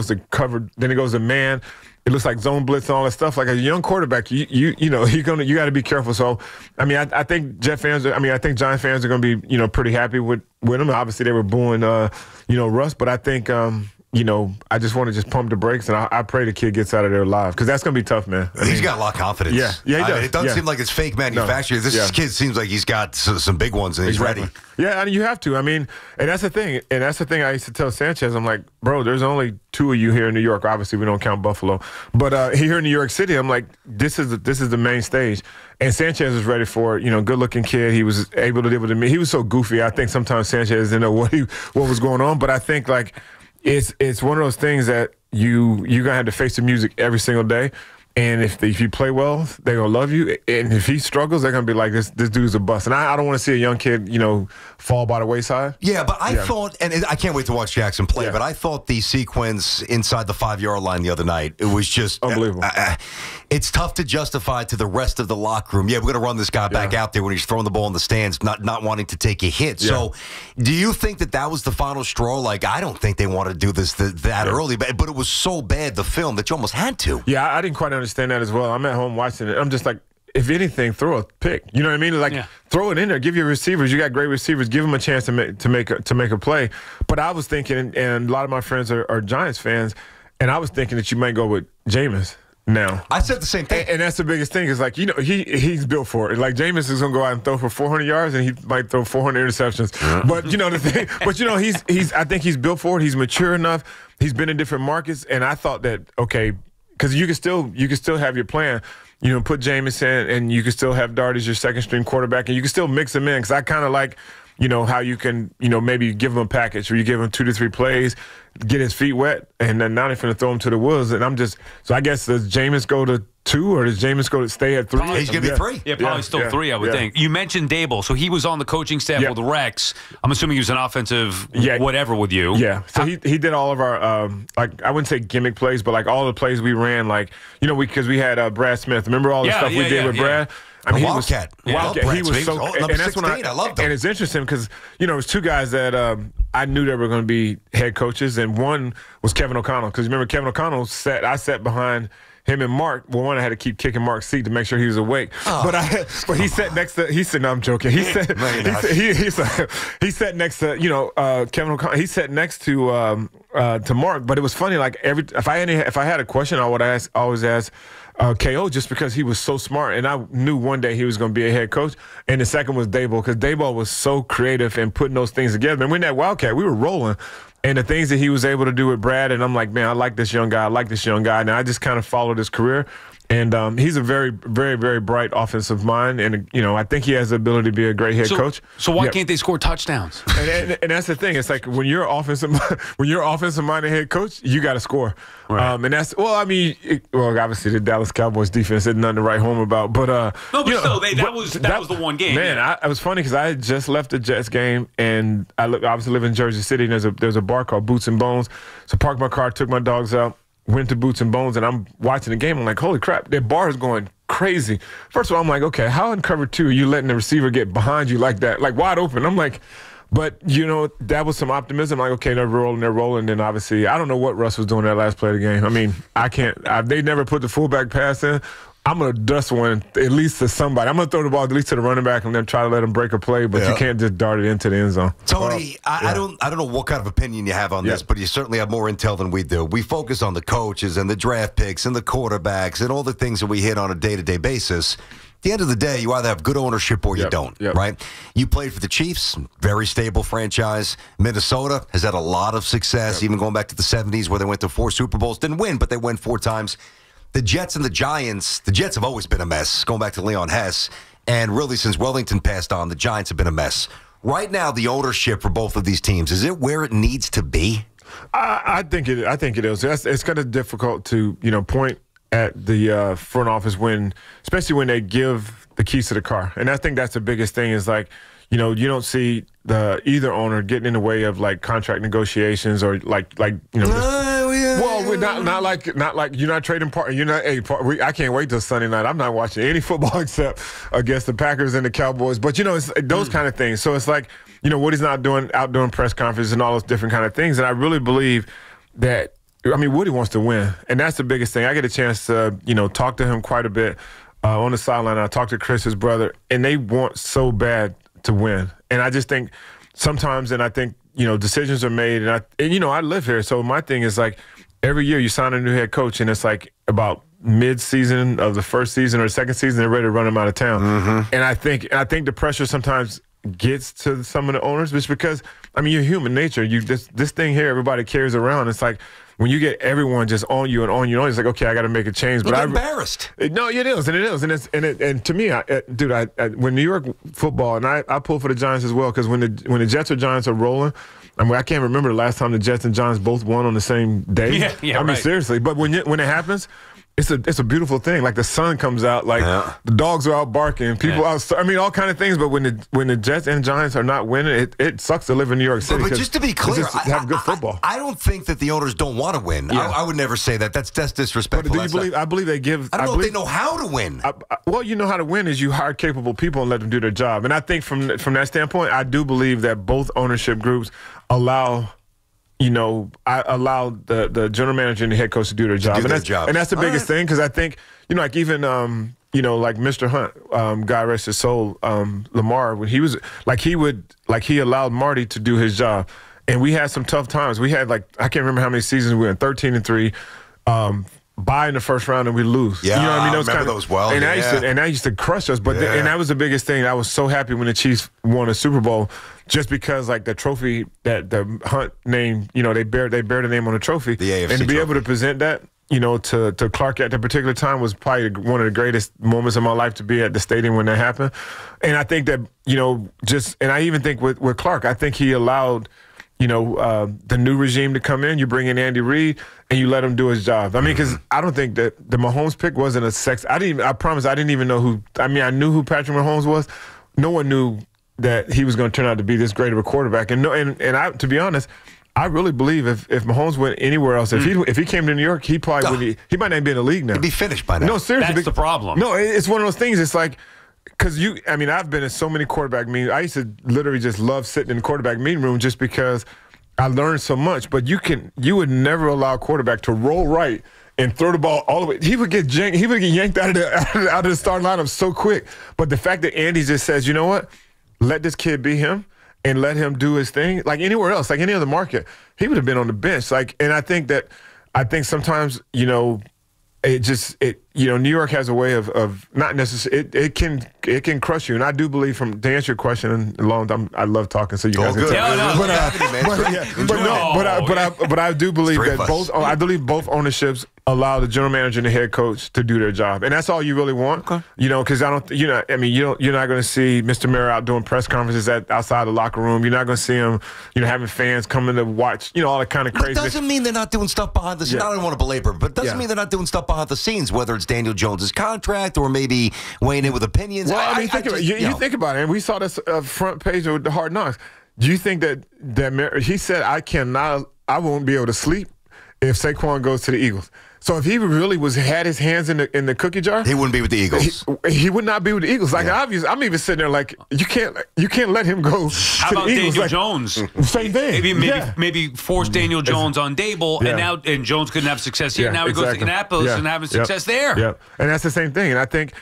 to cover, then it goes to man. It looks like zone blitz and all that stuff. Like a young quarterback, you got to be careful. So, I mean, I think Giant fans are going to be, pretty happy with him. Obviously, they were booing, Russ, but I think, I just want to just pump the brakes, and I pray the kid gets out of there alive because that's going to be tough, man. He's got a lot of confidence. Yeah, he does. It doesn't seem like it's fake manufactured. No. This kid seems like he's got some big ones, and he's ready. Yeah, I mean, you have to. I mean, and that's the thing. And that's the thing I used to tell Sanchez. I'm like, bro, there's only 2 of you here in New York. Obviously, we don't count Buffalo. But here in New York City, I'm like, this is the main stage. And Sanchez was ready for it. Good-looking kid. He was able to deal with me. He was so goofy. I think sometimes Sanchez didn't know what was going on. But I think, like, it's one of those things that you're going to have to face the music every single day. And if you play well, they're going to love you. And if he struggles, they're going to be like, this dude's a bust. And I don't want to see a young kid, fall by the wayside. Yeah, but I thought, and I can't wait to watch Jackson play, but I thought the sequence inside the 5-yard line the other night, it was just unbelievable. It's tough to justify to the rest of the locker room. Yeah, we're going to run this guy back out there when he's throwing the ball in the stands, not wanting to take a hit. Yeah. So do you think that was the final straw? Like, I don't think they want to do this that early, but it was so bad, the film, that you almost had to. Yeah, I didn't quite understand that as well. I'm at home watching it. I'm just like, if anything, throw a pick. You know what I mean? Like, throw it in there. Give your receivers. You got great receivers. Give them a chance to make a play. But I was thinking, and a lot of my friends are Giants fans, and I was thinking that you might go with Jameis now. I said the same thing. And that's the biggest thing is, like, he's built for it. Like, Jameis is going to go out and throw for 400 yards, and he might throw 400 interceptions. But, the thing, but, I think he's built for it. He's mature enough. He's been in different markets. And I thought that, okay, because you can still have your plan. Put Jameis in, and you can still have Dart as your second-string quarterback, and you can still mix him in. Because I kind of like, how you can, maybe give him a package where you give him 2 to 3 plays, get his feet wet, and then now they're going to throw him to the wolves. And so I guess does Jameis go to 2 or does Jameis go to stay at 3? Probably he's going to be 3. Yeah, probably still 3, I would think. You mentioned Daboll. So he was on the coaching staff with Rex. I'm assuming he was an offensive whatever with you. Yeah. So he did all of our, I wouldn't say gimmick plays, but like all the plays we ran, like, because we had Brad Smith. Remember all the stuff we did with Brad? I mean, Wildcat. Wildcat. He was so, and that's when I loved him. And it's interesting because, it was 2 guys that I knew they were going to be head coaches, and one was Kevin O'Connell. Because remember, Kevin O'Connell I sat behind him and Mark. Well, one I had to keep kicking Mark's seat to make sure he was awake. Oh. But he sat next to. He said, "No, I'm joking." He said, he sat next to Kevin O'Connor. He sat next to Mark. But it was funny. Like if I had a question, I would always ask KO, just because he was so smart, and I knew one day he was going to be a head coach. And the second was Daboll, because Daboll was so creative in putting those things together. And when that Wildcat, we were rolling. And the things that he was able to do with Brad, and I'm like, man, I like this young guy. And I just kind of followed his career. And he's a very, very, very bright offensive mind. And, I think he has the ability to be a great head coach. So why can't they score touchdowns? And that's the thing. It's like when you're offensive-minded head coach, you got to score. Right. And that's, obviously the Dallas Cowboys defense had nothing to write home about. But, that was the one game. Man, it was funny because I had just left the Jets game, and I obviously live in Jersey City, and there's a bar called Boots and Bones. So I parked my car, took my dogs out, went to Boots and Bones, and I'm watching the game. I'm like, holy crap, that bar is going crazy. First of all, I'm like, okay, how in cover 2 are you letting the receiver get behind you like that, like wide open? I'm like, but, that was some optimism. Like, okay, they're rolling. Then obviously, I don't know what Russ was doing that last play of the game. I mean, they never put the fullback pass in. I'm going to dust one at least to somebody. I'm going to throw the ball at least to the running back and then try to let him break a play, but you can't just dart it into the end zone. Tony, I don't know what kind of opinion you have on this, but you certainly have more intel than we do. We focus on the coaches and the draft picks and the quarterbacks and all the things that we hit on a day-to-day basis. At the end of the day, you either have good ownership or you don't, right? You played for the Chiefs, very stable franchise. Minnesota has had a lot of success, even going back to the 70s where they went to 4 Super Bowls. Didn't win, but they won 4 times. The Jets and the Giants, the Jets have always been a mess, going back to Leon Hess. And really, since Wellington passed on, the Giants have been a mess. Right now, the ownership for both of these teams, is it where it needs to be? I think it is. It's kind of difficult to, point at the front office especially when they give the keys to the car. And I think that's the biggest thing is like, you don't see either owner getting in the way of like contract negotiations or not like you're not trading part. You're not. I can't wait till Sunday night. I'm not watching any football except against the Packers and the Cowboys. But it's those kind of things. So it's like what he's not doing, out doing press conferences and all those different kind of things. And I really believe that. Woody wants to win, and that's the biggest thing. I get a chance to talk to him quite a bit on the sideline. I talk to Chris, his brother, and they want so bad to win. And I just think sometimes, and I think, decisions are made. And I live here. So my thing is like every year you sign a new head coach and it's like about mid-season of the first season or the second season, they're ready to run him out of town. Mm-hmm. And I think the pressure sometimes gets to some of the owners just because, you're human nature. This thing here, everybody carries around. It's like, when you get everyone just on you, it's like, okay, I got to make a change. But I'm embarrassed. No, it is, and to me, when New York football, and I pull for the Giants as well, because when the Jets or Giants are rolling, I can't remember the last time the Jets and Giants both won on the same day. Seriously. But when it happens, it's a beautiful thing. Like the sun comes out, like the dogs are out barking, people out. All kind of things. But when the Jets and Giants are not winning, it sucks to live in New York City. But just to be clear, have good football. I don't think that the owners don't want to win. Yeah. I would never say that. That's disrespectful. But do you believe? I believe they give. I don't know if they know how to win. How to win is you hire capable people and let them do their job. And I think from that standpoint, I do believe that both ownership groups allow. I allow the general manager and the head coach to do their job. And that's the biggest thing, because I think, like even, like Mr. Hunt, God rest his soul, Lamar, when he was, he allowed Marty to do his job. And we had some tough times. We had, I can't remember how many seasons we were in, 13-3, bye in the first round and we lose. Yeah, I remember those well. And that used to crush us. But and that was the biggest thing. I was so happy when the Chiefs won a Super Bowl, just because the trophy that the Hunt name, they bear the name on the trophy, the AFC and to be trophy. able to present that, to Clark at that particular time was probably one of the greatest moments of my life, to be at the stadium when that happened. And I think that and I even think with Clark, I think he allowed. The new regime to come in, you bring in Andy Reid, and you let him do his job. Because I don't think that the Mahomes pick wasn't a sex. I promise I didn't even know who. I knew who Patrick Mahomes was. No one knew that he was going to turn out to be this great of a quarterback. And I, to be honest, I really believe if Mahomes went anywhere else, if he came to New York, he probably he might not be in the league now. He'd be finished by now. No, seriously, that's the problem. No, it's one of those things. It's like. Because I've been in so many quarterback meetings. I used to literally just love sitting in the quarterback meeting room just because I learned so much. But you would never allow a quarterback to roll right and throw the ball all the way. He would get yanked out of the starting lineup so quick. But the fact that Andy just says, you know what, let this kid be him and let him do his thing, like anywhere else, like any other market, he would have been on the bench. And I think sometimes, New York has a way of not necessarily, it can crush you. And I do believe, to answer your question, I love talking, so you guys can tell. But I do believe that both ownerships allow the general manager and the head coach to do their job, and that's all you really want. Okay. Because you're not going to see Mr. Mayor out doing press conferences outside the locker room. You're not going to see him, having fans coming to watch, all that kind of crazy. But doesn't mean they're not doing stuff behind the scenes. I don't want to belabor, but doesn't mean they're not doing stuff behind the scenes, whether it's Daniel Jones's contract or maybe weighing in with opinions. Well, you think about it, and we saw this front page of the Hard Knocks. Do you think that he said, I won't be able to sleep if Saquon goes to the Eagles? So if he really had his hands in the cookie jar, he wouldn't be with the Eagles. He would not be with the Eagles. Obviously, I'm even sitting there like, you can't let him go. How about Daniel Jones? Same thing. Maybe force Daniel Jones on Daboll, and Jones couldn't have success here. Now he goes to Indianapolis and having success there. Yeah, and that's the same thing. And I think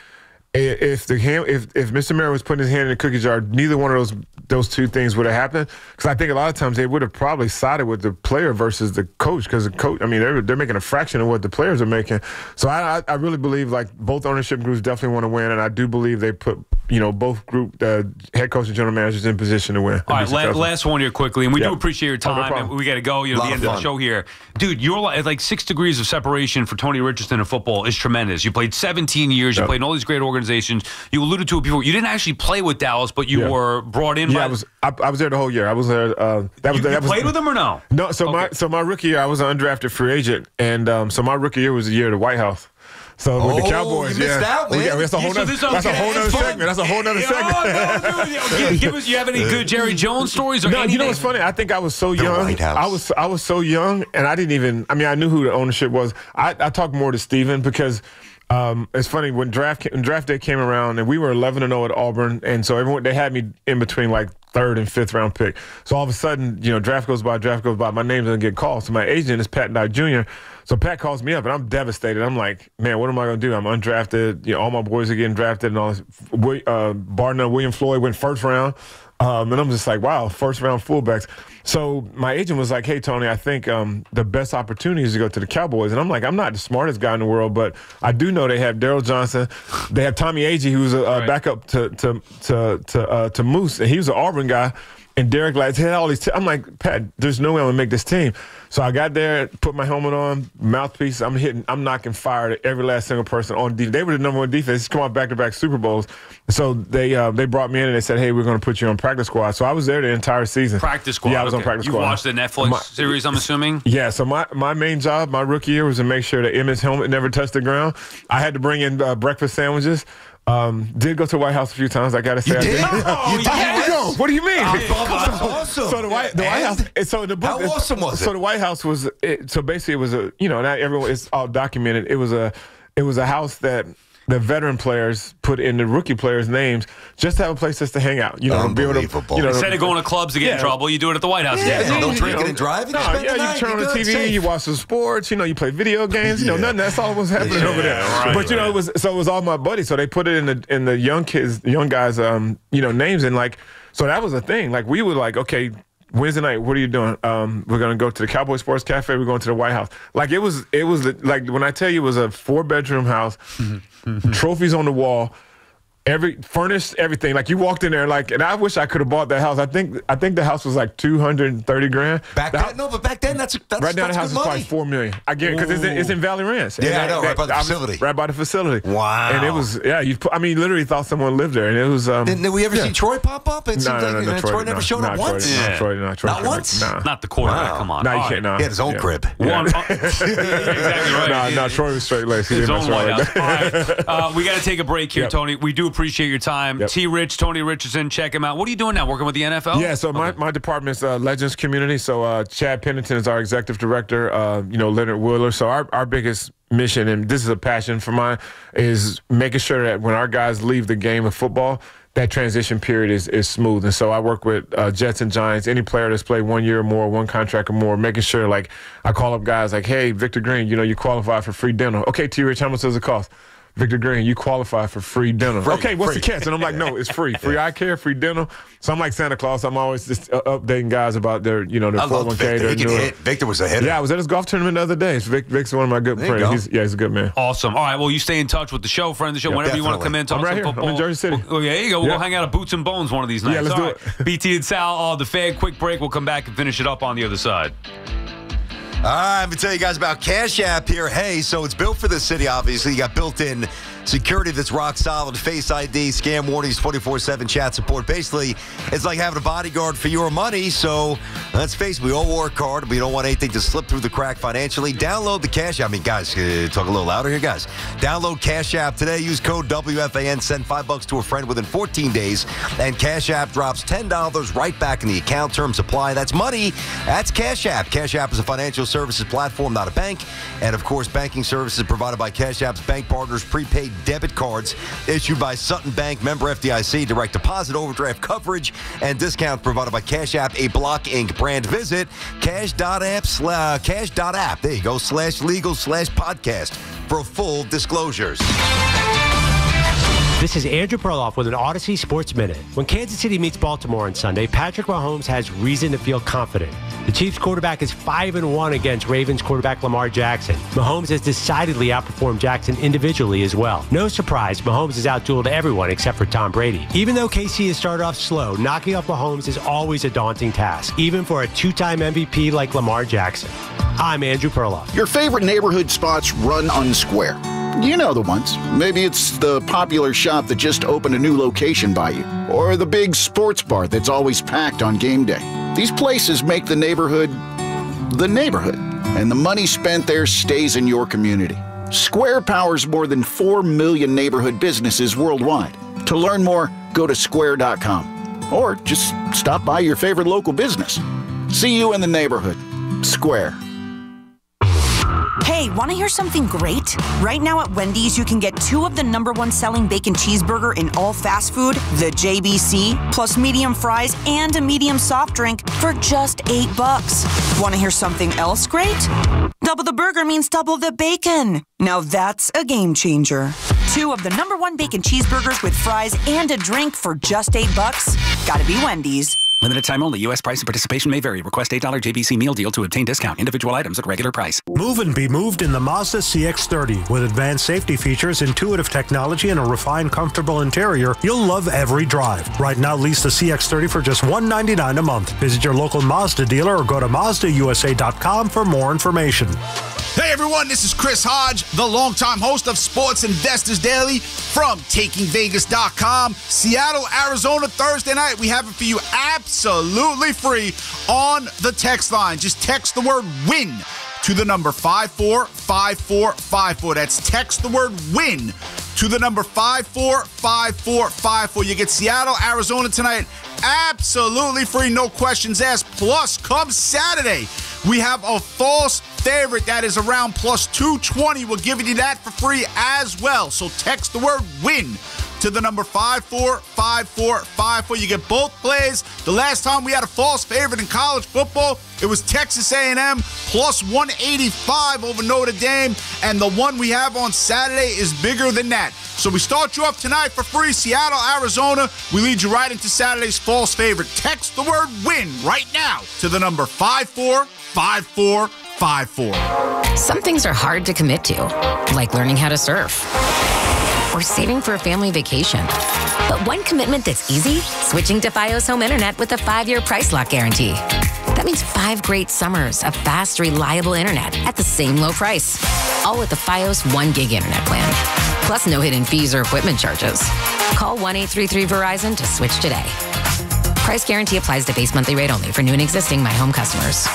if Mr. Mayor was putting his hand in the cookie jar, neither one of those two things would have happened. Because I think a lot of times they would have probably sided with the player versus the coach. Because the coach, they're making a fraction of what the players are making. So I really believe both ownership groups definitely want to win, and I do believe they put both group head coach and general managers in position to win. All right, last one here quickly, and we do appreciate your time. And we got to go. The end of the show here, dude. You're like 6 degrees of separation for Tony Richardson in football is tremendous. You played 17 years. You played in all these great organizations. You alluded to it before. You didn't actually play with Dallas, but you were brought in. Yeah, I was there the whole year. I was there. You played with them or no? No. So my rookie year, I was an undrafted free agent, and so my rookie year was the year of the White House. So with the Cowboys, you missed out, man. That's a whole other segment. That's a whole other segment. Give us. You have any good Jerry Jones stories? Or anything? You know what's funny? I think I was so young. I was so young, and I didn't even. I knew who the ownership was. I talked more to Steven because. It's funny when draft day came around and we were 11-0 at Auburn, and so they had me in between like 3rd and 5th round pick. So all of a sudden, draft goes by, my name doesn't get called. So my agent is Pat Dye Jr. So Pat calls me up and I'm devastated. I'm like, man, what am I going to do? I'm undrafted. All my boys are getting drafted and all this. Bar none, William Floyd went 1st round. And I'm just like, wow, 1st round fullbacks. So my agent was like, hey, Tony, I think the best opportunity is to go to the Cowboys. And I'm like, I'm not the smartest guy in the world, but I do know they have Daryl Johnson. They have Tommy Agee, who's a backup to Moose, and he was an Auburn guy. And Derek Lights had all these. I'm like, Pat, there's no way I'm gonna make this team. So I got there, put my helmet on, mouthpiece. I'm knocking fire at every last single person on defense. They were the #1 defense. Come on back-to-back Super Bowls. So they brought me in and they said, hey, we're gonna put you on practice squad. So I was there the entire season. Practice squad. Yeah, I was on practice squad. You watched the Netflix series, I'm assuming. Yeah. So my main job, my rookie year, was to make sure that Emmett's helmet never touched the ground. I had to bring in breakfast sandwiches. Did go to the White House a few times. I gotta say, I did. I had to go. What do you mean? That's awesome. So the White House. So the book. How awesome was it? So the White House was. So basically, it was a. Not everyone. It's all documented. It was a house that the veteran players put in the rookie players' names just to have a place just to hang out. Be able to. Instead of going to clubs to get in trouble, you do it at the White House. Yeah, no drinking and driving. No, you turn on the TV, safe. You watch some sports. You play video games. Nothing. That's all that was happening over there. Right, but it was all my buddies. So they put it in the young guys' names, and so that was a thing. We would okay. Wednesday night, what are you doing? We're gonna go to the Cowboy Sports Cafe. We're going to the White House. It was when I tell you it was a 4-bedroom house, trophies on the wall, furnished everything. You walked in there and I wish I could have bought that house. I think the house was $230,000. Back then that's right now the house is probably $4 million. I get it because it's in Valley Ranch. Yeah, I know, right by the facility. Right by the facility. Wow. And it was literally thought someone lived there, and it was. Did we ever see Troy pop up? It seems no, Troy never showed up once. Troy. Not once. Not the quarterback. Come on. No, you can't. No. He had his own crib. Exactly right. No, Troy was straight laced. His own White House. All right, we got to take a break here, Tony. We do appreciate your time. Yep. T-Rich, Tony Richardson, check him out. What are you doing now? Working with the NFL? Yeah, so my department's Legends Community. So Chad Pennington is our executive director, Leonard Wheeler. So our biggest mission, and this is a passion for mine, is making sure that when our guys leave the game of football, that transition period is smooth. And so I work with Jets and Giants, any player that's played 1 year or more, one contract or more, making sure, like, I call up guys like, hey, Victor Green, you qualify for free dinner. Okay, T-Rich, how much does it cost? Victor Green, you qualify for free dinner. Okay, what's the catch? And I'm like, no, it's free. Free eye care, free dinner. So I'm like Santa Claus. I'm always just updating guys about their 401k. Victor was a hitter. Yeah, I was at his golf tournament the other day. Vic's one of my good friends. He's a good man. Awesome. All right, well, you stay in touch with the show, friend of the show. Whenever you want to come in, talk I'm right some here. football. I'm in Jersey City. Well, there you go. We'll go hang out at Boots and Bones one of these nights. Yeah, let's do it. BT and Sal, the Fan. Quick break. We'll come back and finish it up on the other side. All right, I'm going to tell you guys about Cash App here. Hey, so it's built for the city, obviously. You got built-in security that's rock solid, Face ID, scam warnings, 24/7 chat support. Basically, it's like having a bodyguard for your money. So let's face it, we all work hard. We don't want anything to slip through the crack financially. Download the Cash App. I mean, guys, talk a little louder here, guys. Download Cash App today. Use code WFAN. Send $5 to a friend within 14 days. And Cash App drops $10 right back in the account. Terms apply. That's money. That's Cash App. Cash App is a financial services platform, not a bank. And, of course, banking services provided by Cash App's bank partners, prepaid debit cards issued by Sutton Bank, member FDIC, direct deposit, overdraft coverage, and discounts provided by Cash App, a Block Inc. brand. Visit cash.app, there you go, /legal/podcast for full disclosures. This is Andrew Perloff with an Odyssey Sports Minute. When Kansas City meets Baltimore on Sunday, Patrick Mahomes has reason to feel confident. The Chiefs quarterback is 5-1 against Ravens quarterback Lamar Jackson. Mahomes has decidedly outperformed Jackson individually as well. No surprise, Mahomes has outdueled everyone except for Tom Brady. Even though KC has started off slow, knocking off Mahomes is always a daunting task, even for a two-time MVP like Lamar Jackson. I'm Andrew Perloff. Your favorite neighborhood spots run unsquare. You know the ones. Maybe it's the popular shop that just opened a new location by you, or the big sports bar that's always packed on game day. These places make the neighborhood, and the money spent there stays in your community. Square powers more than 4 million neighborhood businesses worldwide. To learn more, go to square.com, or just stop by your favorite local business. See you in the neighborhood. Square. Hey, want to hear something great? Right now at Wendy's, you can get 2 of the #1 selling bacon cheeseburger in all fast food, the JBC, plus medium fries and a medium soft drink for just $8. Want to hear something else great? Double the burger means double the bacon. Now that's a game changer. 2 of the #1 bacon cheeseburgers with fries and a drink for just $8. Gotta be Wendy's. Limited time only. U.S. price and participation may vary. Request $8 JBC meal deal to obtain discount. Individual items at regular price. Move and be moved in the Mazda CX-30. With advanced safety features, intuitive technology, and a refined, comfortable interior, you'll love every drive. Right now, lease the CX-30 for just $199 a month. Visit your local Mazda dealer or go to MazdaUSA.com for more information. Hey everyone, this is Chris Hodge, the longtime host of Sports Investors Daily from TakingVegas.com. Seattle, Arizona, Thursday night. We have it for you absolutely free on the text line. Just text the word WIN to the number 545454. That's text the word WIN to the number 545454. You get Seattle, Arizona tonight absolutely free, no questions asked. Plus, come Saturday, we have a false favorite that is around plus 220. We're giving you that for free as well. So text the word WIN to the number 545454. You get both plays. The last time we had a false favorite in college football, it was Texas A&M plus 185 over Notre Dame. And the one we have on Saturday is bigger than that. So we start you off tonight for free, Seattle, Arizona. We lead you right into Saturday's false favorite. Text the word WIN right now to the number 545454. Some things are hard to commit to, like learning how to surf or saving for a family vacation. But one commitment that's easy, switching to Fios Home Internet with a 5-year price lock guarantee. That means 5 great summers of fast, reliable internet at the same low price. All with the Fios 1 gig internet plan. Plus no hidden fees or equipment charges. Call 1-833-VERIZON to switch today. Price guarantee applies to base monthly rate only for new and existing My Home customers.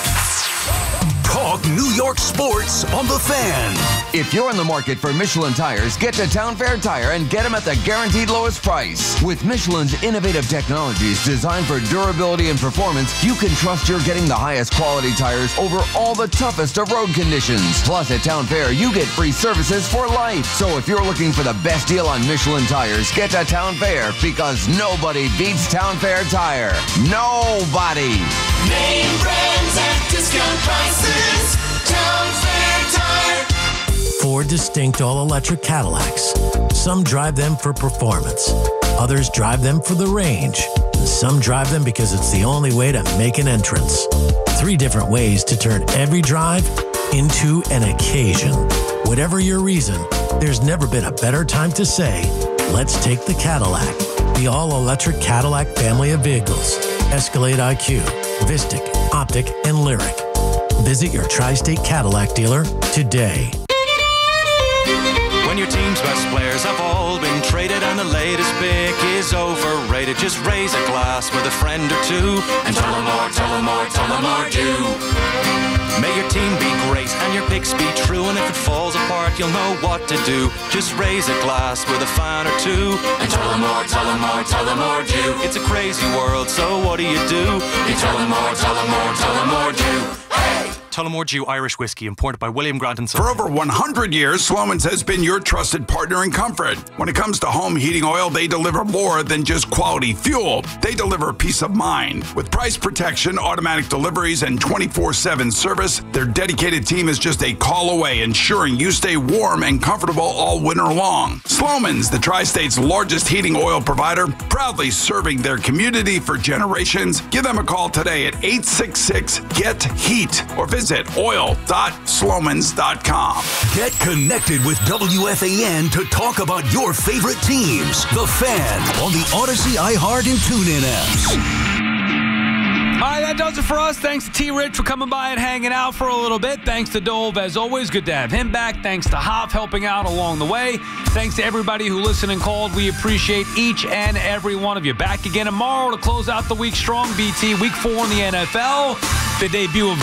Talk talk New York sports on The Fan. If you're in the market for Michelin tires, get to Town Fair Tire and get them at the guaranteed lowest price. With Michelin's innovative technologies designed for durability and performance, you can trust you're getting the highest quality tires over all the toughest of road conditions. Plus, at Town Fair, you get free services for life. So if you're looking for the best deal on Michelin tires, get to Town Fair, because nobody beats Town Fair Tire. Nobody. Name brands at discount prices. Town Fair Tire. 4 distinct all-electric Cadillacs. Some drive them for performance. Others drive them for the range. And some drive them because it's the only way to make an entrance. 3 different ways to turn every drive into an occasion. Whatever your reason, there's never been a better time to say, let's take the Cadillac. The all-electric Cadillac family of vehicles. Escalade IQ, Vistic, Optic, and Lyric. Visit your Tri-State Cadillac dealer today. When your team's best players have all been traded and the latest pick is overrated, just raise a glass with a friend or two and tell them more, tell them more, tell them more do. May your team be great and your picks be true, and if it falls apart, you'll know what to do. Just raise a glass with a fan or two and tell them more, tell them more, tell them more do. It's a crazy world, so what do? You tell them more, tell them more, tell them more do. Hey! Tullamore Dew Irish Whiskey, imported by William Grant & Son. For over 100 years, Sloman's has been your trusted partner in comfort. When it comes to home heating oil, they deliver more than just quality fuel. They deliver peace of mind. With price protection, automatic deliveries, and 24/7 service, their dedicated team is just a call away, ensuring you stay warm and comfortable all winter long. Sloman's, the Tri-State's largest heating oil provider, proudly serving their community for generations. Give them a call today at 866-GET-HEAT or visit oil.slomans.com. Get connected with WFAN to talk about your favorite teams. The Fan on the Odyssey, iHeart, and TuneIn apps. All right, that does it for us. Thanks to T-Rich for coming by and hanging out for a little bit. Thanks to Dove, as always. Good to have him back. Thanks to Hoff helping out along the way. Thanks to everybody who listened and called. We appreciate each and every one of you. Back again tomorrow to close out the week strong. BT, Week 4 in the NFL. The debut of